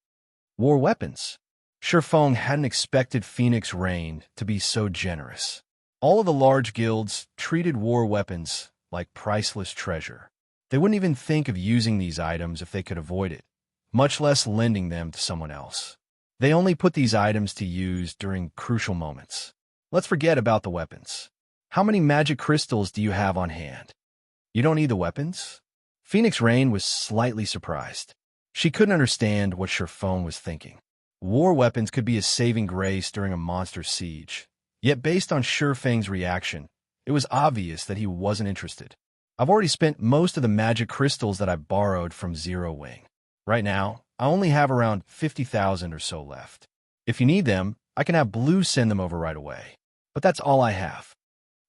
War weapons? Phone hadn't expected Phoenix Rain to be so generous. All of the large guilds treated war weapons like priceless treasure. They wouldn't even think of using these items if they could avoid it, much less lending them to someone else. They only put these items to use during crucial moments. Let's forget about the weapons. How many magic crystals do you have on hand? You don't need the weapons? Phoenix Rain was slightly surprised. She couldn't understand what Xianxia was thinking. War weapons could be a saving grace during a monster siege. Yet based on Xianxia's reaction, it was obvious that he wasn't interested. I've already spent most of the magic crystals that I borrowed from Zero Wing. Right now, I only have around 50,000 or so left. If you need them, I can have Blue send them over right away. But that's all I have.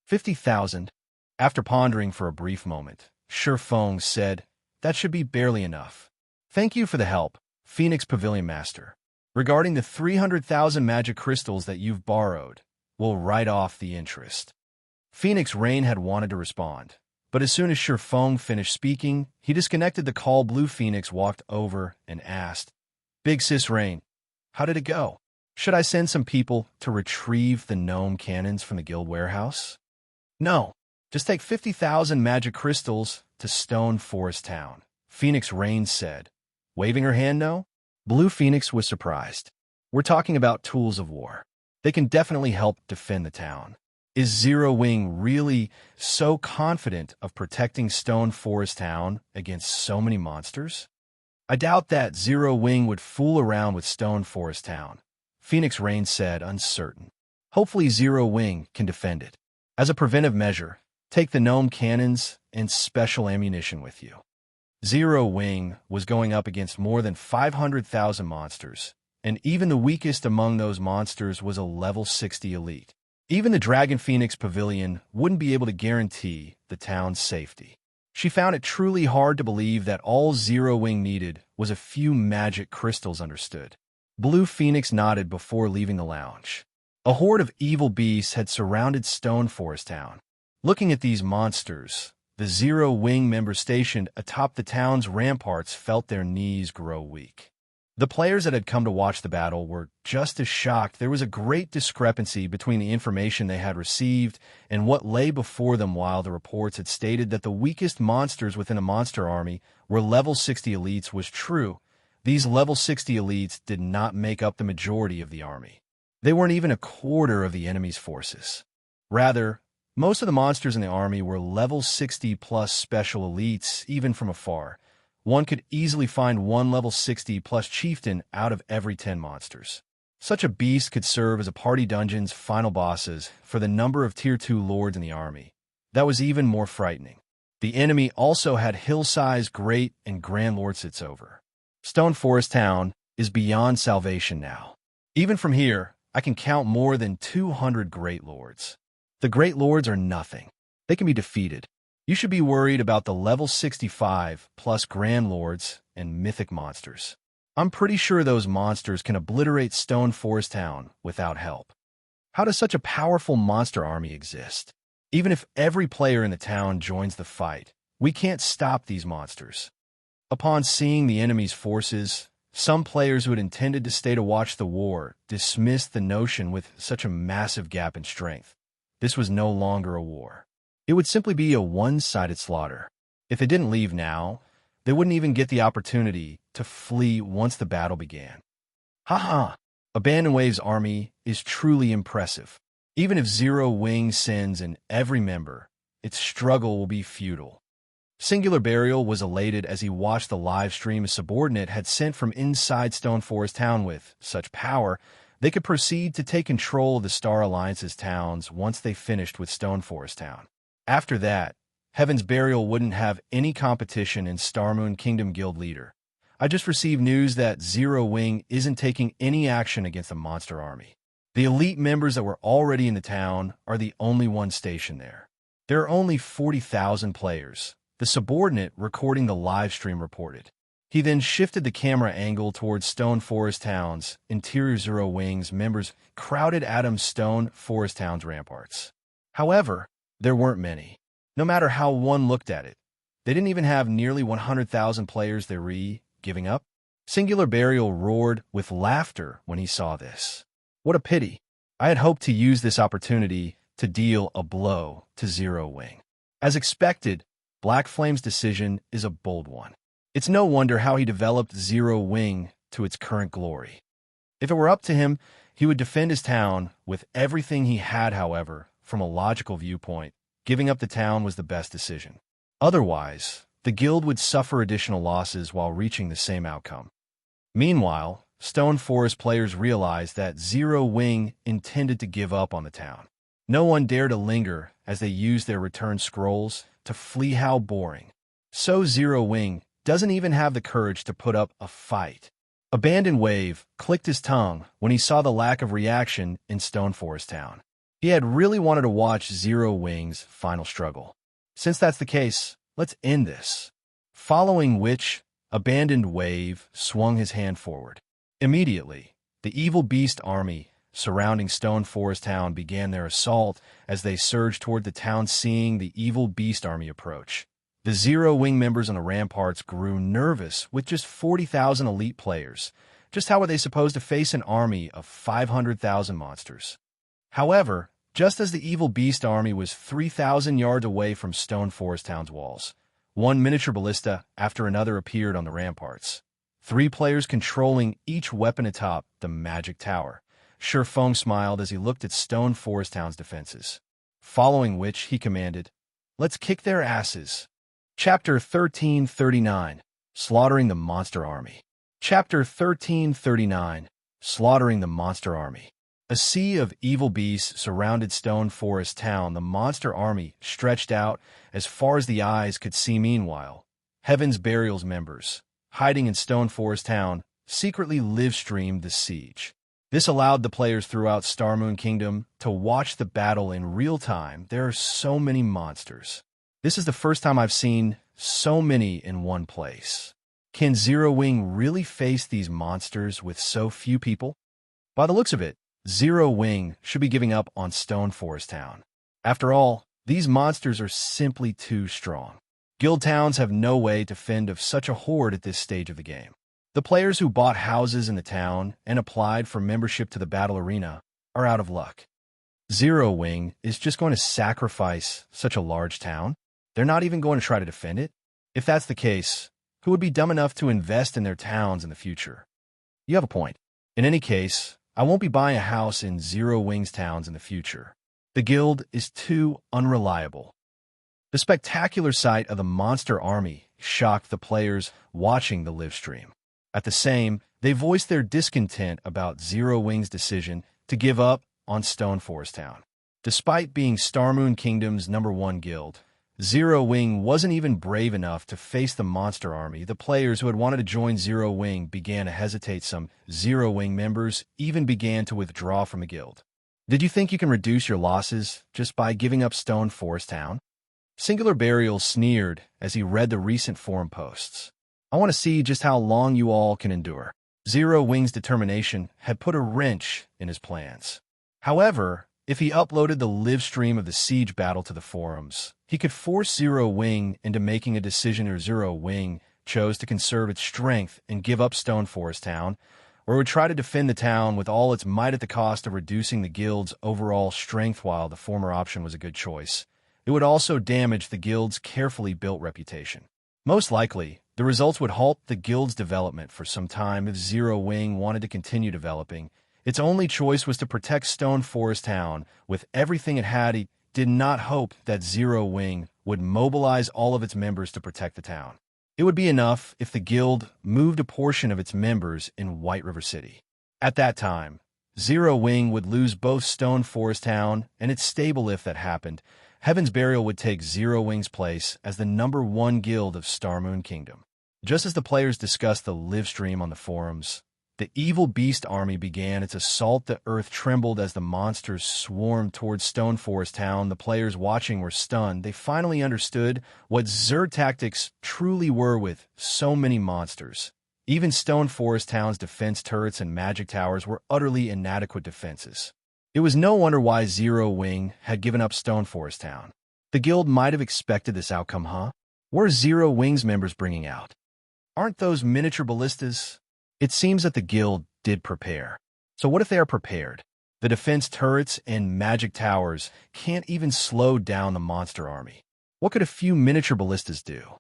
50,000. After pondering for a brief moment, Xianxia said, that should be barely enough. Thank you for the help, Phoenix Pavilion Master. Regarding the 300,000 magic crystals that you've borrowed, we'll write off the interest. Phoenix Rain had wanted to respond, but as soon as Xianxia finished speaking, he disconnected the call. Blue Phoenix walked over and asked, Big Sis Rain, how did it go? Should I send some people to retrieve the gnome cannons from the guild warehouse? No, just take 50,000 magic crystals to Stone Forest Town, Phoenix Rain said, waving her hand no. Blue Phoenix was surprised. We're talking about tools of war. They can definitely help defend the town. Is Zero Wing really so confident of protecting Stone Forest Town against so many monsters? I doubt that Zero Wing would fool around with Stone Forest Town, Phoenix Rain said, uncertain. Hopefully Zero Wing can defend it. As a preventive measure, take the gnome cannons and special ammunition with you. Zero Wing was going up against more than 500,000 monsters, and even the weakest among those monsters was a level 60 elite. Even the Dragon Phoenix Pavilion wouldn't be able to guarantee the town's safety. She found it truly hard to believe that all Zero Wing needed was a few magic crystals. Understood. Blue Phoenix nodded before leaving the lounge. A horde of evil beasts had surrounded Stone Forest Town. Looking at these monsters, the Zero Wing members stationed atop the town's ramparts felt their knees grow weak. The players that had come to watch the battle were just as shocked. There was a great discrepancy between the information they had received and what lay before them. While the reports had stated that the weakest monsters within a monster army were level 60 elites was true, these level 60 elites did not make up the majority of the army. They weren't even a quarter of the enemy's forces. Rather, most of the monsters in the army were level 60 plus special elites. Even from afar, one could easily find one level 60 plus chieftain out of every 10 monsters. Such a beast could serve as a party dungeon's final bosses for the number of tier 2 lords in the army. That was even more frightening. The enemy also had hill-sized great and grand lords sits over. Stone Forest Town is beyond salvation now. Even from here, I can count more than 200 great lords. The great lords are nothing. They can be defeated. You should be worried about the level 65 plus grand lords and mythic monsters. I'm pretty sure those monsters can obliterate Stone Forest Town without help. How does such a powerful monster army exist? Even if every player in the town joins the fight, we can't stop these monsters. Upon seeing the enemy's forces, some players who had intended to stay to watch the war dismissed the notion. With such a massive gap in strength, this was no longer a war. It would simply be a one-sided slaughter. If they didn't leave now, they wouldn't even get the opportunity to flee once the battle began. Haha! Abandon Wave's army is truly impressive. Even if Zero Wing sends in every member, its struggle will be futile. Singular Burial was elated as he watched the live stream a subordinate had sent from inside Stone Forest Town. With such power, they could proceed to take control of the Star Alliance's towns once they finished with Stone Forest Town. After that, Heaven's Burial wouldn't have any competition in Starmoon Kingdom Guild leader. I just received news that Zero Wing isn't taking any action against the monster army. The elite members that were already in the town are the only ones stationed there. There are only 40,000 players, the subordinate recording the live stream reported. He then shifted the camera angle towards Stone Forest Town's interior. Zero Wing's members crowded Adam's Stone Forest Town's ramparts. However, there weren't many. No matter how one looked at it, they didn't even have nearly 100,000 players. They're giving up? Singular Burial roared with laughter when he saw this. What a pity. I had hoped to use this opportunity to deal a blow to Zero Wing. As expected, Black Flame's decision is a bold one. It's no wonder how he developed Zero Wing to its current glory. If it were up to him, He would defend his town with everything he had, however, from a logical viewpoint, giving up the town was the best decision. Otherwise, the guild would suffer additional losses while reaching the same outcome. Meanwhile, Stone Forest players realized that Zero Wing intended to give up on the town. No one dared to linger as they used their return scrolls to flee. How boring. So Zero Wing doesn't even have the courage to put up a fight. Abandoned Wave clicked his tongue when he saw the lack of reaction in Stone Forest Town. He had really wanted to watch Zero Wing's final struggle. Since that's the case, let's end this. Following which, Abandoned Wave swung his hand forward. Immediately, the evil beast army surrounding Stone Forest Town began their assault as they surged toward the town. Seeing the evil beast army approach, the Zero Wing members on the ramparts grew nervous. With just 40,000 elite players, just how were they supposed to face an army of 500,000 monsters? However, just as the evil beast army was 3,000 yards away from Stone Forest Town's walls, one miniature ballista after another appeared on the ramparts. 3 players controlling each weapon atop the magic tower. Feng smiled as he looked at Stone Forest Town's defenses. Following which, he commanded, "Let's kick their asses." Chapter 1339, Slaughtering the Monster Army. Chapter 1339, Slaughtering the Monster Army. A sea of evil beasts surrounded Stone Forest Town. The monster army stretched out as far as the eyes could see. Meanwhile, Heaven's Burial's members, hiding in Stone Forest Town, secretly live-streamed the siege. This allowed the players throughout Starmoon Kingdom to watch the battle in real time. There are so many monsters. This is the first time I've seen so many in one place. Can Zero Wing really face these monsters with so few people? By the looks of it, Zero Wing should be giving up on Stone Forest Town. After all, these monsters are simply too strong. Guild towns have no way to fend off such a horde at this stage of the game. The players who bought houses in the town and applied for membership to the battle arena are out of luck. Zero Wing is just going to sacrifice such a large town? They're not even going to try to defend it? If that's the case, who would be dumb enough to invest in their towns in the future? You have a point. In any case, I won't be buying a house in Zero Wing's towns in the future. The guild is too unreliable. The spectacular sight of the monster army shocked the players watching the live stream. At the same, they voiced their discontent about Zero Wing's decision to give up on Stone Forest Town. Despite being Starmoon Kingdom's #1 guild, Zero Wing wasn't even brave enough to face the monster army. The players who had wanted to join Zero Wing began to hesitate. Some Zero Wing members even began to withdraw from the guild. Did you think you can reduce your losses just by giving up Stone Forest Town? Singular Burial sneered as he read the recent forum posts. I want to see just how long you all can endure. Zero Wing's determination had put a wrench in his plans. However, if he uploaded the live stream of the siege battle to the forums, he could force Zero Wing into making a decision. Or Zero Wing chose to conserve its strength and give up Stone Forest Town, or it would try to defend the town with all its might at the cost of reducing the guild's overall strength. While the former option was a good choice, it would also damage the guild's carefully built reputation. Most likely, the results would halt the guild's development for some time. If Zero Wing wanted to continue developing, its only choice was to protect Stone Forest Town with everything it had. He did not hope that Zero Wing would mobilize all of its members to protect the town. It would be enough if the guild moved a portion of its members in White River City. At that time, Zero Wing would lose both Stone Forest Town and its stable. If that happened, Heaven's Burial would take Zero Wing's place as the #1 guild of Starmoon Kingdom. Just as the players discussed the live stream on the forums, the evil beast army began its assault. The earth trembled as the monsters swarmed towards Stone Forest Town. The players watching were stunned. They finally understood what Zerd tactics truly were. With so many monsters, even Stone Forest Town's defense turrets and magic towers were utterly inadequate defenses. It was no wonder why Zero Wing had given up Stone Forest Town. The guild might have expected this outcome, huh? What are Zero Wing's members bringing out? Aren't those miniature ballistas? It seems that the guild did prepare. So what if they are prepared? The defense turrets and magic towers can't even slow down the monster army. What could a few miniature ballistas do?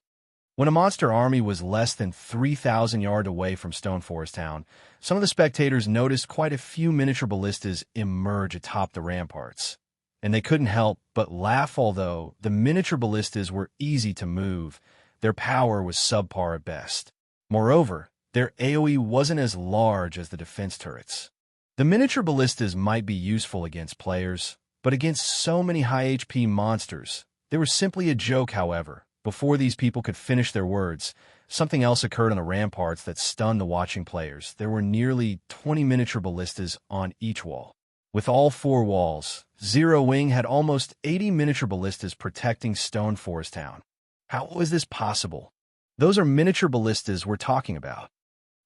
When a monster army was less than 3,000 yards away from Stone Forest Town, some of the spectators noticed quite a few miniature ballistas emerge atop the ramparts. And they couldn't help but laugh. Although the miniature ballistas were easy to move, their power was subpar at best. Moreover, their AoE wasn't as large as the defense turrets. The miniature ballistas might be useful against players, but against so many high HP monsters, they were simply a joke. However, before these people could finish their words, something else occurred on the ramparts that stunned the watching players. There were nearly 20 miniature ballistas on each wall. With all 4 walls, Zero Wing had almost 80 miniature ballistas protecting Stone Forest Town. How was this possible? Those are miniature ballistas we're talking about.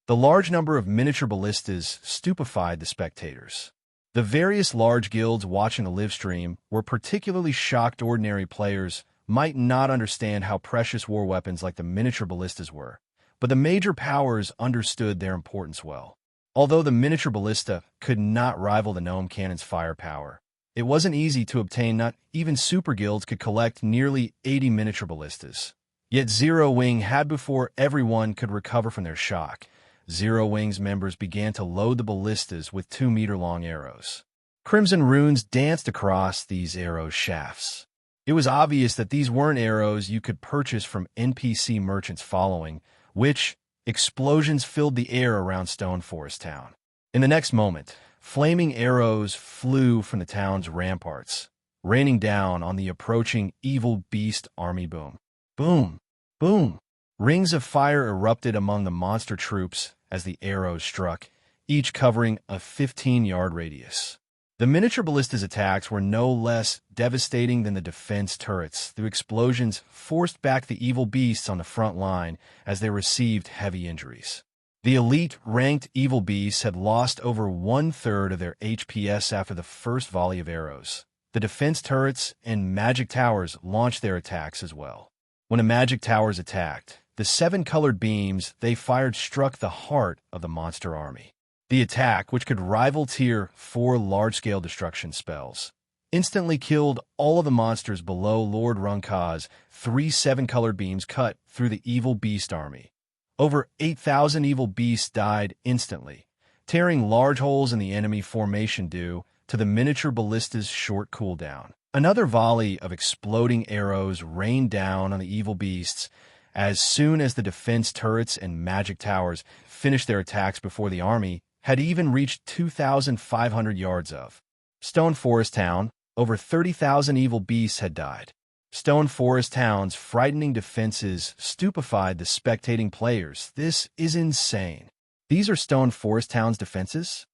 The large number of miniature ballistas stupefied the spectators. The various large guilds watching the live stream were particularly shocked. Ordinary players might not understand how precious war weapons like the miniature ballistas were, but the major powers understood their importance well. Although the miniature ballista could not rival the gnome cannon's firepower, it wasn't easy to obtain. Not even super guilds could collect nearly 80 miniature ballistas. Yet Zero Wing had before everyone could recover from their shock. Zero Wing's members began to load the ballistas with 2-meter-long arrows. Crimson runes danced across these arrow shafts. It was obvious that these weren't arrows you could purchase from NPC merchants following, which explosions filled the air around Stone Forest Town. In the next moment, flaming arrows flew from the town's ramparts, raining down on the approaching evil beast army. Boom, boom, boom. Rings of fire erupted among the monster troops as the arrows struck, each covering a 15-yard radius. The miniature ballista's attacks were no less devastating than the defense turrets. The explosions forced back the evil beasts on the front line as they received heavy injuries. The elite-ranked evil beasts had lost over 1/3 of their HPS after the first volley of arrows. The defense turrets and magic towers launched their attacks as well. When the magic towers attacked, the 7 colored beams they fired struck the heart of the monster army. The attack, which could rival Tier 4 large-scale destruction spells, instantly killed all of the monsters below Lord Runka's 3 7-colored beams cut through the evil beast army. Over 8,000 evil beasts died instantly, tearing large holes in the enemy formation due to the miniature ballista's short cooldown. Another volley of exploding arrows rained down on the evil beasts as soon as the defense turrets and magic towers finished their attacks before the army had even reached 2,500 yards of Stone Forest Town. Over 30,000 evil beasts had died. Stone Forest Town's frightening defenses stupefied the spectating players. This is insane. These are Stone Forest Town's defenses?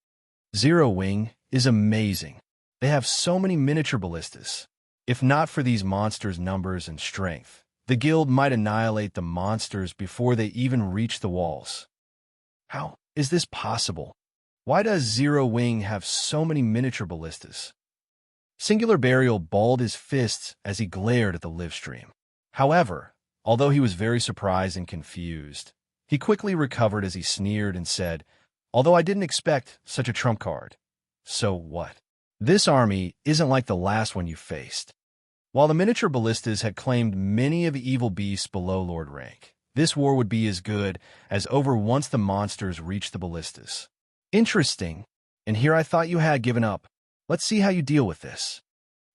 Zero Wing is amazing. They have so many miniature ballistas. If not for these monsters' numbers and strength, the guild might annihilate the monsters before they even reach the walls. How is this possible? Why does Zero Wing have so many miniature ballistas? Singular Burial balled his fists as he glared at the live stream. However, although he was very surprised and confused, he quickly recovered as he sneered and said, "Although I didn't expect such a trump card. So what? This army isn't like the last one you faced." While the miniature ballistas had claimed many of the evil beasts below Lord rank, this war would be as good as over once the monsters reached the ballistas. Interesting. And here I thought you had given up. Let's see how you deal with this.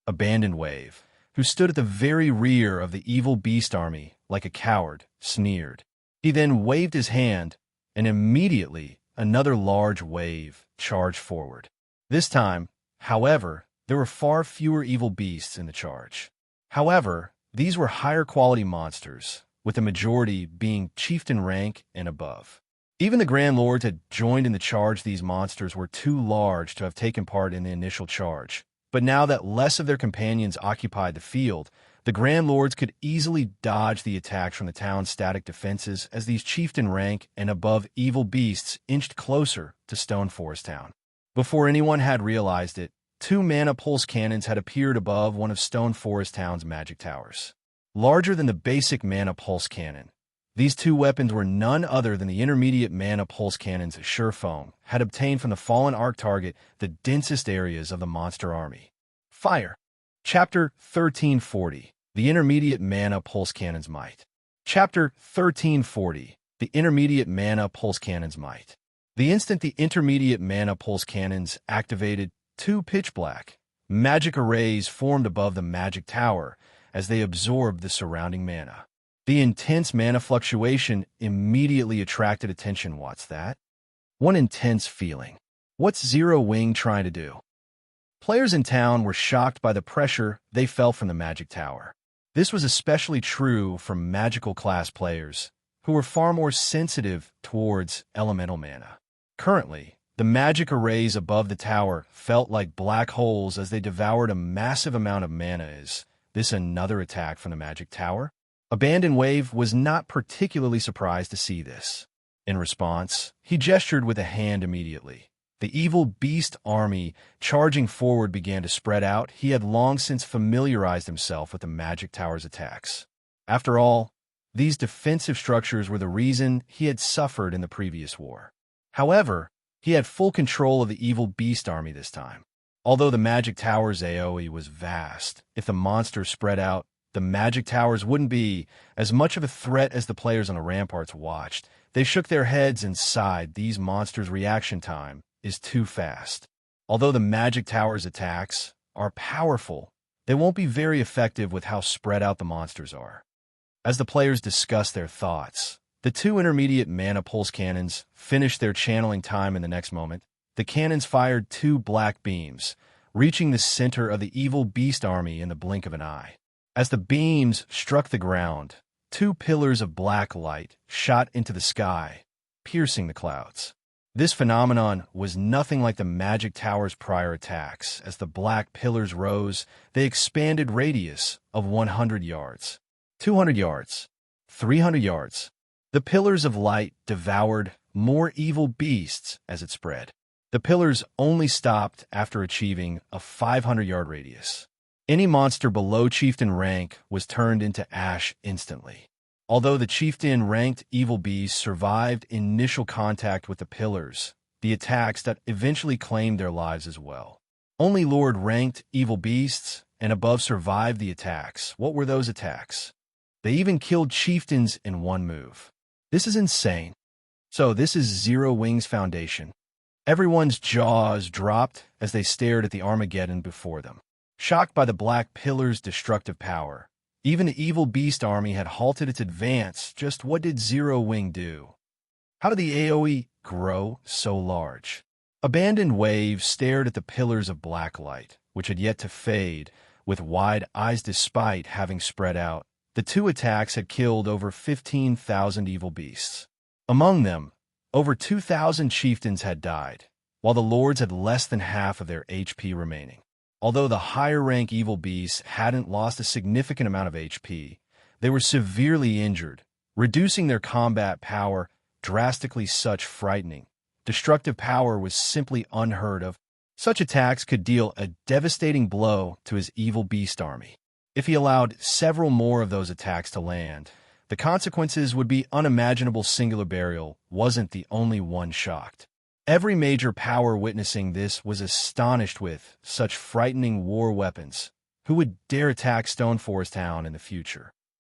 Abandoned Wave, who stood at the very rear of the evil beast army like a coward, sneered. He then waved his hand, and immediately another large wave charged forward. This time, however, there were far fewer evil beasts in the charge. However, these were higher quality monsters, with the majority being chieftain rank and above. Even the Grand Lords had joined in the charge. These monsters were too large to have taken part in the initial charge, but now that less of their companions occupied the field, the Grand Lords could easily dodge the attacks from the town's static defenses as these chieftain rank and above evil beasts inched closer to Stone Forest Town. Before anyone had realized it, 2 mana pulse cannons had appeared above one of Stone Forest Town's magic towers. Larger than the basic mana pulse cannon, these 2 weapons were none other than the intermediate mana pulse cannons Surefoam had obtained from the fallen arc target, the densest areas of the monster army. Fire. Chapter 1340. The intermediate mana pulse cannon's might. Chapter 1340. The Intermediate Mana Pulse Cannon's Might. The instant the Intermediate Mana Pulse Cannons activated, two pitch-black magic arrays formed above the magic tower as they absorbed the surrounding mana. The intense mana fluctuation immediately attracted attention. What's that? One intense feeling. What's Zero Wing trying to do? Players in town were shocked by the pressure they felt from the magic tower. This was especially true for magical class players, who were far more sensitive towards elemental mana. Currently, the magic arrays above the tower felt like black holes as they devoured a massive amount of mana. Is this another attack from the magic tower? Abandon Wave was not particularly surprised to see this. In response, he gestured with a hand immediately. The evil beast army charging forward began to spread out. He had long since familiarized himself with the magic tower's attacks. After all, these defensive structures were the reason he had suffered in the previous war. However, he had full control of the evil beast army this time. Although the magic tower's AoE was vast, if the monsters spread out, the magic towers wouldn't be as much of a threat as the players on the ramparts watched. They shook their heads and sighed. These monsters' reaction time is too fast. Although the magic tower's attacks are powerful, they won't be very effective with how spread out the monsters are. As the players discussed their thoughts, the two intermediate mana pulse cannons finished their channeling time. In the next moment, the cannons fired two black beams, reaching the center of the evil beast army in the blink of an eye. As the beams struck the ground, two pillars of black light shot into the sky, piercing the clouds. This phenomenon was nothing like the magic tower's prior attacks. As the black pillars rose, they expanded radius of 100 yards, 200 yards, 300 yards. The pillars of light devoured more evil beasts as it spread. The pillars only stopped after achieving a 500-yard radius. Any monster below chieftain rank was turned into ash instantly. Although the chieftain-ranked evil beasts survived initial contact with the pillars, the attacks that eventually claimed their lives as well. Only Lord-ranked evil beasts and above survived the attacks. What were those attacks? They even killed chieftains in one move. This is insane. So this is Zero Wing's foundation. Everyone's jaws dropped as they stared at the Armageddon before them. Shocked by the black pillar's destructive power, even the evil beast army had halted its advance. Just what did Zero Wing do? How did the AoE grow so large? Abandoned Wave stared at the pillars of black light, which had yet to fade, with wide eyes. Despite having spread out, the two attacks had killed over 15,000 evil beasts. Among them, over 2,000 chieftains had died, while the lords had less than half of their HP remaining. Although the higher-rank evil beasts hadn't lost a significant amount of HP, they were severely injured, reducing their combat power drastically. Such frightening, destructive power was simply unheard of. Such attacks could deal a devastating blow to his evil beast army. If he allowed several more of those attacks to land, the consequences would be unimaginable. Singular Burial wasn't the only one shocked. Every major power witnessing this was astonished. With such frightening war weapons, who would dare attack Stone Forest Town in the future?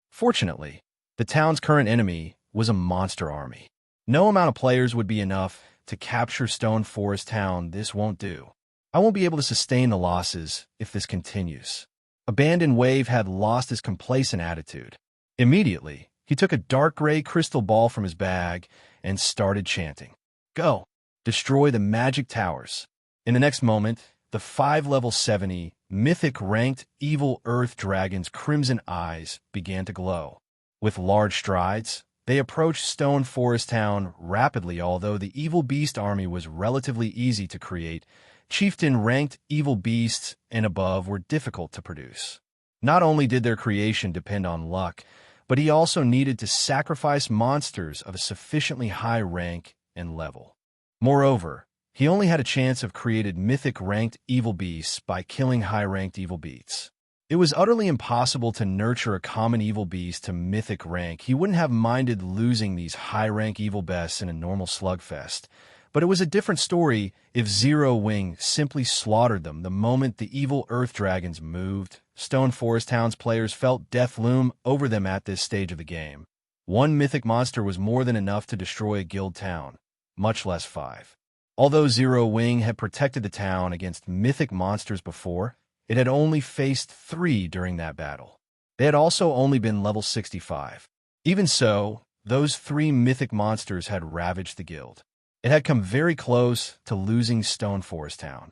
Fortunately, the town's current enemy was a monster army. No amount of players would be enough to capture Stone Forest Town. This won't do. I won't be able to sustain the losses if this continues. Abandoned Wave had lost his complacent attitude. Immediately, he took a dark gray crystal ball from his bag and started chanting, "Go! Destroy the magic towers." In the next moment, the 5 level 70 mythic-ranked evil earth dragon's crimson eyes began to glow. With large strides, they approached Stone Forest Town rapidly. Although the evil beast army was relatively easy to create, chieftain-ranked evil beasts and above were difficult to produce. Not only did their creation depend on luck, but he also needed to sacrifice monsters of a sufficiently high rank and level. Moreover, he only had a chance of created mythic-ranked evil beasts by killing high-ranked evil beasts. It was utterly impossible to nurture a common evil beast to mythic rank. He wouldn't have minded losing these high-rank evil beasts in a normal slugfest, but it was a different story if Zero Wing simply slaughtered them the moment the evil earth dragons moved. Stone Forest Town's players felt death loom over them at this stage of the game. One mythic monster was more than enough to destroy a guild town, much less 5. Although Zero Wing had protected the town against mythic monsters before, it had only faced 3 during that battle. They had also only been level 65. Even so, those 3 mythic monsters had ravaged the guild. It had come very close to losing Stone Forest Town.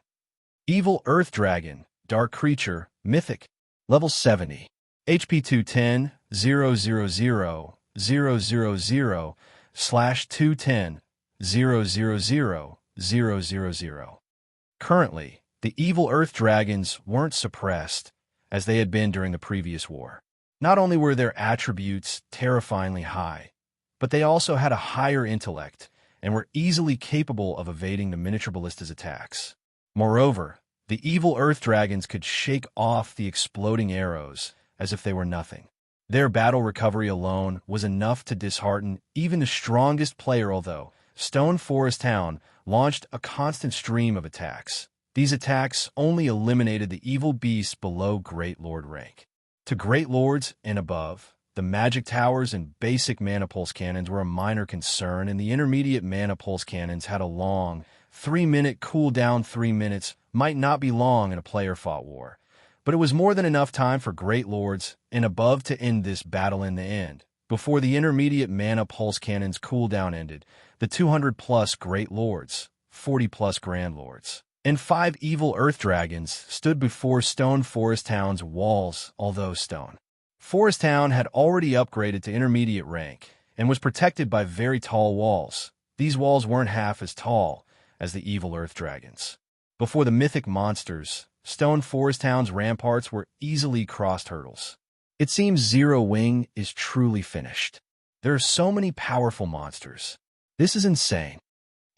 Evil Earth Dragon, Dark Creature, Mythic, level 70. HP 210, 000, 000/210, 000. Currently, the evil Earth Dragons weren't suppressed, as they had been during the previous war. Not only were their attributes terrifyingly high, but they also had a higher intellect and were easily capable of evading the miniature ballista's attacks. Moreover, the evil Earth Dragons could shake off the exploding arrows as if they were nothing. Their battle recovery alone was enough to dishearten even the strongest player, although Stone Forest Town launched a constant stream of attacks. These attacks only eliminated the evil beasts below Great Lord rank. To Great Lords and above, the magic towers and basic mana pulse cannons were a minor concern, and the intermediate mana pulse cannons had a long 3-minute cooldown. 3 minutes might not be long in a player-fought war, but it was more than enough time for Great Lords and above to end this battle in the end. Before the intermediate mana pulse cannons cooldown ended, the 200-plus Great Lords, 40-plus Grand Lords, and 5 evil Earth Dragons stood before Stone Forest Town's walls, although Stone Forest Town had already upgraded to intermediate rank and was protected by very tall walls. These walls weren't half as tall as the evil Earth Dragons. Before the mythic monsters, Stone Forest Town's ramparts were easily crossed hurdles. It seems Zero Wing is truly finished. There are so many powerful monsters. This is insane.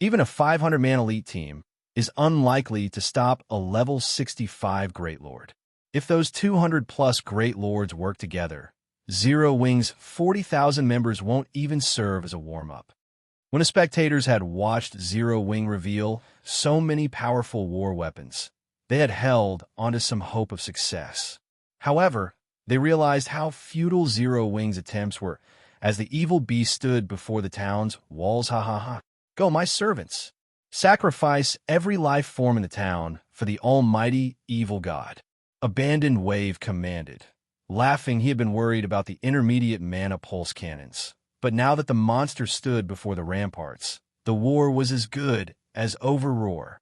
Even a 500-man elite team is unlikely to stop a level 65 Great Lord. If those 200-plus Great Lords work together, Zero Wing's 40,000 members won't even serve as a warm-up. When the spectators had watched Zero Wing reveal so many powerful war weapons, they had held onto some hope of success. However, they realized how futile Zero Wing's attempts were as the evil beast stood before the town's walls. Go, my servants! Sacrifice every life form in the town for the almighty evil god. Abandoned Wave commanded. Laughing, he had been worried about the intermediate mana pulse cannons. But now that the monster stood before the ramparts, the war was as good as Overlord.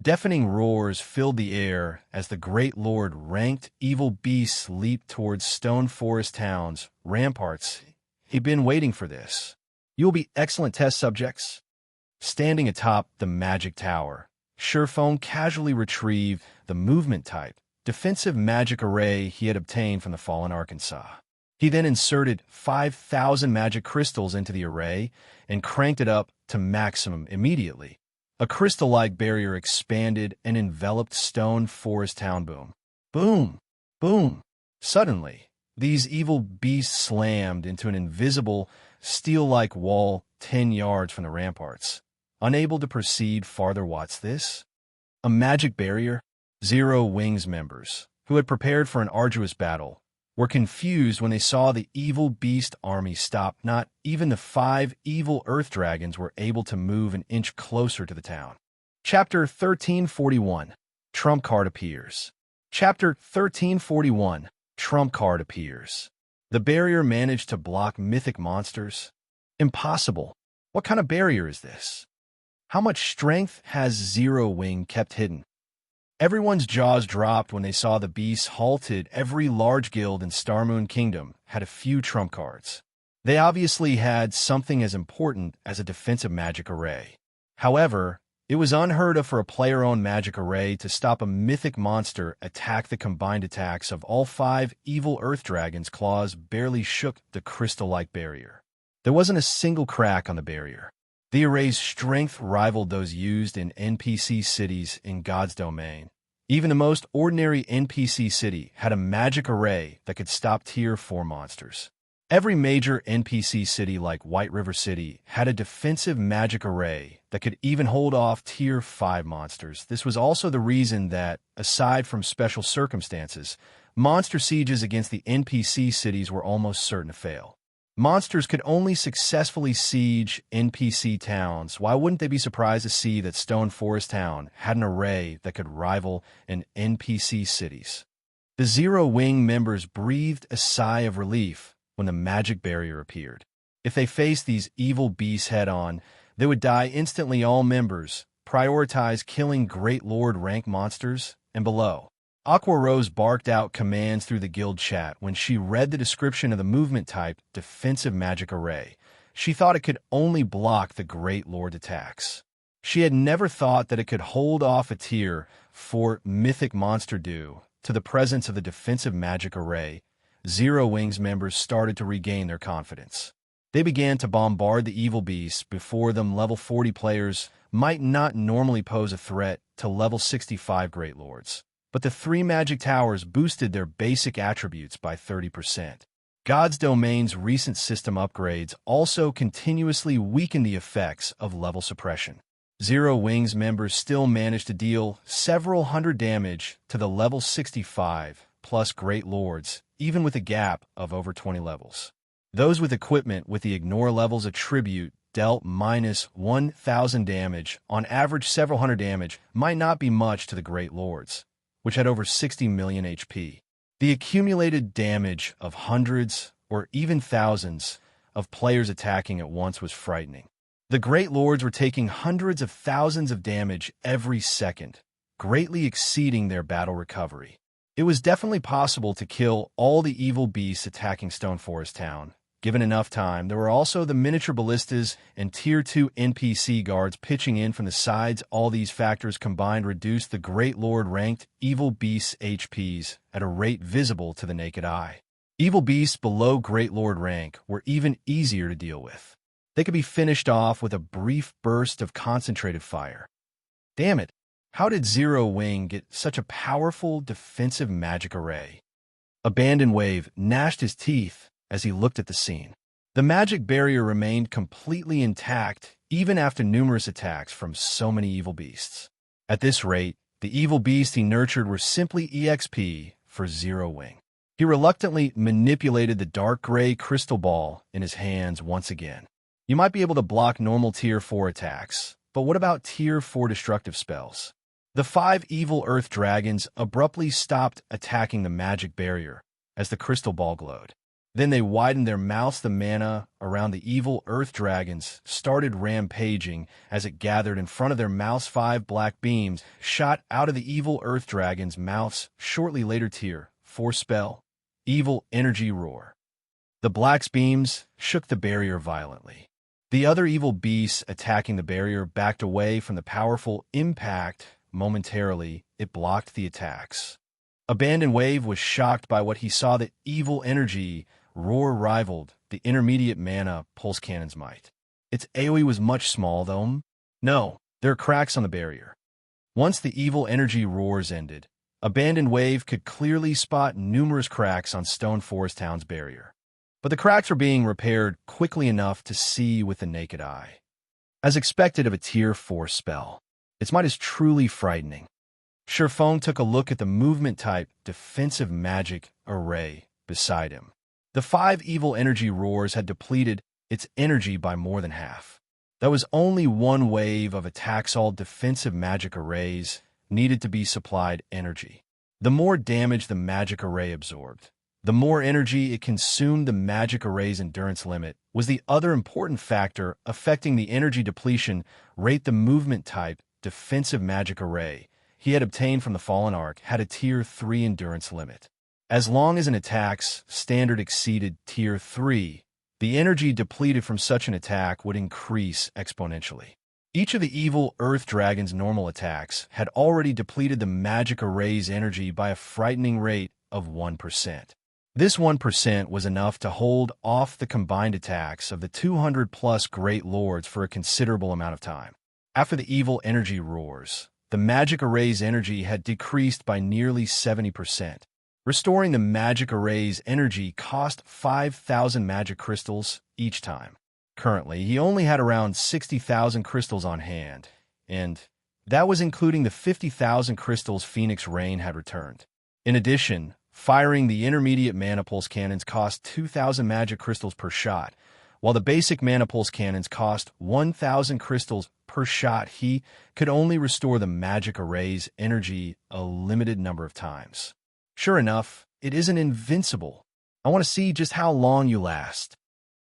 Deafening roars filled the air as the Great Lord ranked evil beasts leaped towards Stone Forest Town's ramparts. He'd been waiting for this. You will be excellent test subjects. Standing atop the magic tower, Surefoam casually retrieved the movement-type, defensive magic array he had obtained from the fallen Arkansas. He then inserted 5,000 magic crystals into the array and cranked it up to maximum immediately. A crystal-like barrier expanded and enveloped Stone Forest Town. Boom. Boom. Boom. Suddenly, these evil beasts slammed into an invisible, steel-like wall 10 yards from the ramparts. Unable to proceed farther. What's this? A magic barrier? Zero Wing's members, who had prepared for an arduous battle, were confused when they saw the evil beast army stop. Not even the 5 evil Earth Dragons were able to move an inch closer to the town. Chapter 1341. Trump Card appears. Chapter 1341. Trump Card appears. The barrier managed to block mythic monsters? Impossible. What kind of barrier is this? How much strength has Zero Wing kept hidden? Everyone's jaws dropped when they saw the beasts halted. Every large guild in Starmoon Kingdom had a few trump cards. They obviously had something as important as a defensive magic array. However, it was unheard of for a player-owned magic array to stop a mythic monster attack. The combined attacks of all 5 evil Earth Dragons' claws barely shook the crystal-like barrier. There wasn't a single crack on the barrier. The array's strength rivaled those used in NPC cities in God's domain. Even the most ordinary NPC city had a magic array that could stop Tier 4 monsters. Every major NPC city like White River City had a defensive magic array that could even hold off Tier 5 monsters. This was also the reason that, aside from special circumstances, monster sieges against the NPC cities were almost certain to fail. Monsters could only successfully siege NPC towns. Why wouldn't they be surprised to see that Stone Forest Town had an array that could rival an NPC cities? The Zero Wing members breathed a sigh of relief when the magic barrier appeared. If they faced these evil beasts head-on, they would die instantly. All members prioritize killing Great Lord rank monsters and below. Aqua Rose barked out commands through the guild chat when she read the description of the movement type defensive magic array. She thought it could only block the Great Lord attacks. She had never thought that it could hold off a tier 4 mythic monster due to the presence of the defensive magic array. Zero Wings members started to regain their confidence. They began to bombard the evil beasts before them. Level 40 players might not normally pose a threat to level 65 Great Lords, but the 3 magic towers boosted their basic attributes by 30%. God's Domain's recent system upgrades also continuously weakened the effects of level suppression. Zero Wings members still managed to deal several hundred damage to the level 65 plus Great Lords, even with a gap of over 20 levels. Those with equipment with the Ignore levels attribute dealt minus 1,000 damage, on average several hundred damage, might not be much to the Great Lords, which had over 60 million HP. The accumulated damage of hundreds or even thousands of players attacking at once was frightening. The Great Lords were taking hundreds of thousands of damage every second, greatly exceeding their battle recovery. It was definitely possible to kill all the evil beasts attacking Stone Forest Town. Given enough time, there were also the miniature ballistas and Tier 2 NPC guards pitching in from the sides. All these factors combined reduced the Great Lord ranked evil beasts' HPs at a rate visible to the naked eye. Evil beasts below Great Lord rank were even easier to deal with. They could be finished off with a brief burst of concentrated fire. Damn it, how did Zero Wing get such a powerful defensive magic array? Abandon Wave gnashed his teeth as he looked at the scene. The magic barrier remained completely intact even after numerous attacks from so many evil beasts. At this rate, the evil beasts he nurtured were simply EXP for Zero Wing. He reluctantly manipulated the dark gray crystal ball in his hands once again. You might be able to block normal Tier 4 attacks, but what about Tier 4 destructive spells? The 5 evil earth dragons abruptly stopped attacking the magic barrier as the crystal ball glowed. Then they widened their mouths. The mana around the evil earth dragons started rampaging as it gathered in front of their mouths. 5 black beams shot out of the evil earth dragons' mouths. Shortly later, Tier 4 spell, Evil Energy Roar. The black beams shook the barrier violently. The other evil beasts attacking the barrier backed away from the powerful impact. Momentarily, it blocked the attacks. Abandon Wave was shocked by what he saw. The evil energy roar rivaled the intermediate mana pulse cannon's might. Its AoE was much small, though. No, there are cracks on the barrier. Once the evil energy roars ended, Abandon Wave could clearly spot numerous cracks on Stone Forest Town's barrier. But the cracks were being repaired quickly enough to see with the naked eye. As expected of a Tier 4 spell, its might is truly frightening. Sherfong took a look at the movement type defensive magic array beside him. The 5 evil energy roars had depleted its energy by more than half. That was only one wave of attacks. All defensive magic arrays needed to be supplied energy. The more damage the magic array absorbed, the more energy it consumed. The magic array's endurance limit was the other important factor affecting the energy depletion rate. The movement type defensive magic array he had obtained from the Fallen Ark had a Tier 3 endurance limit. As long as an attack's standard exceeded Tier 3, the energy depleted from such an attack would increase exponentially. Each of the evil Earth Dragon's normal attacks had already depleted the magic array's energy by a frightening rate of 1%. This 1% was enough to hold off the combined attacks of the 200-plus Great Lords for a considerable amount of time. After the evil energy roars, the magic array's energy had decreased by nearly 70%. Restoring the magic array's energy cost 5,000 magic crystals each time. Currently, he only had around 60,000 crystals on hand, and that was including the 50,000 crystals Phoenix Rain had returned. In addition, Firing the intermediate mana pulse cannons cost 2,000 magic crystals per shot, while the basic mana pulse cannons cost 1,000 crystals per shot. He could only restore the magic array's energy a limited number of times. Sure enough, it isn't invincible. I want to see just how long you last.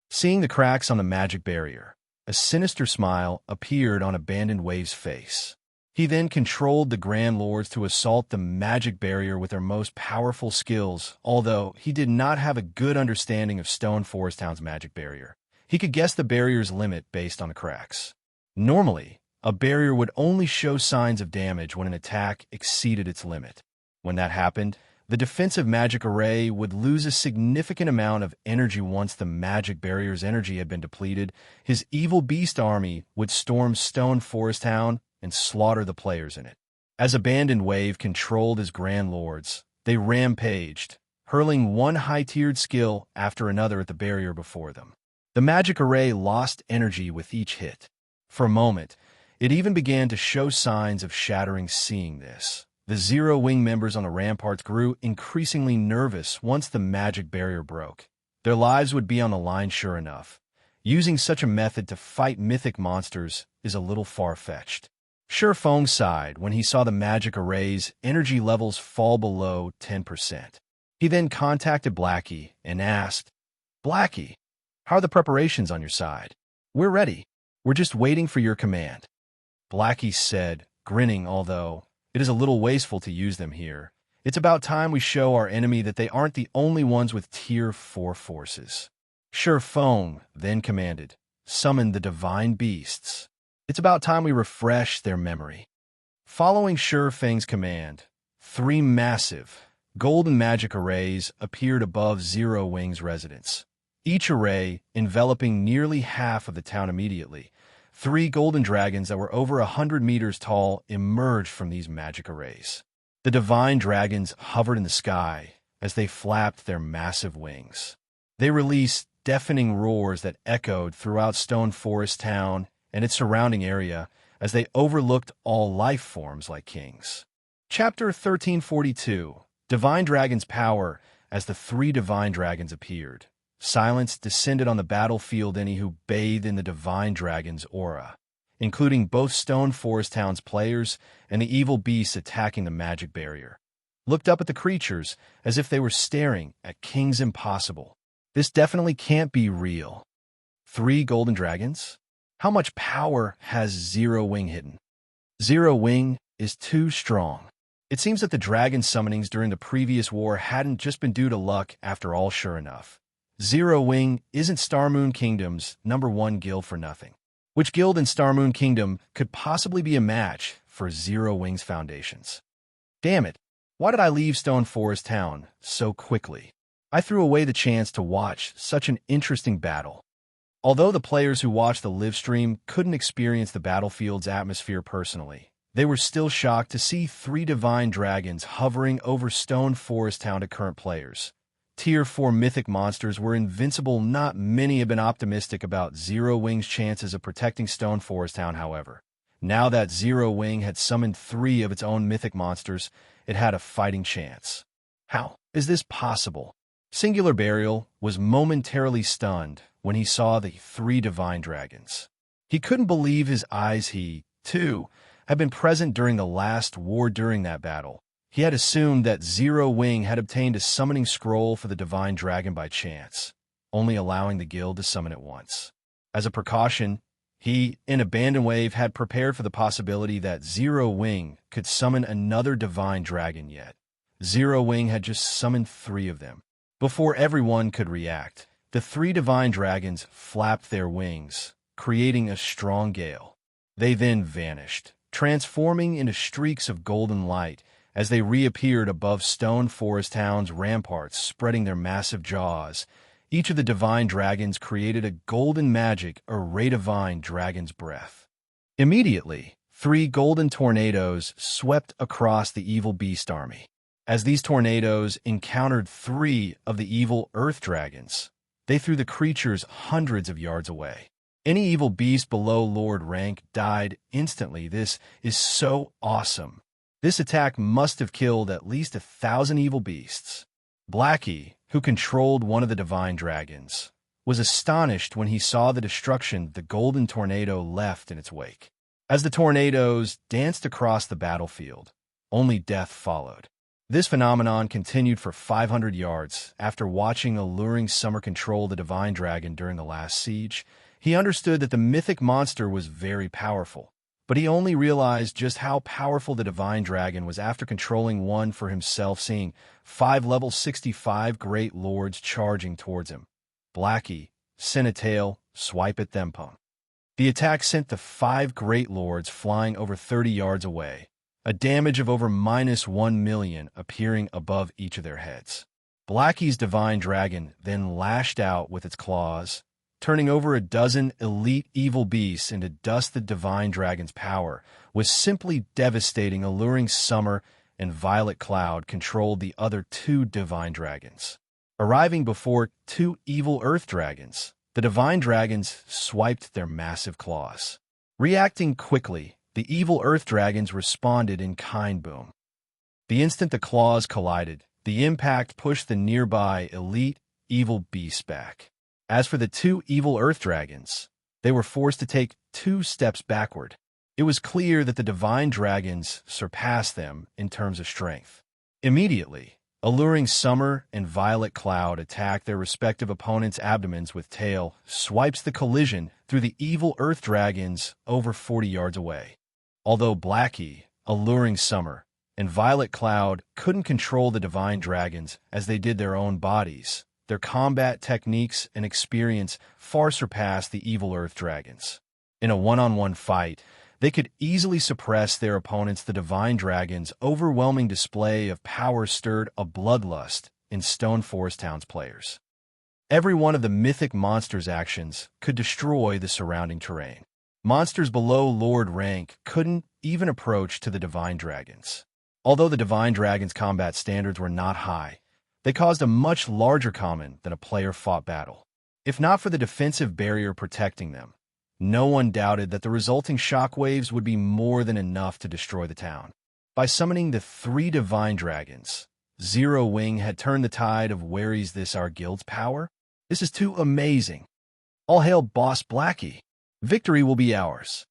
Seeing the cracks on the magic barrier, a sinister smile appeared on Abandoned Wave's face. He then controlled the Grand Lords to assault the magic barrier with their most powerful skills, although he did not have a good understanding of Stone Forest Town's magic barrier. He could guess the barrier's limit based on the cracks. Normally, a barrier would only show signs of damage when an attack exceeded its limit. When that happened, the defensive magic array would lose a significant amount of energy. Once the magic barrier's energy had been depleted, his evil beast army would storm Stone Forest Town and slaughter the players in it. As Abandoned Wave controlled his Grand Lords, they rampaged, hurling one high-tiered skill after another at the barrier before them. The magic array lost energy with each hit. For a moment, it even began to show signs of shattering. Seeing this, the Zero Wing members on the ramparts grew increasingly nervous. Once the magic barrier broke, their lives would be on the line. Sure enough, using such a method to fight mythic monsters is a little far-fetched. Sure Feng sighed when he saw the magic array's energy levels fall below 10%. He then contacted Blackie and asked, "Blackie, how are the preparations on your side?" "We're ready. We're just waiting for your command," Blackie said, grinning. "Although it is a little wasteful to use them here. It's about time we show our enemy that they aren't the only ones with Tier 4 forces." Sure Feng then commanded, "Summon the divine beasts. It's about time we refresh their memory." Following Sure Feng's command, 3 massive, golden magic arrays appeared above Zero Wing's residence, each array enveloping nearly half of the town. Immediately, 3 golden dragons that were over 100 meters tall emerged from these magic arrays. The divine dragons hovered in the sky as they flapped their massive wings. They released deafening roars that echoed throughout Stone Forest Town and its surrounding area as they overlooked all life forms like kings. Chapter 1342, Divine Dragon's Power. As the 3 divine dragons appeared, silence descended on the battlefield. Any who bathed in the divine dragon's aura, including both Stone Forest Town's players and the evil beasts attacking the magic barrier, looked up at the creatures as if they were staring at King's Impossible. This definitely can't be real. 3 golden dragons? How much power has Zero Wing hidden? Zero Wing is too strong. It seems that the dragon summonings during the previous war hadn't just been due to luck after all. Sure enough, Zero Wing isn't Starmoon Kingdom's #1 guild for nothing. Which guild in Starmoon Kingdom could possibly be a match for Zero Wing's foundations? Damn it, why did I leave Stone Forest Town so quickly? I threw away the chance to watch such an interesting battle. Although the players who watched the live stream couldn't experience the battlefield's atmosphere personally, they were still shocked to see 3 divine dragons hovering over Stone Forest Town. To current players, Tier 4 mythic monsters were invincible. Not many have been optimistic about Zero Wing's chances of protecting Stone Forest Town. However, now that Zero Wing had summoned 3 of its own mythic monsters, it had a fighting chance. How is this possible? Singular Burial was momentarily stunned when he saw the 3 divine dragons. He couldn't believe his eyes. He, too, had been present during the last war. During that battle, he had assumed that Zero Wing had obtained a summoning scroll for the divine dragon by chance, only allowing the guild to summon it once. As a precaution, he, in Abandoned Wave, had prepared for the possibility that Zero Wing could summon another divine dragon. Yet Zero Wing had just summoned 3 of them. Before everyone could react, the 3 divine dragons flapped their wings, creating a strong gale. They then vanished, transforming into streaks of golden light as they reappeared above Stone Forest Town's ramparts, spreading their massive jaws. Each of the divine dragons created a golden magic array. Divine Dragon's Breath. Immediately, 3 golden tornadoes swept across the evil beast army. As these tornadoes encountered 3 of the evil earth dragons, they threw the creatures hundreds of yards away. Any evil beast below Lord rank died instantly. This is so awesome. This attack must have killed at least 1,000 evil beasts. Blackie, who controlled one of the divine dragons, was astonished when he saw the destruction the golden tornado left in its wake. As the tornadoes danced across the battlefield, only death followed. This phenomenon continued for 500 yards. After watching alluring Summer control the divine dragon during the last siege, he understood that the mythic monster was very powerful. But he only realized just how powerful the divine dragon was after controlling one for himself, seeing 5 level 65 great lords charging towards him. Blackie sent a tail swipe at them. The attack sent the 5 great lords flying over 30 yards away, a damage of over -1 million appearing above each of their heads. Blackie's divine dragon then lashed out with its claws, turning over a dozen elite evil beasts into dust. The divine dragon's power was simply devastating. Alluring Summer and Violet Cloud controlled the other 2 divine dragons. Arriving before 2 evil earth dragons, the divine dragons swiped their massive claws. Reacting quickly, the evil earth dragons responded in kind. Boom. The instant the claws collided, the impact pushed the nearby elite evil beasts back. As for the 2 evil earth dragons, they were forced to take 2 steps backward. It was clear that the divine dragons surpassed them in terms of strength. Immediately, alluring Summer and Violet Cloud attacked their respective opponents' abdomens with tail swipes. The collision threw the evil earth dragons over 40 yards away. Although Blackie, alluring Summer, and Violet Cloud couldn't control the divine dragons as they did their own bodies, their combat techniques and experience far surpassed the evil earth dragons. In a one-on-one fight, they could easily suppress their opponents. The divine dragons' overwhelming display of power stirred a bloodlust in Stone Forest Town's players. Every one of the mythic monsters' actions could destroy the surrounding terrain. Monsters below Lord rank couldn't even approach to the divine dragons. Although the divine dragons' combat standards were not high, they caused a much larger common than a player-fought battle. If not for the defensive barrier protecting them, no one doubted that the resulting shockwaves would be more than enough to destroy the town. By summoning the 3 divine dragons, Zero Wing had turned the tide of Where's this our guild's power? This is too amazing. All hail Boss Blackie. Victory will be ours.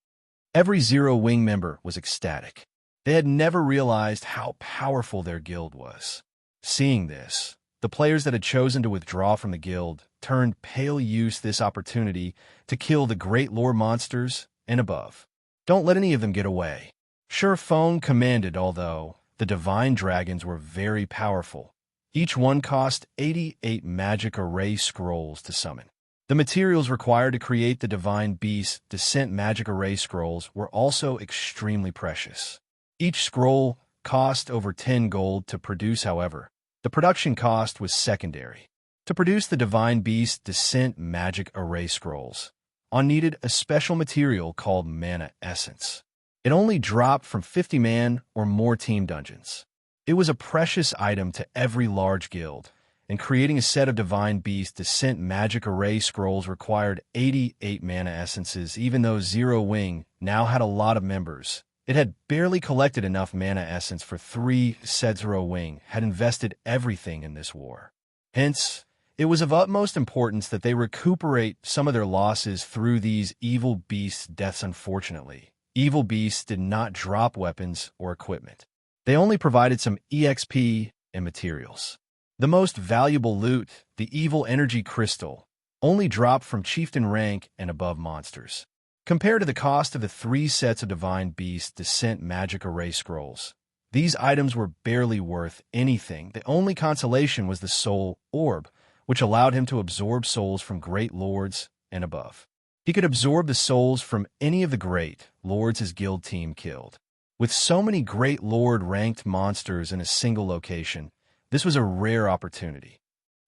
Every Zero Wing member was ecstatic. They had never realized how powerful their guild was. Seeing this, the players that had chosen to withdraw from the guild turned pale. Used this opportunity to kill the great lore monsters and above. Don't let any of them get away. Sure Phone commanded. Although the divine dragons were very powerful, each one cost 88 magic array scrolls to summon. The materials required to create the divine beast descent magic array scrolls were also extremely precious. Each scroll cost over 10 gold to produce. However, the production cost was secondary. To produce the divine beast descent magic array scrolls, one needed a special material called mana essence. It only dropped from 50-man or more team dungeons. It was a precious item to every large guild, and creating a set of divine beast descent magic array scrolls required 88 mana essences. Even though Zero Wing now had a lot of members, it had barely collected enough mana essence for 3 sets. Zero Wing had invested everything in this war. Hence, it was of utmost importance that they recuperate some of their losses through these evil beasts' deaths. Unfortunately, evil beasts did not drop weapons or equipment. They only provided some EXP and materials. The most valuable loot, the evil energy crystal, only dropped from chieftain rank and above monsters. Compared to the cost of the 3 sets of divine beast descent magic array scrolls, these items were barely worth anything. The only consolation was the soul orb, which allowed him to absorb souls from great lords and above. He could absorb the souls from any of the great lords his guild team killed. With so many great lord ranked monsters in a single location, this was a rare opportunity.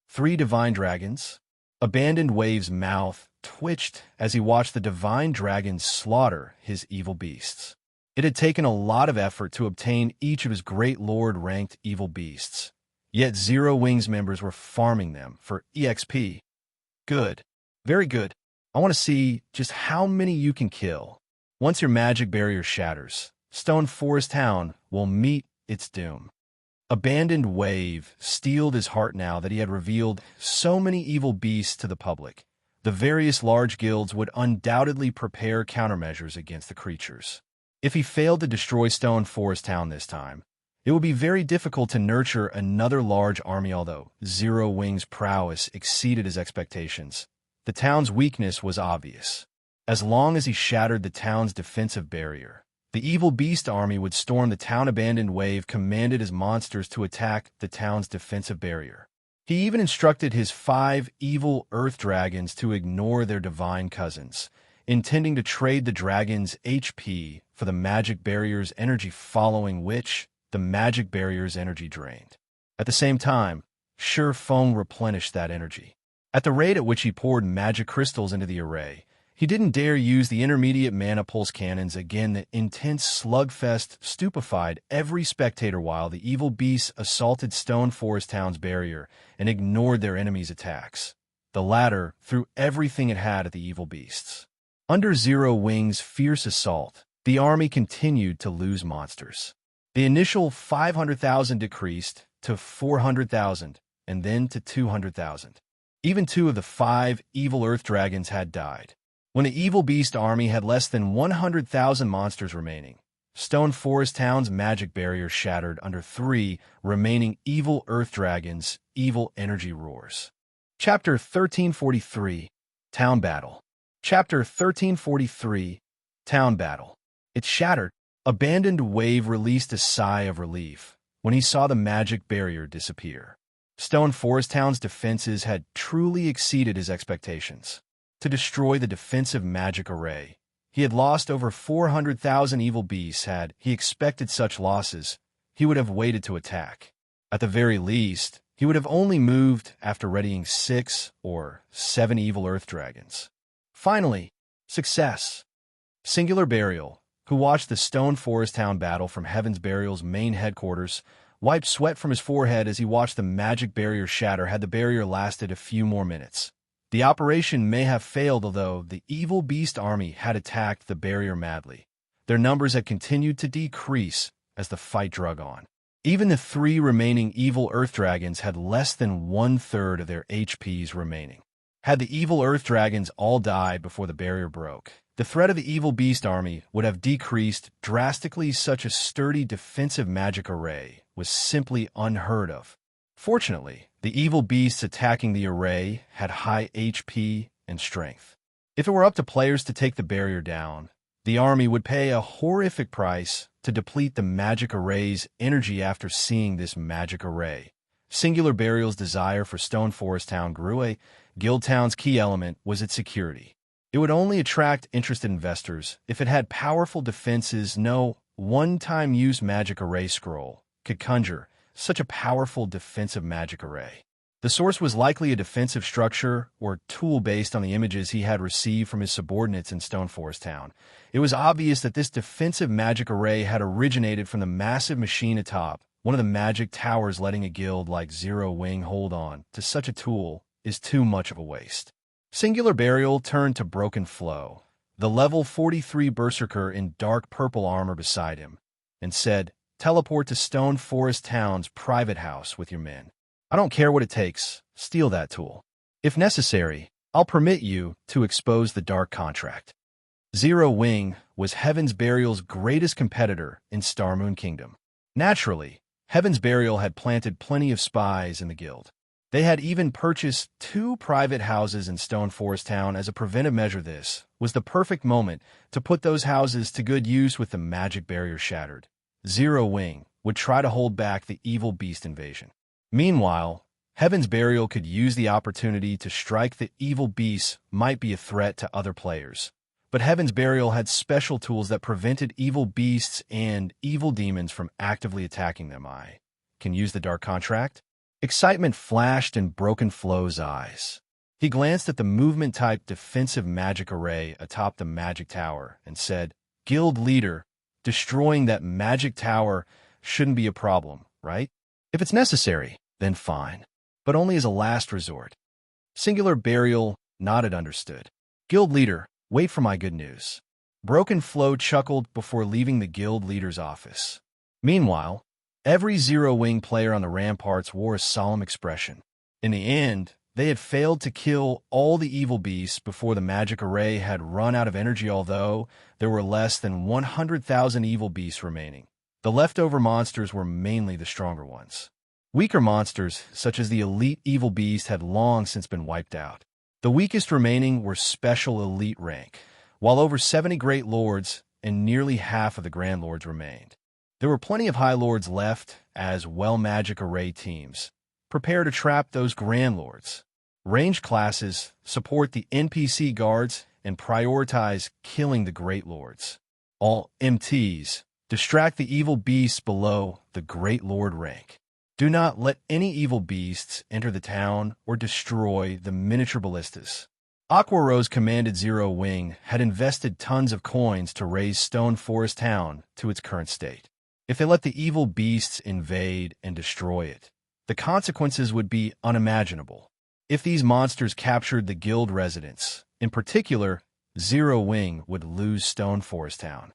3 divine dragons. Abandoned Wave's mouth twitched as he watched the divine dragons slaughter his evil beasts. It had taken a lot of effort to obtain each of his great lord ranked evil beasts, yet Zero Wing's members were farming them for EXP. Good. Very good. I want to see just how many you can kill. Once your magic barrier shatters, Stone Forest Town will meet its doom. Abandoned Wave steeled his heart now that he had revealed so many evil beasts to the public. The various large guilds would undoubtedly prepare countermeasures against the creatures. If he failed to destroy Stone Forest Town this time, it would be very difficult to nurture another large army. Although Zero Wing's prowess exceeded his expectations, the town's weakness was obvious. As long as he shattered the town's defensive barrier, the evil beast army would storm the town. Abandoned Wave commanded his monsters to attack the town's defensive barrier. He even instructed his 5 evil earth dragons to ignore their divine cousins, intending to trade the dragons' HP for the magic barrier's energy, following which the magic barrier's energy drained. At the same time, Sure Feng replenished that energy. At the rate at which he poured magic crystals into the array, he didn't dare use the intermediate mana pulse cannons again. The intense slugfest stupefied every spectator while the evil beasts assaulted Stone Forest Town's barrier and ignored their enemies' attacks. The latter threw everything it had at the evil beasts. Under Zero Wing's fierce assault, the army continued to lose monsters. The initial 500,000 decreased to 400,000 and then to 200,000. Even 2 of the 5 evil earth dragons had died. When the evil beast army had less than 100,000 monsters remaining, Stone Forest Town's magic barrier shattered under 3 remaining evil earth dragons' evil energy roars. Chapter 1343, Town Battle. Chapter 1343, Town Battle. It shattered. Abandoned Wave released a sigh of relief when he saw the magic barrier disappear. Stone Forest Town's defenses had truly exceeded his expectations. To destroy the defensive magic array, he had lost over 400,000 evil beasts. Had he expected such losses, he would have waited to attack. At the very least, he would have only moved after readying 6 or 7 evil earth dragons. Finally, success. Singular Burial, who watched the Stone Forest Town battle from Heaven's Burial's main headquarters, wiped sweat from his forehead as he watched the magic barrier shatter. Had the barrier lasted a few more minutes, the operation may have failed. Although the evil beast army had attacked the barrier madly, their numbers had continued to decrease as the fight drug on. Even the 3 remaining evil earth dragons had less than 1/3 of their HPs remaining. Had the evil earth dragons all died before the barrier broke, the threat of the evil beast army would have decreased drastically. Such a sturdy defensive magic array was simply unheard of. Fortunately, the evil beasts attacking the array had high HP and strength. If it were up to players to take the barrier down, the army would pay a horrific price to deplete the magic array's energy. After seeing this magic array, Singular Burial's desire for Stone Forest Town grew. A guild town's key element was its security. It would only attract interested investors if it had powerful defenses. No one-time use magic array scroll could conjure such a powerful defensive magic array. The source was likely a defensive structure or tool based on the images he had received from his subordinates in Stone Forest Town. It was obvious that this defensive magic array had originated from the massive machine atop one of the magic towers. Letting a guild like Zero Wing hold on to such a tool is too much of a waste. Singular Burial turned to Broken Flow, the level 43 berserker in dark purple armor beside him, and said, "Teleport to Stone Forest Town's private house with your men. I don't care what it takes, steal that tool. If necessary, I'll permit you to expose the dark contract." Zero Wing was Heaven's Burial's greatest competitor in Star Moon Kingdom. Naturally, Heaven's Burial had planted plenty of spies in the guild. They had even purchased 2 private houses in Stone Forest Town as a preventive measure. This was the perfect moment to put those houses to good use. With the magic barrier shattered, Zero Wing would try to hold back the evil beast invasion. Meanwhile, Heaven's Burial could use the opportunity to strike. The evil beasts might be a threat to other players, but Heaven's Burial had special tools that prevented evil beasts and evil demons from actively attacking them. I can use the dark contract? Excitement flashed in Broken Flow's eyes. He glanced at the movement-type defensive magic array atop the magic tower and said, "Guild leader, destroying that magic tower shouldn't be a problem, right? If it's necessary, then fine, but only as a last resort." Singular Burial nodded. Understood. "Guild leader, wait for my good news." Broken Flow chuckled before leaving the guild leader's office. Meanwhile, Every Zero-Wing player on the ramparts wore a solemn expression. In the end, they had failed to kill all the evil beasts before the magic array had run out of energy, although there were less than 100,000 evil beasts remaining. The leftover monsters were mainly the stronger ones. Weaker monsters, such as the elite evil beast, had long since been wiped out. The weakest remaining were special elite rank, while over 70 great lords and nearly half of the grand lords remained. There were plenty of high lords left as well magic array teams. Prepare to trap those grand lords. Range classes support the NPC guards and prioritize killing the great lords. All MTs distract the evil beasts below the great lord rank. Do not let any evil beasts enter the town or destroy the miniature ballistas. Aquaro's commanded Zero-Wing had invested tons of coins to raise Stone Forest Town to its current state. If they let the evil beasts invade and destroy it, the consequences would be unimaginable. If these monsters captured the guild residents, in particular, Zero-Wing would lose Stone Forest Town.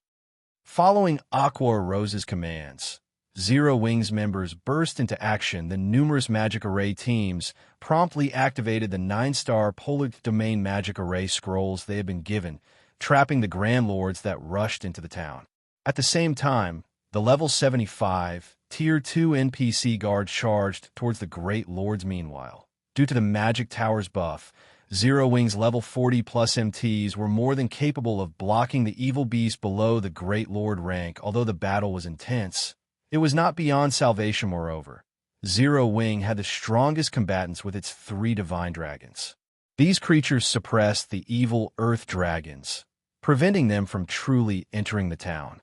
Following Aquaro's commands, Zero-Wing's members burst into action. The numerous magic array teams promptly activated the 9-star Polar Domain magic array scrolls they had been given, trapping the Grand Lords that rushed into the town. At the same time, the level 75, Tier 2 NPC guard charged towards the Great Lords. Meanwhile, due to the Magic Tower's buff, Zero-Wing's level 40+ MTs were more than capable of blocking the evil beast below the Great Lord rank. Although the battle was intense, it was not beyond salvation. Moreover, Zero-Wing had the strongest combatants with its 3 divine dragons. These creatures suppressed the evil earth dragons, preventing them from truly entering the town.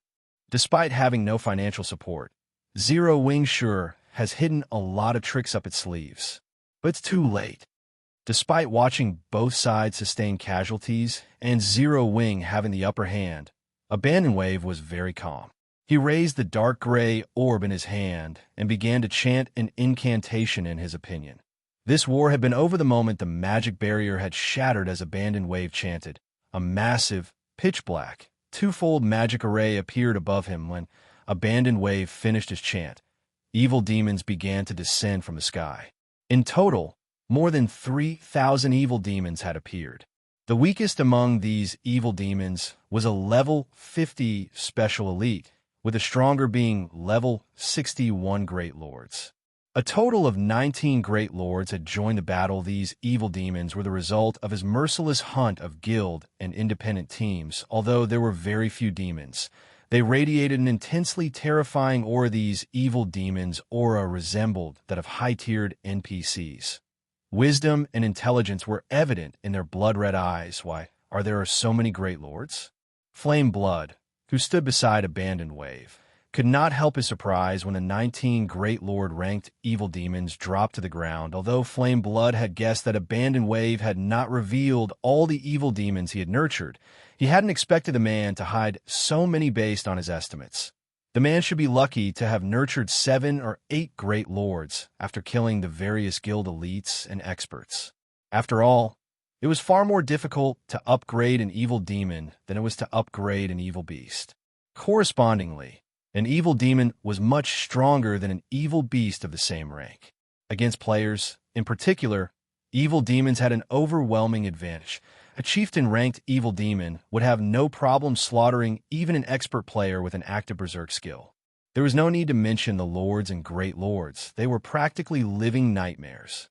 Despite having no financial support, Zero-Wing sure has hidden a lot of tricks up its sleeves. But it's too late. Despite watching both sides sustain casualties and Zero-Wing having the upper hand, Abandon Wave was very calm. He raised the dark gray orb in his hand and began to chant an incantation. In his opinion, this war had been over the moment the magic barrier had shattered. As Abandon Wave chanted, a massive, pitch-black, twofold magic array appeared above him. When Abandon Wave finished his chant, evil demons began to descend from the sky. In total, more than 3,000 evil demons had appeared. The weakest among these evil demons was a level 50 special elite, with the stronger being level 61 Great Lords. A total of 19 Great Lords had joined the battle. These evil demons were the result of his merciless hunt of guild and independent teams. Although there were very few demons, they radiated an intensely terrifying aura. These evil demons' aura resembled that of high-tiered NPCs. Wisdom and intelligence were evident in their blood-red eyes. Why are there so many Great Lords? Flame Blood, who stood beside Abandon Wave, could not help his surprise when the 19 Great Lord-ranked evil demons dropped to the ground. Although Flame Blood had guessed that Abandon Wave had not revealed all the evil demons he had nurtured, he hadn't expected the man to hide so many based on his estimates. The man should be lucky to have nurtured 7 or 8 Great Lords after killing the various guild elites and experts. After all, it was far more difficult to upgrade an evil demon than it was to upgrade an evil beast. Correspondingly, an evil demon was much stronger than an evil beast of the same rank. Against players, in particular, evil demons had an overwhelming advantage. A chieftain-ranked evil demon would have no problem slaughtering even an expert player with an active berserk skill. There was no need to mention the lords and great lords. They were practically living nightmares.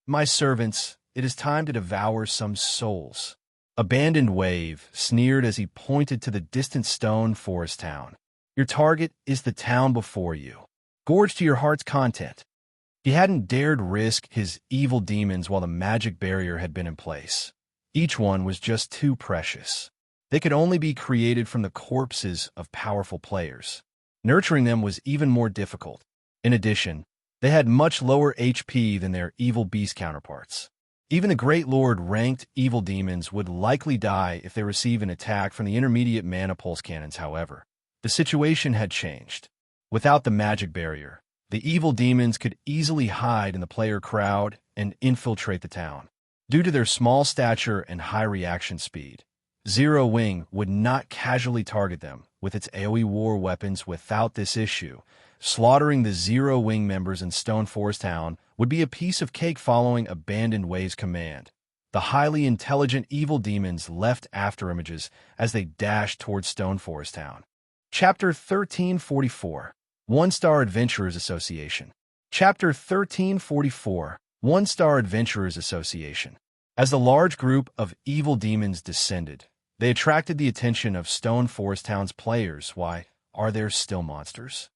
My servants, it is time to devour some souls. Abandoned Wave sneered as he pointed to the distant Stone Forest Town. Your target is the town before you. Gorge to your heart's content. He hadn't dared risk his evil demons while the magic barrier had been in place. Each one was just too precious. They could only be created from the corpses of powerful players. Nurturing them was even more difficult. In addition, they had much lower HP than their evil beast counterparts. Even the Great Lord-ranked evil demons would likely die if they receive an attack from the intermediate mana pulse cannons. However, the situation had changed. Without the magic barrier, the evil demons could easily hide in the player crowd and infiltrate the town. Due to their small stature and high reaction speed, Zero-Wing would not casually target them with its AoE war weapons. Without this issue, Slaughtering the Zero Wing members in Stone Forest Town would be a piece of cake following Abandoned Way's command. The highly intelligent evil demons left afterimages as they dashed towards Stone Forest Town. Chapter 1344, One-Star Adventurers Association. Chapter 1344, One-Star Adventurers Association. As the large group of evil demons descended, they attracted the attention of Stone Forest Town's players. Why are there still monsters?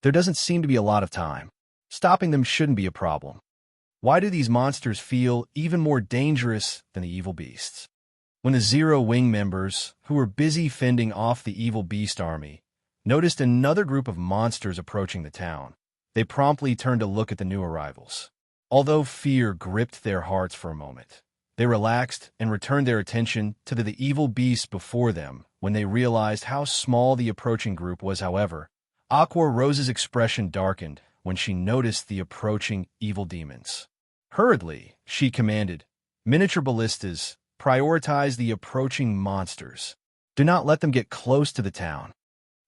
There doesn't seem to be a lot of time. Stopping them shouldn't be a problem. Why do these monsters feel even more dangerous than the evil beasts? When the Zero Wing members, who were busy fending off the evil beast army, noticed another group of monsters approaching the town, they promptly turned to look at the new arrivals. Although fear gripped their hearts for a moment, they relaxed and returned their attention to the evil beast before them when they realized how small the approaching group was. However, Aqua Rose's expression darkened when she noticed the approaching evil demons. Hurriedly, she commanded, "Miniature ballistas, prioritize the approaching monsters. Do not let them get close to the town."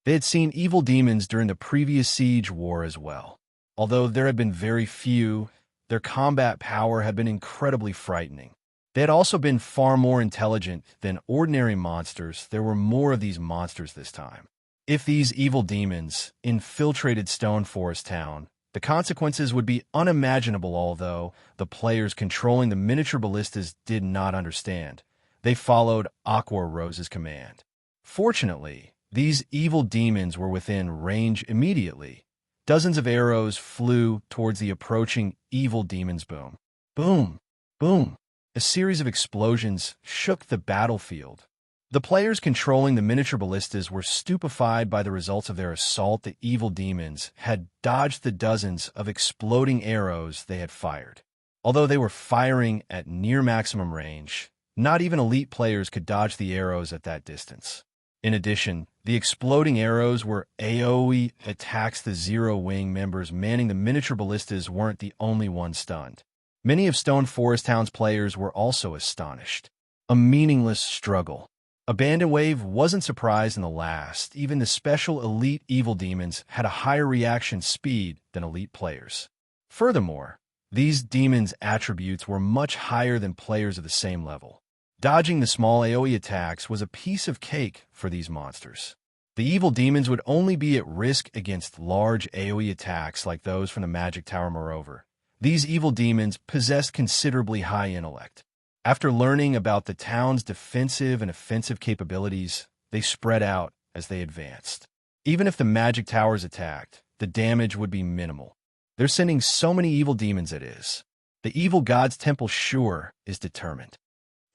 They had seen evil demons during the previous siege war as well. Although there had been very few, their combat power had been incredibly frightening. They had also been far more intelligent than ordinary monsters. There were more of these monsters this time. If these evil demons infiltrated Stone Forest Town, the consequences would be unimaginable. Although the players controlling the miniature ballistas did not understand, they followed Aqua Rose's command. Fortunately, these evil demons were within range immediately. Dozens of arrows flew towards the approaching evil demons. Boom, boom, boom. A series of explosions shook the battlefield. The players controlling the miniature ballistas were stupefied by the results of their assault. The evil demons had dodged the dozens of exploding arrows they had fired. Although they were firing at near maximum range, not even elite players could dodge the arrows at that distance. In addition, the exploding arrows were AoE attacks. The Zero Wing members manning the miniature ballistas weren't the only ones stunned. Many of Stone Forest Town's players were also astonished. A meaningless struggle. Abandoned Wave wasn't surprised in the last. Even the special elite evil demons had a higher reaction speed than elite players. Furthermore, these demons' attributes were much higher than players of the same level. Dodging the small AoE attacks was a piece of cake for these monsters. The evil demons would only be at risk against large AoE attacks like those from the Magic Tower. Moreover, these evil demons possessed considerably high intellect. After learning about the town's defensive and offensive capabilities, they spread out as they advanced. Even if the Magic Towers attacked, the damage would be minimal. They're sending so many evil demons it is. The evil god's temple sure is determined.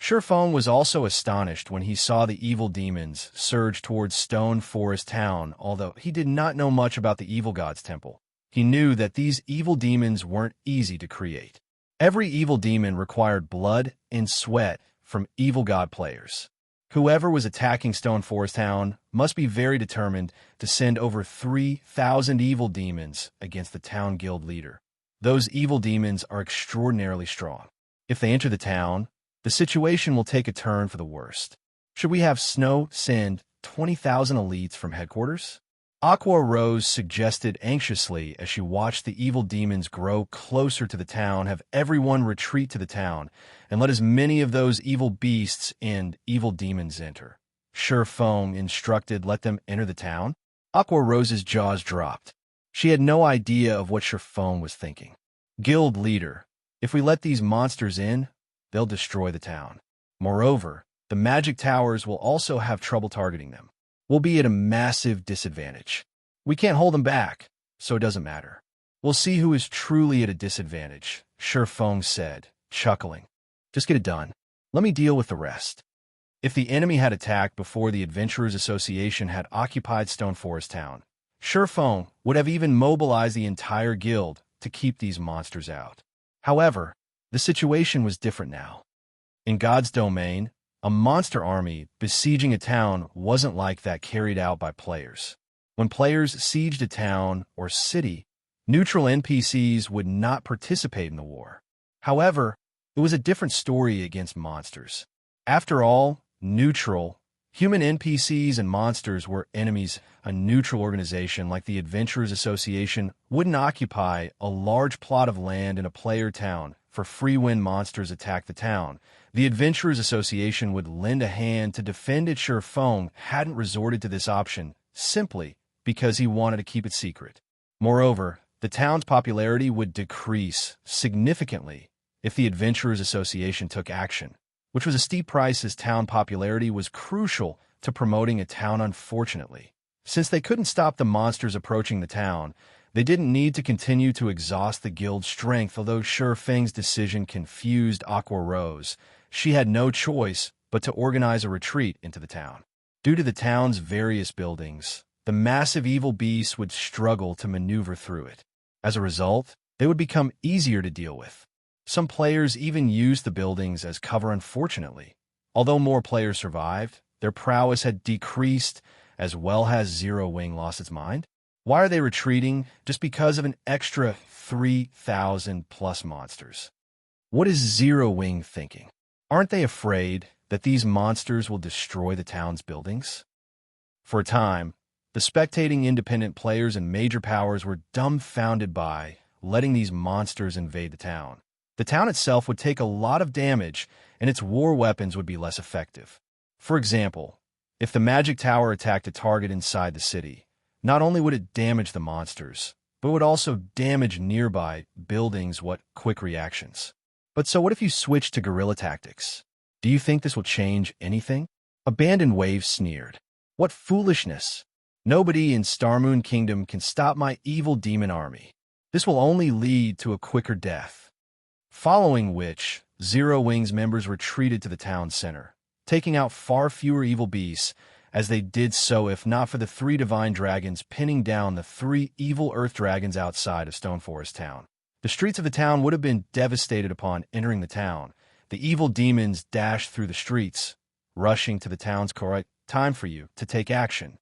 Surephone was also astonished when he saw the evil demons surge towards Stone Forest Town. Although he did not know much about the evil god's temple, he knew that these evil demons weren't easy to create. Every evil demon required blood and sweat from evil god players. Whoever was attacking Stone Forest Town must be very determined to send over 3,000 evil demons against the town guild leader. Those evil demons are extraordinarily strong. If they enter the town, the situation will take a turn for the worst. Should we have Snow send 20,000 elites from headquarters? Aqua Rose suggested anxiously as she watched the evil demons grow closer to the town. Have everyone retreat to the town, and let as many of those evil beasts and evil demons enter. Surephone instructed, let them enter the town. Aqua Rose's jaws dropped. She had no idea of what Surephone was thinking. Guild leader, if we let these monsters in, they'll destroy the town. Moreover, the Magic Towers will also have trouble targeting them. We'll be at a massive disadvantage. We can't hold them back, so it doesn't matter. We'll see who is truly at a disadvantage, Surephone said, chuckling. Just get it done. Let me deal with the rest. If the enemy had attacked before the Adventurers Association had occupied Stone Forest Town, Surephone would have even mobilized the entire guild to keep these monsters out. However, the situation was different now. In God's domain, a monster army besieging a town wasn't like that carried out by players. When players sieged a town or city, neutral NPCs would not participate in the war. However, it was a different story against monsters. After all, neutral Human NPCs and monsters were enemies. A neutral organization like the Adventurers Association wouldn't occupy a large plot of land in a player town for free when monsters attacked the town. The Adventurers Association would lend a hand to defend it. Feng hadn't resorted to this option simply because he wanted to keep it secret. Moreover, the town's popularity would decrease significantly if the Adventurers Association took action, which was a steep price as town popularity was crucial to promoting a town. Unfortunately, since they couldn't stop the monsters approaching the town, they didn't need to continue to exhaust the guild's strength. Although Feng's decision confused Aqua Rose, she had no choice but to organize a retreat into the town. Due to the town's various buildings, the massive evil beasts would struggle to maneuver through it. As a result, they would become easier to deal with. Some players even used the buildings as cover. Unfortunately, although more players survived, their prowess had decreased, as well as Zero Wing lost its mind. Why are they retreating? Just because of an extra 3,000 plus monsters. What is Zero Wing thinking? Aren't they afraid that these monsters will destroy the town's buildings? For a time, the spectating independent players and major powers were dumbfounded by letting these monsters invade the town. The town itself would take a lot of damage, and its war weapons would be less effective. For example, if the magic tower attacked a target inside the city, not only would it damage the monsters, but would also damage nearby buildings. What quick reactions. But so what if you switch to guerrilla tactics? Do you think this will change anything? Abandoned Wave sneered. What foolishness! Nobody in Starmoon Kingdom can stop my evil demon army. This will only lead to a quicker death. Following which, Zero Wing's members retreated to the town center, taking out far fewer evil beasts as they did so if not for the 3 divine dragons pinning down the 3 evil earth dragons outside of Stone Forest Town. The streets of the town would have been devastated upon entering the town. The evil demons dashed through the streets, rushing to the town's core. Time for you to take action.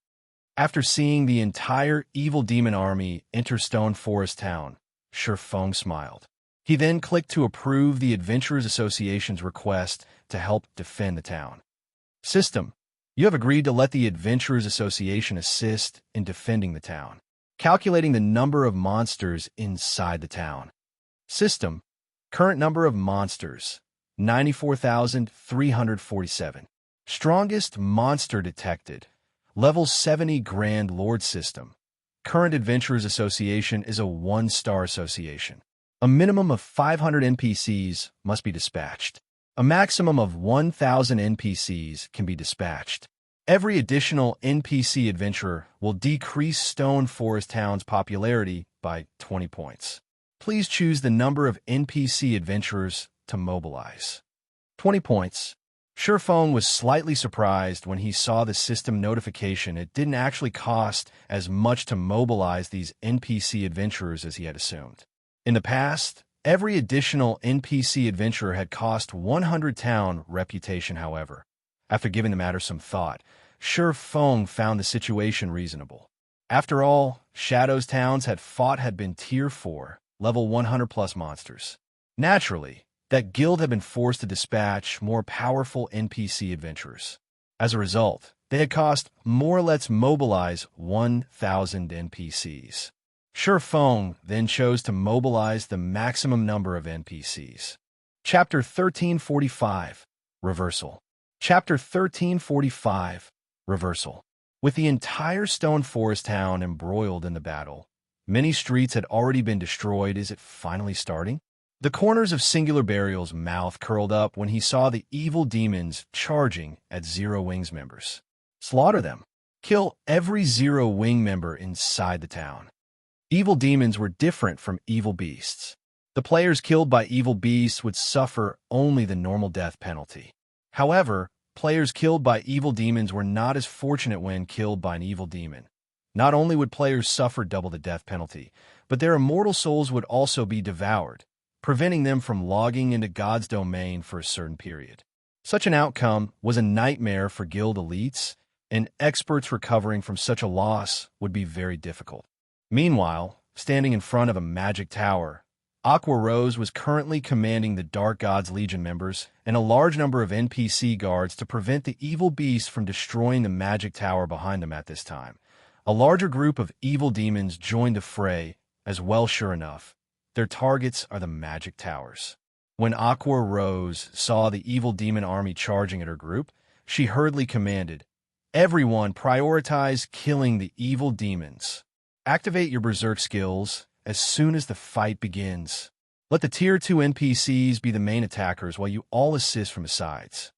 After seeing the entire evil demon army enter Stone Forest Town, Feng smiled. He then clicked to approve the Adventurers Association's request to help defend the town. System, you have agreed to let the Adventurers Association assist in defending the town, calculating the number of monsters inside the town. System, current number of monsters, 94,347. Strongest monster detected, level 70 Grand Lord System. Current Adventurers Association is a 1-star association. A minimum of 500 NPCs must be dispatched. A maximum of 1,000 NPCs can be dispatched. Every additional NPC adventurer will decrease Stone Forest Town's popularity by 20 points. Please choose the number of NPC adventurers to mobilize. 20 points. Feng was slightly surprised when he saw the system notification. It didn't actually cost as much to mobilize these NPC adventurers as he had assumed. In the past, every additional NPC adventurer had cost 100 town reputation. However, after giving the matter some thought, Feng found the situation reasonable. After all, Shadow's towns had been tier 4, level 100 plus monsters. Naturally, that guild had been forced to dispatch more powerful NPC adventurers. As a result, they had cost more. Let's mobilize 1,000 NPCs. Feng then chose to mobilize the maximum number of NPCs. Chapter 1345, Reversal. Chapter 1345, Reversal. With the entire Stone Forest town embroiled in the battle, many streets had already been destroyed. Is it finally starting? The corners of Singular Burial's mouth curled up when he saw the evil demons charging at Zero Wing's members. Slaughter them. Kill every Zero Wing member inside the town. Evil demons were different from evil beasts. The players killed by evil beasts would suffer only the normal death penalty. However, players killed by evil demons were not as fortunate when killed by an evil demon. Not only would players suffer double the death penalty, but their immortal souls would also be devoured, preventing them from logging into God's domain for a certain period. Such an outcome was a nightmare for guild elites, and experts recovering from such a loss would be very difficult. Meanwhile, standing in front of a magic tower, Aqua Rose was currently commanding the Dark God's Legion members and a large number of NPC guards to prevent the evil beasts from destroying the magic tower behind them at this time. A larger group of evil demons joined the fray as well. Sure enough, their targets are the magic towers. When Aqua Rose saw the evil demon army charging at her group, she hurriedly commanded, "Everyone prioritize killing the evil demons. Activate your berserk skills as soon as the fight begins. Let the Tier 2 NPCs be the main attackers while you all assist from the sides."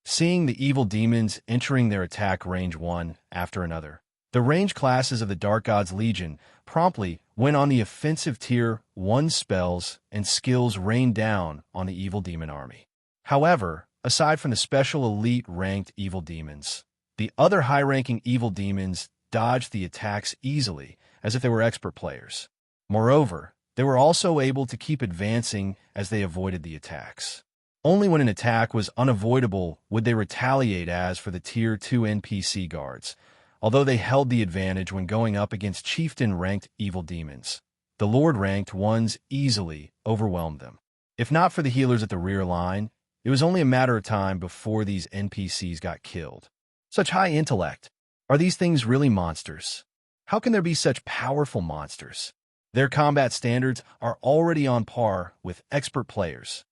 Seeing the evil demons entering their attack range one after another, the range classes of the Dark God's Legion promptly went on the offensive. Tier 1 spells and skills rained down on the evil demon army. However, aside from the special elite ranked evil demons, the other high-ranking evil demons dodged the attacks easily as if they were expert players. Moreover, they were also able to keep advancing as they avoided the attacks. Only when an attack was unavoidable would they retaliate. As for the Tier 2 NPC guards, although they held the advantage when going up against Chieftain-ranked evil demons, the Lord-ranked ones easily overwhelmed them. If not for the healers at the rear line, it was only a matter of time before these NPCs got killed. Such high intellect. Are these things really monsters? How can there be such powerful monsters? Their combat standards are already on par with expert players.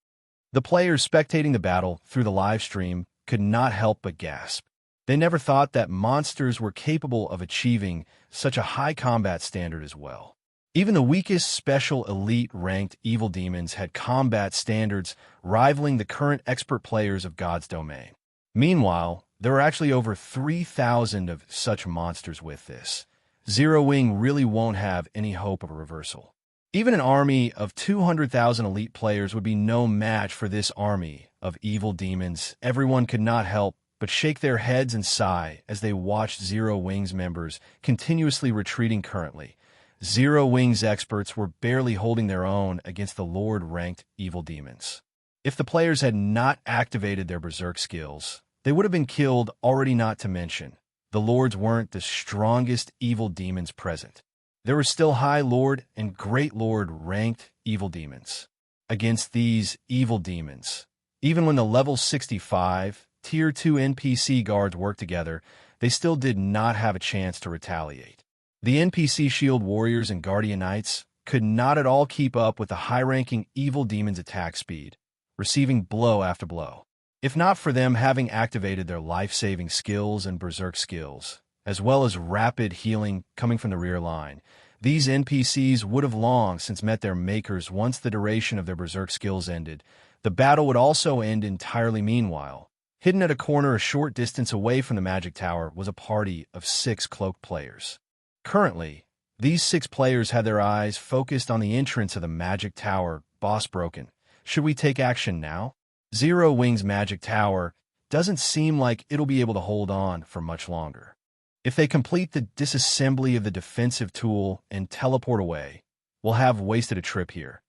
The players spectating the battle through the live stream could not help but gasp. They never thought that monsters were capable of achieving such a high combat standard as well. Even the weakest special elite ranked evil demons had combat standards rivaling the current expert players of God's domain. Meanwhile, there are actually over 3,000 of such monsters. With this, Zero Wing really won't have any hope of a reversal. Even an army of 200,000 elite players would be no match for this army of evil demons. Everyone could not help but shake their heads and sigh as they watched Zero Wing's members continuously retreating. Currently, Zero Wing's experts were barely holding their own against the Lord-ranked evil demons. If the players had not activated their berserk skills, they would have been killed already. Not to mention, the Lords weren't the strongest evil demons present. There were still High Lord and Great Lord ranked evil demons. Against these evil demons, even when the level 65 Tier 2 NPC guards worked together, they still did not have a chance to retaliate. The NPC Shield Warriors and Guardian Knights could not at all keep up with the high-ranking evil demons' attack speed, receiving blow after blow. If not for them having activated their life-saving skills and berserk skills, as well as rapid healing coming from the rear line, these NPCs would have long since met their makers once the duration of their berserk skills ended. The battle would also end entirely. Meanwhile, hidden at a corner a short distance away from the magic tower was a party of 6 cloaked players. Currently, these 6 players had their eyes focused on the entrance of the magic tower. Boss broken. Should we take action now? Zero Wing's magic tower doesn't seem like it'll be able to hold on for much longer. If they complete the disassembly of the defensive tool and teleport away, we'll have wasted a trip here.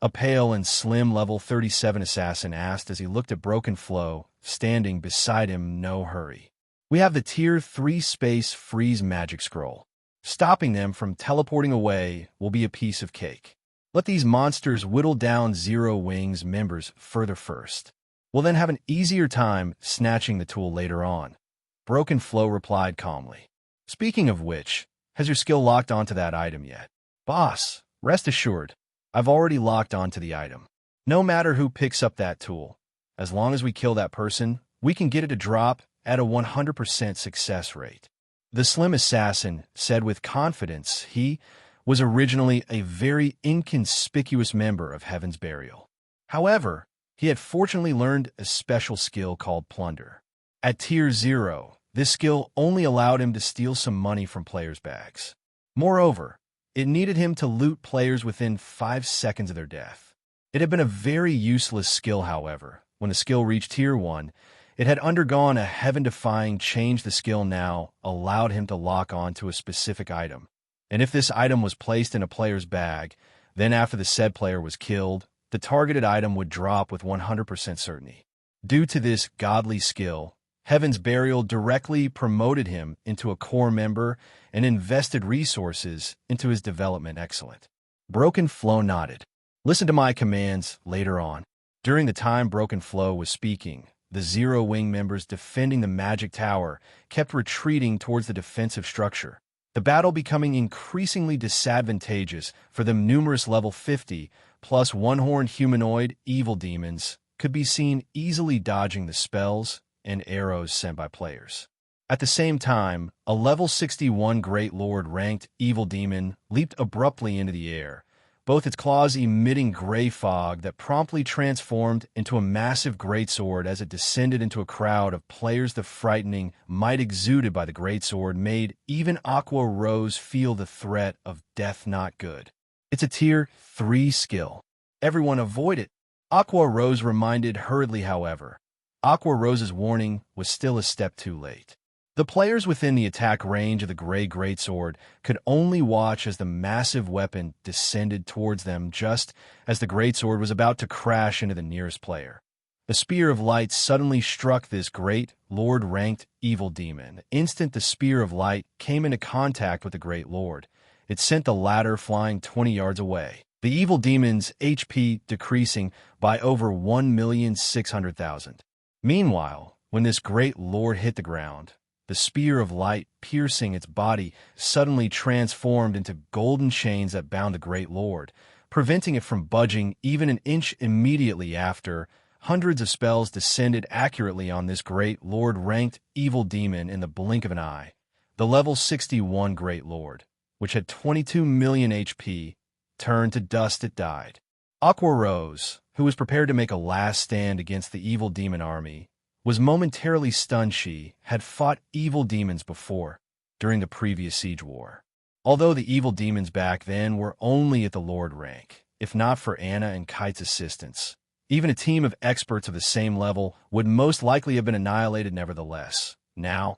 A pale and slim level 37 assassin asked as he looked at Broken Flow, standing beside him. No hurry. We have the Tier 3 Space Freeze magic scroll. Stopping them from teleporting away will be a piece of cake. Let these monsters whittle down Zero Wing's members further first. We'll then have an easier time snatching the tool later on. Broken Flow replied calmly. Speaking of which, has your skill locked onto that item yet? Boss, rest assured, I've already locked onto the item. No matter who picks up that tool, as long as we kill that person, we can get it to drop at a 100% success rate. The slim assassin said with confidence he was originally a very inconspicuous member of Heaven's Burial. However, he had fortunately learned a special skill called Plunder. At Tier 0, this skill only allowed him to steal some money from players' bags. Moreover, it needed him to loot players within 5 seconds of their death. It had been a very useless skill, however. When the skill reached Tier 1, it had undergone a heaven-defying change. The skill now allowed him to lock on to a specific item. And if this item was placed in a player's bag, then after the said player was killed, the targeted item would drop with 100% certainty. Due to this godly skill, Heaven's Burial directly promoted him into a core member and invested resources into his development. Excellent. Broken Flow nodded. Listen to my commands later on. During the time Broken Flow was speaking, the Zero Wing members defending the Magic Tower kept retreating towards the defensive structure, the battle becoming increasingly disadvantageous for them. Numerous level 50 plus one-horned humanoid evil demons could be seen easily dodging the spells and arrows sent by players. At the same time, a level 61 Great Lord ranked evil demon leaped abruptly into the air, both its claws emitting gray fog that promptly transformed into a massive greatsword as it descended into a crowd of players. The frightening might exuded by the greatsword made even Aqua Rose feel the threat of death not good. It's a tier 3 skill. Everyone avoid it. Aqua Rose reminded hurriedly, however. Aqua Rose's warning was still a step too late. The players within the attack range of the Grey Greatsword could only watch as the massive weapon descended towards them just as the Greatsword was about to crash into the nearest player. The Spear of Light suddenly struck this Great Lord-ranked evil demon. Instant the Spear of Light came into contact with the Great Lord. It sent the latter flying 20 yards away, the evil demon's HP decreasing by over 1,600,000. Meanwhile, when this Great Lord hit the ground, the Spear of Light, piercing its body, suddenly transformed into golden chains that bound the Great Lord, preventing it from budging even an inch. Immediately after, hundreds of spells descended accurately on this Great Lord-ranked evil demon in the blink of an eye. The level 61 Great Lord, which had 22 million HP, turned to dust. It died. Aqua Rose, who was prepared to make a last stand against the evil demon army, was momentarily stunned. She had fought evil demons before, during the previous siege war. Although the evil demons back then were only at the Lord rank, if not for Anna and Kite's assistance, even a team of experts of the same level would most likely have been annihilated nevertheless. Now,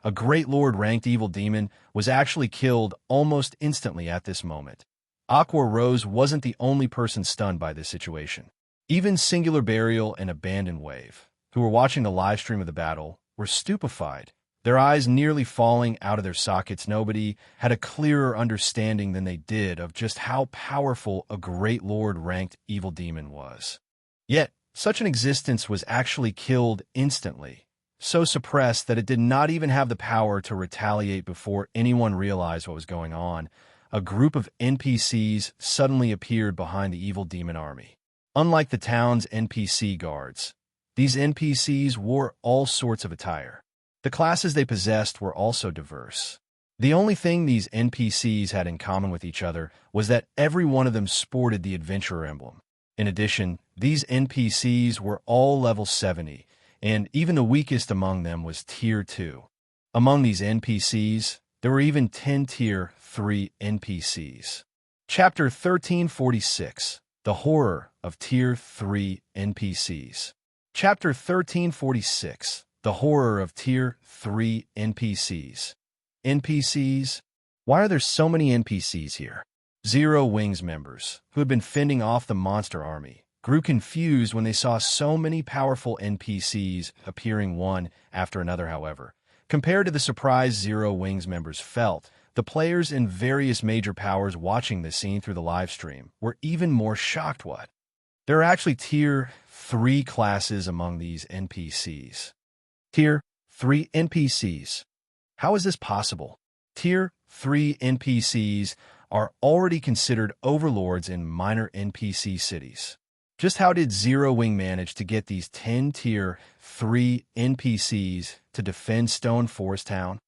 a Great Lord-ranked evil demon was actually killed almost instantly at this moment. Aqua Rose wasn't the only person stunned by this situation. Even Singular Burial and Abandoned Wave, who were watching the live stream of the battle, were stupefied, their eyes nearly falling out of their sockets. Nobody had a clearer understanding than they did of just how powerful a Great Lord-ranked evil demon was. Yet, such an existence was actually killed instantly, so suppressed that it did not even have the power to retaliate. Before anyone realized what was going on, a group of NPCs suddenly appeared behind the evil demon army. Unlike the town's NPC guards, these NPCs wore all sorts of attire. The classes they possessed were also diverse. The only thing these NPCs had in common with each other was that every one of them sported the adventurer emblem. In addition, these NPCs were all level 70, and even the weakest among them was tier 2. Among these NPCs, there were even 10 tier 3 NPCs. Chapter 1346, The Horror of Tier 3 NPCs. Chapter 1346, The Horror of Tier 3 NPCs. NPCs? Why are there so many NPCs here? Zero Wings members, who had been fending off the monster army, grew confused when they saw so many powerful NPCs appearing one after another. However, compared to the surprise Zero Wings members felt, the players in various major powers watching this scene through the live stream were even more shocked. What? There are actually tier 3 classes among these NPCs. Tier 3 NPCs. How is this possible? Tier 3 NPCs are already considered overlords in minor NPC cities. Just how did Zero Wing manage to get these 10 tier 3 NPCs to defend Stone Forest Town?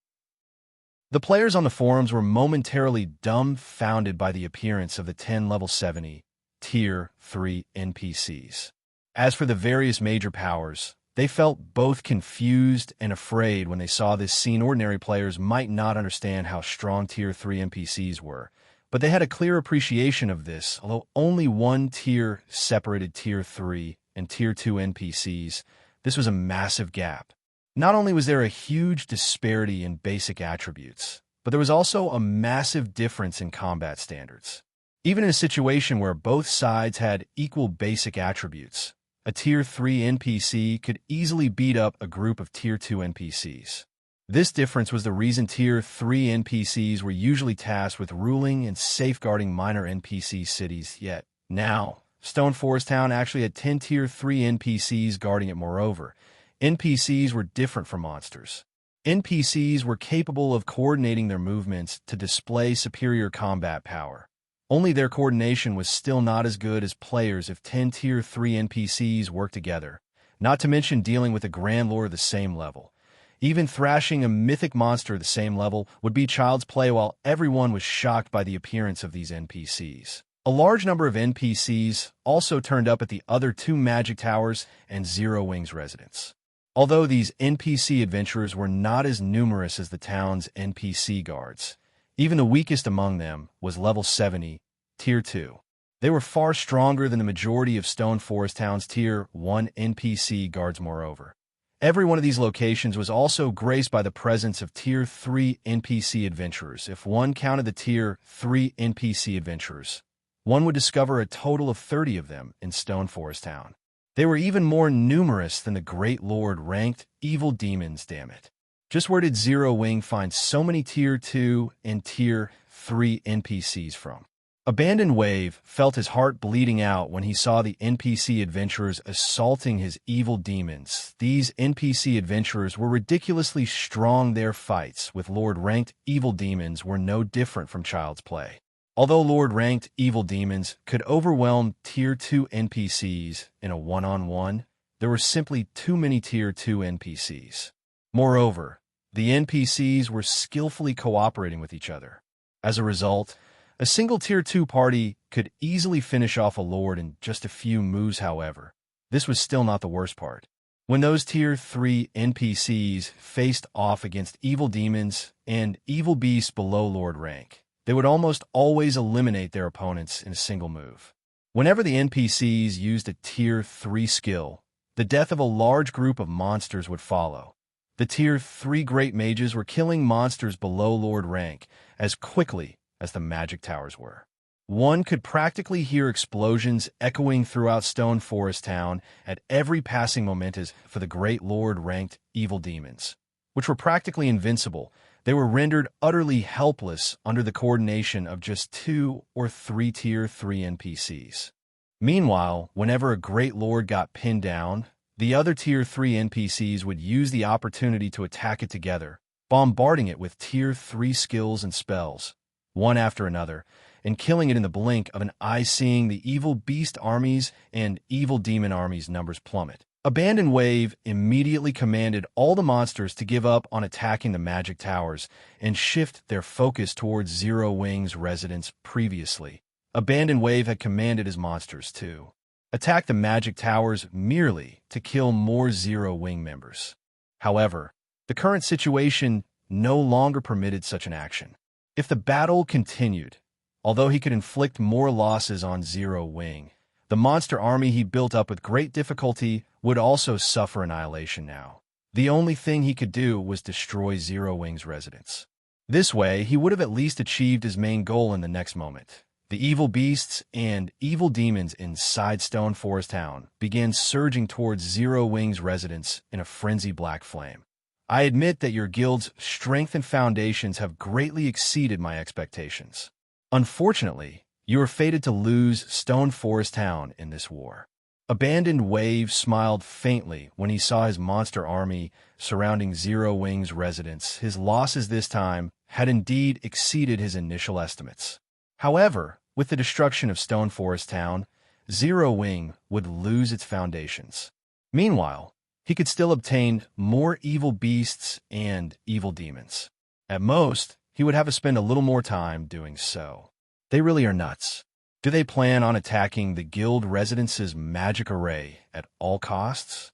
The players on the forums were momentarily dumbfounded by the appearance of the 10 level 70 tier 3 NPCs. As for the various major powers, they felt both confused and afraid when they saw this scene. Ordinary players might not understand how strong tier 3 NPCs were, but they had a clear appreciation of this. Although only one tier separated tier 3 and tier 2 NPCs, this was a massive gap. Not only was there a huge disparity in basic attributes, but there was also a massive difference in combat standards. Even in a situation where both sides had equal basic attributes, a tier 3 NPC could easily beat up a group of tier 2 NPCs. This difference was the reason tier 3 NPCs were usually tasked with ruling and safeguarding minor NPC cities, yet Now, Stone Forest Town actually had 10 Tier 3 NPCs guarding it. Moreover, NPCs were different from monsters. NPCs were capable of coordinating their movements to display superior combat power. Only their coordination was still not as good as players if 10 Tier 3 NPCs worked together, not to mention dealing with a Grand Lord of the same level. Even thrashing a mythic monster of the same level would be child's play, while everyone was shocked by the appearance of these NPCs. A large number of NPCs also turned up at the other two Magic Towers and Zero Wing's residence. Although these NPC adventurers were not as numerous as the town's NPC guards, even the weakest among them was level 70, Tier 2. They were far stronger than the majority of Stone Forest Town's Tier 1 NPC guards. Moreover, every one of these locations was also graced by the presence of Tier 3 NPC adventurers. If one counted the Tier 3 NPC adventurers, one would discover a total of 30 of them in Stone Forest Town. They were even more numerous than the Great Lord ranked evil demons, damn it. Just where did Zero Wing find so many Tier 2 and Tier 3 NPCs from? Abandoned Wave felt his heart bleeding out when he saw the NPC adventurers assaulting his evil demons. These NPC adventurers were ridiculously strong. Their fights with Lord-ranked evil demons were no different from child's play. Although Lord-ranked evil demons could overwhelm Tier 2 NPCs in a one-on-one, there were simply too many Tier 2 NPCs. Moreover, the NPCs were skillfully cooperating with each other. As a result, a single Tier 2 party could easily finish off a Lord in just a few moves. However, this was still not the worst part. When those Tier 3 NPCs faced off against evil demons and evil beasts below Lord rank, they would almost always eliminate their opponents in a single move. Whenever the NPCs used a Tier 3 skill, the death of a large group of monsters would follow. The Tier 3 Great Mages were killing monsters below Lord rank as quickly as the Magic Towers were. One could practically hear explosions echoing throughout Stone Forest Town at every passing moment as for the Great Lord-ranked evil demons, which were practically invincible. They were rendered utterly helpless under the coordination of just 2 or 3 Tier 3 NPCs. Meanwhile, whenever a Great Lord got pinned down, the other Tier 3 NPCs would use the opportunity to attack it together, bombarding it with Tier 3 skills and spells, one after another, and killing it in the blink of an eye, seeing the evil beast armies and evil demon armies' numbers plummet. Abandoned Wave immediately commanded all the monsters to give up on attacking the Magic Towers and shift their focus towards Zero Wing's residence. Previously, Abandoned Wave had commanded his monsters to attack the Magic Towers merely to kill more Zero Wing members. However, the current situation no longer permitted such an action. If the battle continued, although he could inflict more losses on Zero Wing, the monster army he built up with great difficulty would also suffer annihilation now. The only thing he could do was destroy Zero Wing's residence. This way, he would have at least achieved his main goal in the next moment. The evil beasts and evil demons inside Stone Forest Town began surging towards Zero Wing's residence in a frenzied black flame. I admit that your guild's strength and foundations have greatly exceeded my expectations. Unfortunately, you are fated to lose Stone Forest Town in this war. Abandoned Wave smiled faintly when he saw his monster army surrounding Zero Wing's residence. His losses this time had indeed exceeded his initial estimates. However, with the destruction of Stone Forest Town, Zero Wing would lose its foundations. Meanwhile, he could still obtain more evil beasts and evil demons. At most, he would have to spend a little more time doing so. They really are nuts. Do they plan on attacking the guild residence's magic array at all costs?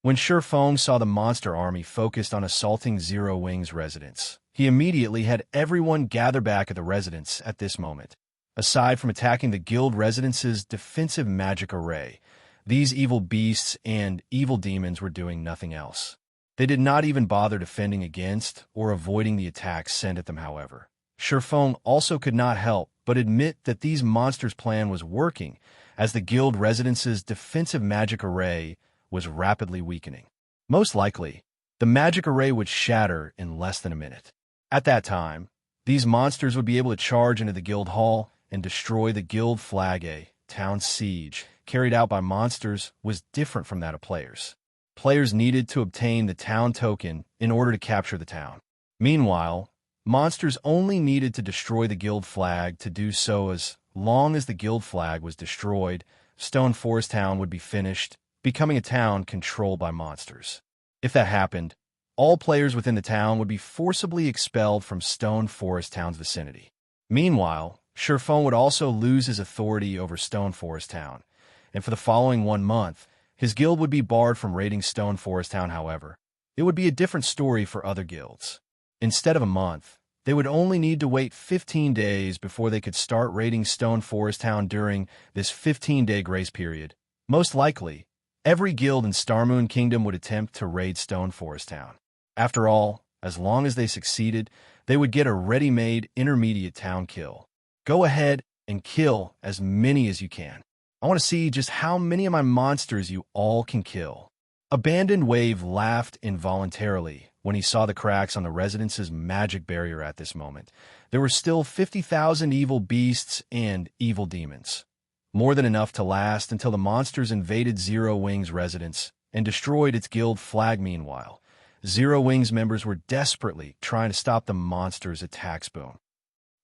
When Shurfeng saw the monster army focused on assaulting Zero Wing's residence, he immediately had everyone gather back at the residence at this moment. Aside from attacking the guild residence's defensive magic array, these evil beasts and evil demons were doing nothing else. They did not even bother defending against or avoiding the attacks sent at them. However, Shurfeng also could not help but admit that these monsters' plan was working, as the guild residence's defensive magic array was rapidly weakening. Most likely, the magic array would shatter in less than a minute. At that time, these monsters would be able to charge into the guild hall and destroy the guild flag town siege carried out by monsters was different from that of players. Players needed to obtain the town token in order to capture the town. Meanwhile, monsters only needed to destroy the guild flag to do so. As long as the guild flag was destroyed, Stone Forest Town would be finished, becoming a town controlled by monsters. If that happened, all players within the town would be forcibly expelled from Stone Forest Town's vicinity. Meanwhile, Sherfone would also lose his authority over Stone Forest Town, and for the following 1 month, his guild would be barred from raiding Stone Forest Town. However, it would be a different story for other guilds. Instead of a month, they would only need to wait 15 days before they could start raiding Stone Forest Town. During this 15-day grace period, most likely, every guild in Starmoon Kingdom would attempt to raid Stone Forest Town. After all, as long as they succeeded, they would get a ready-made intermediate town kill. Go ahead and kill as many as you can. I want to see just how many of my monsters you all can kill. Abandoned Wave laughed involuntarily when he saw the cracks on the residence's magic barrier at this moment. There were still 50,000 evil beasts and evil demons. More than enough to last until the monsters invaded Zero Wing's residence and destroyed its guild flag. Meanwhile, Zero Wing's members were desperately trying to stop the monsters' attacks. Boom.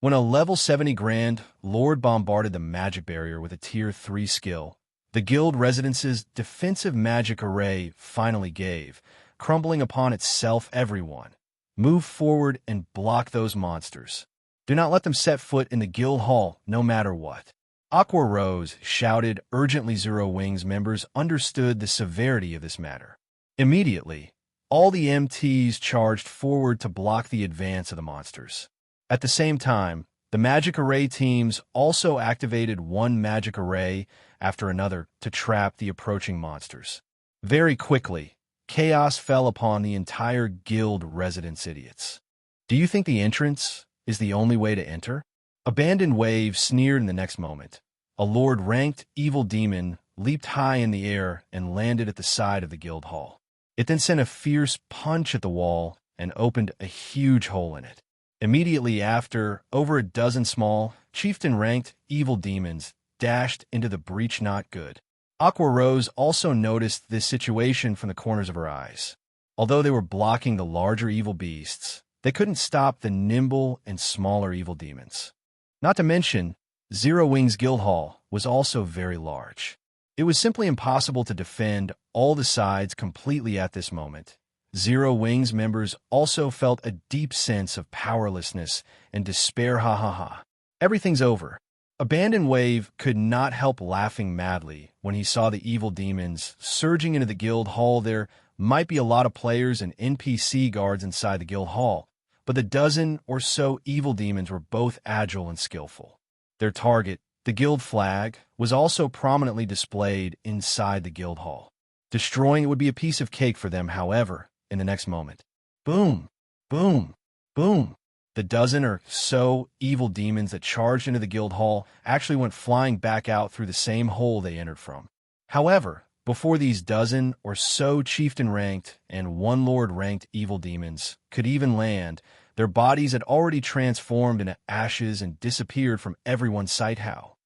When a level 70 Grand Lord bombarded the magic barrier with a tier 3 skill, the guild residence's defensive magic array finally gave, crumbling upon itself. Everyone, move forward and block those monsters. Do not let them set foot in the guild hall, no matter what. Aqua Rose shouted urgently. Zero Wing's members understood the severity of this matter. Immediately, all the MTs charged forward to block the advance of the monsters. At the same time, the magic array teams also activated one magic array after another to trap the approaching monsters. Very quickly, chaos fell upon the entire guild residence. Idiots. Do you think the entrance is the only way to enter? Abandoned Wave sneered. In the next moment, a Lord-ranked evil demon leaped high in the air and landed at the side of the guild hall. It then sent a fierce punch at the wall and opened a huge hole in it. Immediately after, over a dozen small, chieftain-ranked evil demons dashed into the breach. Not good. Aqua Rose also noticed this situation from the corners of her eyes. Although they were blocking the larger evil beasts, they couldn't stop the nimble and smaller evil demons. Not to mention, Zero Wing's guild hall was also very large. It was simply impossible to defend all the sides completely at this moment. Zero Wing's members also felt a deep sense of powerlessness and despair. Ha ha ha. Everything's over. Abandoned Wave could not help laughing madly when he saw the evil demons surging into the guild hall. There might be a lot of players and NPC guards inside the guild hall, but the dozen or so evil demons were both agile and skillful. Their target, the guild flag, was also prominently displayed inside the guild hall. Destroying it would be a piece of cake for them. However, in the next moment, boom, boom, boom, the dozen or so evil demons that charged into the guild hall actually went flying back out through the same hole they entered from. However, before these dozen or so chieftain-ranked and one lord-ranked evil demons could even land, their bodies had already transformed into ashes and disappeared from everyone's sight. How?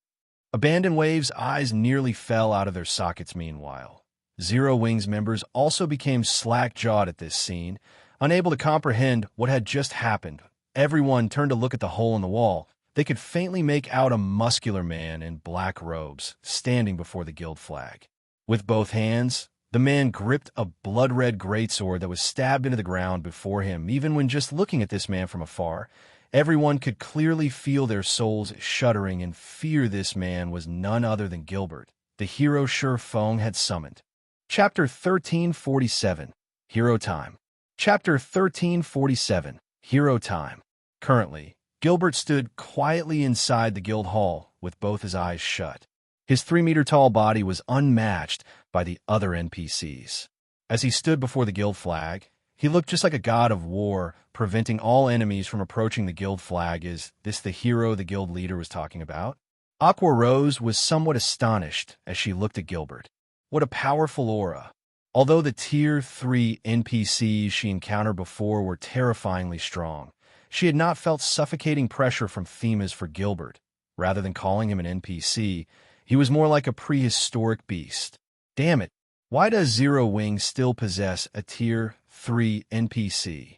Abandoned Wave's eyes nearly fell out of their sockets. Meanwhile, Zero Wing's members also became slack-jawed at this scene, unable to comprehend what had just happened. Everyone turned to look at the hole in the wall. They could faintly make out a muscular man in black robes standing before the guild flag. With both hands, the man gripped a blood-red greatsword that was stabbed into the ground before him. Even when just looking at this man from afar, everyone could clearly feel their souls shuddering in fear. This man was none other than Gilbert, the hero Sherfone had summoned. Chapter 1347, Hero Time. Chapter 1347, Hero Time. Currently, Gilbert stood quietly inside the guild hall with both his eyes shut. His 3-meter-tall body was unmatched by the other NPCs. As he stood before the guild flag, he looked just like a god of war, preventing all enemies from approaching the guild flag. Is this the hero the guild leader was talking about? Aqua Rose was somewhat astonished as she looked at Gilbert. What a powerful aura. Although the Tier 3 NPCs she encountered before were terrifyingly strong, she had not felt suffocating pressure from Themas for Gilbert. Rather than calling him an NPC, He was more like a prehistoric beast. Damn it, why does Zero Wing still possess a Tier 3 NPC?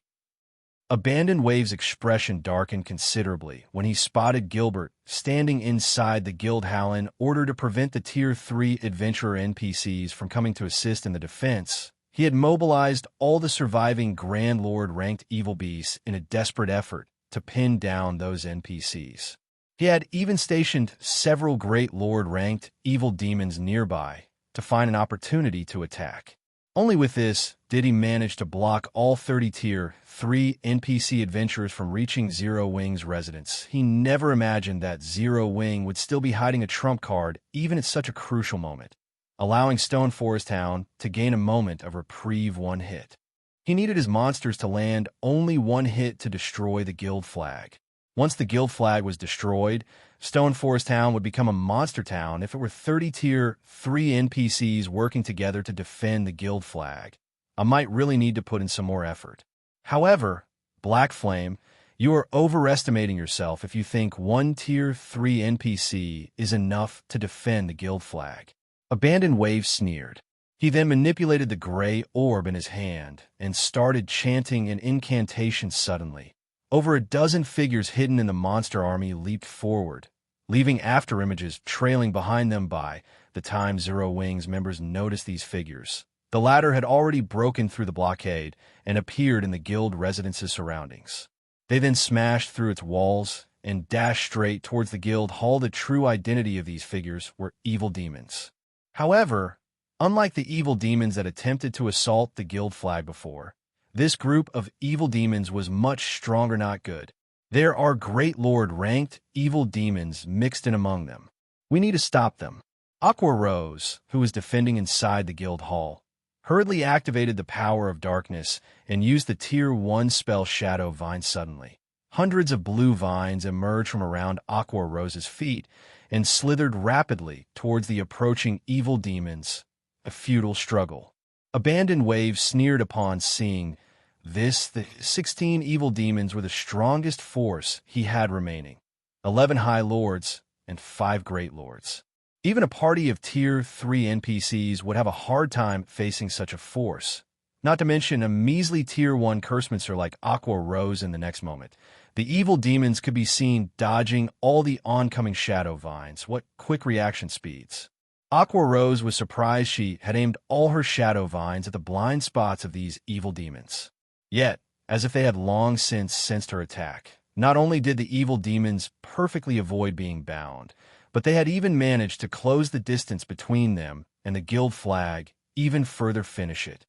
Abandoned Wave's expression darkened considerably when he spotted Gilbert standing inside the Guildhall in order to prevent the Tier 3 adventurer NPCs from coming to assist in the defense. He had mobilized all the surviving Grand Lord-ranked evil beasts in a desperate effort to pin down those NPCs. He had even stationed several Great Lord-ranked evil demons nearby to find an opportunity to attack. Only with this did he manage to block all 30 Tier 3 NPC adventurers from reaching Zero Wing's residence. He never imagined that Zero Wing would still be hiding a trump card even at such a crucial moment, allowing Stone Forest Town to gain a moment of reprieve one hit. He needed his monsters to land only one hit to destroy the guild flag. Once the guild flag was destroyed, Stone Forest Town would become a monster town if it were 30 Tier 3 NPCs working together to defend the guild flag. I might really need to put in some more effort. However, Black Flame, you are overestimating yourself if you think one Tier 3 NPC is enough to defend the guild flag. Abandoned Wave sneered. He then manipulated the gray orb in his hand and started chanting an incantation suddenly. Over a dozen figures hidden in the monster army leaped forward, leaving afterimages trailing behind them by the time Zero Wing's members noticed these figures. The latter had already broken through the blockade and appeared in the guild residence's surroundings. They then smashed through its walls and dashed straight towards the guild hall. The true identity of these figures were evil demons. However, unlike the evil demons that attempted to assault the guild flag before, this group of evil demons was much stronger, not good. There are Great Lord-ranked evil demons mixed in among them. We need to stop them. Aqua Rose, who was defending inside the guild hall, hurriedly activated the power of darkness and used the Tier 1 spell Shadow Vine suddenly. Hundreds of blue vines emerged from around Aqua Rose's feet and slithered rapidly towards the approaching evil demons. A futile struggle. Abandoned Wave sneered upon seeing this. The 16 evil demons were the strongest force he had remaining. 11 High Lords and 5 Great Lords. Even a party of Tier 3 NPCs would have a hard time facing such a force. Not to mention a measly Tier 1 Cursemancer like Aqua Rose in the next moment. The evil demons could be seen dodging all the oncoming shadow vines. What quick reaction speeds. Aqua Rose was surprised she had aimed all her shadow vines at the blind spots of these evil demons. Yet, as if they had long since sensed her attack, not only did the evil demons perfectly avoid being bound, but they had even managed to close the distance between them and the guild flag, even further finish it.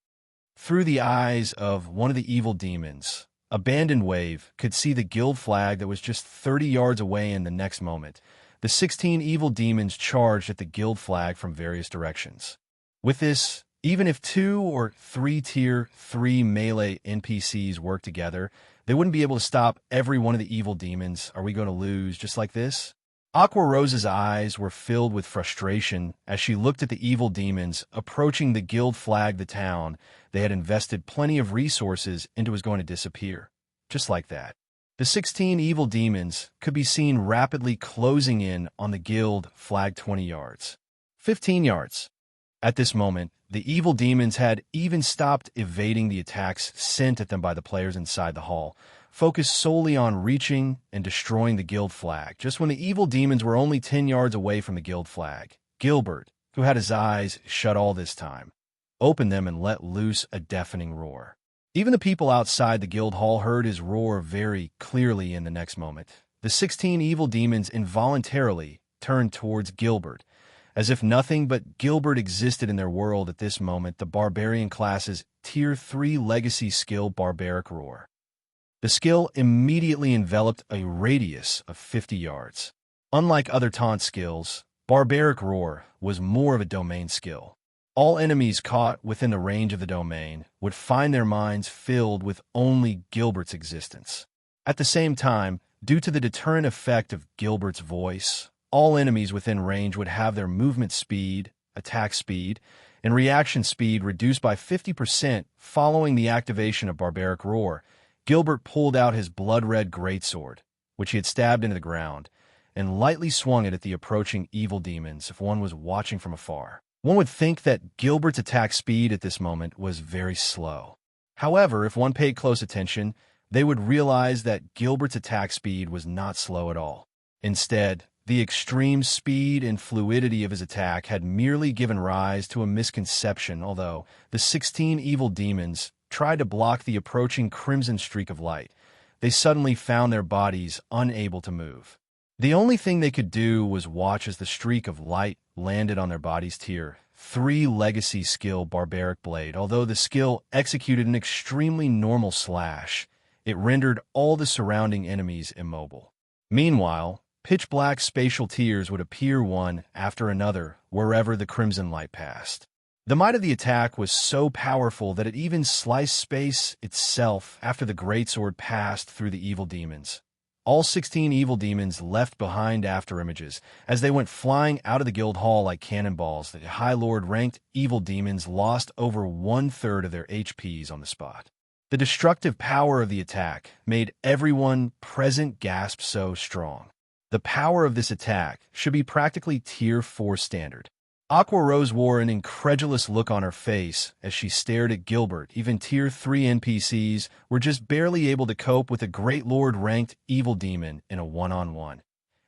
Through the eyes of one of the evil demons, Abandoned Wave could see the guild flag that was just 30 yards away. In the next moment, the 16 evil demons charged at the guild flag from various directions. With this, even if 2 or 3 Tier 3 melee NPCs work together, they wouldn't be able to stop every one of the evil demons. Are we going to lose just like this? Aqua Rose's eyes were filled with frustration as she looked at the evil demons approaching the guild flag. The town they had invested plenty of resources into was going to disappear. Just like that. The 16 evil demons could be seen rapidly closing in on the guild flag 20 yards. 15 yards. At this moment, the evil demons had even stopped evading the attacks sent at them by the players inside the hall, focused solely on reaching and destroying the guild flag. Just when the evil demons were only 10 yards away from the guild flag, Gilbert, who had his eyes shut all this time, opened them and let loose a deafening roar. Even the people outside the guild hall heard his roar very clearly. In the next moment, the 16 evil demons involuntarily turned towards Gilbert, as if nothing but Gilbert existed in their world at this moment. The barbarian class's Tier 3 legacy skill, Barbaric Roar. The skill immediately enveloped a radius of 50 yards. Unlike other taunt skills, Barbaric Roar was more of a domain skill. All enemies caught within the range of the domain would find their minds filled with only Gilbert's existence. At the same time, due to the deterrent effect of Gilbert's voice, all enemies within range would have their movement speed, attack speed, and reaction speed reduced by 50% following the activation of Barbaric Roar. Gilbert pulled out his blood-red greatsword, which he had stabbed into the ground, and lightly swung it at the approaching evil demons if one was watching from afar. One would think that Gilbert's attack speed at this moment was very slow. However, if one paid close attention, they would realize that Gilbert's attack speed was not slow at all. Instead, the extreme speed and fluidity of his attack had merely given rise to a misconception, although the 16 evil demons tried to block the approaching crimson streak of light. They suddenly found their bodies unable to move. The only thing they could do was watch as the streak of light landed on their body's tier 3 legacy skill Barbaric Blade. Although the skill executed an extremely normal slash, it rendered all the surrounding enemies immobile. Meanwhile, pitch-black spatial tiers would appear one after another wherever the crimson light passed. The might of the attack was so powerful that it even sliced space itself after the greatsword passed through the evil demons. All 16 evil demons left behind afterimages as they went flying out of the guild hall like cannonballs. The High Lord-ranked evil demons lost over 1/3 of their HPs on the spot. The destructive power of the attack made everyone present gasp so strong. The power of this attack should be practically Tier 4 standard. Aqua Rose wore an incredulous look on her face as she stared at Gilbert. Even Tier 3 NPCs were just barely able to cope with a Great Lord-ranked evil demon in a one-on-one.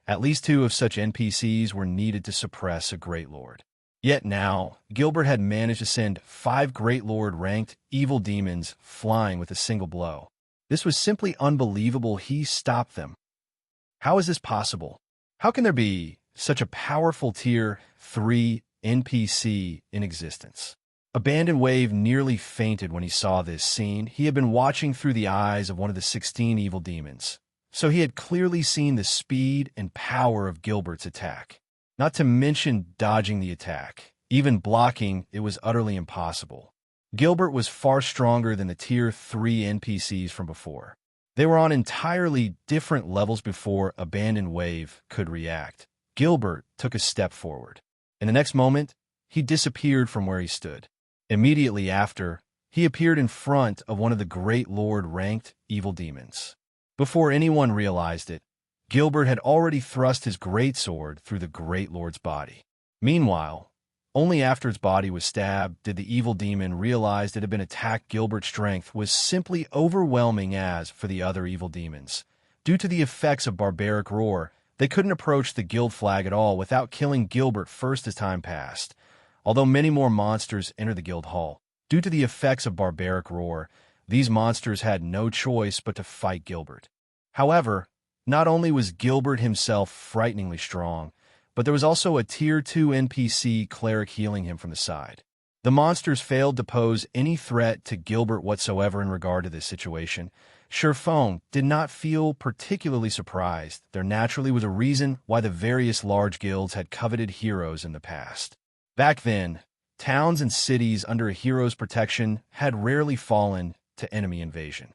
At least 2 of such NPCs were needed to suppress a Great Lord. Yet now, Gilbert had managed to send 5 Great Lord-ranked evil demons flying with a single blow. This was simply unbelievable. He stopped them. How is this possible? How can there be such a powerful Tier 3 NPC in existence? Abandoned Wave nearly fainted when he saw this scene. He had been watching through the eyes of one of the 16 evil demons, so he had clearly seen the speed and power of Gilbert's attack. Not to mention dodging the attack. Even blocking, it was utterly impossible. Gilbert was far stronger than the Tier 3 NPCs from before. They were on entirely different levels before Abandoned Wave could react. Gilbert took a step forward. In the next moment, he disappeared from where he stood. Immediately after, he appeared in front of one of the Great Lord-ranked evil demons. Before anyone realized it, Gilbert had already thrust his greatsword through the Great Lord's body. Meanwhile, only after its body was stabbed did the evil demon realize it had been attacked. Gilbert's strength was simply overwhelming. As for the other evil demons, due to the effects of Barbaric Roar, they couldn't approach the guild flag at all without killing Gilbert first as time passed. Although many more monsters entered the guild hall, due to the effects of Barbaric Roar, these monsters had no choice but to fight Gilbert. However, not only was Gilbert himself frighteningly strong, but there was also a Tier 2 NPC cleric healing him from the side. The monsters failed to pose any threat to Gilbert whatsoever in regard to this situation. Sherfone did not feel particularly surprised. There naturally was a reason why the various large guilds had coveted heroes in the past. Back then, towns and cities under a hero's protection had rarely fallen to enemy invasion.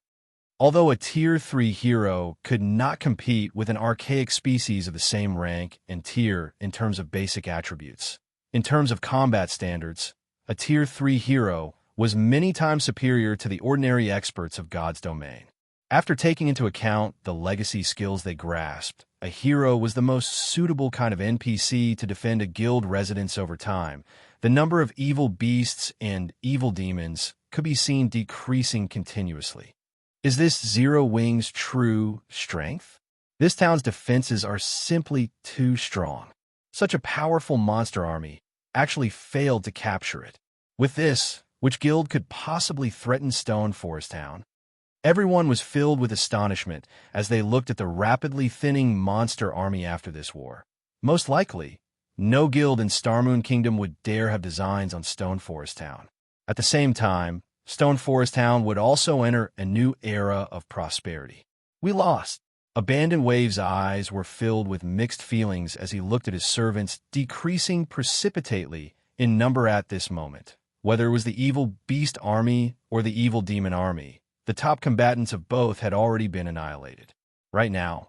Although a Tier 3 hero could not compete with an archaic species of the same rank and tier in terms of basic attributes, in terms of combat standards, a Tier 3 hero was many times superior to the ordinary experts of God's domain. After taking into account the legacy skills they grasped, a hero was the most suitable kind of NPC to defend a guild residence over time. The number of evil beasts and evil demons could be seen decreasing continuously. Is this Zero Wing's true strength? This town's defenses are simply too strong. Such a powerful monster army actually failed to capture it. With this, which guild could possibly threaten Stone Forest Town? Everyone was filled with astonishment as they looked at the rapidly thinning monster army after this war. Most likely, no guild in Starmoon Kingdom would dare have designs on Stone Forest Town. At the same time, Stone Forest Town would also enter a new era of prosperity. We lost. Abandoned Wave's eyes were filled with mixed feelings as he looked at his servants decreasing precipitately in number at this moment. Whether it was the evil beast army or the evil demon army, the top combatants of both had already been annihilated. Right now,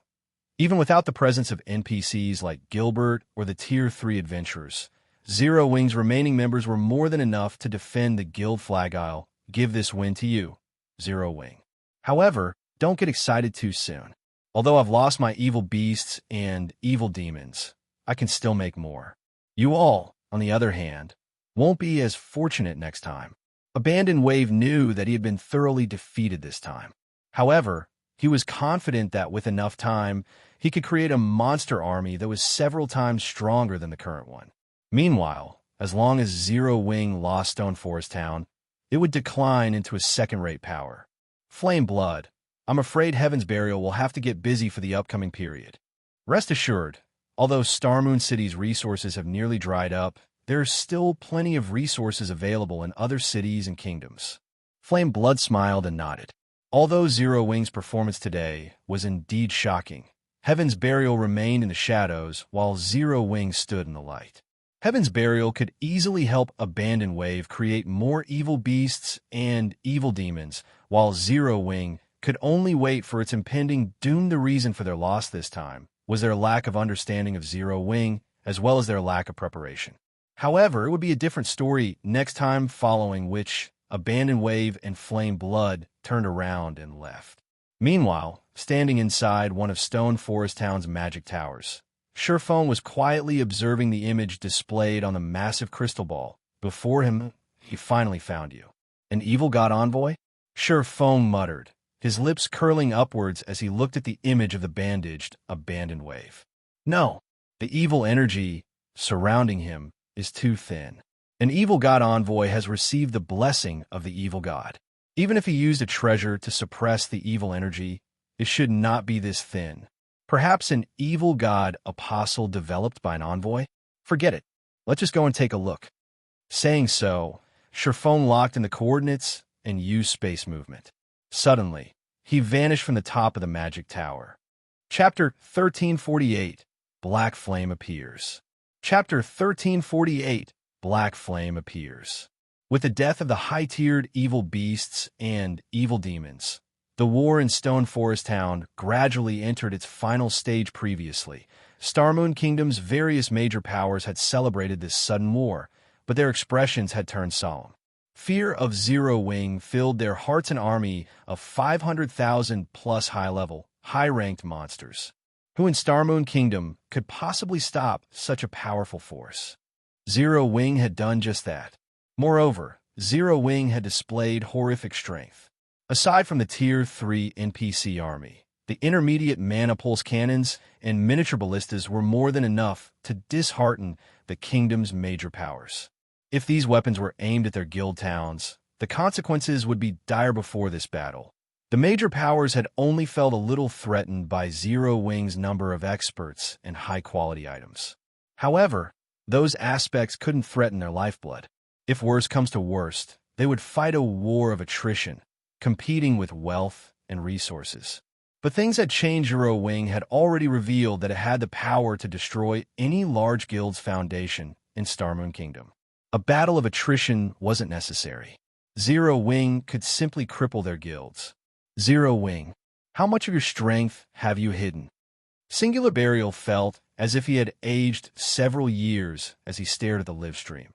even without the presence of NPCs like Gilbert or the Tier 3 adventurers, Zero Wing's remaining members were more than enough to defend the guild flag. I'll give this win to you, Zero Wing. However, don't get excited too soon. Although I've lost my evil beasts and evil demons, I can still make more. You all, on the other hand, won't be as fortunate next time. Abandoned Wave knew that he had been thoroughly defeated this time. However, he was confident that with enough time, he could create a monster army that was several times stronger than the current one. Meanwhile, as long as Zero Wing lost Stone Forest Town, it would decline into a second-rate power. Flame Blood, I'm afraid Heaven's Burial will have to get busy for the upcoming period. Rest assured, although Starmoon City's resources have nearly dried up, there's still plenty of resources available in other cities and kingdoms. Flame Blood smiled and nodded. Although Zero Wing's performance today was indeed shocking, Heaven's Burial remained in the shadows while Zero Wing stood in the light. Heaven's Burial could easily help Abandoned Wave create more evil beasts and evil demons, while Zero Wing could only wait for its impending doom. The reason for their loss this time was their lack of understanding of Zero Wing, as well as their lack of preparation. However, it would be a different story next time, following which Abandoned Wave and Flame Blood turned around and left. Meanwhile, standing inside one of Stone Forest Town's magic towers, Sherfone was quietly observing the image displayed on the massive crystal ball. Before him, he finally found you. An evil god envoy? Sherfone muttered, his lips curling upwards as he looked at the image of the bandaged, Abandoned Wave. No, the evil energy surrounding him is too thin. An evil god envoy has received the blessing of the evil god. Even if he used a treasure to suppress the evil energy, it should not be this thin. Perhaps an evil god apostle developed by an envoy? Forget it. Let's just go and take a look. Saying so, Sherfone locked in the coordinates and used space movement. Suddenly, he vanished from the top of the magic tower. Chapter 1348, Black Flame appears. Chapter 1348, Black Flame appears. With the death of the high-tiered evil beasts and evil demons, the war in Stone Forest Town gradually entered its final stage. Previously, Starmoon Kingdom's various major powers had celebrated this sudden war, but their expressions had turned solemn. Fear of Zero Wing filled their hearts. An army of 500,000 plus high-level, high-ranked monsters. Who in Starmoon Kingdom could possibly stop such a powerful force? Zero Wing had done just that. Moreover, Zero Wing had displayed horrific strength. Aside from the Tier 3 NPC army, the intermediate mana pulse cannons and miniature ballistas were more than enough to dishearten the kingdom's major powers. If these weapons were aimed at their guild towns, the consequences would be dire. Before this battle, the major powers had only felt a little threatened by Zero Wing's number of experts and high-quality items. However, those aspects couldn't threaten their lifeblood. If worst comes to worst, they would fight a war of attrition, competing with wealth and resources. But things had changed. Zero Wing had already revealed that it had the power to destroy any large guild's foundation in Starmoon Kingdom. A battle of attrition wasn't necessary. Zero Wing could simply cripple their guilds. Zero Wing, how much of your strength have you hidden? Singular Burial felt as if he had aged several years as he stared at the live stream.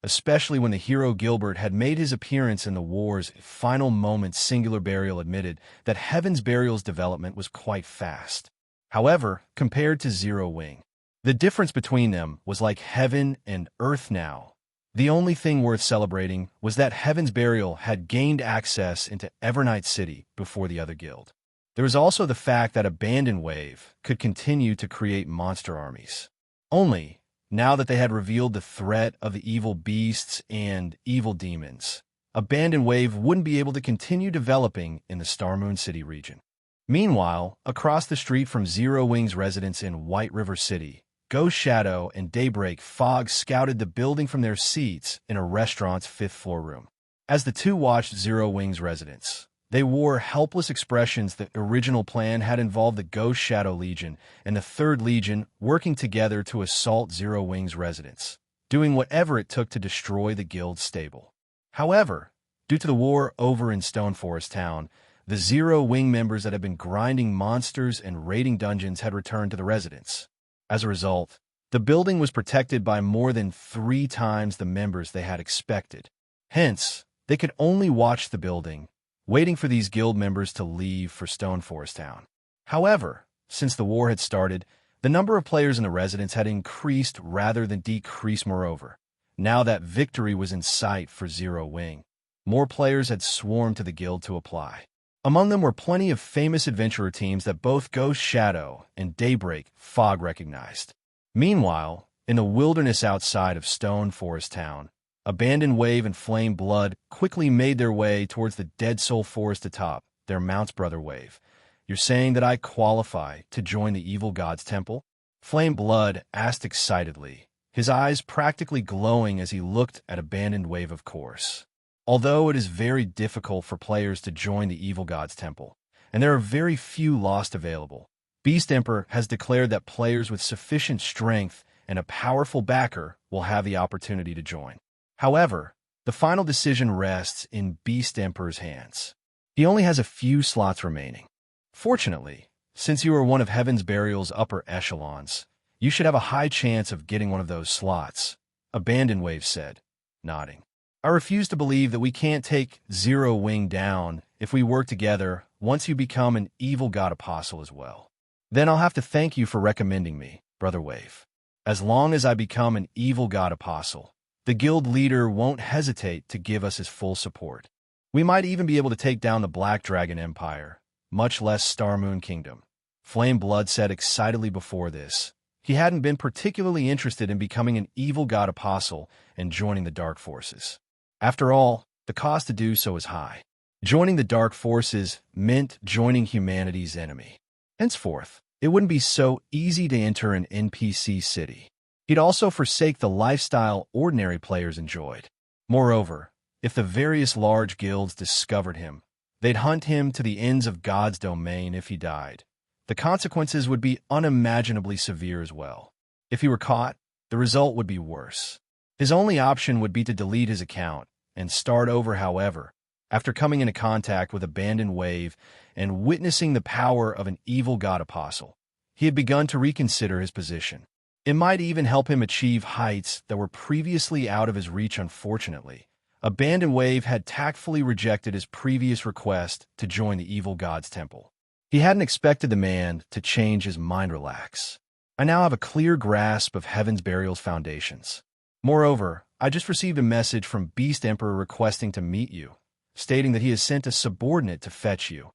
Especially when the hero Gilbert had made his appearance in the war's final moments. Singular Burial admitted that Heaven's Burial's development was quite fast. However, compared to Zero Wing, the difference between them was like heaven and earth now. The only thing worth celebrating was that Heaven's Burial had gained access into Evernight City before the other guild. There was also the fact that Abandoned Wave could continue to create monster armies. Only, now that they had revealed the threat of the evil beasts and evil demons, Abandoned Wave wouldn't be able to continue developing in the Starmoon City region. Meanwhile, across the street from Zero Wing's residence in White River City, Ghost Shadow and Daybreak Fog scouted the building from their seats in a restaurant's 5th-floor room. As the two watched Zero Wing's residence, they wore helpless expressions. The original plan had involved the Ghost Shadow Legion and the 3rd Legion working together to assault Zero Wing's residence, doing whatever it took to destroy the guild's stable. However, due to the war over in Stone Forest Town, the Zero Wing members that had been grinding monsters and raiding dungeons had returned to the residence. As a result, the building was protected by more than 3 times the members they had expected. Hence, they could only watch the building, waiting for these guild members to leave for Stone Forest Town. However, Since the war had started, the number of players in the residence had increased rather than decreased. Moreover, now that victory was in sight for Zero Wing, more players had swarmed to the guild to apply. Among them were plenty of famous adventurer teams that both Ghost Shadow and Daybreak Fog recognized. Meanwhile, in the wilderness outside of Stone Forest Town, Abandoned Wave and Flame Blood quickly made their way towards the Dead Soul Forest atop their mounts. Brother Wave, you're saying that I qualify to join the Evil God's Temple? Flame Blood asked excitedly, his eyes practically glowing as he looked at Abandoned Wave. Of course. Although it is very difficult for players to join the Evil God's Temple, and there are very few lost available, Beast Emperor has declared that players with sufficient strength and a powerful backer will have the opportunity to join. However, the final decision rests in Beast Emperor's hands. He only has a few slots remaining. Fortunately, since you are one of Heaven's Burial's upper echelons, you should have a high chance of getting one of those slots, Abandoned Wave said, nodding. I refuse to believe that we can't take Zero Wing down if we work together once you become an Evil God Apostle as well. Then I'll have to thank you for recommending me, Brother Wave. As long as I become an Evil God Apostle, the guild leader won't hesitate to give us his full support. We might even be able to take down the Black Dragon Empire, much less Star Moon Kingdom. Flame Blood said excitedly before this. He hadn't been particularly interested in becoming an Evil God Apostle and joining the Dark Forces. After all, the cost to do so is high. Joining the Dark Forces meant joining humanity's enemy. Henceforth, it wouldn't be so easy to enter an NPC city. He'd also forsake the lifestyle ordinary players enjoyed. Moreover, if the various large guilds discovered him, they'd hunt him to the ends of God's domain if he died. The consequences would be unimaginably severe as well. If he were caught, the result would be worse. His only option would be to delete his account and start over. However, after coming into contact with Abandoned Wave and witnessing the power of an Evil God Apostle, he had begun to reconsider his position. It might even help him achieve heights that were previously out of his reach. Unfortunately, Abandoned Wave had tactfully rejected his previous request to join the Evil God's Temple. He hadn't expected the man to change his mind. Relax. I now have a clear grasp of Heaven's Burial's foundations. Moreover, I just received a message from Beast Emperor requesting to meet you, stating that he has sent a subordinate to fetch you.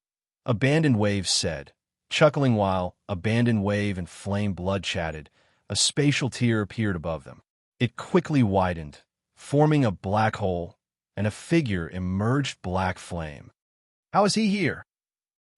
Abandoned Wave said, chuckling while Abandoned Wave and Flame Blood chatted. A spatial tier appeared above them. It quickly widened, forming a black hole, and a figure emerged. Black Flame. How is he here?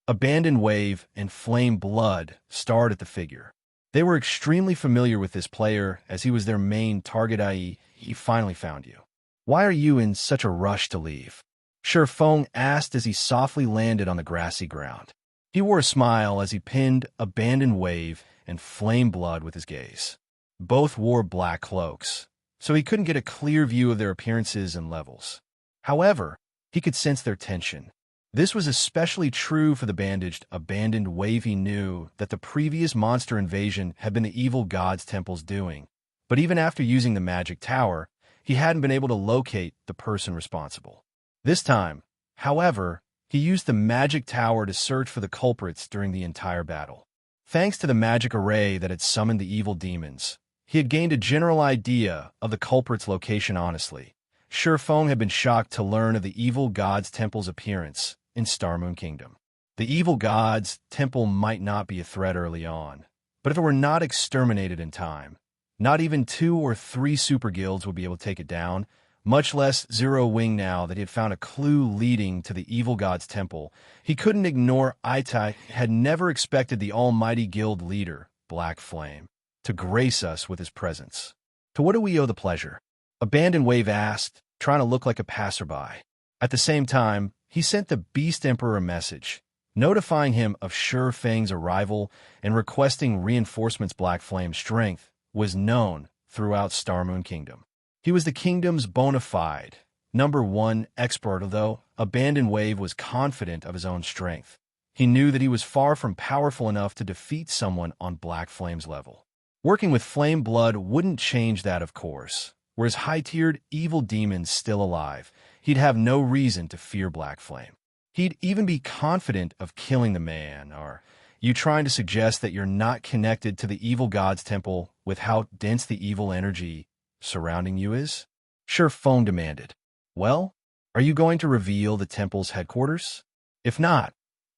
Abandoned Wave and Flame Blood stared at the figure. They were extremely familiar with this player as he was their main target, i.e., he finally found you. Why are you in such a rush to leave? Feng asked as he softly landed on the grassy ground. He wore a smile as he pinned Abandoned Wave and Flame Blood with his gaze. Both wore black cloaks, so he couldn't get a clear view of their appearances and levels. However, he could sense their tension. This was especially true for the bandaged Abandoned Wave. He knew that the previous monster invasion had been the Evil God's Temple's doing, but even after using the magic tower, he hadn't been able to locate the person responsible. This time, however, he used the magic tower to search for the culprits during the entire battle. Thanks to the magic array that had summoned the evil demons, he had gained a general idea of the culprit's location. Honestly, Feng had been shocked to learn of the Evil God's Temple's appearance in Star Moon Kingdom. The Evil God's Temple might not be a threat early on, but if it were not exterminated in time, not even 2 or 3 super guilds would be able to take it down, much less Zero Wing. Now that he had found a clue leading to the Evil God's Temple, he couldn't ignore Itai had never expected the almighty guild leader, Black Flame, to grace us with his presence. To what do we owe the pleasure? Abandoned Wave asked, trying to look like a passerby. At the same time, he sent the Beast Emperor a message, notifying him of Feng's arrival and requesting reinforcements. Black Flame's strength was known throughout Star Moon Kingdom. He was the kingdom's bona fide #1 expert, although Abandoned Wave was confident of his own strength. He knew that he was far from powerful enough to defeat someone on Black Flame's level. Working with Flame Blood wouldn't change that, of course. Were his high-tiered evil demons still alive, he'd have no reason to fear Black Flame. He'd even be confident of killing the man, or You trying to suggest that you're not connected to the evil god's temple with how dense the evil energy surrounding you is? Sure Feng demanded. Well, are you going to reveal the temple's headquarters? If not,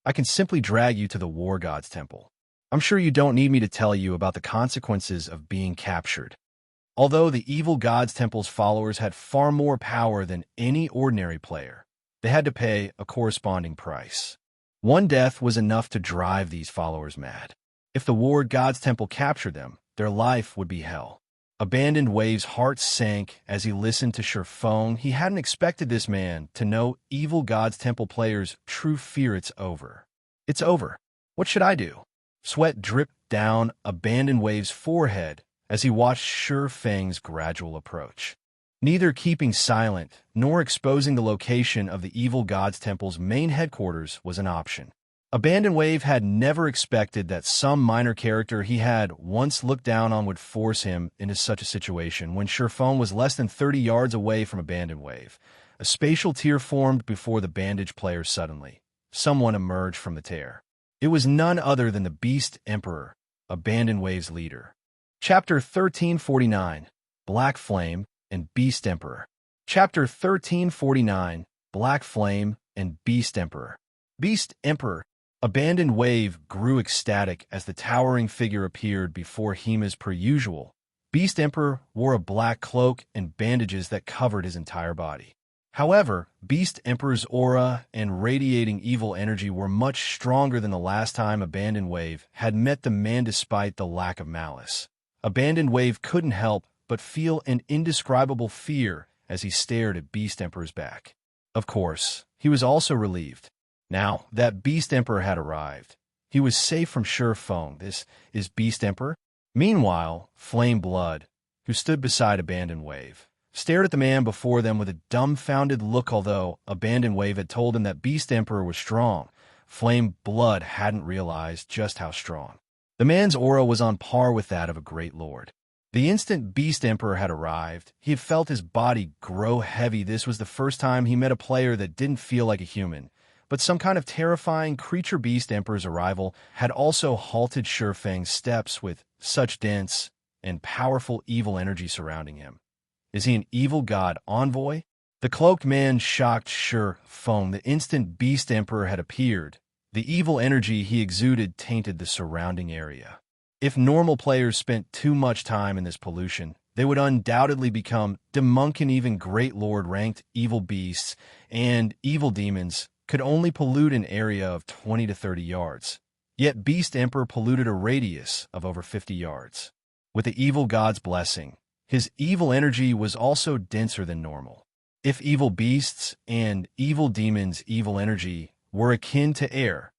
I can simply drag you to the war god's temple. I'm sure you don't need me to tell you about the consequences of being captured. Although the evil god's temple's followers had far more power than any ordinary player, they had to pay a corresponding price. One death was enough to drive these followers mad. If the ward god's temple captured them, their life would be hell. Abandoned Wave's heart sank as he listened to Sure Feng. He hadn't expected this man to know evil god's temple players' true fear. It's over. It's over. What should I do? Sweat dripped down Abandoned Wave's forehead as he watched Sure Feng's gradual approach. Neither keeping silent nor exposing the location of the evil god's temple's main headquarters was an option. Abandoned Wave had never expected that some minor character he had once looked down on would force him into such a situation. When Sure Feng was less than 30 yards away from Abandoned Wave, a spatial tear formed before the bandaged player. Suddenly, someone emerged from the tear. It was none other than the Beast Emperor, Abandoned Wave's leader. Chapter 1349, Black Flame and Beast Emperor. Chapter 1349, Black Flame and Beast Emperor. Beast Emperor. Abandoned Wave grew ecstatic as the towering figure appeared before him. As per usual, Beast Emperor wore a black cloak and bandages that covered his entire body. However, Beast Emperor's aura and radiating evil energy were much stronger than the last time Abandoned Wave had met the man. Despite the lack of malice, Abandoned Wave couldn't help but feel an indescribable fear as he stared at Beast Emperor's back. Of course, he was also relieved. Now that Beast Emperor had arrived, he was safe from Sure Feng. This is Beast Emperor. Meanwhile, Flame Blood, who stood beside Abandoned Wave, stared at the man before them with a dumbfounded look. Although Abandoned Wave had told him that Beast Emperor was strong, Flame Blood hadn't realized just how strong. The man's aura was on par with that of a great lord. The instant Beast Emperor had arrived, he had felt his body grow heavy. This was the first time he met a player that didn't feel like a human, but some kind of terrifying creature. Beast Emperor's arrival had also halted Sure Feng's steps with such dense and powerful evil energy surrounding him. Is he an evil god envoy? The cloaked man shocked Sure Feng. The instant Beast Emperor had appeared, the evil energy he exuded tainted the surrounding area. If normal players spent too much time in this pollution, they would undoubtedly become demunkin. Even Great Lord ranked evil beasts and evil demons could only pollute an area of 20 to 30 yards. Yet Beast Emperor polluted a radius of over 50 yards. With the evil god's blessing, his evil energy was also denser than normal. If evil beasts and evil demons' evil energy were akin to air,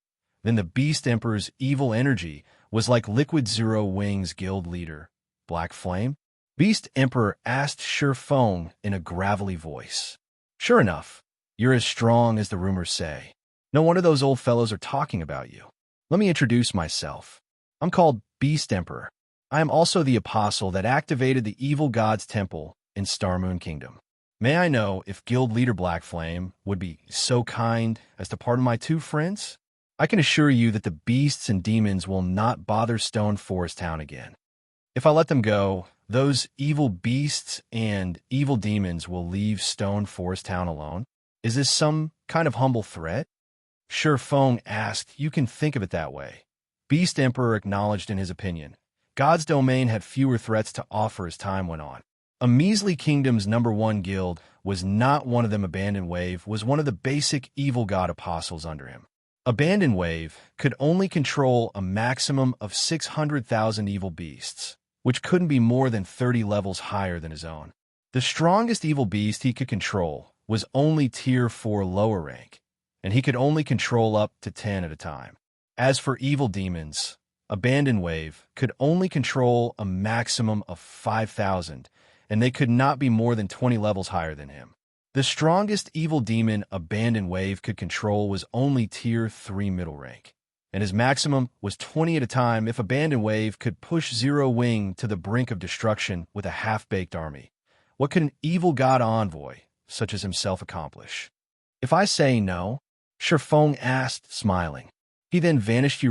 then the Beast Emperor's evil energy was like Liquid Zero Wings guild leader, Black Flame. Beast Emperor asked Sure Feng in a gravelly voice. Sure enough, you're as strong as the rumors say. No wonder those old fellows are talking about you. Let me introduce myself. I'm called Beast Emperor. I am also the apostle that activated the evil god's temple in Starmoon Kingdom. May I know if guild leader Black Flame would be so kind as to pardon my two friends? I can assure you that the beasts and demons will not bother Stone Forest Town again. If I let them go, those evil beasts and evil demons will leave Stone Forest Town alone. Is this some kind of humble threat? Sure Feng asked. You can think of it that way. Beast Emperor acknowledged in his opinion. God's domain had fewer threats to offer as time went on. A measly kingdom's #1 guild was not one of them. Abandoned Wave was one of the basic evil god apostles under him. Abandoned Wave could only control a maximum of 600,000 evil beasts, which couldn't be more than 30 levels higher than his own. The strongest evil beast he could control was only Tier 4 lower rank, and he could only control up to 10 at a time. As for evil demons, Abandoned Wave could only control a maximum of 5,000, and they could not be more than 20 levels higher than him. The strongest evil demon Abandoned Wave could control was only Tier 3 middle rank, and his maximum was 20 at a time. If Abandoned Wave could push Zero Wing to the brink of destruction with a half-baked army, what could an evil god envoy such as himself accomplish? If I say no, Sure Feng asked, smiling. He then vanished,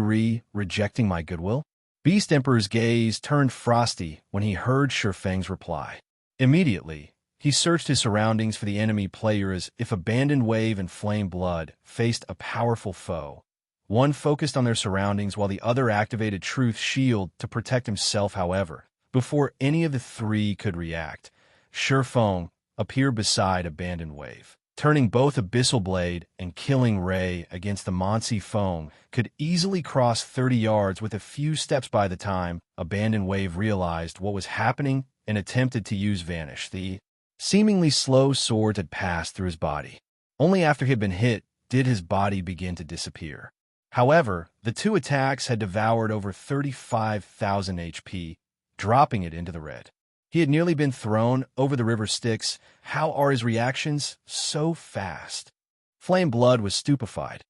rejecting my goodwill? Beast Emperor's gaze turned frosty when he heard Shifeng's reply. Immediately, he searched his surroundings for the enemy player as if Abandoned Wave and Flame Blood faced a powerful foe. One focused on their surroundings while the other activated Truth's shield to protect himself. However, before any of the three could react, Shifeng appeared beside Abandoned Wave. Turning both Abyssal Blade and Killing Ray against the Monsi Foam could easily cross 30 yards with a few steps. By the time Abandoned Wave realized what was happening and attempted to use Vanish, the seemingly slow sword had passed through his body. Only after he had been hit did his body begin to disappear. However, the two attacks had devoured over 35,000 HP, dropping it into the red. He had nearly been thrown over the river Styx. How are his reactions so fast? Flame Blood was stupefied.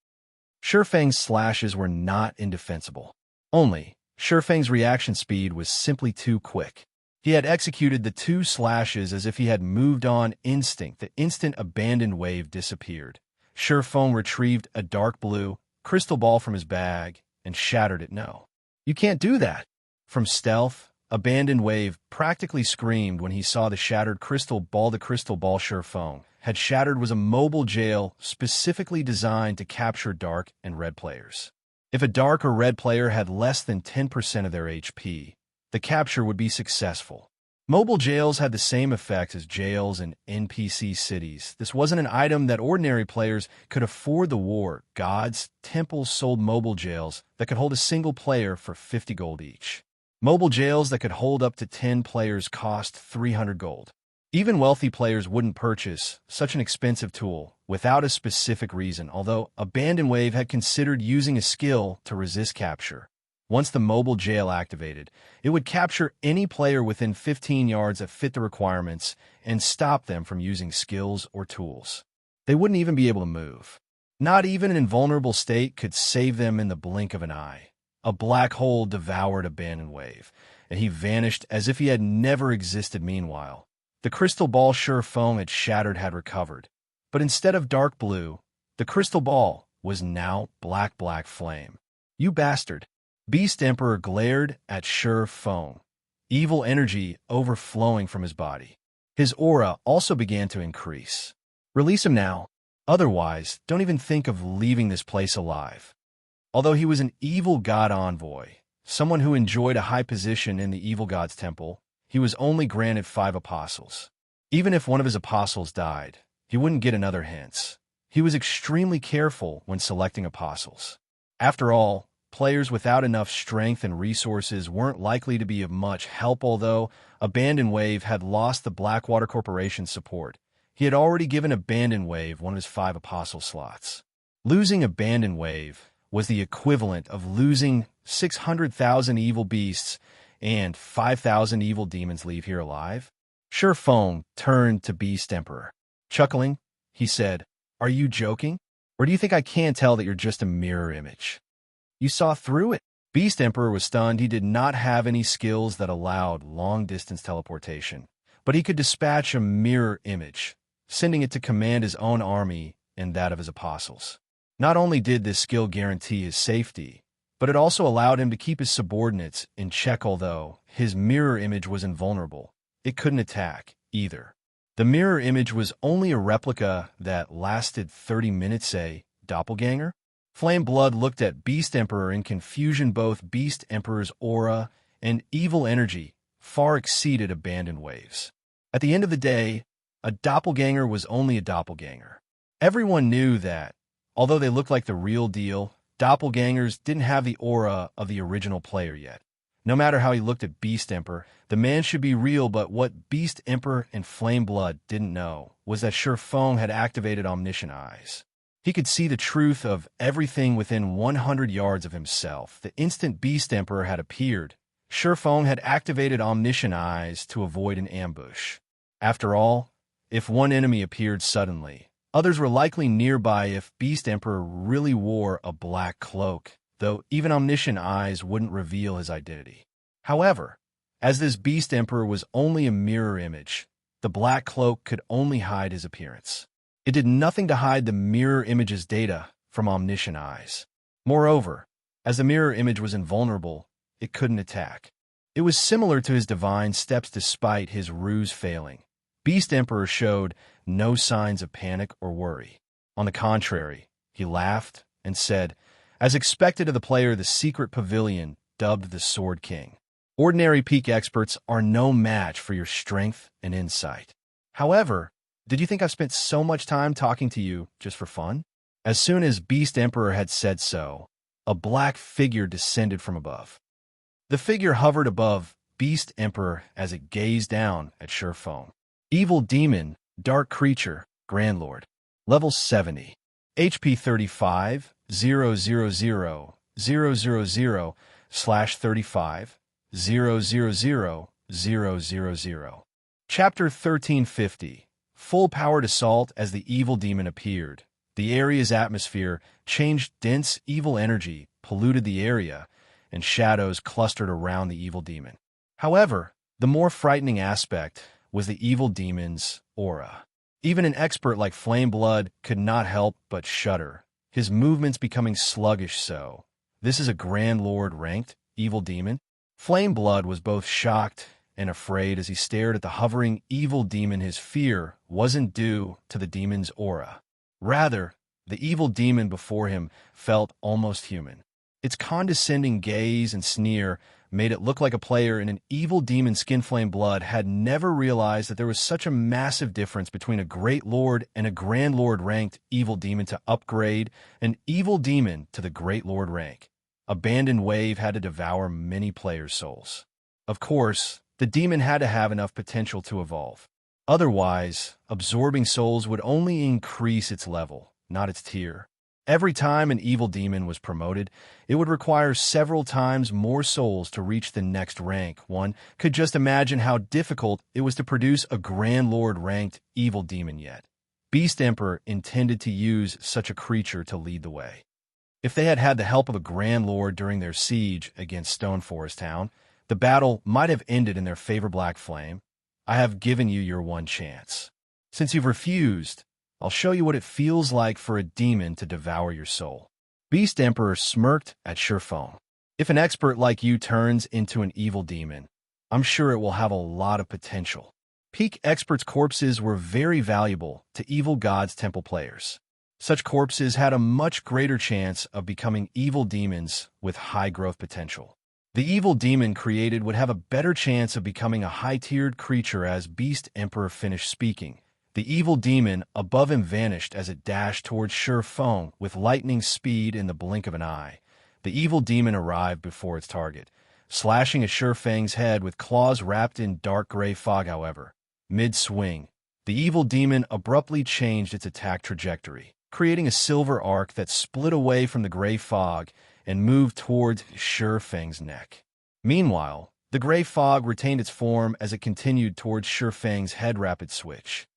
Shifeng's slashes were not indefensible. Only, Shifeng's reaction speed was simply too quick. He had executed the two slashes as if he had moved on instinct. The instant Abandoned Wave disappeared, Shifeng retrieved a dark blue crystal ball from his bag and shattered it. No, you can't do that. From stealth, Abandoned Wave practically screamed when he saw the shattered crystal ball. The crystal ball Shifeng had shattered was a mobile jail specifically designed to capture dark and red players. If a dark or red player had less than 10% of their HP, the capture would be successful. Mobile jails had the same effects as jails in NPC cities. This wasn't an item that ordinary players could afford. The war gods' temples sold mobile jails that could hold a single player for 50 gold each. Mobile jails that could hold up to 10 players cost 300 gold. Even wealthy players wouldn't purchase such an expensive tool without a specific reason, although Abandoned Wave had considered using a skill to resist capture. Once the mobile jail activated, it would capture any player within 15 yards that fit the requirements and stop them from using skills or tools. They wouldn't even be able to move. Not even an invulnerable state could save them in the blink of an eye. A black hole devoured Abandoned Wave, and he vanished as if he had never existed. Meanwhile, the crystal ball Shifeng had shattered had recovered, but instead of dark blue, the crystal ball was now black flame. You bastard! Beast Emperor glared at Shifeng, evil energy overflowing from his body. His aura also began to increase. Release him now. Otherwise, don't even think of leaving this place alive. Although he was an evil god envoy, someone who enjoyed a high position in the evil god's temple, he was only granted 5 apostles. Even if one of his apostles died, he wouldn't get another. Hence, he was extremely careful when selecting apostles. After all, players without enough strength and resources weren't likely to be of much help. Although Abandoned Wave had lost the Blackwater Corporation's support, he had already given Abandoned Wave one of his 5 apostle slots. Losing Abandoned Wave was the equivalent of losing 600,000 evil beasts and 5,000 evil demons. Leave here alive? Shifeng turned to Beast Emperor. Chuckling, he said, "Are you joking? Or do you think I can't tell that you're just a mirror image? You saw through it." Beast Emperor was stunned. He did not have any skills that allowed long-distance teleportation, but he could dispatch a mirror image, sending it to command his own army and that of his apostles. Not only did this skill guarantee his safety, but it also allowed him to keep his subordinates in check. Although his mirror image was invulnerable, it couldn't attack either. The mirror image was only a replica that lasted 30 minutes. A doppelganger? Flame Blood looked at Beast Emperor in confusion. Both Beast Emperor's aura and evil energy far exceeded Abandoned Wave's. At the end of the day, a doppelganger was only a doppelganger. Everyone knew that, although they looked like the real deal, doppelgangers didn't have the aura of the original player yet. No matter how he looked at Beast Emperor, the man should be real. But what Beast Emperor and Flame Blood didn't know was that Shifeng had activated Omniscient Eyes. He could see the truth of everything within 100 yards of himself. The instant Beast Emperor had appeared, Shifeng had activated Omniscient Eyes to avoid an ambush. After all, if one enemy appeared suddenly, others were likely nearby. If Beast Emperor really wore a black cloak, though even Omniscient Eyes wouldn't reveal his identity. However, as this Beast Emperor was only a mirror image, the black cloak could only hide his appearance. It did nothing to hide the mirror image's data from Omniscient Eyes. Moreover, as the mirror image was invulnerable, it couldn't attack. It was similar to his divine steps despite his ruse failing. Beast Emperor showed no signs of panic or worry. On the contrary, he laughed and said, as expected of the player, the secret pavilion dubbed the Sword King. Ordinary peak experts are no match for your strength and insight. However, did you think I've spent so much time talking to you just for fun? As soon as Beast Emperor had said so, a black figure descended from above. The figure hovered above Beast Emperor as it gazed down at Sherfone. Evil Demon, Dark Creature, Grand Lord. Level 70. HP 35, 000, 000/35, 000. Chapter 1350. Full-powered assault. As the evil demon appeared, the area's atmosphere changed. Dense evil energy polluted the area, and shadows clustered around the evil demon. However, the more frightening aspect was the evil demon's aura. Even an expert like Flameblood could not help but shudder, his movements becoming sluggish. So, this is a Grand Lord ranked evil demon? Flameblood was both shocked and afraid as he stared at the hovering evil demon. His fear wasn't due to the demon's aura. Rather, the evil demon before him felt almost human. Its condescending gaze and sneer made it look like a player in an evil demon skin. Flameblood had never realized that there was such a massive difference between a Great Lord and a Grand Lord ranked evil demon. To upgrade an evil demon to the Great Lord rank, Abandoned Wave had to devour many players' souls. Of course, the demon had to have enough potential to evolve. Otherwise, absorbing souls would only increase its level, not its tier. Every time an evil demon was promoted, it would require several times more souls to reach the next rank. One could just imagine how difficult it was to produce a Grand Lord ranked evil demon. Yet Beast Emperor intended to use such a creature to lead the way. If they had had the help of a Grand Lord during their siege against Stone Forest Town, the battle might have ended in their favor. Black Flame, I have given you your one chance. Since you've refused, I'll show you what it feels like for a demon to devour your soul. Beast Emperor smirked at Sherfone. If an expert like you turns into an evil demon, I'm sure it will have a lot of potential. Peak experts' corpses were very valuable to Evil God's Temple players. Such corpses had a much greater chance of becoming evil demons with high growth potential. The evil demon created would have a better chance of becoming a high-tiered creature. As Beast Emperor finished speaking, the evil demon above him vanished as it dashed towards Sherfone with lightning speed. In the blink of an eye, the evil demon arrived before its target, slashing at Sherfang's head with claws wrapped in dark gray fog. However, mid-swing, the evil demon abruptly changed its attack trajectory, creating a silver arc that split away from the gray fog and moved towards Sherfang's neck. Meanwhile, the gray fog retained its form as it continued towards Sherfang's head. Rapid switch.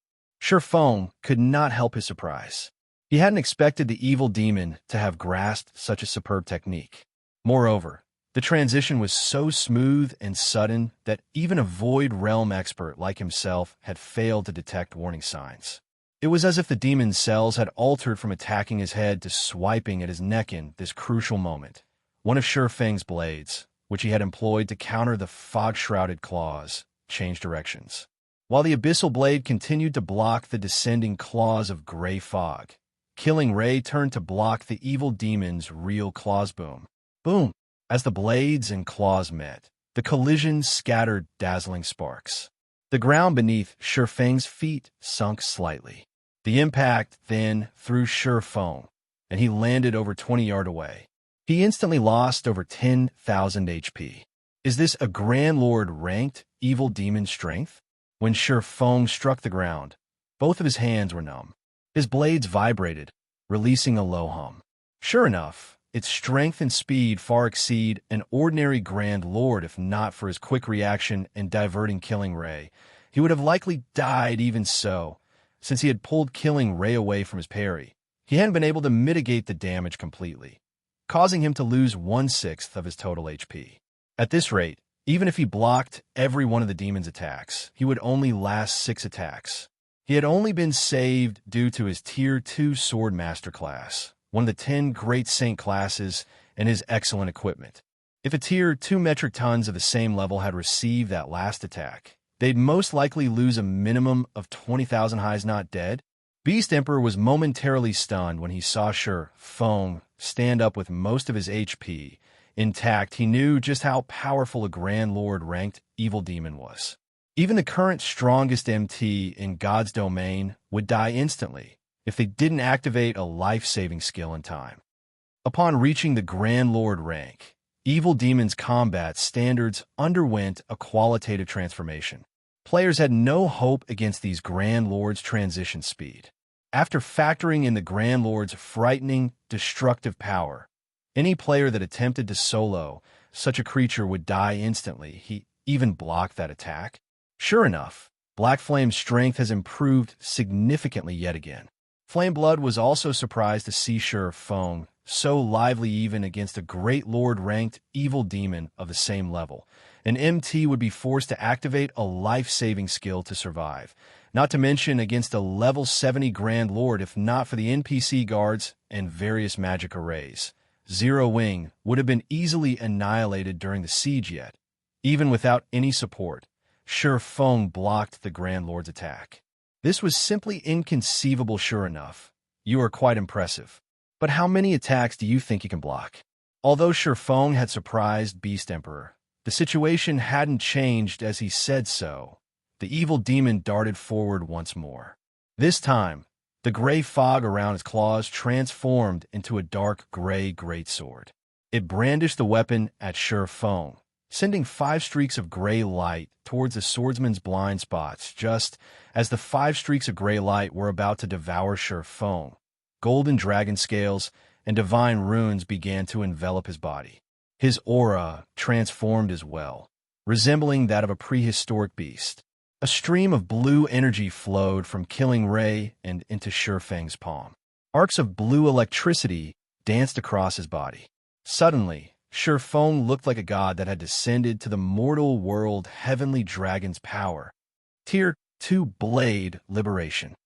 Sherfone could not help his surprise. He hadn't expected the evil demon to have grasped such a superb technique. Moreover, the transition was so smooth and sudden that even a Void Realm expert like himself had failed to detect warning signs. It was as if the demon's cells had altered from attacking his head to swiping at his neck. In this crucial moment, one of Sherfang's blades, which he had employed to counter the fog-shrouded claws, changed directions. While the abyssal blade continued to block the descending claws of gray fog, Killing Ray turned to block the evil demon's real claws. Boom. Boom. As the blades and claws met, the collision scattered dazzling sparks. The ground beneath Sherfang's feet sunk slightly. The impact then threw Sherfone, and he landed over 20 yards away. He instantly lost over 10,000 HP. Is this a Grand Lord ranked evil demon strength? When Sherfone struck the ground, both of his hands were numb. His blades vibrated, releasing a low hum. Sure enough, its strength and speed far exceed an ordinary Grand Lord. If not for his quick reaction and diverting Killing Ray, he would have likely died. Even so, since he had pulled Killing Ray away from his parry, he hadn't been able to mitigate the damage completely, causing him to lose 1/6 of his total HP. At this rate, even if he blocked every one of the demon's attacks, he would only last 6 attacks. He had only been saved due to his Tier 2 Sword Master class, one of the 10 great saint classes, and his excellent equipment. If a tier 2 metric tons of the same level had received that last attack, they'd most likely lose a minimum of 20,000 highs not dead. Beast Emperor was momentarily stunned when he saw Shi Feng stand up with most of his HP intact. He knew just how powerful a Grand Lord ranked evil demon was. Even the current strongest MT in God's domain would die instantly if they didn't activate a life-saving skill in time. Upon reaching the Grand Lord rank, evil demon's combat standards underwent a qualitative transformation. Players had no hope against these Grand Lords' transition speed. After factoring in the Grand Lord's frightening, destructive power, any player that attempted to solo such a creature would die instantly. He even blocked that attack. Sure enough, Black Flame's strength has improved significantly yet again. Flameblood was also surprised to see Shi Feng so lively even against a Great Lord-ranked evil demon of the same level. An MT would be forced to activate a life-saving skill to survive, not to mention against a level 70 Grand Lord. If not for the NPC guards and various magic arrays, Zero Wing would have been easily annihilated during the siege. Yet, even without any support, Shi Feng blocked the Grand Lord's attack. This was simply inconceivable. Sure enough, you are quite impressive. But how many attacks do you think you can block? Although Shi Feng had surprised Beast Emperor, the situation hadn't changed as he said so. The evil demon darted forward once more. This time, the gray fog around his claws transformed into a dark gray greatsword. It brandished the weapon at Shi Feng, sending 5 streaks of gray light towards the swordsman's blind spots. Just as the 5 streaks of gray light were about to devour Shi Feng, golden dragon scales and divine runes began to envelop his body. His aura transformed as well, resembling that of a prehistoric beast. A stream of blue energy flowed from Killing Ray and into Shi Feng's palm. Arcs of blue electricity danced across his body. Suddenly, Shi Feng looked like a god that had descended to the mortal world. Heavenly Dragon's power. Tier 2 Blade Liberation.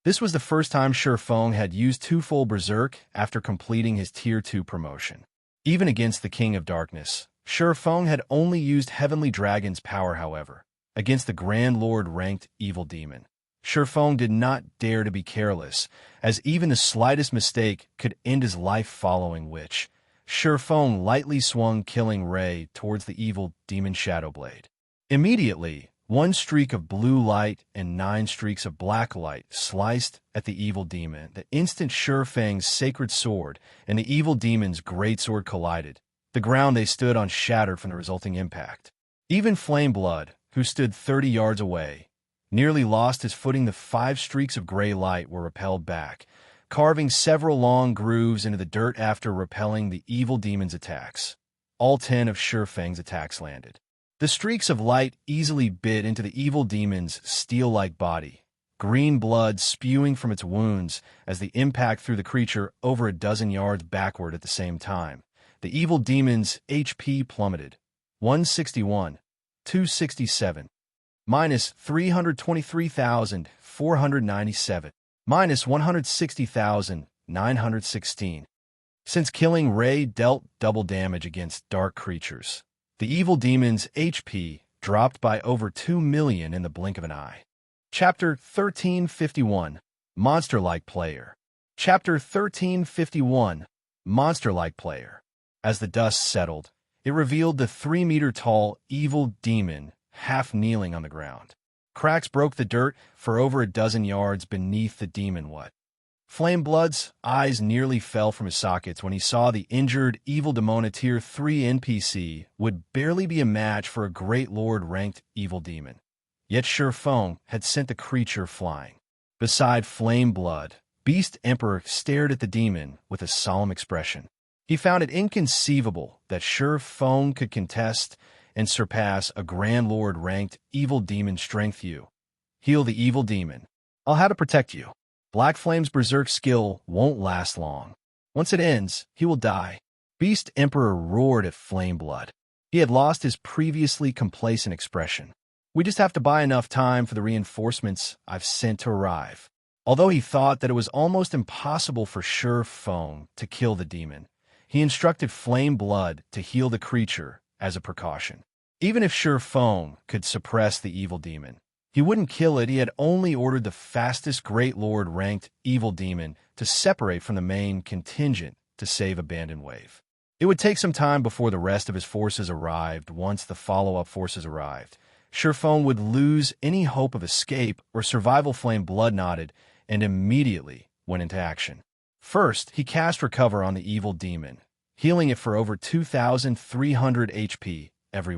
This was the first time Shi Feng had used twofold Berserk after completing his Tier 2 promotion. Even against the King of Darkness, Shi Feng had only used Heavenly Dragon's power. However, against the Grand Lord-ranked evil demon, Shi Feng did not dare to be careless, as even the slightest mistake could end his life, following which Shi Feng lightly swung Killing Ray towards the evil demon Shadowblade. Immediately, 1 streak of blue light and 9 streaks of black light sliced at the evil demon. The instant Shi Feng's sacred sword and the evil demon's greatsword collided, the ground they stood on shattered from the resulting impact. Even Flameblood, who stood 30 yards away, nearly lost his footing. The 5 streaks of gray light were repelled back, carving several long grooves into the dirt after repelling the evil demon's attacks. All 10 of Shi Feng's attacks landed. The streaks of light easily bit into the evil demon's steel-like body, green blood spewing from its wounds as the impact threw the creature over a dozen yards backward. At the same time, the evil demon's HP plummeted. 161, 267, minus 323,497, minus 160,916. Since Killing Ray dealt double damage against dark creatures, the evil demon's HP dropped by over 2 million in the blink of an eye. Chapter 1351, Monster-like Player. Chapter 1351, Monster-like Player. As the dust settled, it revealed the 3-meter-tall evil demon half-kneeling on the ground. Cracks broke the dirt for over a dozen yards beneath the demon. Flameblood's eyes nearly fell from his sockets when he saw the injured evil demon. Tier 3 NPC would barely be a match for a Great Lord-ranked evil demon. Yet Shi Feng had sent the creature flying. Beside Flameblood, Beast Emperor stared at the demon with a solemn expression. He found it inconceivable that Shi Feng could contest and surpass a Grand Lord-ranked evil demon's strength. You heal the evil demon. I'll have to protect you. Black Flame's Berserk skill won't last long. Once it ends, he will die. Beast Emperor roared at Flameblood. He had lost his previously complacent expression. We just have to buy enough time for the reinforcements I've sent to arrive. Although he thought that it was almost impossible for Feng to kill the demon, he instructed Flame Blood to heal the creature as a precaution. Even if Feng could suppress the evil demon, he wouldn't kill it. He had only ordered the fastest Great Lord-ranked evil demon to separate from the main contingent to save Abandoned Wave. It would take some time before the rest of his forces arrived. Once the follow-up forces arrived, Feng would lose any hope of escape or survival. Flame Blood nodded and immediately went into action. First, he cast Recover on the evil demon, healing it for over 2,300 HP every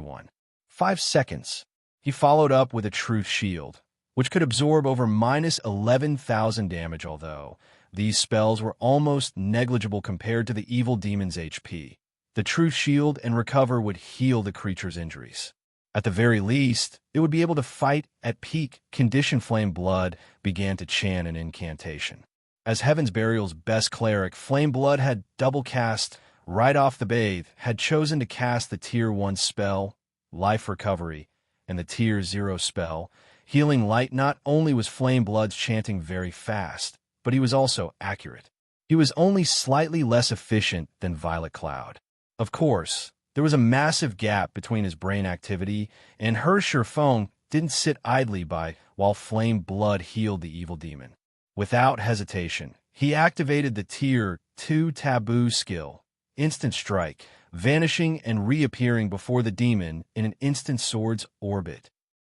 5 seconds. He followed up with a Truth Shield, which could absorb over minus 11,000 damage, although these spells were almost negligible compared to the evil demon's HP. The Truth Shield and Recover would heal the creature's injuries. At the very least, it would be able to fight at peak condition. Flame Blood began to chant an incantation. As Heaven's Burial's best cleric, Flame Blood had double cast right off the bathe, had chosen to cast the Tier 1 spell, Life Recovery, and the Tier 0 spell, Healing Light. Not only was Flame Blood's chanting very fast, but he was also accurate. He was only slightly less efficient than Violet Cloud. Of course, there was a massive gap between his brain activity and her. Feng didn't sit idly by while Flame Blood healed the evil demon. Without hesitation, he activated the Tier 2 Taboo skill, Instant Strike, vanishing and reappearing before the demon in an instant sword's orbit.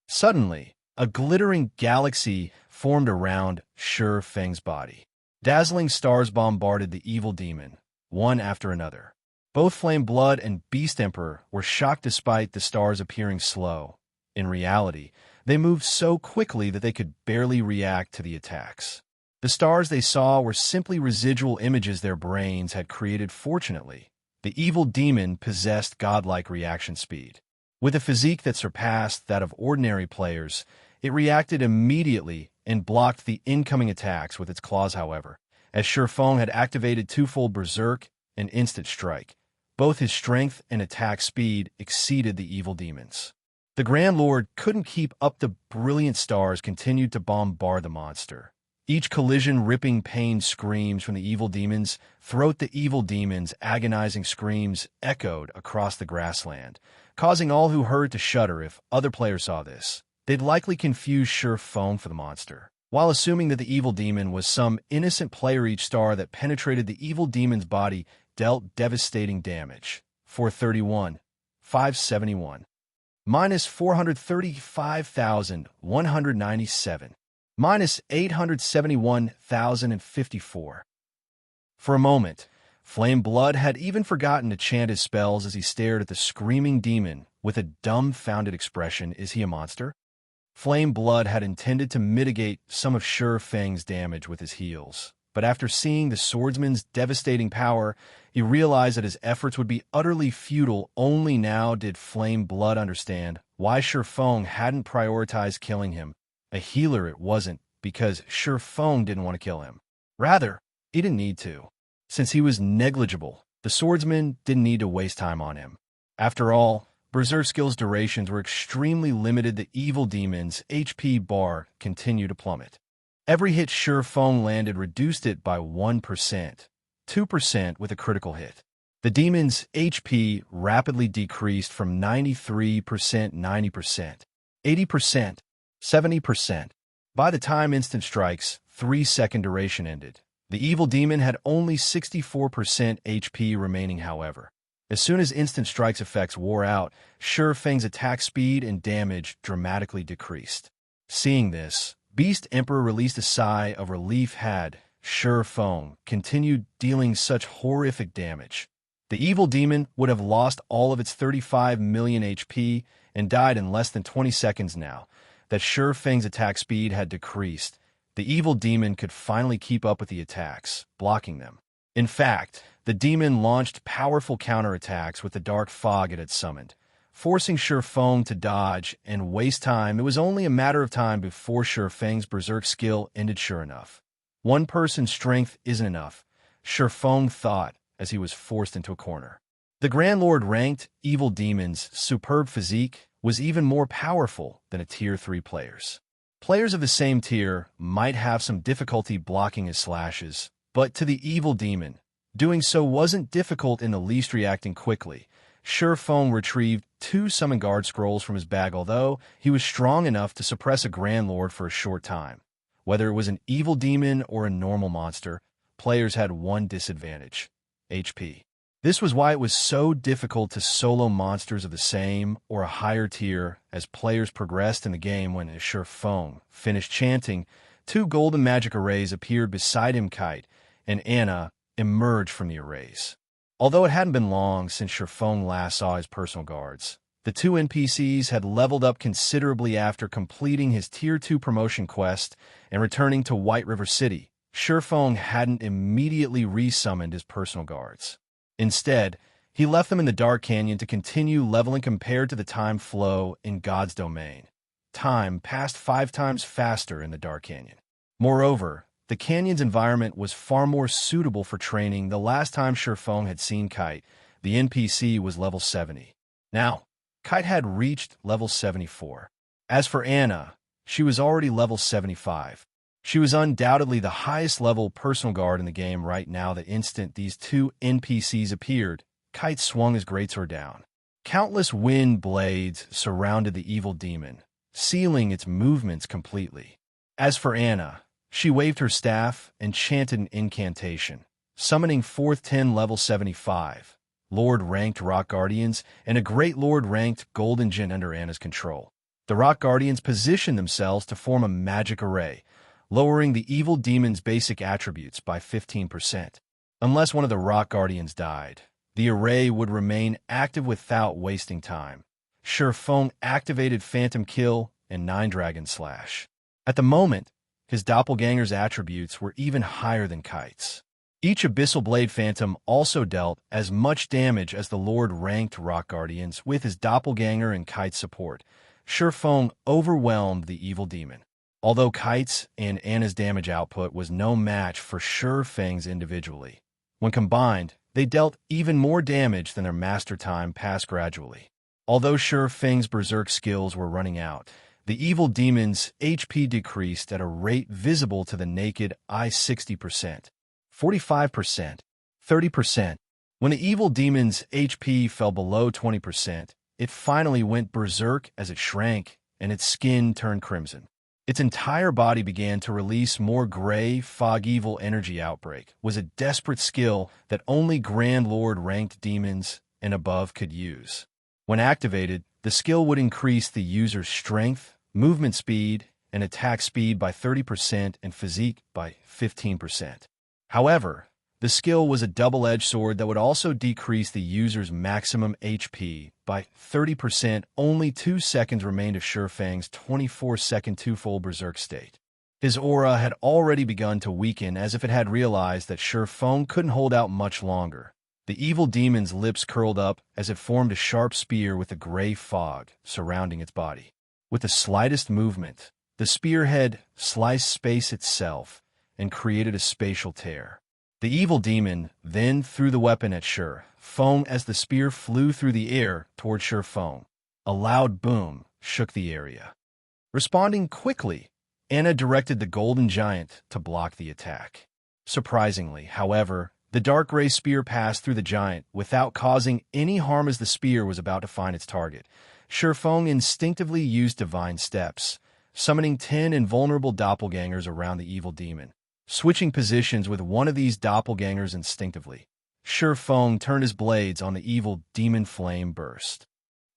Suddenly, a glittering galaxy formed around Feng's body. Dazzling stars bombarded the evil demon, one after another. Both Flame Blood and Beast Emperor were shocked despite the stars appearing slow. In reality, they moved so quickly that they could barely react to the attacks. The stars they saw were simply residual images their brains had created. Fortunately, the evil demon possessed godlike reaction speed. With a physique that surpassed that of ordinary players, it reacted immediately and blocked the incoming attacks with its claws. However, as Feng had activated twofold Berserk and Instant Strike, both his strength and attack speed exceeded the evil demon's. The Grand Lord couldn't keep up. The brilliant stars continued to bombard the monster. Each collision ripping pain screams from the evil demon's throat. The evil demon's agonizing screams echoed across the grassland, causing all who heard to shudder. If other players saw this, they'd likely confuse Feng for the monster, while assuming that the evil demon was some innocent player. Each star that penetrated the evil demon's body dealt devastating damage. 431, 571, minus 435,197. Minus 871,054. For a moment, Flame Blood had even forgotten to chant his spells as he stared at the screaming demon with a dumbfounded expression. Is he a monster? Flame Blood had intended to mitigate some of Feng's damage with his heals, but after seeing the swordsman's devastating power, he realized that his efforts would be utterly futile. Only now did Flame Blood understand why Feng hadn't prioritized killing him. A healer it wasn't because Feng didn't want to kill him. Rather, he didn't need to. Since he was negligible, the swordsman didn't need to waste time on him. After all, Berserk skills durations were extremely limited. The evil demon's HP bar continued to plummet. Every hit Feng landed reduced it by 1%, 2% with a critical hit. The demon's HP rapidly decreased from 93%, 90%, 80%, 70%. By the time Instant Strike's 3-second duration ended, the evil demon had only 64% HP remaining. However, as soon as Instant Strike's effects wore out, Feng's attack speed and damage dramatically decreased. Seeing this, Beast Emperor released a sigh of relief. Had Feng continued dealing such horrific damage, the evil demon would have lost all of its 35 million HP and died in less than 20 seconds. Now that Feng's attack speed had decreased, the evil demon could finally keep up with the attacks, blocking them. In fact, the demon launched powerful counterattacks with the dark fog it had summoned, forcing Feng to dodge and waste time. It was only a matter of time before Feng's Berserk skill ended. Sure enough, one person's strength isn't enough, Feng thought as he was forced into a corner. The Grand Lord ranked evil demon's superb physique was even more powerful than a Tier 3 player's. Players of the same tier might have some difficulty blocking his slashes, but to the evil demon, doing so wasn't difficult in the least. Reacting quickly, Feng retrieved 2 Summon Guard scrolls from his bag, although he was strong enough to suppress a Grand Lord for a short time. Whether it was an evil demon or a normal monster, players had one disadvantage: HP. This was why it was so difficult to solo monsters of the same or a higher tier. As players progressed in the game, when Feng finished chanting, 2 golden magic arrays appeared beside him. Kite and Anna emerged from the arrays. Although it hadn't been long since Feng last saw his personal guards, the 2 NPCs had leveled up considerably after completing his Tier 2 promotion quest and returning to White River City. Feng hadn't immediately resummoned his personal guards. Instead, he left them in the Dark Canyon to continue leveling. Compared to the time flow in God's domain, time passed 5 times faster in the Dark Canyon. Moreover, the canyon's environment was far more suitable for training. The last time Feng had seen Kite, the NPC was level 70. Now, Kite had reached level 74. As for Anna, she was already level 75. She was undoubtedly the highest level personal guard in the game right now. The instant these 2 NPCs appeared, Kite swung his greatsword down. Countless wind blades surrounded the evil demon, sealing its movements completely. As for Anna, she waved her staff and chanted an incantation, summoning 4th 10 level 75, Lord-ranked Rock Guardians and a Great Lord-ranked Golden Djinn under Anna's control. The Rock Guardians positioned themselves to form a magic array, lowering the evil demon's basic attributes by 15%. Unless one of the Rock Guardians died, the array would remain active without wasting time. Feng activated Phantom Kill and 9 Dragon Slash. At the moment, his doppelganger's attributes were even higher than Kite's. Each Abyssal Blade Phantom also dealt as much damage as the Lord-ranked Rock Guardians. With his doppelganger and Kite's support, Feng overwhelmed the evil demon. Although Kite's and Anna's damage output was no match for Feng's individually, when combined, they dealt even more damage than their master. Time passed gradually. Although Feng's berserk skills were running out, the evil demon's HP decreased at a rate visible to the naked eye: 60%, 45%, 30%. When the evil demon's HP fell below 20%, it finally went berserk as it shrank and its skin turned crimson. Its entire body began to release more gray fog. Evil energy outbreak was a desperate skill that only Grand Lord-ranked demons and above could use. When activated, the skill would increase the user's strength, movement speed, and attack speed by 30% and physique by 15%. However, the skill was a double-edged sword that would also decrease the user's maximum HP by 30%. Only 2 seconds remained of Feng's 24-second twofold berserk state. His aura had already begun to weaken, as if it had realized that Feng couldn't hold out much longer. The evil demon's lips curled up as it formed a sharp spear with a gray fog surrounding its body. With the slightest movement, the spearhead sliced space itself and created a spatial tear. The evil demon then threw the weapon at Feng as the spear flew through the air toward Feng. A loud boom shook the area. Responding quickly, Anna directed the Golden Giant to block the attack. Surprisingly, however, the dark gray spear passed through the giant without causing any harm. As the spear was about to find its target, Feng instinctively used Divine Steps, summoning 10 invulnerable doppelgangers around the evil demon. Switching positions with one of these doppelgangers instinctively, Feng turned his blades on the evil demon. Flame burst.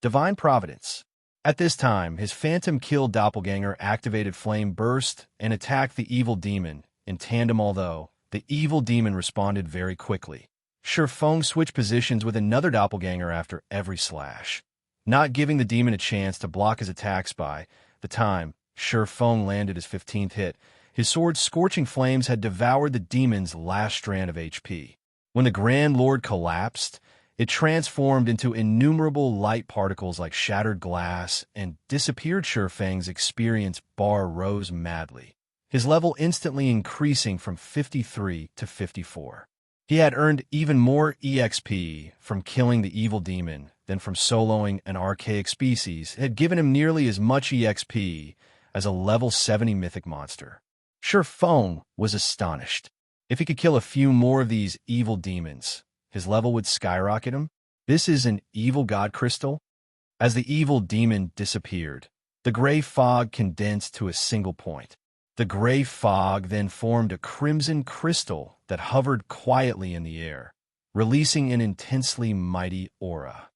Divine Providence. At this time, his Phantom Kill doppelganger activated Flame Burst and attacked the evil demon in tandem. Although the evil demon responded very quickly, Feng switched positions with another doppelganger after every slash, not giving the demon a chance to block his attacks. By the time Feng landed his 15th hit, his sword's scorching flames had devoured the demon's last strand of HP. When the Grand Lord collapsed, it transformed into innumerable light particles like shattered glass and disappeared. Feng's experience bar rose madly, his level instantly increasing from 53 to 54. He had earned even more EXP from killing the evil demon than from soloing an archaic species. It had given him nearly as much EXP as a level 70 mythic monster. Shi Feng was astonished. If he could kill a few more of these evil demons, his level would skyrocket him. This is an evil god crystal? As the evil demon disappeared, the gray fog condensed to a single point. The gray fog then formed a crimson crystal that hovered quietly in the air, releasing an intensely mighty aura.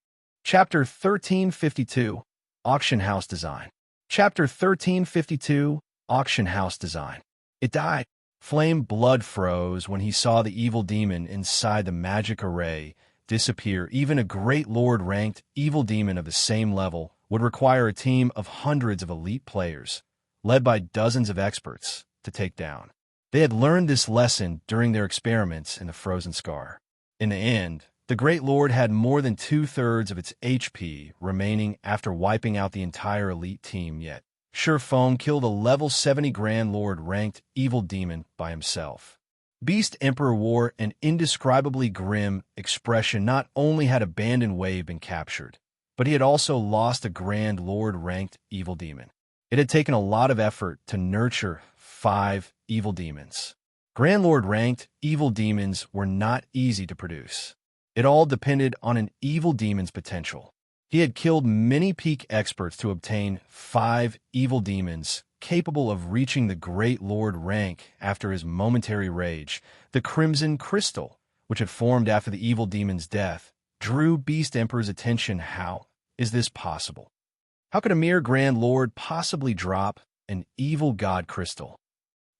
Chapter 1352, Auction House Design. Chapter 1352, Auction House Design. It died. Flame blood froze when he saw the evil demon inside the magic array disappear. Even a great lord-ranked evil demon of the same level would require a team of hundreds of elite players, led by dozens of experts, to take down. They had learned this lesson during their experiments in the Frozen Scar. In the end, the Great Lord had more than 2/3 of its HP remaining after wiping out the entire elite team, yet Shi Feng killed a level 70 Grand Lord-ranked evil demon by himself. Beast Emperor wore an indescribably grim expression. Not only had Abandoned Wave been captured, but he had also lost a Grand Lord-ranked evil demon. It had taken a lot of effort to nurture 5 evil demons. Grand Lord-ranked evil demons were not easy to produce. It all depended on an evil demon's potential. He had killed many peak experts to obtain 5 evil demons capable of reaching the Great Lord rank after his momentary rage. The Crimson Crystal, which had formed after the evil demon's death, drew Beast Emperor's attention. How is this possible? How could a mere Grand Lord possibly drop an evil god crystal?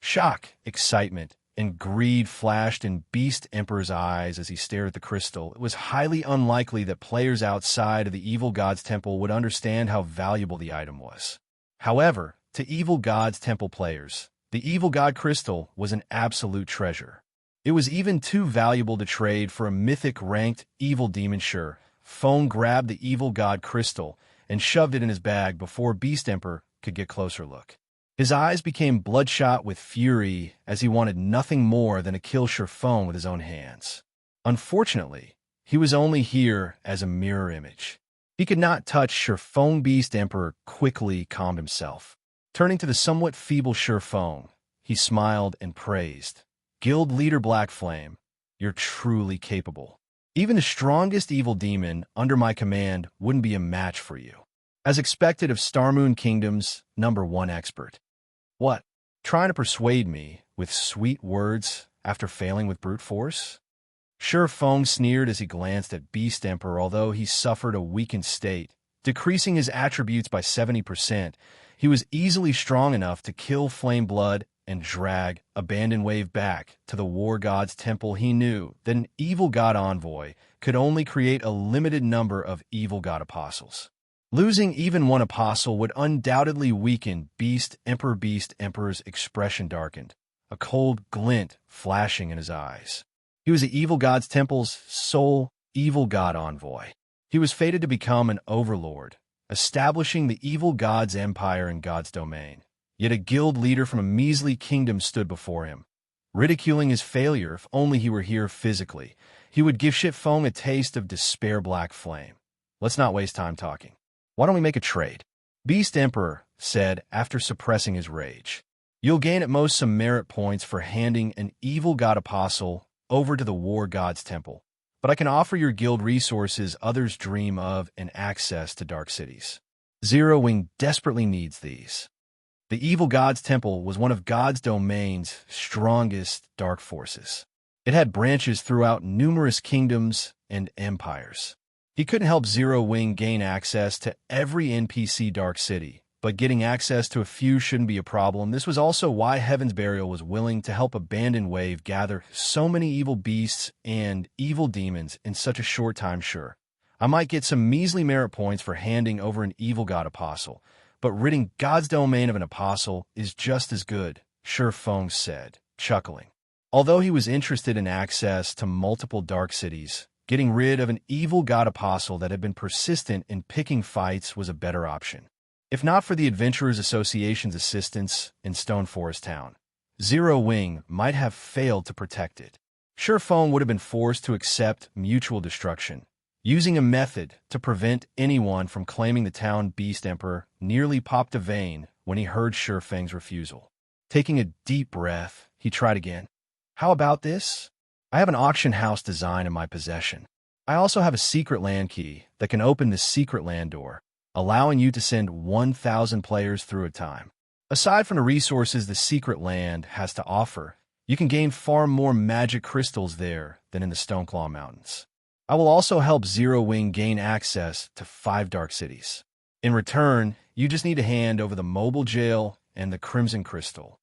Shock, excitement, and greed flashed in Beast Emperor's eyes as he stared at the crystal. It was highly unlikely that players outside of the evil god's temple would understand how valuable the item was. However, to evil god's temple players, the evil god crystal was an absolute treasure. It was even too valuable to trade for a mythic-ranked evil demon. Shi Feng grabbed the evil god crystal and shoved it in his bag before Beast Emperor could get a closer look. His eyes became bloodshot with fury as he wanted nothing more than to kill Shi Feng with his own hands. Unfortunately, he was only here as a mirror image. He could not touch Shi Feng. Beast Emperor quickly calmed himself. Turning to the somewhat feeble Shi Feng, he smiled and praised. Guild Leader Black Flame, you're truly capable. Even the strongest evil demon under my command wouldn't be a match for you. As expected of Starmoon Kingdom's #1 expert. What? Trying to persuade me with sweet words after failing with brute force? Shi Feng sneered as he glanced at Beast Emperor. Although he suffered a weakened state, decreasing his attributes by 70%, he was easily strong enough to kill Flame Blood and drag Abandoned Wave back to the War God's temple. He knew that an evil god envoy could only create a limited number of evil god apostles. Losing even one apostle would undoubtedly weaken Beast Emperor. Beast Emperor's expression darkened, a cold glint flashing in his eyes. He was the evil god's temple's sole evil god envoy. He was fated to become an overlord, establishing the evil god's empire in God's domain. Yet a guild leader from a measly kingdom stood before him, ridiculing his failure. If only he were here physically, he would give Shi Feng a taste of despair. Black Flame, let's not waste time talking. Why don't we make a trade? Beast Emperor said after suppressing his rage. You'll gain at most some merit points for handing an evil god apostle over to the War God's temple, but I can offer your guild resources others dream of and access to dark cities. Zero Wing desperately needs these. The evil god's temple was one of God's domain's strongest dark forces. It had branches throughout numerous kingdoms and empires. He couldn't help Zero Wing gain access to every NPC dark city, but getting access to a few shouldn't be a problem. This was also why Heaven's Burial was willing to help Abandoned Wave gather so many evil beasts and evil demons in such a short time. Sure, I might get some measly merit points for handing over an evil god apostle, but ridding God's domain of an apostle is just as good, Shi Feng said, chuckling. Although he was interested in access to multiple dark cities, getting rid of an evil god apostle that had been persistent in picking fights was a better option. If not for the Adventurers Association's assistance in Stone Forest Town, Zero Wing might have failed to protect it. Shi Feng would have been forced to accept mutual destruction, using a method to prevent anyone from claiming the town. Beast Emperor nearly popped a vein when he heard Feng's refusal. Taking a deep breath, he tried again. How about this? I have an auction house design in my possession. I also have a secret land key that can open the secret land door, allowing you to send 1,000 players through at a time. Aside from the resources the secret land has to offer, you can gain far more magic crystals there than in the Stoneclaw Mountains. I will also help Zero Wing gain access to 5 dark cities. In return, you just need to hand over the mobile jail and the Crimson Crystal.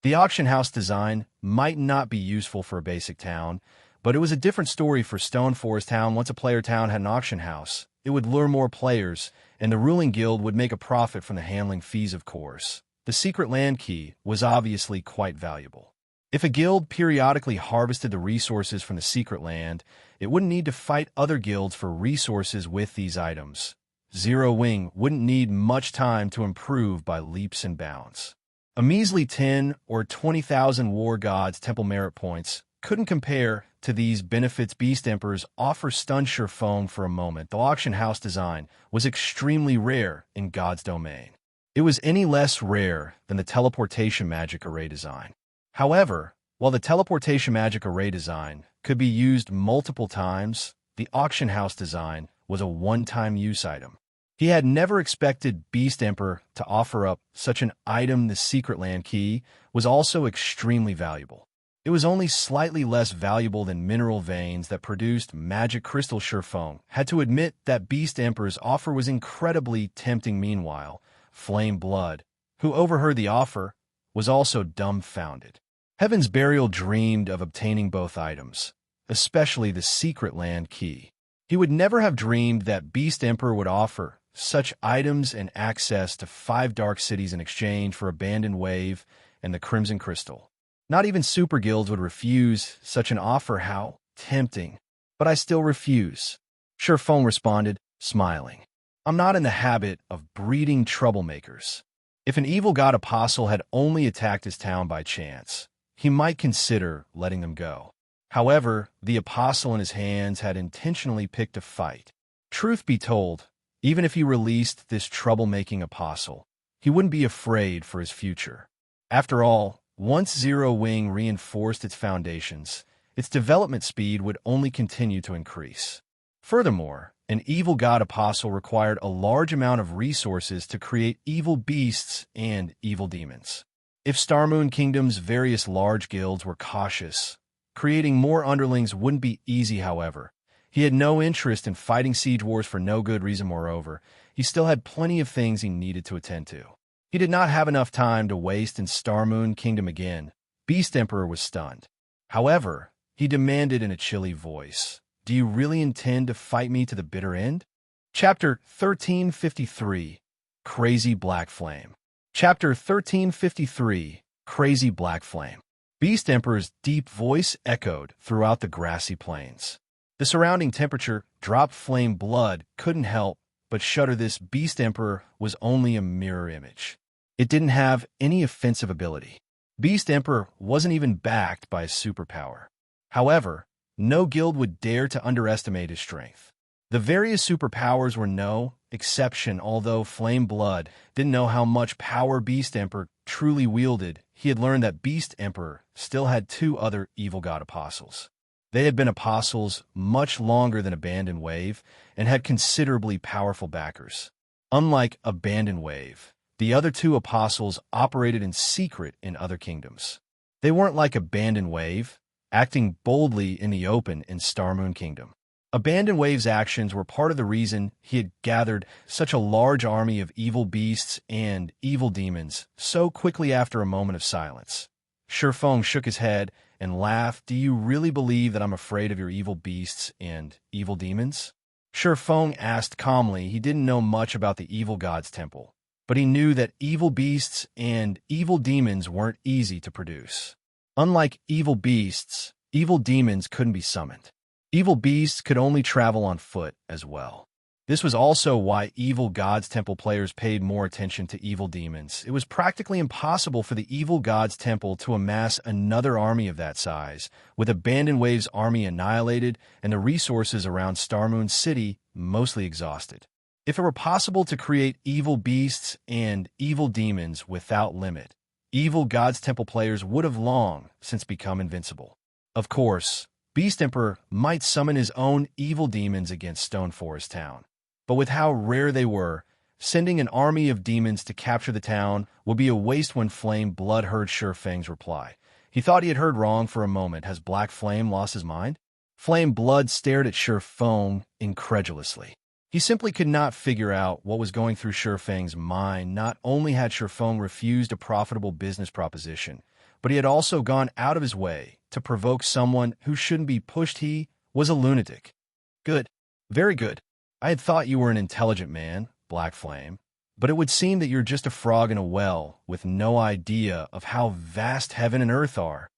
The auction house design might not be useful for a basic town, but it was a different story for Stone Forest Town. Once a player town had an auction house, it would lure more players, and the ruling guild would make a profit from the handling fees, of course. The secret land key was obviously quite valuable. If a guild periodically harvested the resources from the secret land, it wouldn't need to fight other guilds for resources with these items. Zero Wing wouldn't need much time to improve by leaps and bounds. A measly 10 or 20,000 War Gods Temple merit points couldn't compare to these benefits. Beast Emperors offer stunned Feng for a moment. The auction house design was extremely rare in God's domain. It was any less rare than the teleportation magic array design. However, while the teleportation magic array design could be used multiple times, the auction house design was a one-time use item. He had never expected Beast Emperor to offer up such an item. The secret land key was also extremely valuable. It was only slightly less valuable than mineral veins that produced magic crystal. Feng had to admit that Beast Emperor's offer was incredibly tempting. Meanwhile, Flame Blood, who overheard the offer, was also dumbfounded. Heaven's Burial dreamed of obtaining both items, especially the secret land key. He would never have dreamed that Beast Emperor would offer such items and access to 5 dark cities in exchange for Abandoned Wave and the Crimson Crystal. Not even super guilds would refuse such an offer. How tempting. But I still refuse. Feng responded, smiling. I'm not in the habit of breeding troublemakers. If an evil god apostle had only attacked his town by chance, he might consider letting them go. However, the apostle in his hands had intentionally picked a fight. Truth be told, even if he released this troublemaking apostle, he wouldn't be afraid for his future. After all, once Zero Wing reinforced its foundations, its development speed would only continue to increase. Furthermore, an evil god apostle required a large amount of resources to create evil beasts and evil demons. If Starmoon Kingdom's various large guilds were cautious, creating more underlings wouldn't be easy. However, he had no interest in fighting siege wars for no good reason. Moreover, he still had plenty of things he needed to attend to. He did not have enough time to waste in Starmoon Kingdom again. Beast Emperor was stunned. However, he demanded in a chilly voice, "Do you really intend to fight me to the bitter end?" Chapter 1353, Crazy Black Flame. Chapter 1353, Crazy Black Flame. Beast Emperor's deep voice echoed throughout the grassy plains. The surrounding temperature dropped. Flame Blood couldn't help but shudder. This Beast Emperor was only a mirror image. It didn't have any offensive ability. Beast Emperor wasn't even backed by a superpower. However, no guild would dare to underestimate his strength. The various superpowers were no exception. Although Flame Blood didn't know how much power Beast Emperor truly wielded, he had learned that Beast Emperor still had 2 other evil god apostles. They had been apostles much longer than Abandoned Wave and had considerably powerful backers. Unlike Abandoned Wave, the other 2 apostles operated in secret in other kingdoms. They weren't like Abandoned Wave, acting boldly in the open in Starmoon Kingdom. Abandoned Wave's actions were part of the reason he had gathered such a large army of evil beasts and evil demons so quickly. After a moment of silence, Feng shook his head and laughed. "Do you really believe that I'm afraid of your evil beasts and evil demons?" Feng asked calmly. He didn't know much about the evil god's temple, but he knew that evil beasts and evil demons weren't easy to produce. Unlike evil beasts, evil demons couldn't be summoned. Evil beasts could only travel on foot as well. This was also why evil god's temple players paid more attention to evil demons. It was practically impossible for the evil god's temple to amass another army of that size, with Abandoned Wave's army annihilated and the resources around Starmoon City mostly exhausted. If it were possible to create evil beasts and evil demons without limit, evil God's Temple players would have long since become invincible. Of course, Beast Emperor might summon his own evil demons against Stone Forest Town, but with how rare they were, sending an army of demons to capture the town would be a waste. When Flame Blood heard Sure Fang's reply, he thought he had heard wrong for a moment. Has Black Flame lost his mind? Flame Blood stared at Sure Fang incredulously. He simply could not figure out what was going through Sure Fang's mind. Not only had Sure Fang refused a profitable business proposition, but he had also gone out of his way to provoke someone who shouldn't be pushed. He was a lunatic. Good. Very good. I had thought you were an intelligent man, Black Flame, but it would seem that you're just a frog in a well with no idea of how vast heaven and earth are.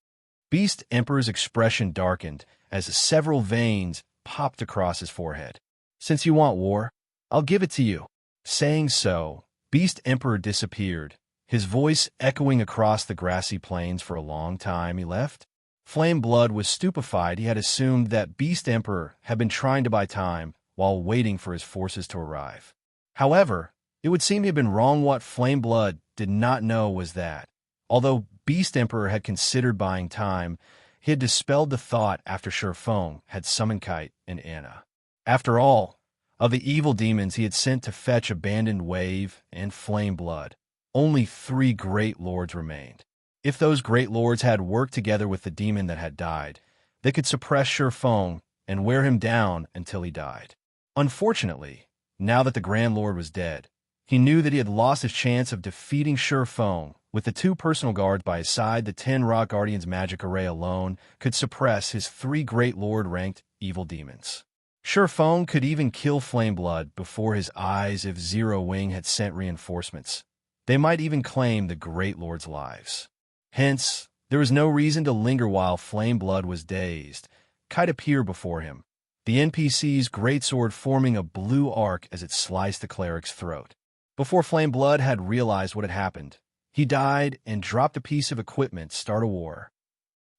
Beast Emperor's expression darkened as several veins popped across his forehead. Since you want war, I'll give it to you. Saying so, Beast Emperor disappeared, his voice echoing across the grassy plains. For a long time he left. Flame Blood was stupefied. He had assumed that Beast Emperor had been trying to buy time while waiting for his forces to arrive. However, it would seem he had been wrong. What Flame Blood did not know was that, although Beast Emperor had considered buying time, he had dispelled the thought after Sure Fang had summoned Kite and Anna. After all, of the evil demons he had sent to fetch Abandoned Wave and Flame Blood, only 3 great lords remained. If those great lords had worked together with the demon that had died, they could suppress Sure Fang and wear him down until he died. Unfortunately, now that the Grand Lord was dead, he knew that he had lost his chance of defeating Sure Fang. With the 2 personal guards by his side, the 10 Rock Guardians' magic array alone could suppress his 3 great lord-ranked evil demons. Sure Fang could even kill Flame Blood before his eyes if Zero Wing had sent reinforcements. They might even claim the Great Lord's lives. Hence, there was no reason to linger while Flame Blood was dazed. Kite appeared before him, the NPC's greatsword forming a blue arc as it sliced the cleric's throat. Before Flame Blood had realized what had happened, he died and dropped a piece of equipment. Start a war.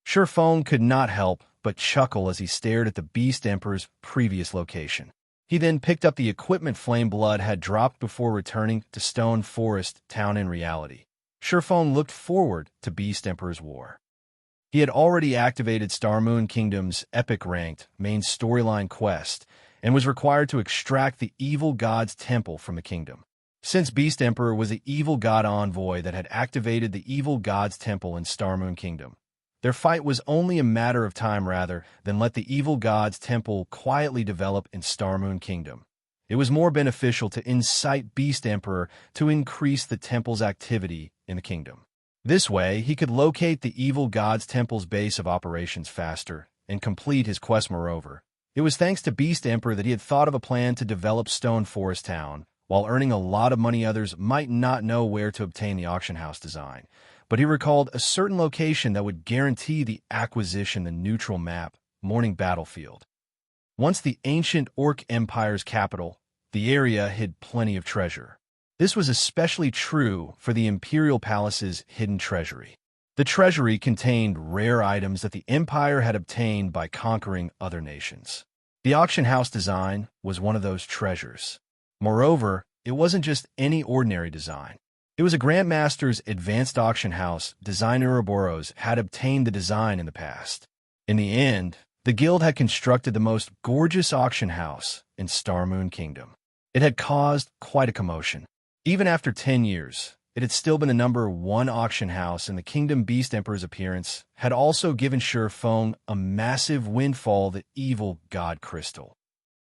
Sure Fang could not help but chuckle as he stared at the Beast Emperor's previous location. He then picked up the equipment Flame Blood had dropped before returning to Stone Forest Town. In reality, Sure Fang looked forward to Beast Emperor's war. He had already activated Star Moon Kingdom's epic-ranked main storyline quest and was required to extract the evil god's temple from the kingdom. Since Beast Emperor was the evil god envoy that had activated the evil god's temple in Star Moon Kingdom, their fight was only a matter of time rather than let the evil god's temple quietly develop in Star Moon Kingdom. It was more beneficial to incite Beast Emperor to increase the temple's activity in the kingdom. This way, he could locate the evil god's temple's base of operations faster and complete his quest. Moreover, it was thanks to Beast Emperor that he had thought of a plan to develop Stone Forest Town while earning a lot of money. Others might not know where to obtain the auction house design, but he recalled a certain location that would guarantee the acquisition. The neutral map, Morning Battlefield. Once the ancient Orc Empire's capital, the area hid plenty of treasure. This was especially true for the Imperial Palace's hidden treasury. The treasury contained rare items that the Empire had obtained by conquering other nations. The auction house design was one of those treasures. Moreover, it wasn't just any ordinary design. It was a Grandmaster's advanced auction house. Designer Ouroboros had obtained the design in the past. In the end, the guild had constructed the most gorgeous auction house in Star Moon Kingdom. It had caused quite a commotion. Even after 10 years, it had still been the #1 auction house in the kingdom. Beast Emperor's appearance had also given Sure Fang a massive windfall, the evil god crystal.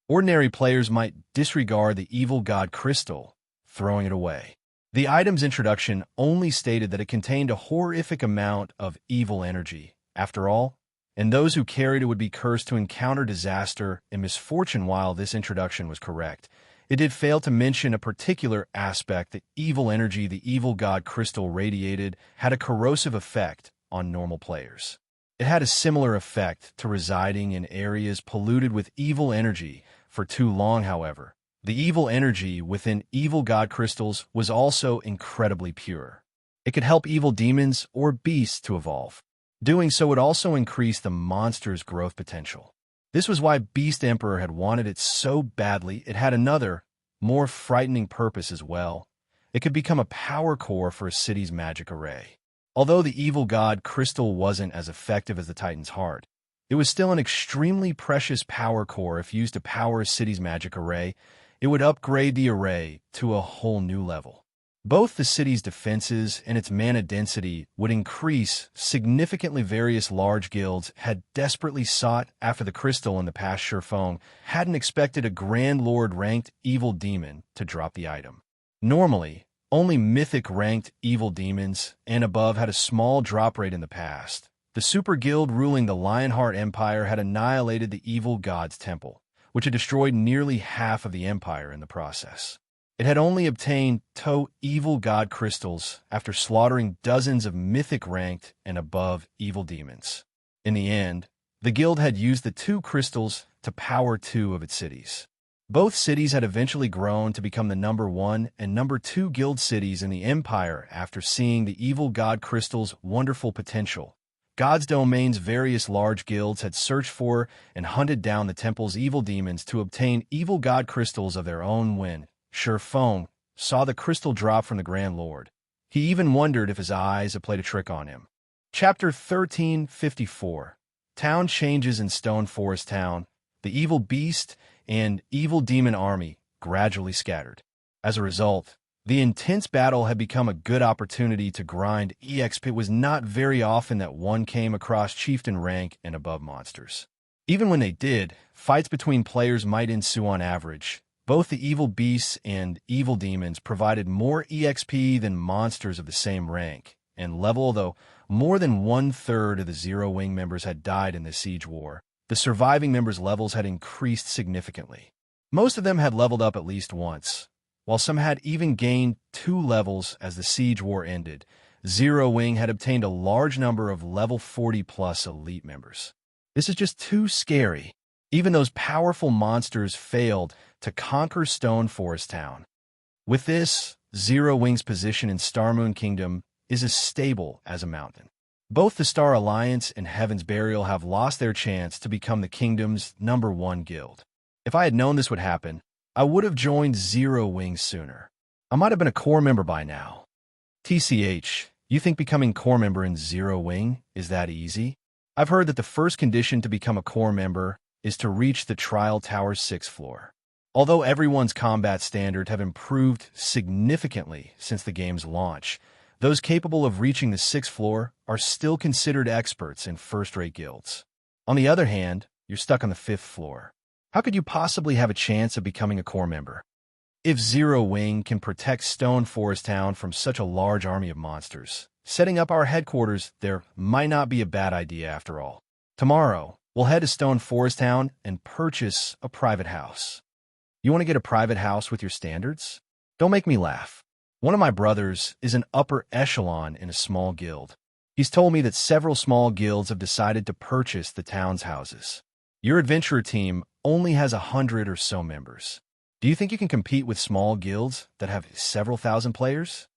Ordinary players might disregard the evil god crystal, throwing it away. The item's introduction only stated that it contained a horrific amount of evil energy, after all, and those who carried it would be cursed to encounter disaster and misfortune. While this introduction was correct, it did fail to mention a particular aspect: the evil energy the evil god crystal radiated had a corrosive effect on normal players. It had a similar effect to residing in areas polluted with evil energy for too long. However, the evil energy within evil god crystals was also incredibly pure. It could help evil demons or beasts to evolve. Doing so would also increase the monster's growth potential. This was why Beast Emperor had wanted it so badly. It had another, more frightening purpose as well. It could become a power core for a city's magic array. Although the evil god crystal wasn't as effective as the Titan's heart, it was still an extremely precious power core. If used to power a city's magic array, it would upgrade the array to a whole new level. Both the city's defenses and its mana density would increase significantly. Various large guilds had desperately sought after the crystal in the past. Sherfong hadn't expected a Grand Lord-ranked evil demon to drop the item. Normally, only mythic-ranked evil demons and above had a small drop rate in the past. The super guild ruling the Lionheart Empire had annihilated the evil god's temple, which had destroyed nearly half of the empire in the process. It had only obtained two evil god crystals after slaughtering dozens of mythic-ranked and above evil demons. In the end, the guild had used the two crystals to power two of its cities. Both cities had eventually grown to become the number 1 and number 2 guild cities in the empire after seeing the evil god crystal's wonderful potential. God's domain's various large guilds had searched for and hunted down the temple's evil demons to obtain evil god crystals of their own. When Sherfong saw the crystal drop from the Grand Lord, he even wondered if his eyes had played a trick on him. Chapter 1354. Town changes in Stone Forest Town. The evil beast and evil demon army gradually scattered. As a result, the intense battle had become a good opportunity to grind EXP. It was not very often that one came across chieftain rank and above monsters. Even when they did, fights between players might ensue on average. Both the evil beasts and evil demons provided more EXP than monsters of the same rank and level. Though more than 1/3 of the Zero Wing members had died in the siege war, the surviving members' levels had increased significantly. Most of them had leveled up at least once, while some had even gained 2 levels as the siege war ended. Zero Wing had obtained a large number of level 40+ elite members. This is just too scary. Even those powerful monsters failed to conquer Stone Forest Town. With this, Zero Wing's position in Starmoon Kingdom is as stable as a mountain. Both the Star Alliance and Heaven's Burial have lost their chance to become the kingdom's number 1 guild. If I had known this would happen, I would have joined Zero Wing sooner. I might have been a core member by now. TCH, you think becoming core member in Zero Wing is that easy? I've heard that the first condition to become a core member is to reach the Trial Tower's 6th floor. Although everyone's combat standards have improved significantly since the game's launch, those capable of reaching the 6th floor are still considered experts in first-rate guilds. On the other hand, you're stuck on the 5th floor. How could you possibly have a chance of becoming a core member? If Zero Wing can protect Stone Forest Town from such a large army of monsters, setting up our headquarters there might not be a bad idea after all. Tomorrow, we'll head to Stone Forest Town and purchase a private house. You want to get a private house with your standards? Don't make me laugh. One of my brothers is an upper echelon in a small guild. He's told me that several small guilds have decided to purchase the town's houses. Your adventurer team only has 100 or so members. Do you think you can compete with small guilds that have several thousand players?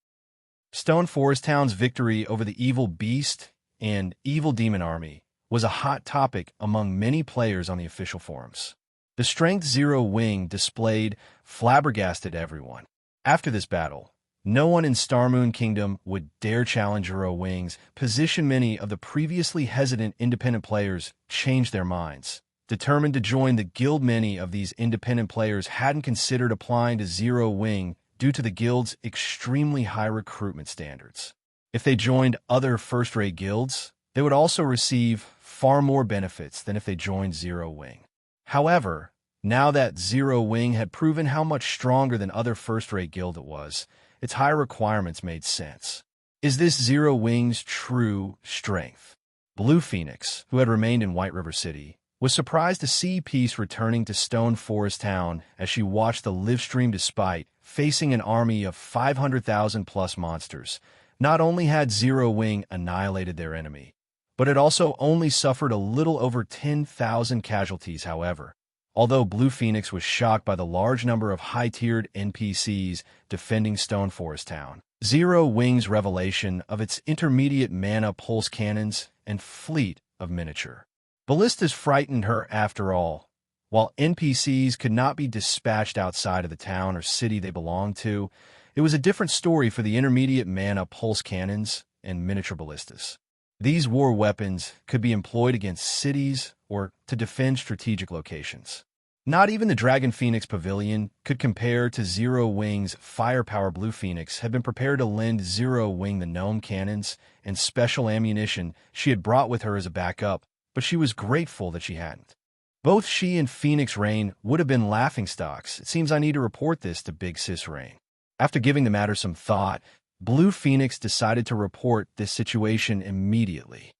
Stone Forest Town's victory over the evil beast and evil demon army was a hot topic among many players on the official forums. The strength Zero Wing displayed flabbergasted everyone. After this battle, no one in Starmoon Kingdom would dare challenge Zero Wing's position. Many of the previously hesitant independent players changed their minds. Determined to join the guild, many of these independent players hadn't considered applying to Zero Wing due to the guild's extremely high recruitment standards. If they joined other first-rate guilds, they would also receive far more benefits than if they joined Zero Wing. However, now that Zero Wing had proven how much stronger than other first-rate guild it was, its high requirements made sense. Is this Zero Wing's true strength? Blue Phoenix, who had remained in White River City, was surprised to see peace returning to Stone Forest Town as she watched the livestream. Despite facing an army of 500,000+ monsters, not only had Zero Wing annihilated their enemy, but it also only suffered a little over 10,000 casualties. However, although Blue Phoenix was shocked by the large number of high-tiered NPCs defending Stone Forest Town, Zero Wing's revelation of its intermediate mana pulse cannons and fleet of miniature ballistas frightened her. After all, While NPCs could not be dispatched outside of the town or city they belonged to, it was a different story for the intermediate mana pulse cannons and miniature ballistas. These war weapons could be employed against cities or to defend strategic locations. Not even the Dragon Phoenix Pavilion could compare to Zero Wing's Firepower Blue Phoenix had been prepared to lend Zero Wing the gnome cannons and special ammunition she had brought with her as a backup, but she was grateful that she hadn't. Both she and Phoenix Rain would have been laughingstocks. It seems I need to report this to Big Sis Rain. After giving the matter some thought, Blue Phoenix decided to report this situation immediately.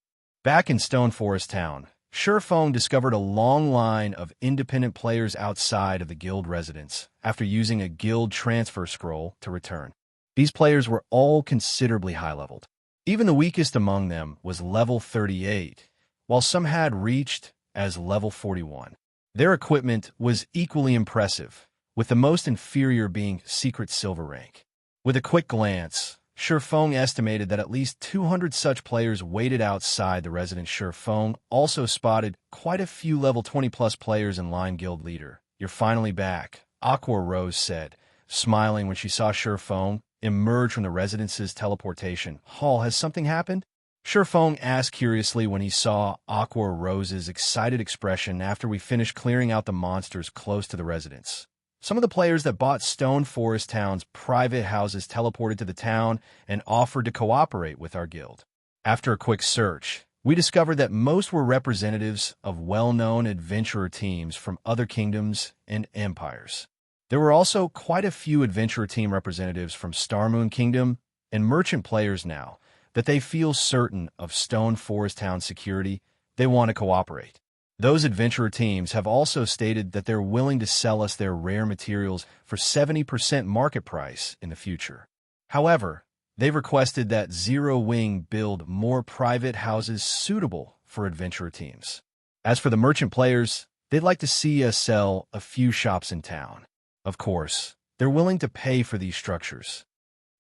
Back in Stone Forest Town, Shurfeng discovered a long line of independent players outside of the guild residence after using a guild transfer scroll to return. These players were all considerably high-leveled. Even the weakest among them was level 38, while some had reached as level 41. Their equipment was equally impressive, with the most inferior being Secret Silver Rank. With a quick glance, Shurfeng estimated that at least 200 such players waited outside the residence. Shurfeng also spotted quite a few level 20-plus players in line guild leader. "You're finally back," Aqua Rose said, smiling when she saw Shurfeng emerge from the residence's teleportation hall. "Has something happened?" Shurfeng asked curiously when he saw Aqua Rose's excited expression after we finished clearing out the monsters close to the residence. "Some of the players that bought Stone Forest Town's private houses teleported to the town and offered to cooperate with our guild. After a quick search, we discovered that most were representatives of well-known adventurer teams from other kingdoms and empires. There were also quite a few adventurer team representatives from Starmoon Kingdom and merchant players. Now that they feel certain of Stone Forest Town's security, they want to cooperate. Those adventurer teams have also stated that they're willing to sell us their rare materials for 70% market price in the future. However, they've requested that Zero Wing build more private houses suitable for adventurer teams. As for the merchant players, they'd like to see us sell a few shops in town. Of course, they're willing to pay for these structures."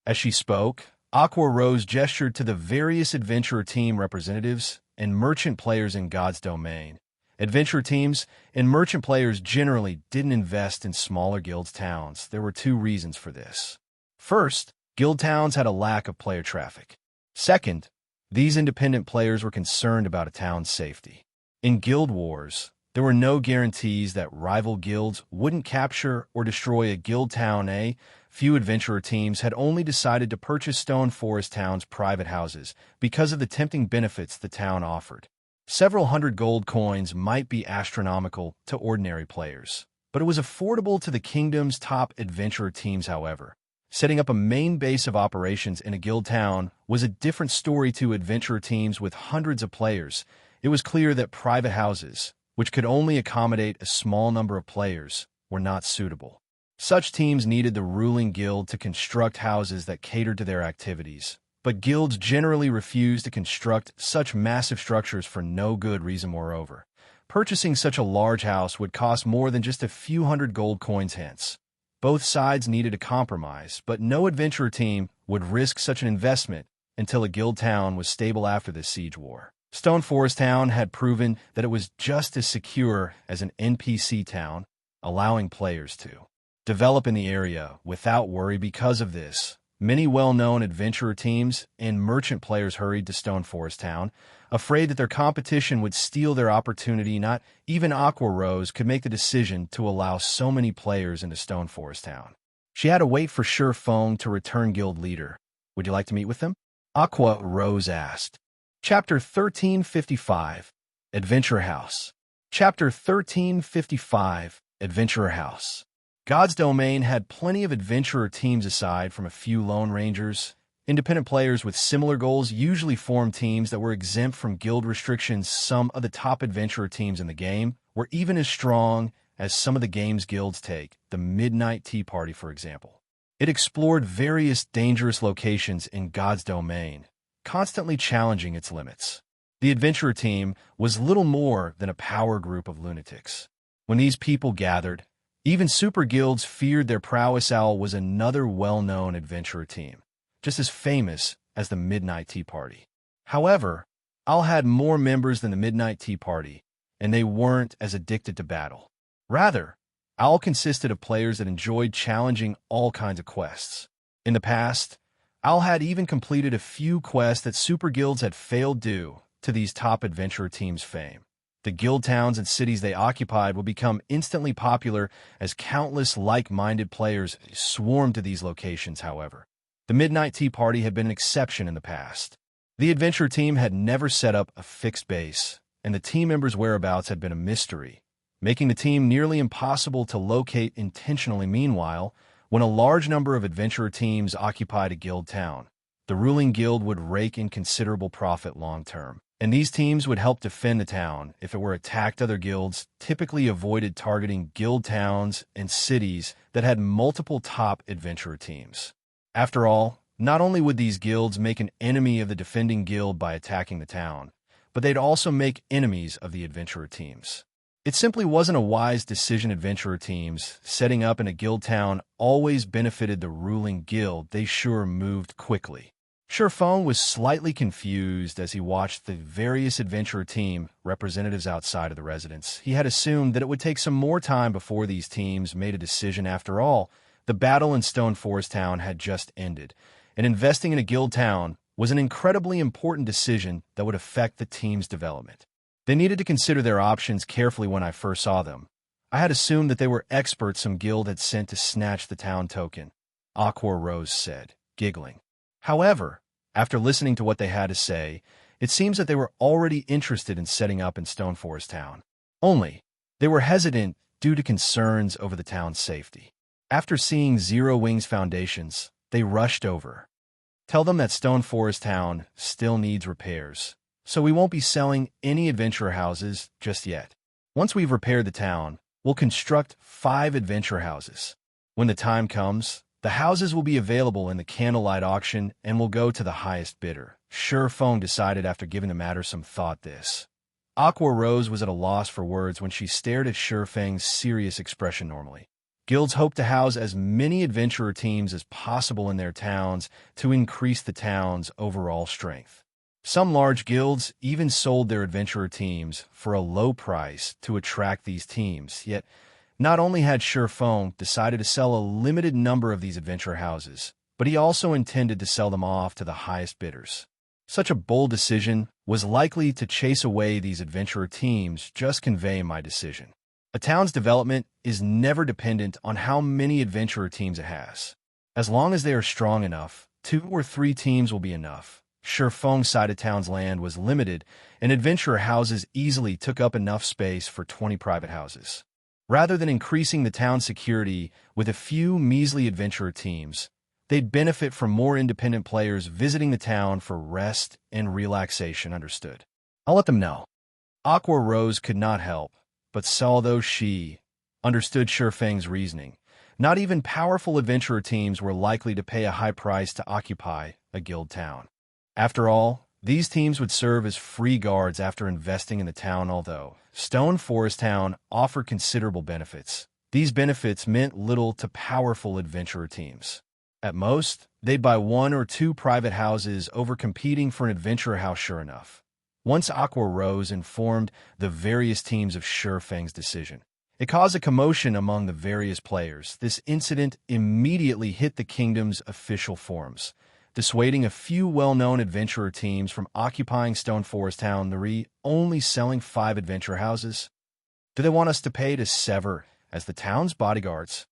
As she spoke, Aqua Rose gestured to the various adventurer team representatives and merchant players in God's domain. Adventure teams and merchant players generally didn't invest in smaller guild towns. There were two reasons for this. First, guild towns had a lack of player traffic. Second, these independent players were concerned about a town's safety. In guild wars, there were no guarantees that rival guilds wouldn't capture or destroy a guild town. A few adventurer teams had only decided to purchase Stone Forest Town's private houses because of the tempting benefits the town offered. Several hundred gold coins might be astronomical to ordinary players, but it was affordable to the kingdom's top adventurer teams. However, setting up a main base of operations in a guild town was a different story to adventurer teams with hundreds of players. It was clear that private houses, which could only accommodate a small number of players, were not suitable. Such teams needed the ruling guild to construct houses that catered to their activities. But guilds generally refuse to construct such massive structures for no good reason. Moreover, purchasing such a large house would cost more than just a few hundred gold coins. Hence, both sides needed a compromise, but no adventurer team would risk such an investment until a guild town was stable after this siege war. Stone Forest Town had proven that it was just as secure as an NPC town, allowing players to develop in the area without worry. Because of this, many well-known adventurer teams and merchant players hurried to Stone Forest Town, afraid that their competition would steal their opportunity. Not even Aqua Rose could make the decision to allow so many players into Stone Forest Town. She had to wait for Shurfeng to return guild leader. "Would you like to meet with them?" Aqua Rose asked. Chapter 1355, Adventure House. Chapter 1355, Adventurer House. God's Domain had plenty of adventurer teams aside from a few Lone Rangers. Independent players with similar goals usually formed teams that were exempt from guild restrictions. Some of the top adventurer teams in the game were even as strong as some of the game's guilds. Take the Midnight Tea Party, for example. It explored various dangerous locations in God's Domain, constantly challenging its limits. The adventurer team was little more than a power group of lunatics. When these people gathered, even super guilds feared their prowess. Owl was another well-known adventurer team, just as famous as the Midnight Tea Party. However, Owl had more members than the Midnight Tea Party, and they weren't as addicted to battle. Rather, Owl consisted of players that enjoyed challenging all kinds of quests. In the past, Owl had even completed a few quests that super guilds had failed due to these top adventurer teams' fame. The guild towns and cities they occupied would become instantly popular as countless like-minded players swarmed to these locations, however. The Midnight Tea Party had been an exception in the past. The adventure team had never set up a fixed base, and the team members' whereabouts had been a mystery, making the team nearly impossible to locate intentionally. Meanwhile, when a large number of adventurer teams occupied a guild town, the ruling guild would rake in considerable profit long-term, and these teams would help defend the town if it were attacked. Other guilds typically avoided targeting guild towns and cities that had multiple top adventurer teams. After all, not only would these guilds make an enemy of the defending guild by attacking the town, but they'd also make enemies of the adventurer teams. It simply wasn't a wise decision. Adventurer teams setting up in a guild town always benefited the ruling guild. They sure moved quickly. Xianxia was slightly confused as he watched the various adventurer team representatives outside of the residence. He had assumed that it would take some more time before these teams made a decision. After all, the battle in Stone Forest Town had just ended, and investing in a guild town was an incredibly important decision that would affect the team's development. They needed to consider their options carefully. When I first saw them, I had assumed that they were experts some guild had sent to snatch the town token, Aqua Rose said, giggling. However, after listening to what they had to say, it seems that they were already interested in setting up in Stone Forest Town. Only, they were hesitant due to concerns over the town's safety. After seeing Zero Wing's foundations, they rushed over. Tell them that Stone Forest Town still needs repairs, so we won't be selling any adventurer houses just yet. Once we've repaired the town, we'll construct 5 adventure houses. When the time comes, the houses will be available in the Candlelight auction and will go to the highest bidder. Xianxia decided after giving the matter some thought. This Aqua Rose was at a loss for words when she stared at Xianxia's serious expression. Normally, guilds hope to house as many adventurer teams as possible in their towns to increase the town's overall strength. Some large guilds even sold their adventurer teams for a low price to attract these teams, yet not only had Xianxia decided to sell a limited number of these adventure houses, but he also intended to sell them off to the highest bidders. Such a bold decision was likely to chase away these adventurer teams. Just convey my decision. A town's development is never dependent on how many adventurer teams it has. As long as they are strong enough, 2 or 3 teams will be enough. Xianxia's side of town's land was limited, and adventurer houses easily took up enough space for 20 private houses. Rather than increasing the town's security with a few measly adventurer teams, they'd benefit from more independent players visiting the town for rest and relaxation. Understood. I'll let them know. Aqua Rose could not help, but although she understood Xianxia's reasoning, not even powerful adventurer teams were likely to pay a high price to occupy a guild town. After all, these teams would serve as free guards after investing in the town. Although Stone Forest Town offered considerable benefits, these benefits meant little to powerful adventurer teams. At most, they'd buy 1 or 2 private houses over competing for an adventurer house. Sure enough, once Aqua Rose informed the various teams of Xianxia's decision, it caused a commotion among the various players. This incident immediately hit the kingdom's official forums, dissuading a few well-known adventurer teams from occupying Stone Forest Town. They're only selling 5 adventure houses. Do they want us to pay to sever as the town's bodyguards?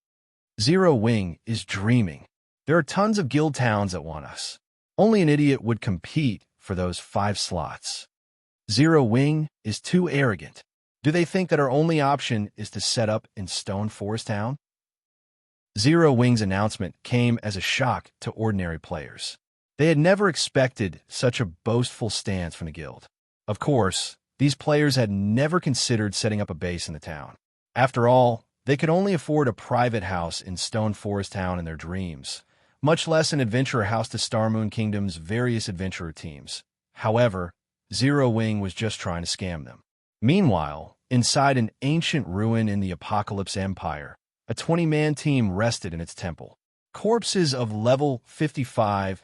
Zero Wing is dreaming. There are tons of guild towns that want us. Only an idiot would compete for those 5 slots. Zero Wing is too arrogant. Do they think that our only option is to set up in Stone Forest Town? Zero Wing's announcement came as a shock to ordinary players. They had never expected such a boastful stance from the guild. Of course, these players had never considered setting up a base in the town. After all, they could only afford a private house in Stone Forest Town in their dreams, much less an adventurer house to Starmoon Kingdom's various adventurer teams. However, Zero Wing was just trying to scam them. Meanwhile, inside an ancient ruin in the Apocalypse Empire, a 20-man team rested in its temple. Corpses of level 55+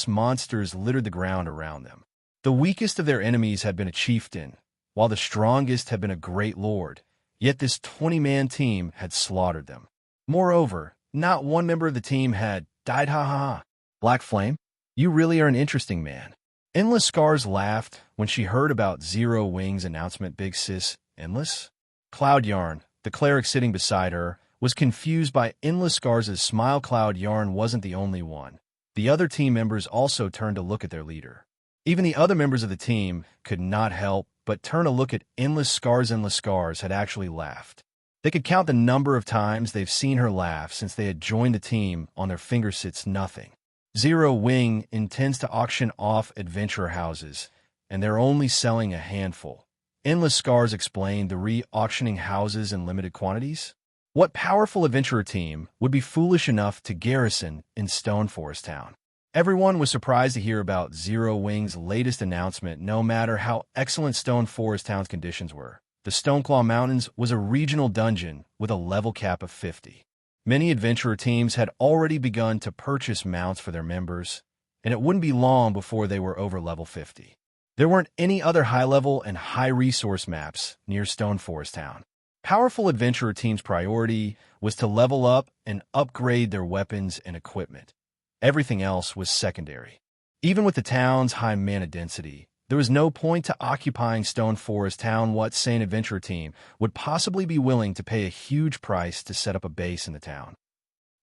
monsters littered the ground around them. The weakest of their enemies had been a chieftain, while the strongest had been a great lord. Yet this 20-man team had slaughtered them. Moreover, not one member of the team had died. Ha ha ha. Black Flame, you really are an interesting man. Endless Scars laughed when she heard about Zero Wing's announcement. Big sis, Endless? Cloud Yarn, the cleric sitting beside her, was confused by Endless Scars' smile. Cloud Yarn wasn't the only one. The other team members also turned to look at their leader. Even the other members of the team could not help but turn a look at Endless Scars. Endless Scars had actually laughed. They could count the number of times they've seen her laugh since they had joined the team on their fingers. Nothing. Zero Wing intends to auction off adventurer houses, and they're only selling a handful. Endless Scars explained the re-auctioning houses in limited quantities. What powerful adventurer team would be foolish enough to garrison in Stone Forest Town? Everyone was surprised to hear about Zero Wing's latest announcement. No matter how excellent Stone Forest Town's conditions were, the Stoneclaw Mountains was a regional dungeon with a level cap of 50. Many adventurer teams had already begun to purchase mounts for their members, and it wouldn't be long before they were over level 50. There weren't any other high-level and high-resource maps near Stone Forest Town. Powerful adventurer teams' priority was to level up and upgrade their weapons and equipment. Everything else was secondary. Even with the town's high mana density, there was no point to occupying Stone Forest Town. What sane adventurer team would possibly be willing to pay a huge price to set up a base in the town?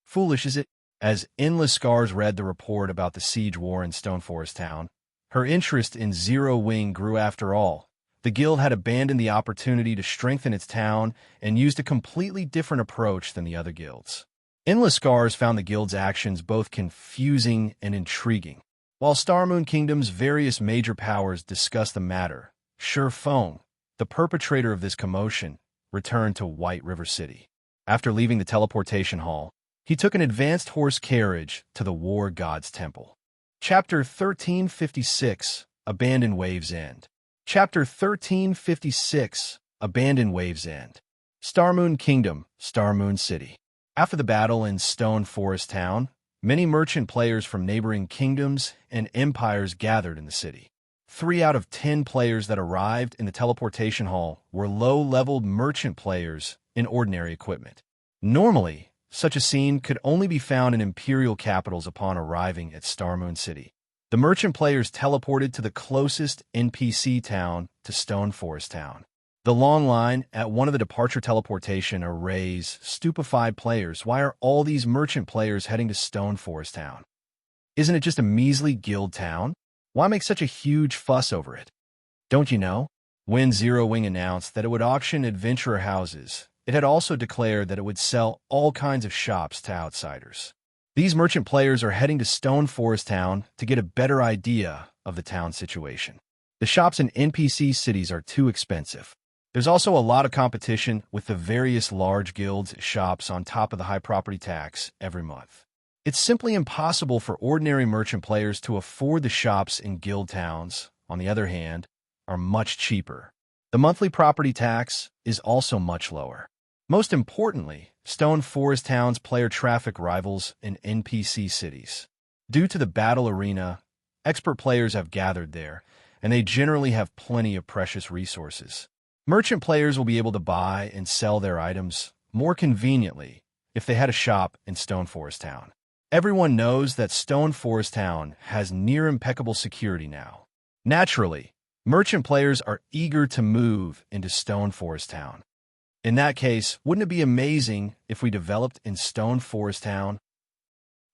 Foolish, is it? As Endless Scars read the report about the siege war in Stone Forest Town, her interest in Zero Wing grew. After all, the guild had abandoned the opportunity to strengthen its town and used a completely different approach than the other guilds. Endless Scars found the guild's actions both confusing and intriguing. While Starmoon Kingdom's various major powers discussed the matter, Sure Feng, the perpetrator of this commotion, returned to White River City. After leaving the teleportation hall, he took an advanced horse carriage to the War God's Temple. Chapter 1356, Abandoned Waves End. Chapter 1356, Abandoned Waves End. Starmoon Kingdom, Starmoon City. After the battle in Stone Forest Town, many merchant players from neighboring kingdoms and empires gathered in the city. 3 out of 10 players that arrived in the teleportation hall were low-leveled merchant players in ordinary equipment. Normally, such a scene could only be found in imperial capitals. Upon arriving at Starmoon City, the merchant players teleported to the closest NPC town to Stone Forest Town. The long line at one of the departure teleportation arrays stupefied players. Why are all these merchant players heading to Stone Forest Town? Isn't it just a measly guild town? Why make such a huge fuss over it? Don't you know? When Zero Wing announced that it would auction adventurer houses, it had also declared that it would sell all kinds of shops to outsiders. These merchant players are heading to Stone Forest Town to get a better idea of the town situation. The shops in NPC cities are too expensive. There's also a lot of competition with the various large guilds' shops on top of the high property tax every month. It's simply impossible for ordinary merchant players to afford the shops in guild towns, on the other hand, are much cheaper. The monthly property tax is also much lower. Most importantly, Stone Forest Town's player traffic rivals in NPC cities. Due to the battle arena, expert players have gathered there, and they generally have plenty of precious resources. Merchant players will be able to buy and sell their items more conveniently if they had a shop in Stone Forest Town. Everyone knows that Stone Forest Town has near impeccable security now. Naturally, merchant players are eager to move into Stone Forest Town. In that case, wouldn't it be amazing if we developed in Stone Forest Town?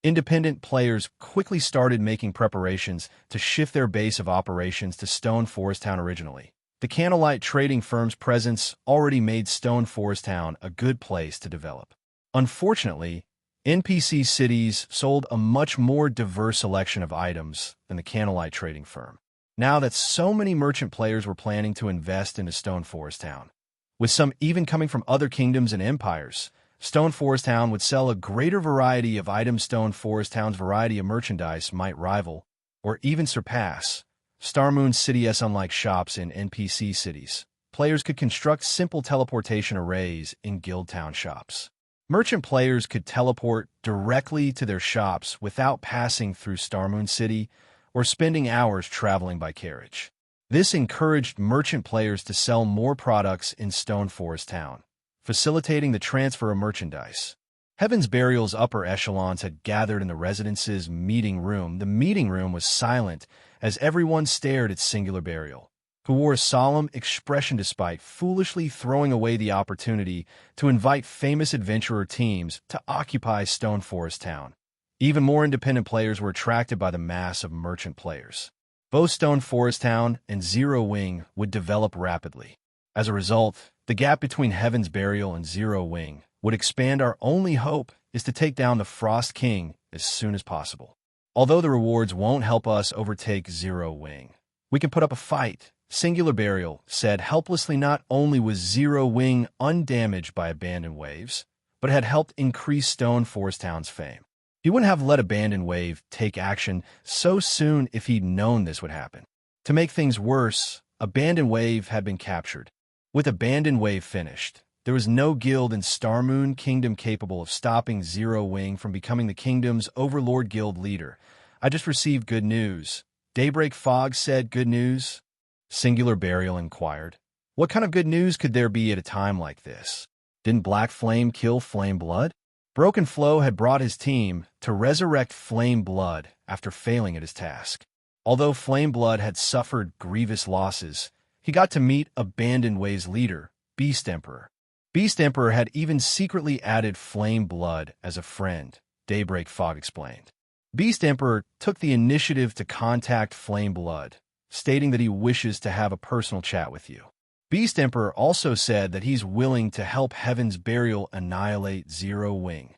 Independent players quickly started making preparations to shift their base of operations to Stone Forest Town. Originally, the Candlelight trading firm's presence already made Stone Forest Town a good place to develop. Unfortunately, NPC cities sold a much more diverse selection of items than the Candlelight trading firm. Now that so many merchant players were planning to invest into Stone Forest Town, with some even coming from other kingdoms and empires, Stone Forest Town would sell a greater variety of items. Stone Forest Town's variety of merchandise might rival, or even surpass, Starmoon City's. Unlike shops in NPC cities, players could construct simple teleportation arrays in guild town shops. Merchant players could teleport directly to their shops without passing through Starmoon City or spending hours traveling by carriage. This encouraged merchant players to sell more products in Stone Forest Town, facilitating the transfer of merchandise. Heaven's Burial's upper echelons had gathered in the residence's meeting room. The meeting room was silent as everyone stared at Singular Burial, who wore a solemn expression despite foolishly throwing away the opportunity to invite famous adventurer teams to occupy Stone Forest Town. Even more independent players were attracted by the mass of merchant players. Both Stone Forest Town and Zero Wing would develop rapidly. As a result, the gap between Heaven's Burial and Zero Wing would expand. Our only hope is to take down the Frost King as soon as possible. Although the rewards won't help us overtake Zero Wing, we can put up a fight, Singular Burial said helplessly. Not only was Zero Wing undamaged by Abandoned Waves, but had helped increase Stone Forest Town's fame. He wouldn't have let Abandoned Wave take action so soon if he'd known this would happen. To make things worse, Abandoned Wave had been captured. With Abandoned Wave finished, there was no guild in Starmoon Kingdom capable of stopping Zero Wing from becoming the kingdom's Overlord guild leader. I just received good news. Daybreak Fog said. Good news? Singular Burial inquired. What kind of good news could there be at a time like this? Didn't Black Flame kill Flame Blood? Broken Flow had brought his team to resurrect Flame Blood after failing at his task. Although Flame Blood had suffered grievous losses, he got to meet Abandoned Wave's leader, Beast Emperor. Beast Emperor had even secretly added Flame Blood as a friend, Daybreak Fog explained. Beast Emperor took the initiative to contact Flame Blood, stating that he wishes to have a personal chat with you. Beast Emperor also said that he's willing to help Heaven's Burial annihilate Zero Wing.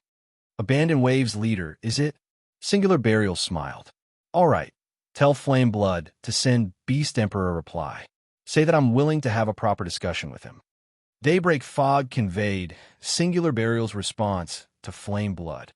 Abandoned Wave's leader, is it? Singular Burial smiled. All right, tell Flame Blood to send Beast Emperor a reply. Say that I'm willing to have a proper discussion with him. Daybreak Fog conveyed Singular Burial's response to Flame Blood.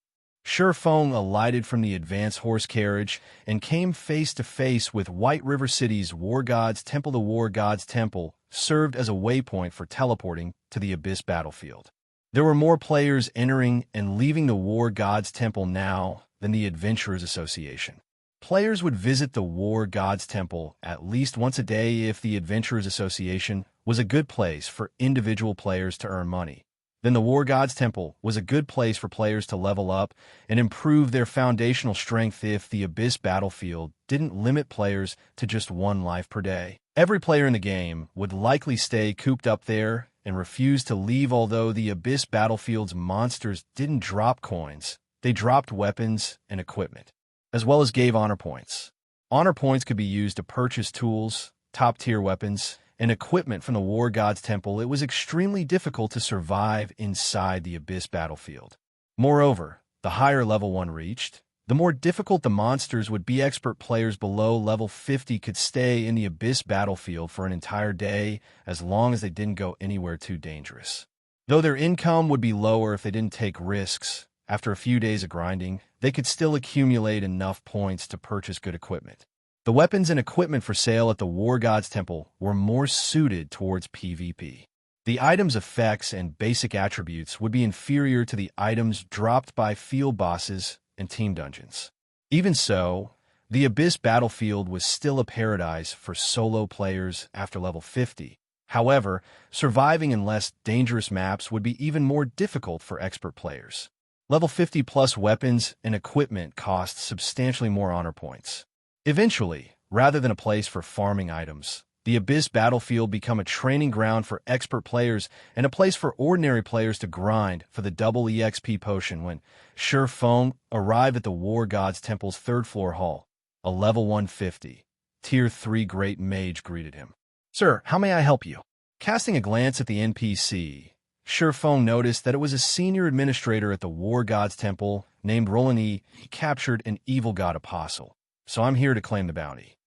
Shurfeng alighted from the advance horse carriage and came face to face with White River City's War God's Temple. The War God's Temple served as a waypoint for teleporting to the Abyss battlefield. There were more players entering and leaving the War God's Temple now than the Adventurers Association. Players would visit the War God's Temple at least once a day if the Adventurers Association was a good place for individual players to earn money. Then the War God's Temple was a good place for players to level up and improve their foundational strength if the Abyss battlefield didn't limit players to just one life per day. Every player in the game would likely stay cooped up there and refuse to leave. Although the Abyss battlefield's monsters didn't drop coins, they dropped weapons and equipment, as well as gave honor points. Honor points could be used to purchase tools, top-tier weapons, and equipment from the War God's Temple. It was extremely difficult to survive inside the Abyss battlefield. Moreover, the higher level one reached, the more difficult the monsters would be. Expert players below level 50 could stay in the Abyss battlefield for an entire day as long as they didn't go anywhere too dangerous. Though their income would be lower if they didn't take risks, after a few days of grinding, they could still accumulate enough points to purchase good equipment. The weapons and equipment for sale at the War God's Temple were more suited towards PvP. The items' effects and basic attributes would be inferior to the items dropped by field bosses and team dungeons. Even so, the Abyss battlefield was still a paradise for solo players after level 50. However, surviving in less dangerous maps would be even more difficult for expert players. Level 50 plus weapons and equipment cost substantially more honor points. Eventually, rather than a place for farming items, the Abyss battlefield became a training ground for expert players and a place for ordinary players to grind for the double EXP potion. When Shurfeng arrived at the War God's Temple's third-floor hall, a level 150, Tier 3 Great Mage greeted him. Sir, how may I help you? Casting a glance at the NPC, Shurfeng noticed that it was a senior administrator at the War God's Temple named Rolani. He captured an evil god apostle, so I'm here to claim the bounty.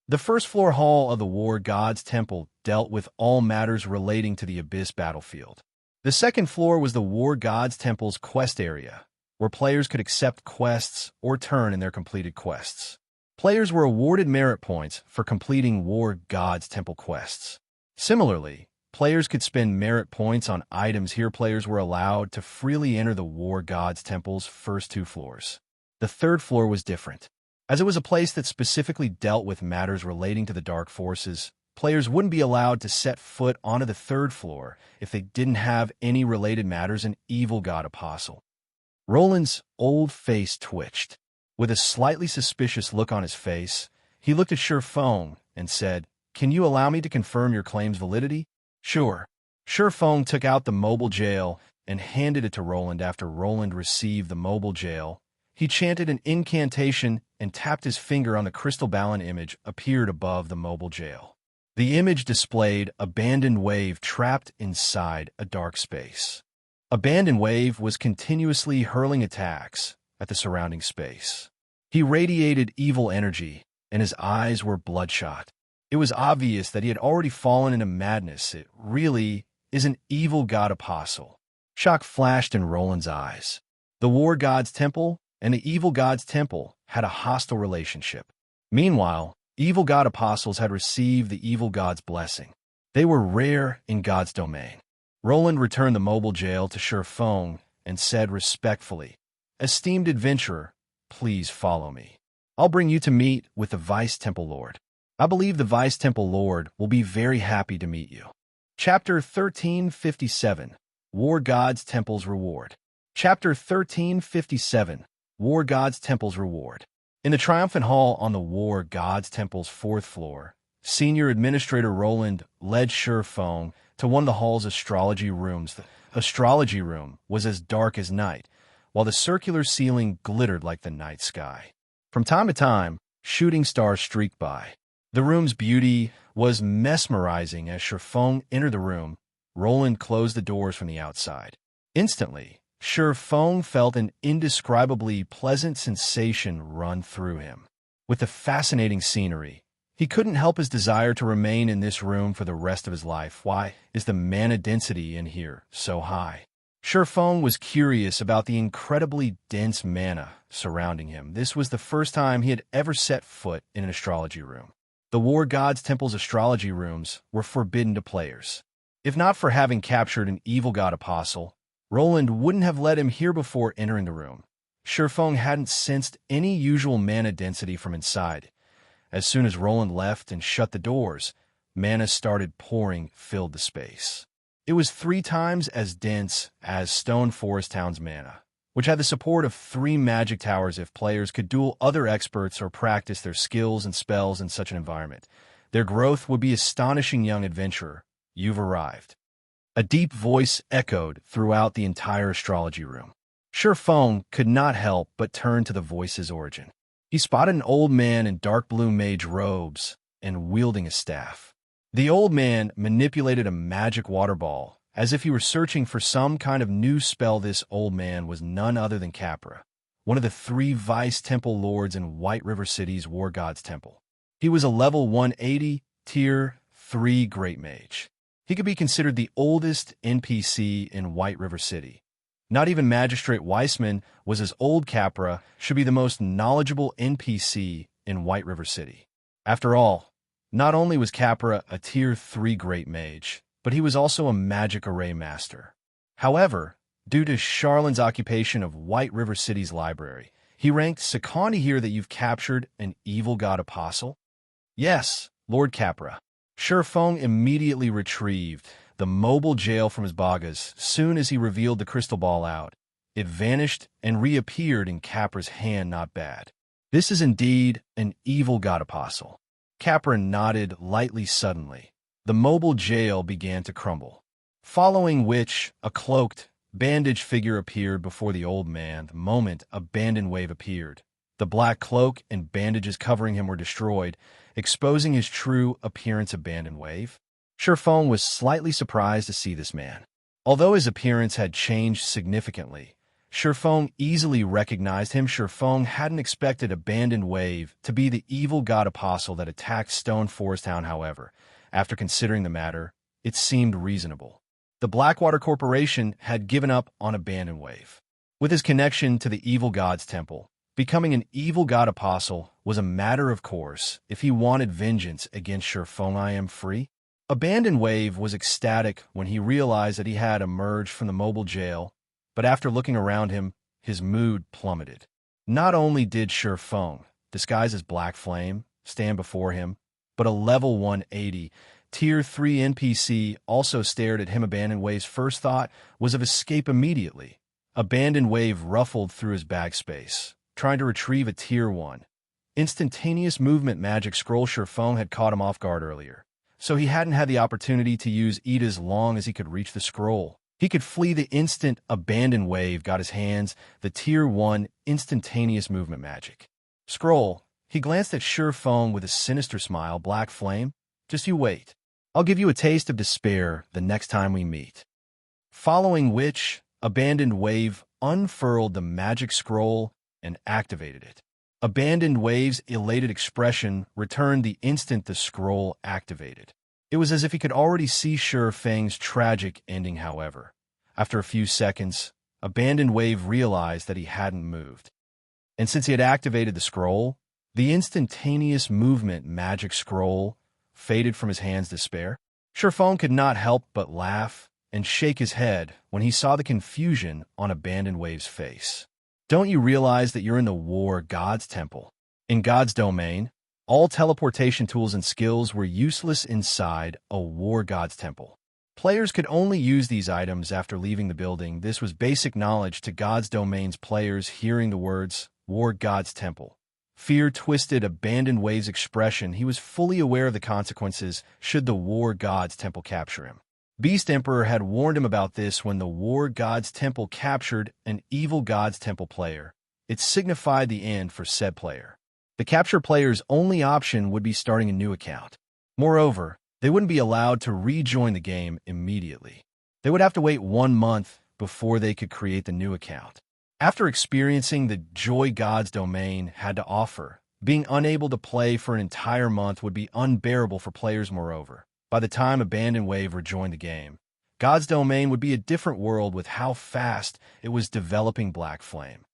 The first-floor hall of the War God's Temple dealt with all matters relating to the Abyss battlefield. The second floor was the War God's Temple's quest area, where players could accept quests or turn in their completed quests. Players were awarded merit points for completing War God's Temple quests. Similarly, players could spend merit points on items. Here, players were allowed to freely enter the War God's Temple's first two floors. The third floor was different. As it was a place that specifically dealt with matters relating to the dark forces, players wouldn't be allowed to set foot onto the third floor if they didn't have any related matters an evil god apostle. Roland's old face twitched. With a slightly suspicious look on his face, he looked at Shifeng and said, "Can you allow me to confirm your claim's validity?" "Sure." Shifeng took out the mobile jail and handed it to Roland. After Roland received the mobile jail, he chanted an incantation and tapped his finger on the crystal balance image appeared above the mobile jail. The image displayed Abandoned Wave trapped inside a dark space. Abandoned Wave was continuously hurling attacks at the surrounding space. He radiated evil energy, and his eyes were bloodshot. It was obvious that he had already fallen into madness. It really is an evil god apostle. Shock flashed in Roland's eyes. The War God's Temple and the Evil God's Temple had a hostile relationship. Meanwhile, evil god apostles had received the evil god's blessing. They were rare in God's domain. Roland returned the mobile jail to Shifeng and said respectfully, "Esteemed adventurer, please follow me. I'll bring you to meet with the Vice Temple Lord. I believe the Vice Temple Lord will be very happy to meet you." Chapter 1357, War God's Temple's Reward. Chapter 1357, War God's Temple's Reward. In the Triumphant Hall on the War God's Temple's 4th floor, Senior Administrator Roland led Shifeng to one of the hall's astrology rooms. The astrology room was as dark as night, while the circular ceiling glittered like the night sky. From time to time, shooting stars streaked by. The room's beauty was mesmerizing. As Shifeng entered the room, Roland closed the doors from the outside. Instantly, Shifeng felt an indescribably pleasant sensation run through him. With the fascinating scenery, he couldn't help his desire to remain in this room for the rest of his life. Why is the mana density in here so high? Shifeng was curious about the incredibly dense mana surrounding him. This was the first time he had ever set foot in an astrology room. The War God's Temple's astrology rooms were forbidden to players. If not for having captured an evil god apostle, Roland wouldn't have let him here before entering the room. Shifeng hadn't sensed any usual mana density from inside. As soon as Roland left and shut the doors, mana started pouring, filled the space. It was 3 times as dense as Stone Forest Town's mana, which had the support of 3 magic towers. If players could duel other experts or practice their skills and spells in such an environment, their growth would be astonishing. Young adventurer, you've arrived. A deep voice echoed throughout the entire astrology room. Shifeng could not help but turn to the voice's origin. He spotted an old man in dark blue mage robes and wielding a staff. The old man manipulated a magic water ball as if he were searching for some kind of new spell. This old man was none other than Capra, one of the 3 Vice Temple Lords in White River City's War God's Temple. He was a level 180, Tier 3 Great Mage. He could be considered the oldest NPC in White River City. Not even Magistrate Weissman was as old. Capra should be the most knowledgeable NPC in White River City. After all, not only was Capra a Tier 3 Great Mage, but he was also a magic array master. However, due to Charlin's occupation of White River City's library, he ranked second. Hear that you've captured an evil god apostle? Yes, Lord Capra. Shifeng immediately retrieved the mobile jail from his bagas. Soon as he revealed the crystal ball out, it vanished and reappeared in Capra's hand. Not bad. This is indeed an evil god apostle. Capra nodded lightly. Suddenly, the mobile jail began to crumble, following which a cloaked, bandaged figure appeared before the old man. The moment Abandoned Wave appeared, the black cloak and bandages covering him were destroyed, exposing his true appearance. Abandoned Wave. Shifeng was slightly surprised to see this man. Although his appearance had changed significantly, Shifeng easily recognized him. Shifeng hadn't expected Abandoned Wave to be the evil god apostle that attacked Stone Forest Town. However, after considering the matter, it seemed reasonable. The Blackwater Corporation had given up on Abandoned Wave. With his connection to the Evil God's Temple, becoming an evil god apostle was a matter of course. If he wanted vengeance against Shifeng, I am free. Abandoned Wave was ecstatic when he realized that he had emerged from the mobile jail, but after looking around him, his mood plummeted. Not only did Shifeng, disguised as Black Flame, stand before him, but a level 180. Tier 3 NPC also stared at him. Abandoned Wave's first thought was of escape immediately. Abandoned Wave ruffled through his bag space, trying to retrieve a Tier 1. Instantaneous movement magic scroll. Xianxia had caught him off guard earlier, so he hadn't had the opportunity to use it as long as he could reach the scroll. He could flee the instant Abandoned Wave got his hands the Tier 1 instantaneous movement magic scroll. He glanced at Xianxia with a sinister smile. Black Flame, just you wait. I'll give you a taste of despair the next time we meet. Following which, Abandoned Wave unfurled the magic scroll and activated it. Abandoned Wave's elated expression returned the instant the scroll activated. It was as if he could already see Xianxia's tragic ending. However, after a few seconds, Abandoned Wave realized that he hadn't moved. And since he had activated the scroll, the instantaneous movement magic scroll faded from his hands. Despair. Xianxia could not help but laugh and shake his head when he saw the confusion on Abandoned Wave's face. Don't you realize that you're in the War God's Temple? In God's domain, all teleportation tools and skills were useless inside a War God's Temple. Players could only use these items after leaving the building. This was basic knowledge to God's domain's players. Hearing the words, War God's Temple, fear twisted Abandoned Wave's expression. He was fully aware of the consequences should the War God's Temple capture him. Beast Emperor had warned him about this when the War God's Temple captured an evil God's Temple player. It signified the end for said player. The captured player's only option would be starting a new account. Moreover, they wouldn't be allowed to rejoin the game immediately. They would have to wait 1 month before they could create the new account. After experiencing the joy God's domain had to offer, being unable to play for an entire month would be unbearable for players. Moreover, by the time Abandoned Wave rejoined the game, God's domain would be a different world with how fast it was developing. Black Flame.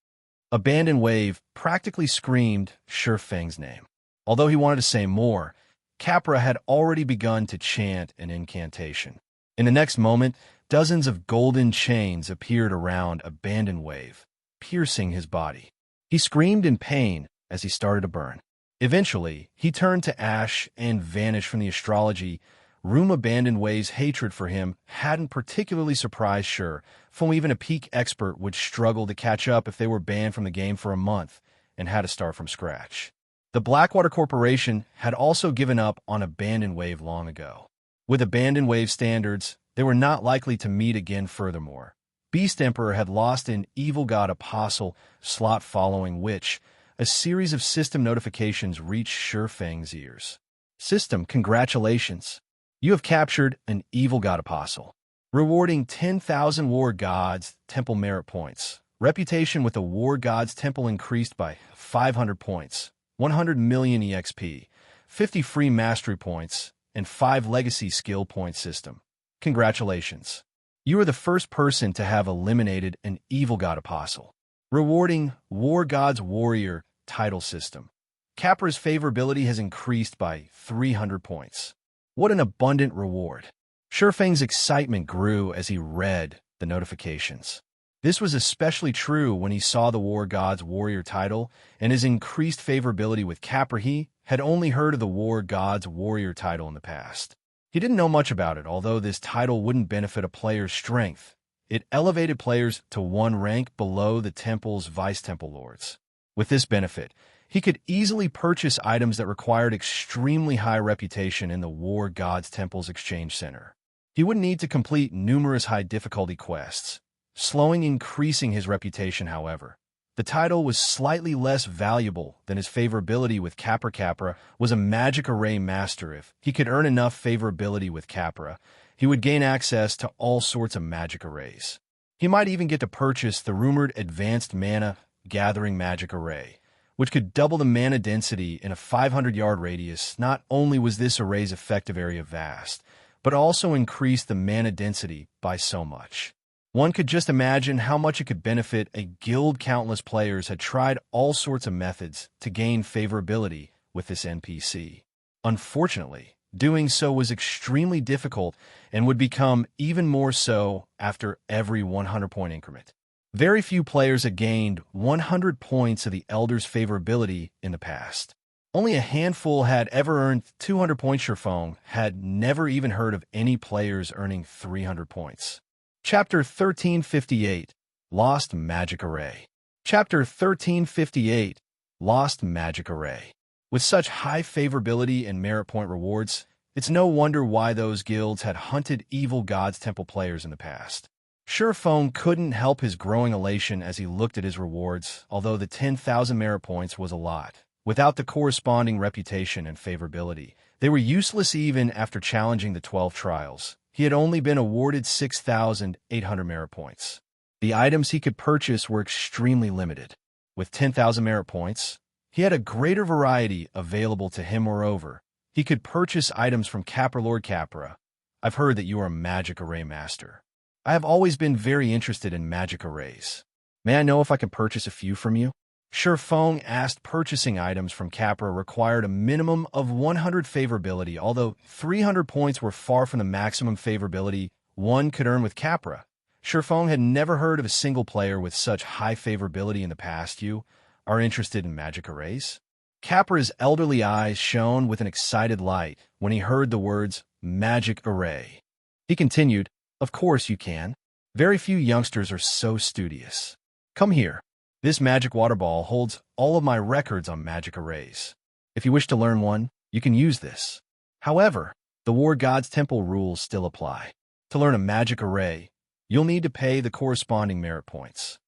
Abandoned Wave practically screamed Xianxia's name. Although he wanted to say more, Capra had already begun to chant an incantation. In the next moment, dozens of golden chains appeared around Abandoned Wave, piercing his body. He screamed in pain as he started to burn. Eventually, he turned to ash and vanished from the astrology room. Abandoned Wave's hatred for him hadn't particularly surprised Xianxia, from even a peak expert would struggle to catch up if they were banned from the game for a month and had to start from scratch. The Blackwater Corporation had also given up on Abandoned Wave long ago. With Abandoned Wave standards, they were not likely to meet again. Furthermore, Beast Emperor had lost an Evil God Apostle slot, following which a series of system notifications reached Xianxia's ears. System, congratulations. You have captured an Evil God Apostle, rewarding 10,000 War Gods Temple merit points. Reputation with the War Gods Temple increased by 500 points, 100 million EXP, 50 free mastery points, and 5 legacy skill point system. Congratulations. You are the first person to have eliminated an Evil God Apostle, rewarding War God's Warrior title system. Capra's favorability has increased by 300 points. What an abundant reward. Xianxia's excitement grew as he read the notifications. This was especially true when he saw the War God's Warrior title and his increased favorability with Capra. He had only heard of the War God's Warrior title in the past. He didn't know much about it. Although this title wouldn't benefit a player's strength, it elevated players to 1 rank below the temple's vice-temple lords. With this benefit, he could easily purchase items that required extremely high reputation in the War God's Temple's exchange center. He would need to complete numerous high-difficulty quests, slowing increasing his reputation. However, the title was slightly less valuable than his favorability with Capra. Capra was a magic array master. If he could earn enough favorability with Capra, he would gain access to all sorts of magic arrays. He might even get to purchase the rumored advanced mana gathering magic array, which could double the mana density in a 500-yard radius. Not only was this array's effective area vast, but also increased the mana density by so much. One could just imagine how much it could benefit a guild. Countless players had tried all sorts of methods to gain favorability with this NPC. Unfortunately, doing so was extremely difficult and would become even more so after every 100-point increment. Very few players had gained 100 points of the Elder's favorability in the past. Only a handful had ever earned 200 points. Shifeng had never even heard of any players earning 300 points. Chapter 1358, Lost Magic Array. Chapter 1358, Lost Magic Array. With such high favorability and merit point rewards, it's no wonder why those guilds had hunted evil God's Temple players in the past. Shifeng couldn't help his growing elation as he looked at his rewards, although the 10,000 merit points was a lot. Without the corresponding reputation and favorability, they were useless even after challenging the 12 trials. He had only been awarded 6,800 merit points. The items he could purchase were extremely limited. With 10,000 merit points, he had a greater variety available to him. Moreover, he could purchase items from Lord Capra. I've heard that you are a magic array master. I have always been very interested in magic arrays. May I know if I can purchase a few from you? Shifeng asked. Purchasing items from Capra required a minimum of 100 favorability, although 300 points were far from the maximum favorability one could earn with Capra. Shifeng had never heard of a single player with such high favorability in the past. You are interested in magic arrays? Capra's elderly eyes shone with an excited light when he heard the words magic array. He continued, "Of course you can. Very few youngsters are so studious. Come here. This magic water ball holds all of my records on magic arrays. If you wish to learn one, you can use this. However, the War God's Temple rules still apply. To learn a magic array, you'll need to pay the corresponding merit points.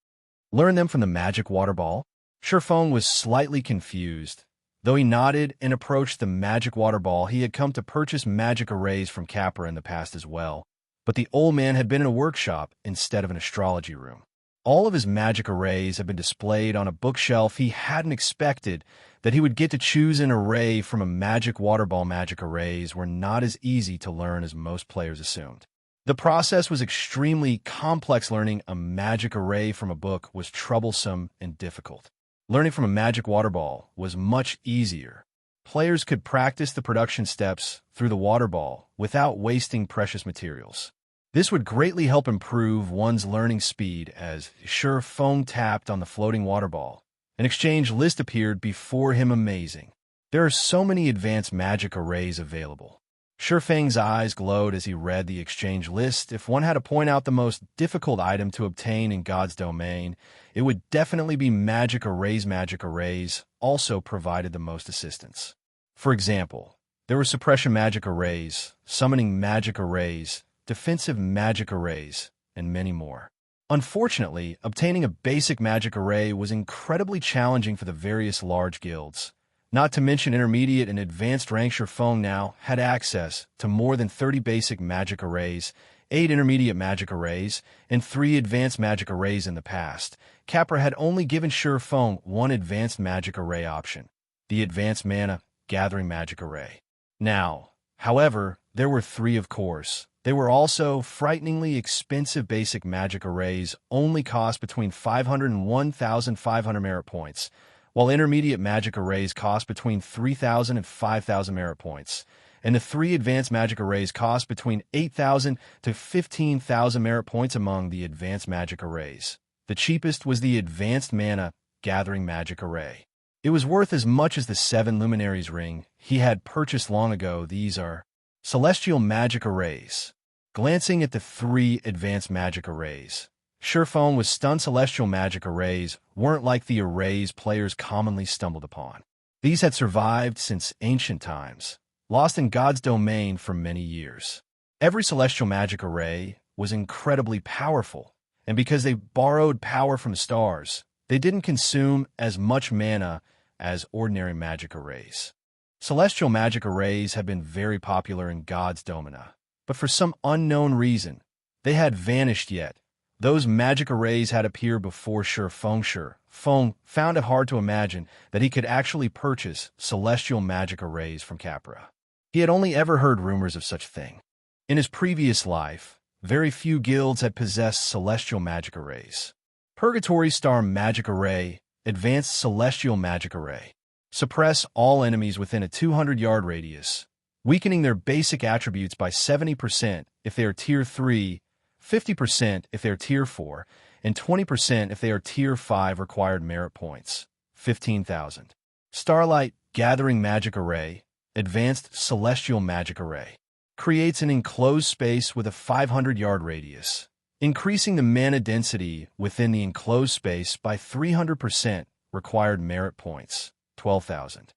Learn them from the magic water ball?" Shifeng was slightly confused. Though he nodded and approached the magic water ball, he had come to purchase magic arrays from Capra in the past as well. But the old man had been in a workshop instead of an astrology room. All of his magic arrays had been displayed on a bookshelf. He hadn't expected that he would get to choose an array from a magic water ball. Magic arrays were not as easy to learn as most players assumed. The process was extremely complex. Learning a magic array from a book was troublesome and difficult. Learning from a magic water ball was much easier. Players could practice the production steps through the water ball without wasting precious materials. This would greatly help improve one's learning speed. As Shifeng tapped on the floating water ball, an exchange list appeared before him. Amazing. There are so many advanced magic arrays available. Shifeng's eyes glowed as he read the exchange list. If one had to point out the most difficult item to obtain in God's domain, it would definitely be magic arrays. Magic arrays also provided the most assistance. For example, there were suppression magic arrays, summoning magic arrays, defensive magic arrays, and many more. Unfortunately, obtaining a basic magic array was incredibly challenging for the various large guilds. Not to mention intermediate and advanced rank. Shifeng now had access to more than 30 basic magic arrays, 8 intermediate magic arrays, and 3 advanced magic arrays in the past. Capra had only given Shifeng one advanced magic array option, the advanced mana gathering magic array. Now, however, there were 3, of course. They were also frighteningly expensive. Basic magic arrays only cost between 500 and 1,500 merit points, while intermediate magic arrays cost between 3,000 and 5,000 merit points, and the 3 advanced magic arrays cost between 8,000 to 15,000 merit points. Among the advanced magic arrays, the cheapest was the advanced mana gathering magic array. It was worth as much as the 7 luminaries ring he had purchased long ago. These are celestial magic arrays. Glancing at the 3 advanced magic arrays, Shifeng was stunned. Celestial magic arrays weren't like the arrays players commonly stumbled upon. These had survived since ancient times, lost in God's domain for many years. Every celestial magic array was incredibly powerful, and because they borrowed power from the stars, they didn't consume as much mana as ordinary magic arrays. Celestial magic arrays have been very popular in God's Domina, but for some unknown reason, they had vanished yet. Those magic arrays had appeared before Shifeng. Shifeng found it hard to imagine that he could actually purchase celestial magic arrays from Capra. He had only ever heard rumors of such a thing. In his previous life, very few guilds had possessed celestial magic arrays. Purgatory Star Magic Array, Advanced Celestial Magic Array. Suppress all enemies within a 200-yard radius, weakening their basic attributes by 70% if they are Tier 3, 50% if they are Tier 4, and 20% if they are Tier 5. Required merit points, 15,000. Starlight Gathering Magic Array, Advanced Celestial Magic Array, creates an enclosed space with a 500-yard radius, increasing the mana density within the enclosed space by 300%, required merit points, 12,000.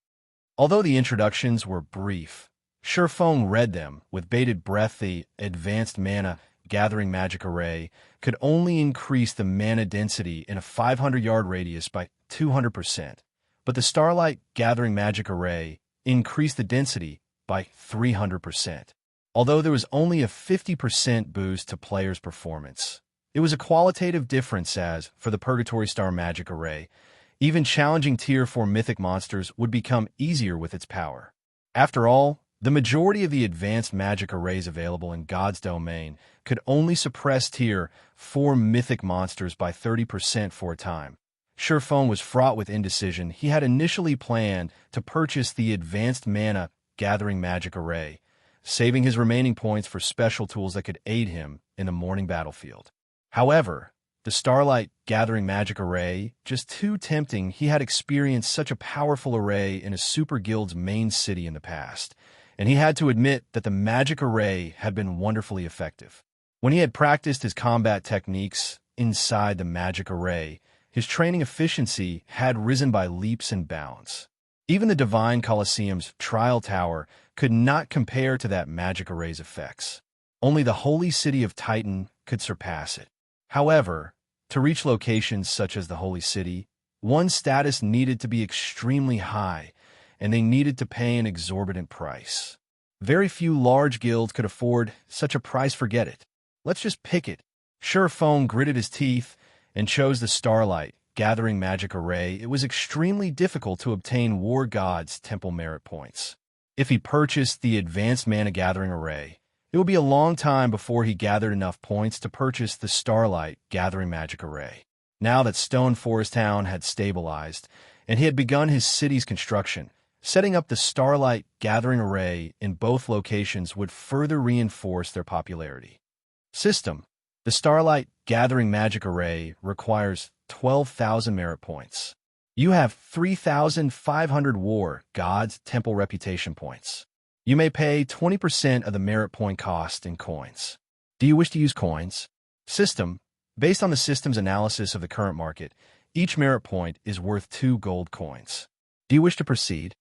Although the introductions were brief, Shurfeng read them with bated breath. The Advanced Mana Gathering Magic Array could only increase the mana density in a 500-yard radius by 200%, but the Starlight Gathering Magic Array increased the density by 300%. Although there was only a 50% boost to players' performance, it was a qualitative difference as, for the Purgatory Star Magic Array, even challenging Tier 4 mythic monsters would become easier with its power. After all, the majority of the advanced magic arrays available in God's Domain could only suppress Tier 4 mythic monsters by 30% for a time. Shurfeng was fraught with indecision. He had initially planned to purchase the Advanced Mana Gathering Magic Array, saving his remaining points for special tools that could aid him in the morning battlefield. However, the Starlight Gathering Magic Array, just too tempting. He had experienced such a powerful array in a super guild's main city in the past, and he had to admit that the magic array had been wonderfully effective. When he had practiced his combat techniques inside the magic array, his training efficiency had risen by leaps and bounds. Even the Divine Colosseum's Trial Tower could not compare to that magic array's effects. Only the Holy City of Titan could surpass it. However, to reach locations such as the Holy City, one's status needed to be extremely high, and they needed to pay an exorbitant price. Very few large guilds could afford such a price. Forget it. Let's just pick it. Shurfeng gritted his teeth and chose the Starlight Gathering Magic Array. It was extremely difficult to obtain War God's Temple merit points. If he purchased the Advanced Mana Gathering Array, it would be a long time before he gathered enough points to purchase the Starlight Gathering Magic Array. Now that Stone Forest Town had stabilized, and he had begun his city's construction, setting up the Starlight Gathering Array in both locations would further reinforce their popularity. System: the Starlight Gathering Magic Array requires 12,000 merit points. You have 3,500 War God's Temple reputation points. You may pay 20% of the merit point cost in coins. Do you wish to use coins? System: based on the system's analysis of the current market, each merit point is worth 2 gold coins. Do you wish to proceed?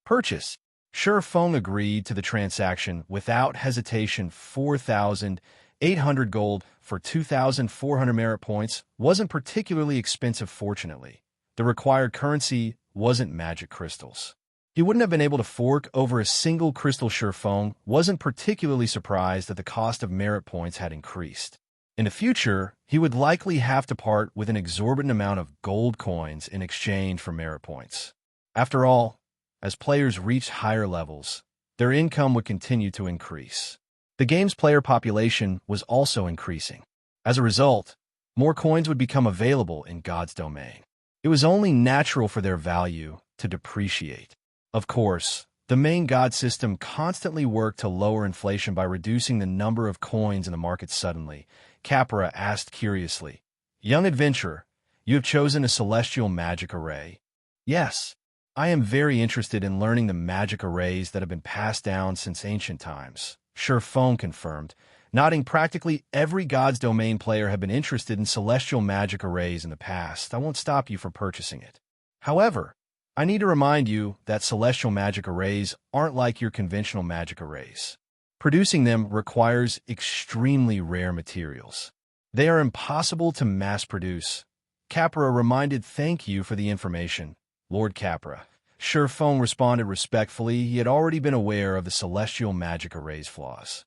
Purchase. Shurfeng agreed to the transaction without hesitation. 4,800 gold for 2,400 merit points wasn't particularly expensive. Fortunately, the required currency wasn't magic crystals. He wouldn't have been able to fork over a single crystal. Shurfeng wasn't particularly surprised that the cost of merit points had increased. In the future, he would likely have to part with an exorbitant amount of gold coins in exchange for merit points. After all, as players reached higher levels, their income would continue to increase. The game's player population was also increasing. As a result, more coins would become available in God's Domain. It was only natural for their value to depreciate. Of course, the main god system constantly worked to lower inflation by reducing the number of coins in the market. Suddenly, Capra asked curiously, "Young adventurer, you have chosen a celestial magic array?" "Yes, I am very interested in learning the magic arrays that have been passed down since ancient times," Shurfeng confirmed, nodding. Practically every God's Domain player had been interested in celestial magic arrays in the past. I won't stop you from purchasing it. However, I need to remind you that celestial magic arrays aren't like your conventional magic arrays. Producing them requires extremely rare materials. They are impossible to mass-produce. Capra reminded. "Thank you for the information, Lord Capra." Shurfeng responded respectfully. He had already been aware of the celestial magic array's flaws.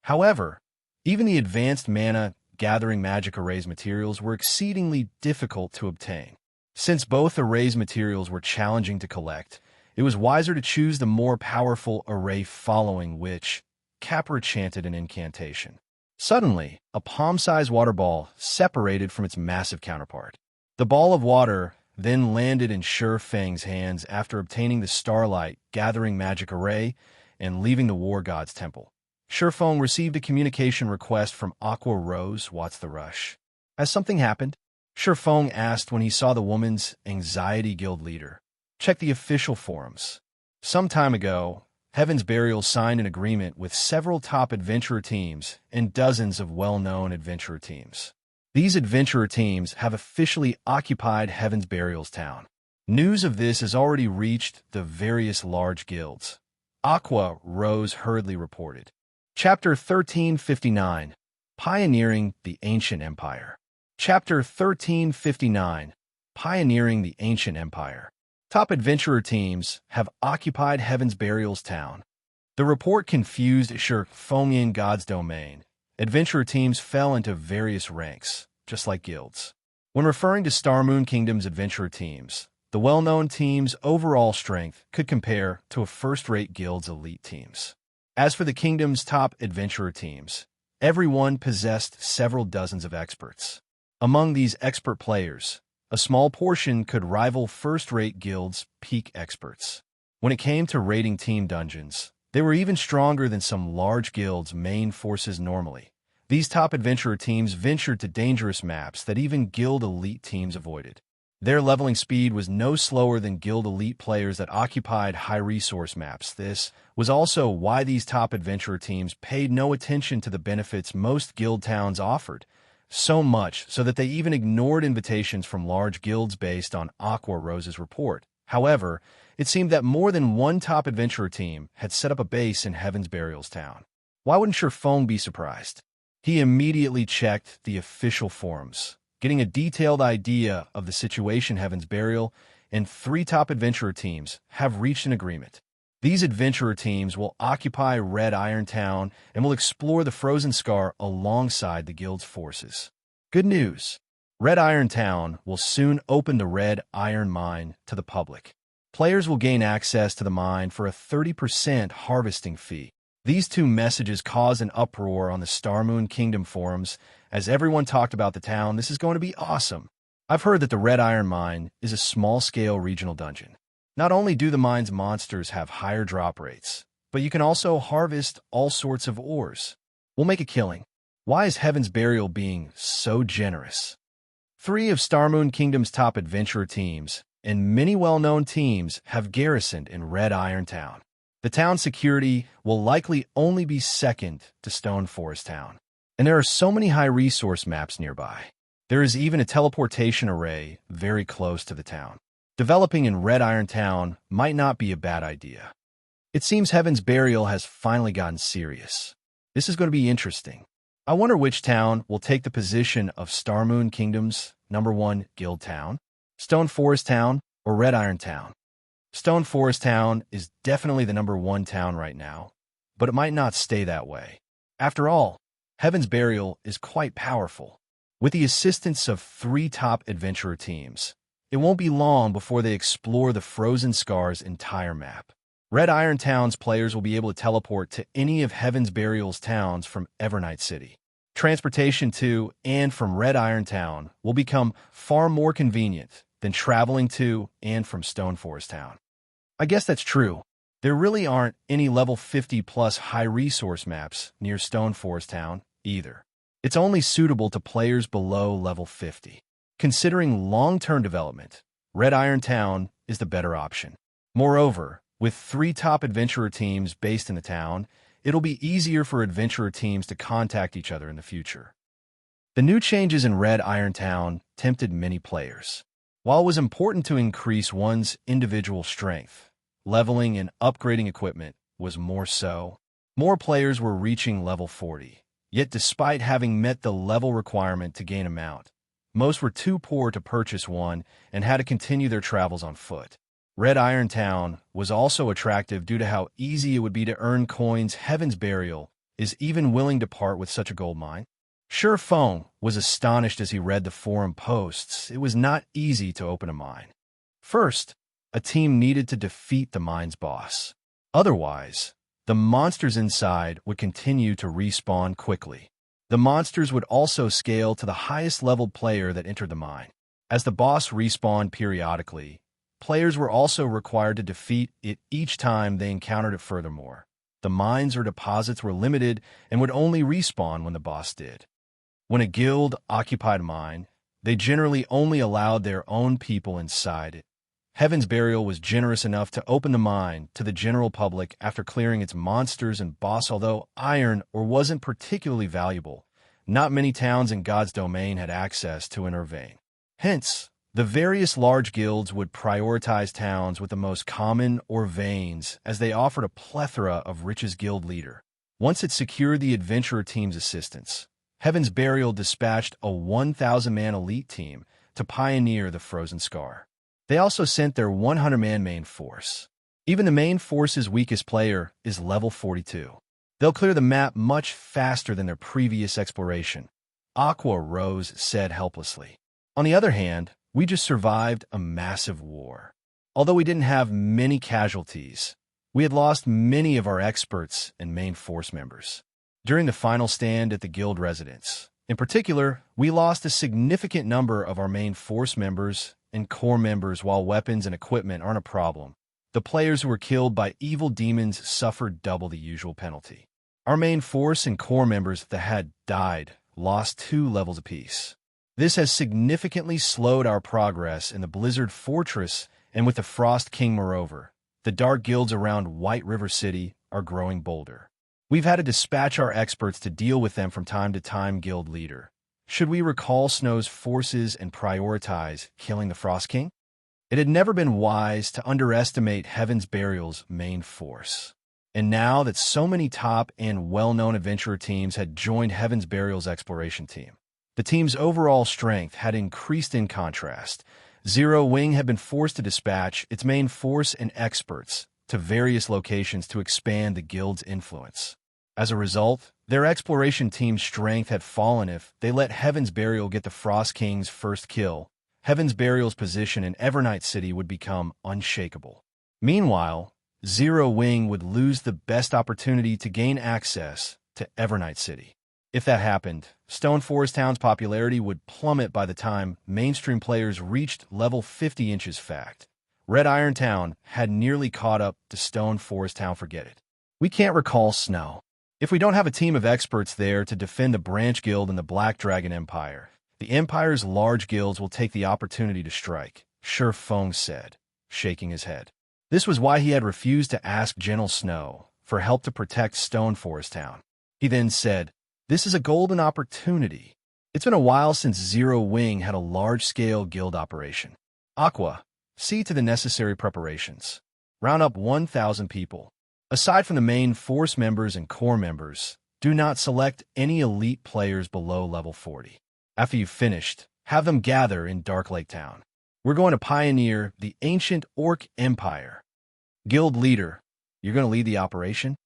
However, even the Advanced Mana Gathering Magic Array's materials were exceedingly difficult to obtain. Since both arrays' materials were challenging to collect, it was wiser to choose the more powerful array, following which Capra chanted an incantation. Suddenly, a palm-sized water ball separated from its massive counterpart. The ball of water then landed in Shurfeng's hands after obtaining the Starlight Gathering Magic Array and leaving the War God's Temple. Shurfeng received a communication request from Aqua Rose. "What's the rush? Has something happened?" Shurfeng asked when he saw the woman's Anxiety Guild leader. Check the official forums. Some time ago, Heaven's Burial signed an agreement with several top adventurer teams and dozens of well-known adventurer teams. These adventurer teams have officially occupied Heaven's Burial's town. News of this has already reached the various large guilds. Aqua Rose hurriedly reported. Chapter 1359, Pioneering the Ancient Empire. Chapter 1359, Pioneering the Ancient Empire. Top adventurer teams have occupied Heaven's Burial's town. The report confused Xianxia God's domain. Adventurer teams fell into various ranks, just like guilds. When referring to Star Moon Kingdom's adventurer teams, the well-known team's overall strength could compare to a first-rate guild's elite teams. As for the kingdom's top adventurer teams, everyone possessed several dozens of experts. Among these expert players, a small portion could rival first-rate guilds' peak experts. When it came to raiding team dungeons, they were even stronger than some large guilds' main forces normally. These top adventurer teams ventured to dangerous maps that even guild elite teams avoided. Their leveling speed was no slower than guild elite players that occupied high-resource maps. This was also why these top adventurer teams paid no attention to the benefits most guild towns offered, so much so that they even ignored invitations from large guilds based on Aqua Rose's report. However, it seemed that more than one top adventurer team had set up a base in Heaven's Burial's town. Why wouldn't Feng be surprised? He immediately checked the official forums, getting a detailed idea of the situation. Heaven's Burial and 3 top adventurer teams have reached an agreement. These adventurer teams will occupy Red Iron Town and will explore the Frozen Scar alongside the guild's forces. Good news! Red Iron Town will soon open the Red Iron Mine to the public. Players will gain access to the mine for a 30% harvesting fee. These 2 messages caused an uproar on the Star Moon Kingdom forums as everyone talked about the town. This is going to be awesome. I've heard that the Red Iron Mine is a small-scale regional dungeon. Not only do the mine's monsters have higher drop rates, but you can also harvest all sorts of ores. We'll make a killing. Why is Heaven's Burial being so generous? 3 of Star Moon Kingdom's top adventurer teams and many well-known teams have garrisoned in Red Iron Town. The town's security will likely only be second to Stone Forest Town. And there are so many high-resource maps nearby. There is even a teleportation array very close to the town. Developing in Red Iron Town might not be a bad idea. It seems Heaven's Burial has finally gotten serious. This is going to be interesting. I wonder which town will take the position of Star Moon Kingdom's #1 guild town, Stone Forest Town, or Red Iron Town. Stone Forest Town is definitely the #1 town right now, but it might not stay that way. After all, Heaven's Burial is quite powerful. With the assistance of 3 top adventurer teams, it won't be long before they explore the Frozen Scar's entire map. Red Iron Town's players will be able to teleport to any of Heaven's Burial's towns from Evernight City. Transportation to and from Red Iron Town will become far more convenient than traveling to and from Stone Forest Town. I guess that's true. There really aren't any level 50+ high-resource maps near Stone Forest Town either. It's only suitable to players below level 50. Considering long-term development, Red Iron Town is the better option. Moreover, with 3 top adventurer teams based in the town, it'll be easier for adventurer teams to contact each other in the future. The new changes in Red Iron Town tempted many players. While it was important to increase one's individual strength, leveling and upgrading equipment was more so. More players were reaching level 40, yet despite having met the level requirement to gain a mount, most were too poor to purchase one and had to continue their travels on foot. Red Iron Town was also attractive due to how easy it would be to earn coins. Heaven's Burial is even willing to part with such a gold mine. Feng was astonished as he read the forum posts. It was not easy to open a mine. First, a team needed to defeat the mine's boss. Otherwise, the monsters inside would continue to respawn quickly. The monsters would also scale to the highest leveled player that entered the mine. As the boss respawned periodically, players were also required to defeat it each time they encountered it. Furthermore, the mines or deposits were limited and would only respawn when the boss did. When a guild occupied a mine, they generally only allowed their own people inside it, Heaven's Burial was generous enough to open the mine to the general public after clearing its monsters and boss. Although iron ore wasn't particularly valuable, not many towns in God's domain had access to an ore vein. Hence, the various large guilds would prioritize towns with the most common ore veins, as they offered a plethora of riches. Guild leader. Once it secured the adventurer team's assistance, Heaven's Burial dispatched a 1,000-man elite team to pioneer the Frozen Scar. They also sent their 100-man main force. Even the main force's weakest player is level 42. They'll clear the map much faster than their previous exploration, Aqua Rose said helplessly. On the other hand, we just survived a massive war. Although we didn't have many casualties, we had lost many of our experts and main force members. During the final stand at the guild residence, in particular, we lost a significant number of our main force members and core members. While weapons and equipment aren't a problem, the players who were killed by evil demons suffered double the usual penalty. Our main force and core members that had died lost 2 levels apiece. This has significantly slowed our progress in the Blizzard Fortress and with the Frost King. Moreover, the dark guilds around White River City are growing bolder. We've had to dispatch our experts to deal with them from time to time. Guild leader. Should we recall Snow's forces and prioritize killing the Frost King? It had never been wise to underestimate Heaven's Burial's main force. And now that so many top and well-known adventurer teams had joined Heaven's Burial's exploration team, the team's overall strength had increased. In contrast, Zero Wing had been forced to dispatch its main force and experts to various locations to expand the guild's influence. As a result, their exploration team's strength had fallen. If they let Heaven's Burial get the Frost King's first kill, Heaven's Burial's position in Evernight City would become unshakable. Meanwhile, Zero Wing would lose the best opportunity to gain access to Evernight City. If that happened, Stone Forest Town's popularity would plummet by the time mainstream players reached level 50 inches. Fact. Red Iron Town had nearly caught up to Stone Forest Town. Forget it. We can't recall Snow. If we don't have a team of experts there to defend the Branch Guild and the Black Dragon Empire, the Empire's large guilds will take the opportunity to strike, Sure Feng said, shaking his head. This was why he had refused to ask Gentle Snow for help to protect Stone Forest Town. He then said, "This is a golden opportunity. It's been a while since Zero Wing had a large-scale guild operation. Aqua, see to the necessary preparations. Round up 1,000 people. Aside from the main force members and core members, do not select any elite players below level 40. After you've finished, have them gather in Dark Lake Town. We're going to pioneer the ancient Orc Empire. Guild leader, you're going to lead the operation?"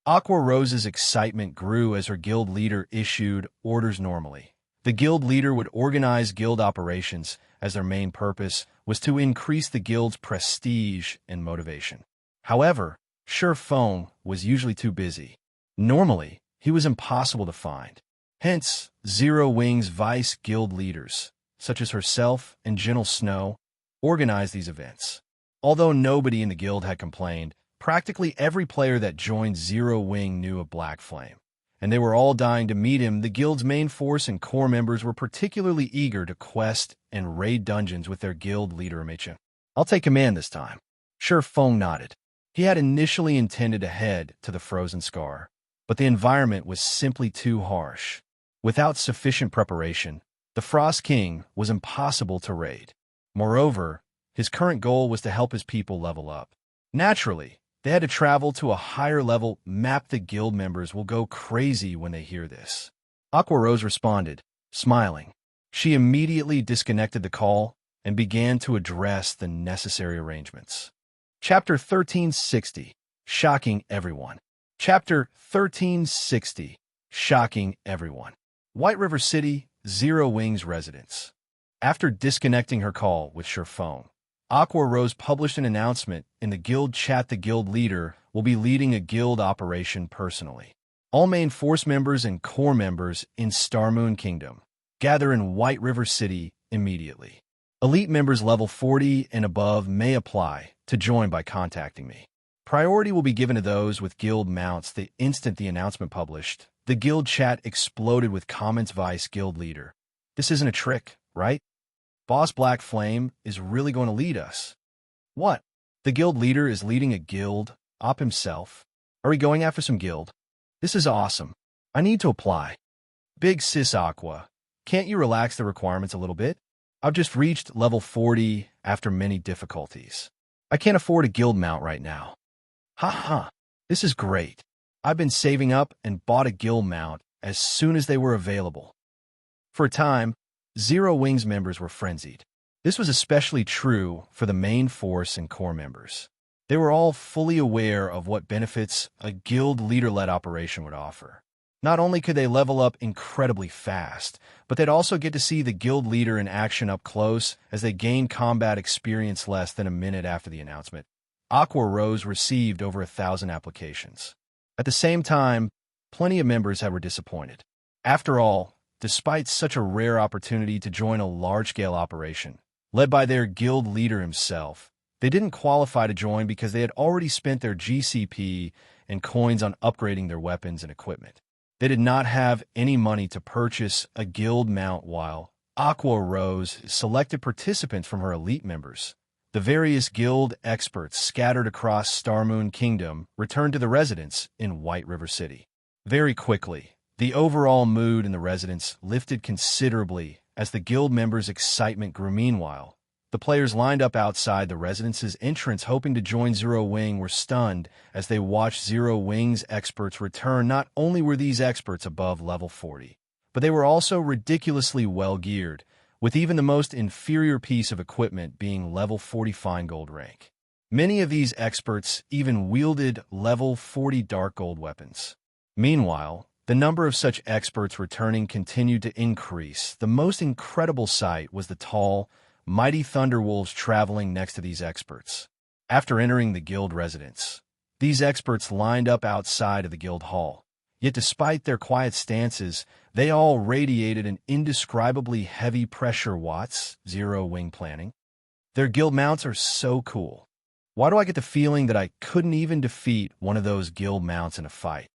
Aqua Rose's excitement grew as her guild leader issued orders. Normally, the guild leader would organize guild operations, as their main purpose was to increase the guild's prestige and motivation. However, Sure Feng was usually too busy. Normally, he was impossible to find. Hence, Zero Wing's vice guild leaders, such as herself and Gentle Snow, organized these events. Although nobody in the guild had complained, practically every player that joined Zero Wing knew of Black Flame, and they were all dying to meet him. The guild's main force and core members were particularly eager to quest and raid dungeons with their guild leader. Xianxia. "I'll take command this time." Sure Feng nodded. He had initially intended to head to the Frozen Scar, but the environment was simply too harsh. Without sufficient preparation, the Frost King was impossible to raid. Moreover, his current goal was to help his people level up. Naturally, they had to travel to a higher level map. The guild members will go crazy when they hear this. Aqua Rose responded, smiling. She immediately disconnected the call and began to address the necessary arrangements. Chapter 1360, Shocking Everyone. Chapter 1360, Shocking Everyone. White River City, Zero Wing's residence. After disconnecting her call with Sure Feng, Aqua Rose published an announcement in the guild chat. The guild leader will be leading a guild operation personally. All main force members and core members in Starmoon Kingdom gather in White River City immediately. Elite members level 40 and above may apply to join by contacting me. Priority will be given to those with guild mounts. The instant the announcement published, the guild chat exploded with comments. Vice guild leader, this isn't a trick, right? Boss Black Flame is really going to lead us. What? The guild leader is leading a guild, op himself? Are we going after some guild? This is awesome. I need to apply. Big sis Aqua, can't you relax the requirements a little bit? I've just reached level 40 after many difficulties. I can't afford a guild mount right now. Haha, this is great. I've been saving up and bought a guild mount as soon as they were available. For a time, Zero Wings members were frenzied. This was especially true for the main force and core members. They were all fully aware of what benefits a guild leader-led operation would offer. Not only could they level up incredibly fast, but they'd also get to see the guild leader in action up close as they gained combat experience less than a minute after the announcement. Aqua Rose received over 1,000 applications. At the same time, plenty of members were disappointed. After all, despite such a rare opportunity to join a large-scale operation, led by their guild leader himself, they didn't qualify to join because they had already spent their GCP and coins on upgrading their weapons and equipment. They did not have any money to purchase a guild mount while Aqua Rose selected participants from her elite members. The various guild experts scattered across Starmoon Kingdom returned to the residence in White River City. Very quickly, the overall mood in the residence lifted considerably as the guild members' excitement grew. Meanwhile, the players lined up outside the residence's entrance hoping to join Zero Wing were stunned as they watched Zero Wing's experts return. Not only were these experts above level 40, but they were also ridiculously well-geared, with even the most inferior piece of equipment being level 40 fine gold rank. Many of these experts even wielded level 40 dark gold weapons. Meanwhile, the number of such experts returning continued to increase. The most incredible sight was the tall, mighty Thunderwolves traveling next to these experts. After entering the guild residence, these experts lined up outside of the guild hall. Yet despite their quiet stances, they all radiated an indescribably heavy pressure. Watts, Zero Wing planning. Their guild mounts are so cool. Why do I get the feeling that I couldn't even defeat one of those guild mounts in a fight?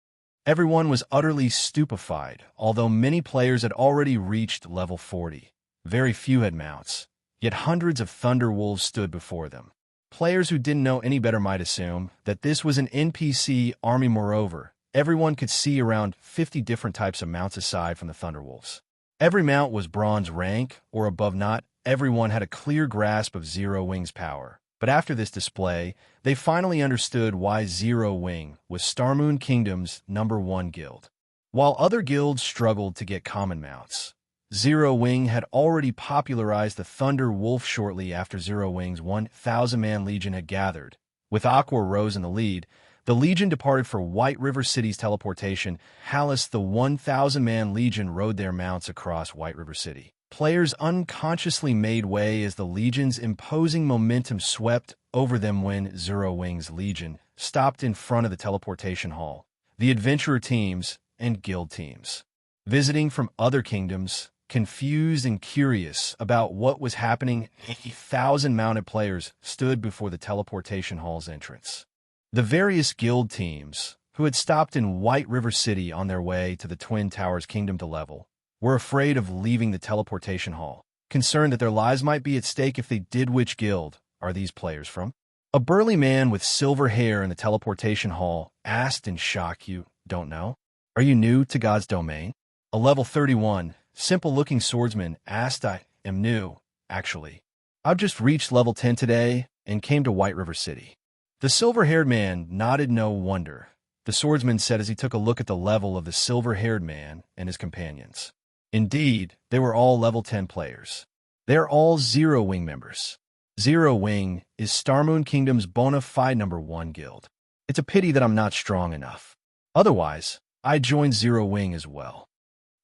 Everyone was utterly stupefied, although many players had already reached level 40. Very few had mounts. Yet hundreds of Thunderwolves stood before them. Players who didn't know any better might assume that this was an NPC army. Moreover, everyone could see around 50 different types of mounts aside from the Thunderwolves. Every mount was bronze rank or above. Not everyone had a clear grasp of Zero Wing's power. But after this display, they finally understood why Zero Wing was Starmoon Kingdom's #1 guild. While other guilds struggled to get common mounts, Zero Wing had already popularized the Thunder Wolf shortly after Zero Wing's 1,000-man legion had gathered. With Aqua Rose in the lead, the legion departed for White River City's teleportation. Hallis, the 1,000-man legion, rode their mounts across White River City. Players unconsciously made way as the legion's imposing momentum swept over them when Zero Wing's legion stopped in front of the teleportation hall. The adventurer teams and guild teams, visiting from other kingdoms, confused and curious about what was happening, 1,000 mounted players stood before the teleportation hall's entrance. The various guild teams, who had stopped in White River City on their way to the Twin Towers Kingdom to level, were afraid of leaving the teleportation hall, concerned that their lives might be at stake if they did. Which guild are these players from? A burly man with silver hair in the teleportation hall asked in shock. You don't know? Are you new to God's domain? A level 31, simple-looking swordsman asked. I am new, actually. I've just reached level 10 today and came to White River City. The silver-haired man nodded. No wonder, the swordsman said as he took a look at the level of the silver-haired man and his companions. Indeed, they were all level 10 players. They are all Zero Wing members. Zero Wing is Starmoon Kingdom's bona fide #1 guild. It's a pity that I'm not strong enough. Otherwise, I'd join Zero Wing as well.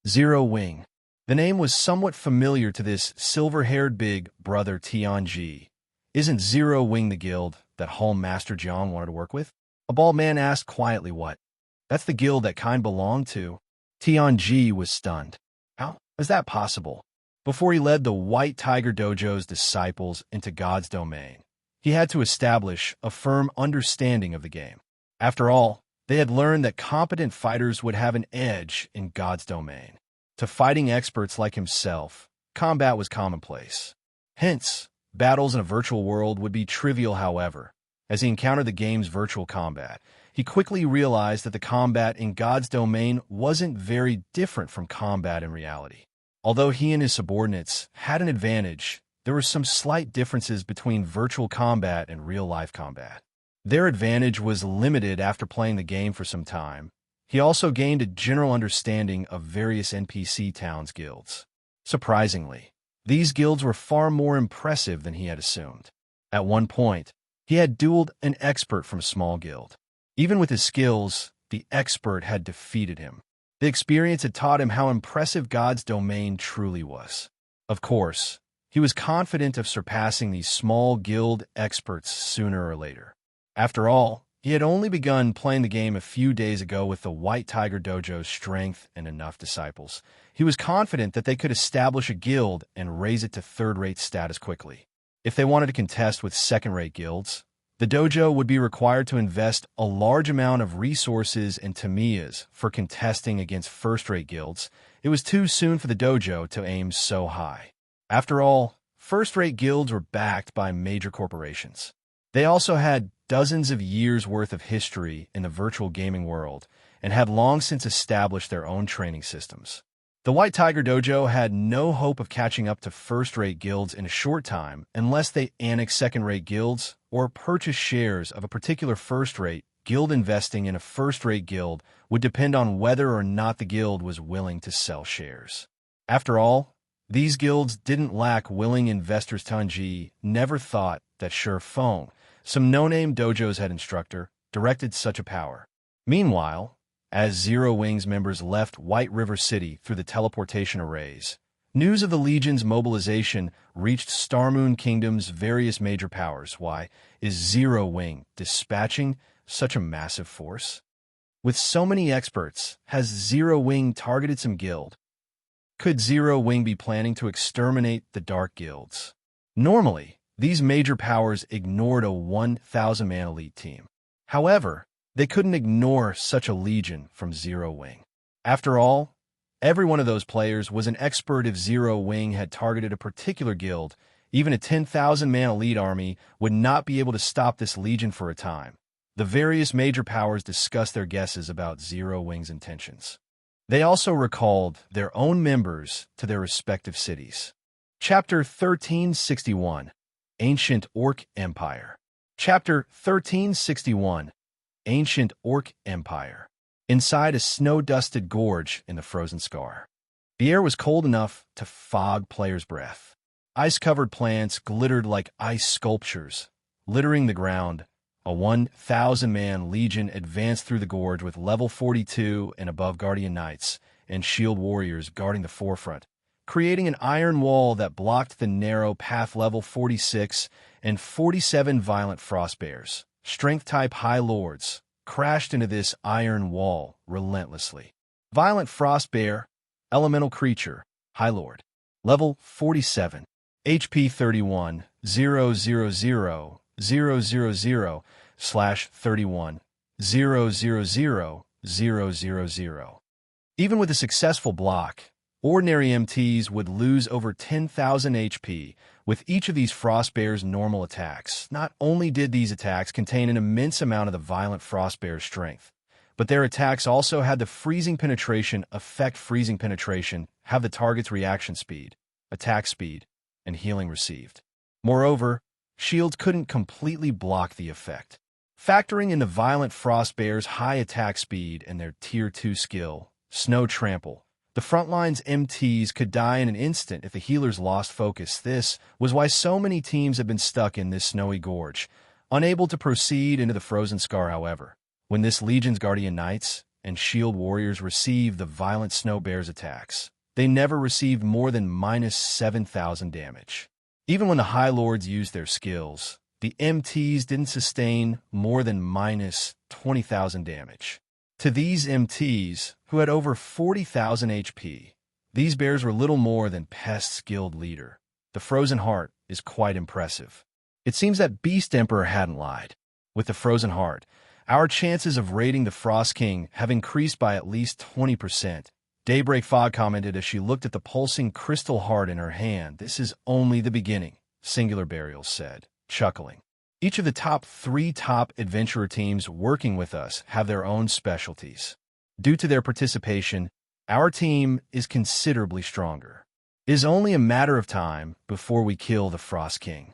Zero Wing. The name was somewhat familiar to this silver-haired big brother Xianxia. Isn't Zero Wing the guild that Hall Master Jiang wanted to work with? A bald man asked quietly. What? That's the guild that Kind belonged to. Xianxia was stunned. How is that possible? Before he led the White Tiger Dojo's disciples into God's domain, he had to establish a firm understanding of the game. After all, they had learned that competent fighters would have an edge in God's domain. To fighting experts like himself, combat was commonplace. Hence, Battles in a virtual world would be trivial, however. As he encountered the game's virtual combat, he quickly realized that the combat in God's domain wasn't very different from combat in reality. Although he and his subordinates had an advantage, there were some slight differences between virtual combat and real-life combat. Their advantage was limited after playing the game for some time. He also gained a general understanding of various NPC towns' guilds. Surprisingly, these guilds were far more impressive than he had assumed. At one point, he had dueled an expert from a small guild. Even with his skills, the expert had defeated him. The experience had taught him how impressive God's domain truly was. Of course, he was confident of surpassing these small guild experts sooner or later. After all, he had only begun playing the game a few days ago with the White Tiger Dojo's strength and enough disciples. He was confident that they could establish a guild and raise it to third-rate status quickly. If they wanted to contest with second-rate guilds, the dojo would be required to invest a large amount of resources and tamiyas for contesting against first-rate guilds. It was too soon for the dojo to aim so high. After all, first-rate guilds were backed by major corporations. They also had dozens of years' worth of history in the virtual gaming world and had long since established their own training systems. The White Tiger Dojo had no hope of catching up to first-rate guilds in a short time unless they annexed second-rate guilds or purchased shares of a particular first-rate guild. Investing in a first-rate guild would depend on whether or not the guild was willing to sell shares. After all, these guilds didn't lack willing investors. Tanji never thought that Feng, some no-name dojo's head instructor, directed such a power. Meanwhile, as Zero Wing's members left White River City through the teleportation arrays, news of the Legion's mobilization reached Starmoon Kingdom's various major powers. Why is Zero Wing dispatching such a massive force? With so many experts, has Zero Wing targeted some guild? Could Zero Wing be planning to exterminate the Dark Guilds? Normally, these major powers ignored a 1,000-man elite team. However, they couldn't ignore such a legion from Zero Wing. After all, every one of those players was an expert. If Zero Wing had targeted a particular guild, even a 10,000-man elite army would not be able to stop this legion for a time. The various major powers discussed their guesses about Zero Wing's intentions. They also recalled their own members to their respective cities. Chapter 1361, Ancient Orc Empire. Chapter 1361, Ancient Orc Empire. Inside a snow-dusted gorge in the frozen scar, the air was cold enough to fog players' breath. Ice-covered plants glittered like ice sculptures, littering the ground. A 1,000-man legion advanced through the gorge with level 42 and above Guardian Knights and Shield Warriors guarding the forefront, creating an iron wall that blocked the narrow path. Level 46 and 47 violent frost bears, strength-type High Lords, crashed into this iron wall relentlessly. Violent frost bear, elemental creature, High Lord, level 47, HP 31, 000, 000/31, 000/000. Even with a successful block, ordinary MTs would lose over 10,000 HP with each of these frost bears' normal attacks. Not only did these attacks contain an immense amount of the violent frost bear's strength, but their attacks also had the freezing penetration effect. Freezing penetration have the target's reaction speed, attack speed, and healing received. Moreover, shields couldn't completely block the effect. Factoring in the violent frost bear's high attack speed and their Tier 2 skill, Snow Trample, the frontline's MTs could die in an instant if the healers lost focus. This was why so many teams have been stuck in this snowy gorge, unable to proceed into the frozen scar. However, when this Legion's Guardian Knights and Shield Warriors received the violent snow bear's attacks, they never received more than -7,000 damage. Even when the High Lords used their skills, the MTs didn't sustain more than -20,000 damage. To these MTs, who had over 40,000 HP, these bears were little more than Pest's guild leader. The Frozen Heart is quite impressive. It seems that Beast Emperor hadn't lied. With the Frozen Heart, our chances of raiding the Frost King have increased by at least 20%. Daybreak Fog commented as she looked at the pulsing crystal heart in her hand. This is only the beginning. Singular Burial said, chuckling. Each of the top adventurer teams working with us have their own specialties. Due to their participation, our team is considerably stronger. It is only a matter of time before we kill the Frost King.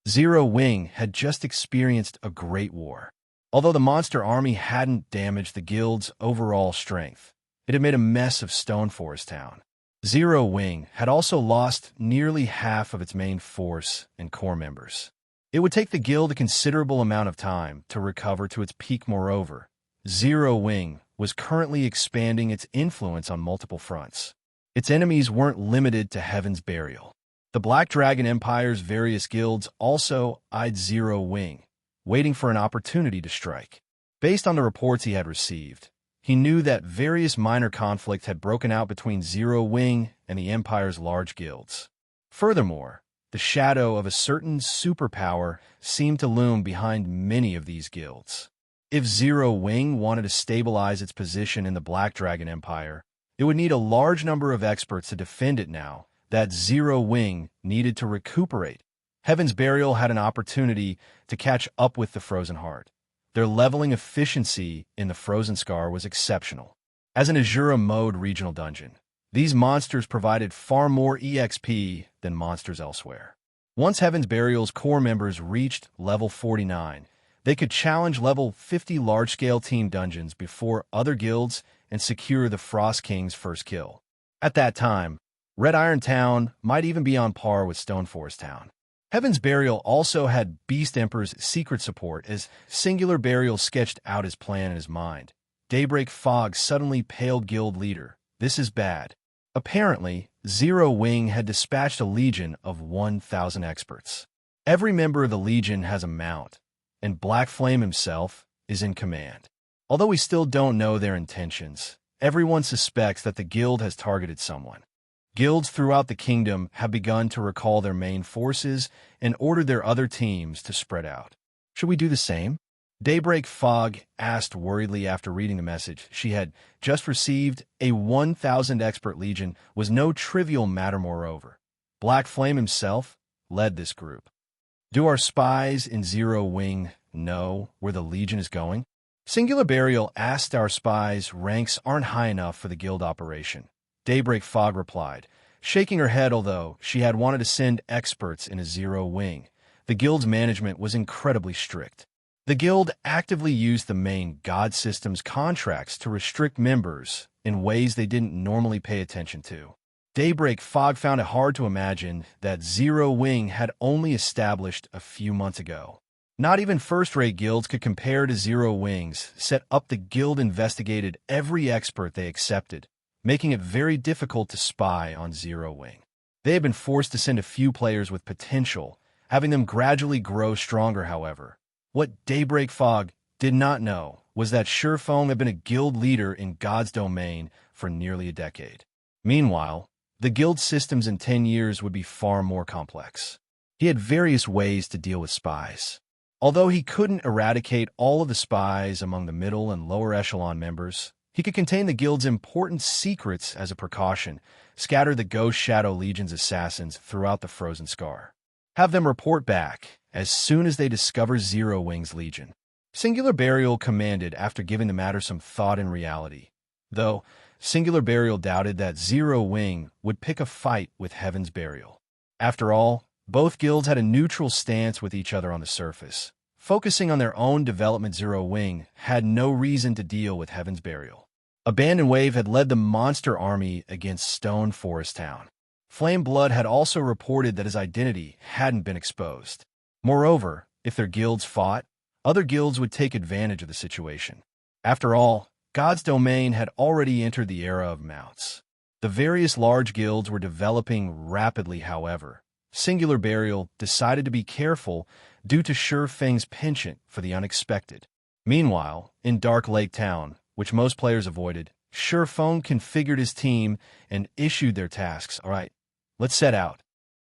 Zero Wing had just experienced a great war. Although the monster army hadn't damaged the guild's overall strength, it had made a mess of Stoneforest Town. Zero Wing had also lost nearly half of its main force and core members. It would take the guild a considerable amount of time to recover to its peak. Moreover, Zero Wing was currently expanding its influence on multiple fronts. Its enemies weren't limited to Heaven's Burial. The Black Dragon Empire's various guilds also eyed Zero Wing, waiting for an opportunity to strike. Based on the reports he had received, he knew that various minor conflict had broken out between Zero Wing and the Empire's large guilds. Furthermore, the shadow of a certain superpower seemed to loom behind many of these guilds. If Zero Wing wanted to stabilize its position in the Black Dragon Empire, it would need a large number of experts to defend it now that Zero Wing needed to recuperate. Heaven's Burial had an opportunity to catch up with the Frozen Heart. Their leveling efficiency in the Frozen Scar was exceptional. As an Asura mode regional dungeon, these monsters provided far more EXP than monsters elsewhere. Once Heaven's Burial's core members reached level 49, they could challenge level 50 large-scale team dungeons before other guilds and secure the Frost King's first kill. At that time, Red Iron Town might even be on par with Stoneforest Town. Heaven's Burial also had Beast Emperor's secret support as Singular Burial sketched out his plan in his mind. Daybreak Fog suddenly paled guild leader. This is bad. Apparently, Zero Wing had dispatched a legion of 1,000 experts. Every member of the legion has a mount, and Black Flame himself is in command. Although we still don't know their intentions, everyone suspects that the guild has targeted someone. Guilds throughout the kingdom have begun to recall their main forces and ordered their other teams to spread out. Should we do the same? Daybreak Fog asked worriedly after reading the message she had just received. A 1,000 expert legion was no trivial matter. Moreover, Black Flame himself led this group. Do our spies in Zero Wing know where the legion is going? Singular Burial asked. Our spies' ranks aren't high enough for the guild operation. Daybreak Fog replied, shaking her head. Although she had wanted to send experts in a Zero Wing, the guild's management was incredibly strict. The guild actively used the main god system's contracts to restrict members in ways they didn't normally pay attention to. Daybreak Fog found it hard to imagine that Zero Wing had only established a few months ago. Not even first-rate guilds could compare to Zero Wing's set up. The guild investigated every expert they accepted, making it very difficult to spy on Zero Wing. They had been forced to send a few players with potential, having them gradually grow stronger. However, what Daybreak Fog did not know was that Shurfeng had been a guild leader in God's domain for nearly a decade. Meanwhile, the guild systems in 10 years would be far more complex. He had various ways to deal with spies. Although he couldn't eradicate all of the spies among the middle and lower echelon members, he could contain the guild's important secrets as a precaution, scatter the Ghost Shadow Legion's assassins throughout the Frozen Scar. Have them report back as soon as they discover Zero Wing's legion. Singular Burial commanded after giving the matter some thought and reality. Though, Singular Burial doubted that Zero Wing would pick a fight with Heaven's Burial. After all, both guilds had a neutral stance with each other on the surface. Focusing on their own development, Zero Wing had no reason to deal with Heaven's Burial. Abandon Wave had led the monster army against Stone Forest Town. Flame Blood had also reported that his identity hadn't been exposed. Moreover, if their guilds fought, other guilds would take advantage of the situation. After all, God's domain had already entered the era of mounts. The various large guilds were developing rapidly. However, Singular Burial decided to be careful due to Shurfeng's penchant for the unexpected. Meanwhile, in Dark Lake Town, which most players avoided, Shurfeng configured his team and issued their tasks. All right, let's set out.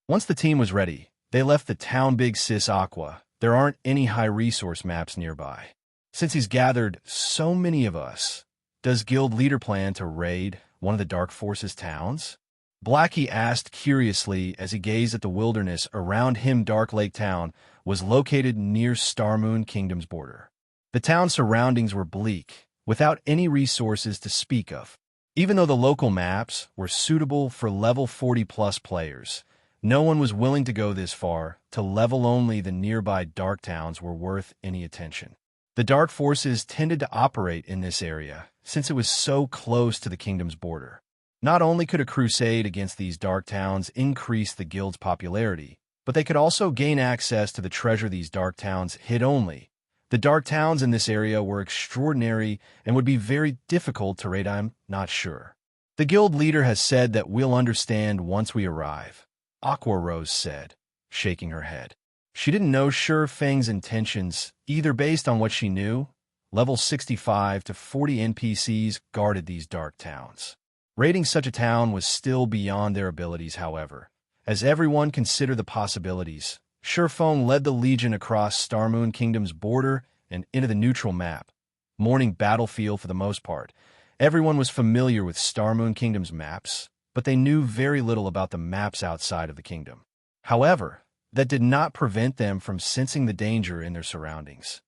Once the team was ready, they left the town. Big Sis Aqua. There aren't any high-resource maps nearby. Since he's gathered so many of us, does guild leader plan to raid one of the Dark Forces towns? Blackie asked curiously as he gazed at the wilderness around him. Dark Lake Town was located near Starmoon Kingdom's border. The town's surroundings were bleak, without any resources to speak of. Even though the local maps were suitable for level 40-plus players, no one was willing to go this far to level. Only the nearby dark towns were worth any attention. The dark forces tended to operate in this area since it was so close to the kingdom's border. Not only could a crusade against these dark towns increase the guild's popularity, but they could also gain access to the treasure these dark towns hid. Only the dark towns in this area were extraordinary and would be very difficult to raid. I'm not sure. The guild leader has said that we'll understand once we arrive, Aqua Rose said, shaking her head. She didn't know Sure Feng's intentions, either based on what she knew. Level 65 to 40 NPCs guarded these dark towns. Raiding such a town was still beyond their abilities, however. As everyone considered the possibilities, Sure Feng led the Legion across Starmoon Kingdom's border and into the neutral map. Morning battlefield for the most part. Everyone was familiar with Starmoon Kingdom's maps, but they knew very little about the maps outside of the kingdom. However, that did not prevent them from sensing the danger in their surroundings.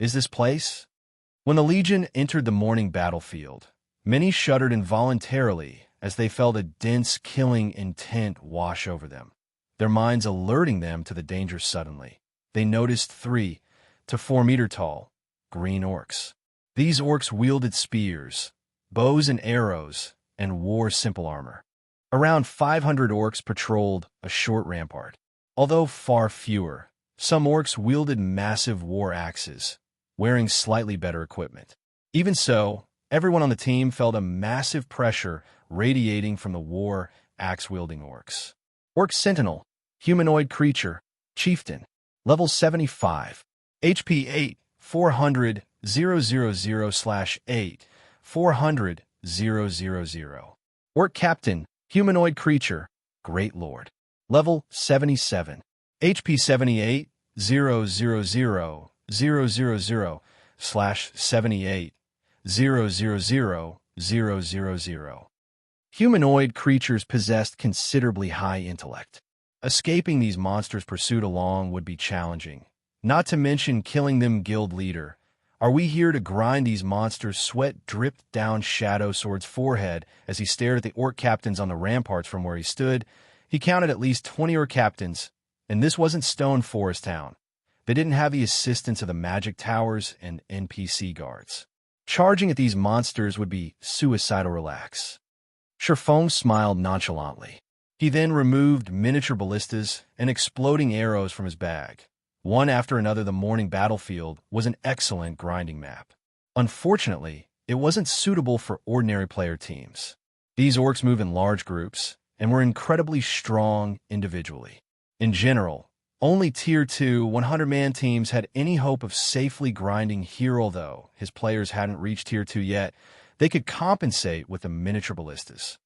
Is this place? When the Legion entered the morning battlefield, many shuddered involuntarily as they felt a dense, killing intent wash over them, their minds alerting them to the danger. Suddenly, they noticed 3 to 4 meter tall, green orcs. These orcs wielded spears, bows and arrows, and wore simple armor. Around 500 orcs patrolled a short rampart. Although far fewer, some orcs wielded massive war axes, wearing slightly better equipment. Even so, everyone on the team felt a massive pressure radiating from the war axe-wielding orcs. Orc Sentinel, humanoid creature, chieftain, level 75, HP 8, 400, 000/8, 400, 000. Orc Captain, humanoid creature, Great Lord, level 77, HP 78, 000/78, 000/000. Humanoid creatures possessed considerably high intellect. Escaping these monsters' pursuit along would be challenging, not to mention killing them. Guild leader, are we here to grind these monsters? Sweat dripped down Shadow Sword's forehead as he stared at the orc captains on the ramparts from where he stood. He counted at least 20 orc captains, and this wasn't Stone Forest Town. They didn't have the assistance of the magic towers and NPC guards. Charging at these monsters would be suicidal. Relax. Sherfong smiled nonchalantly. He then removed miniature ballistas and exploding arrows from his bag. One after another, the morning battlefield was an excellent grinding map. Unfortunately, it wasn't suitable for ordinary player teams. These orcs move in large groups and were incredibly strong individually. In general, only Tier 2 100-man teams had any hope of safely grinding here. Although his players hadn't reached Tier 2 yet, they could compensate with the miniature ballistas.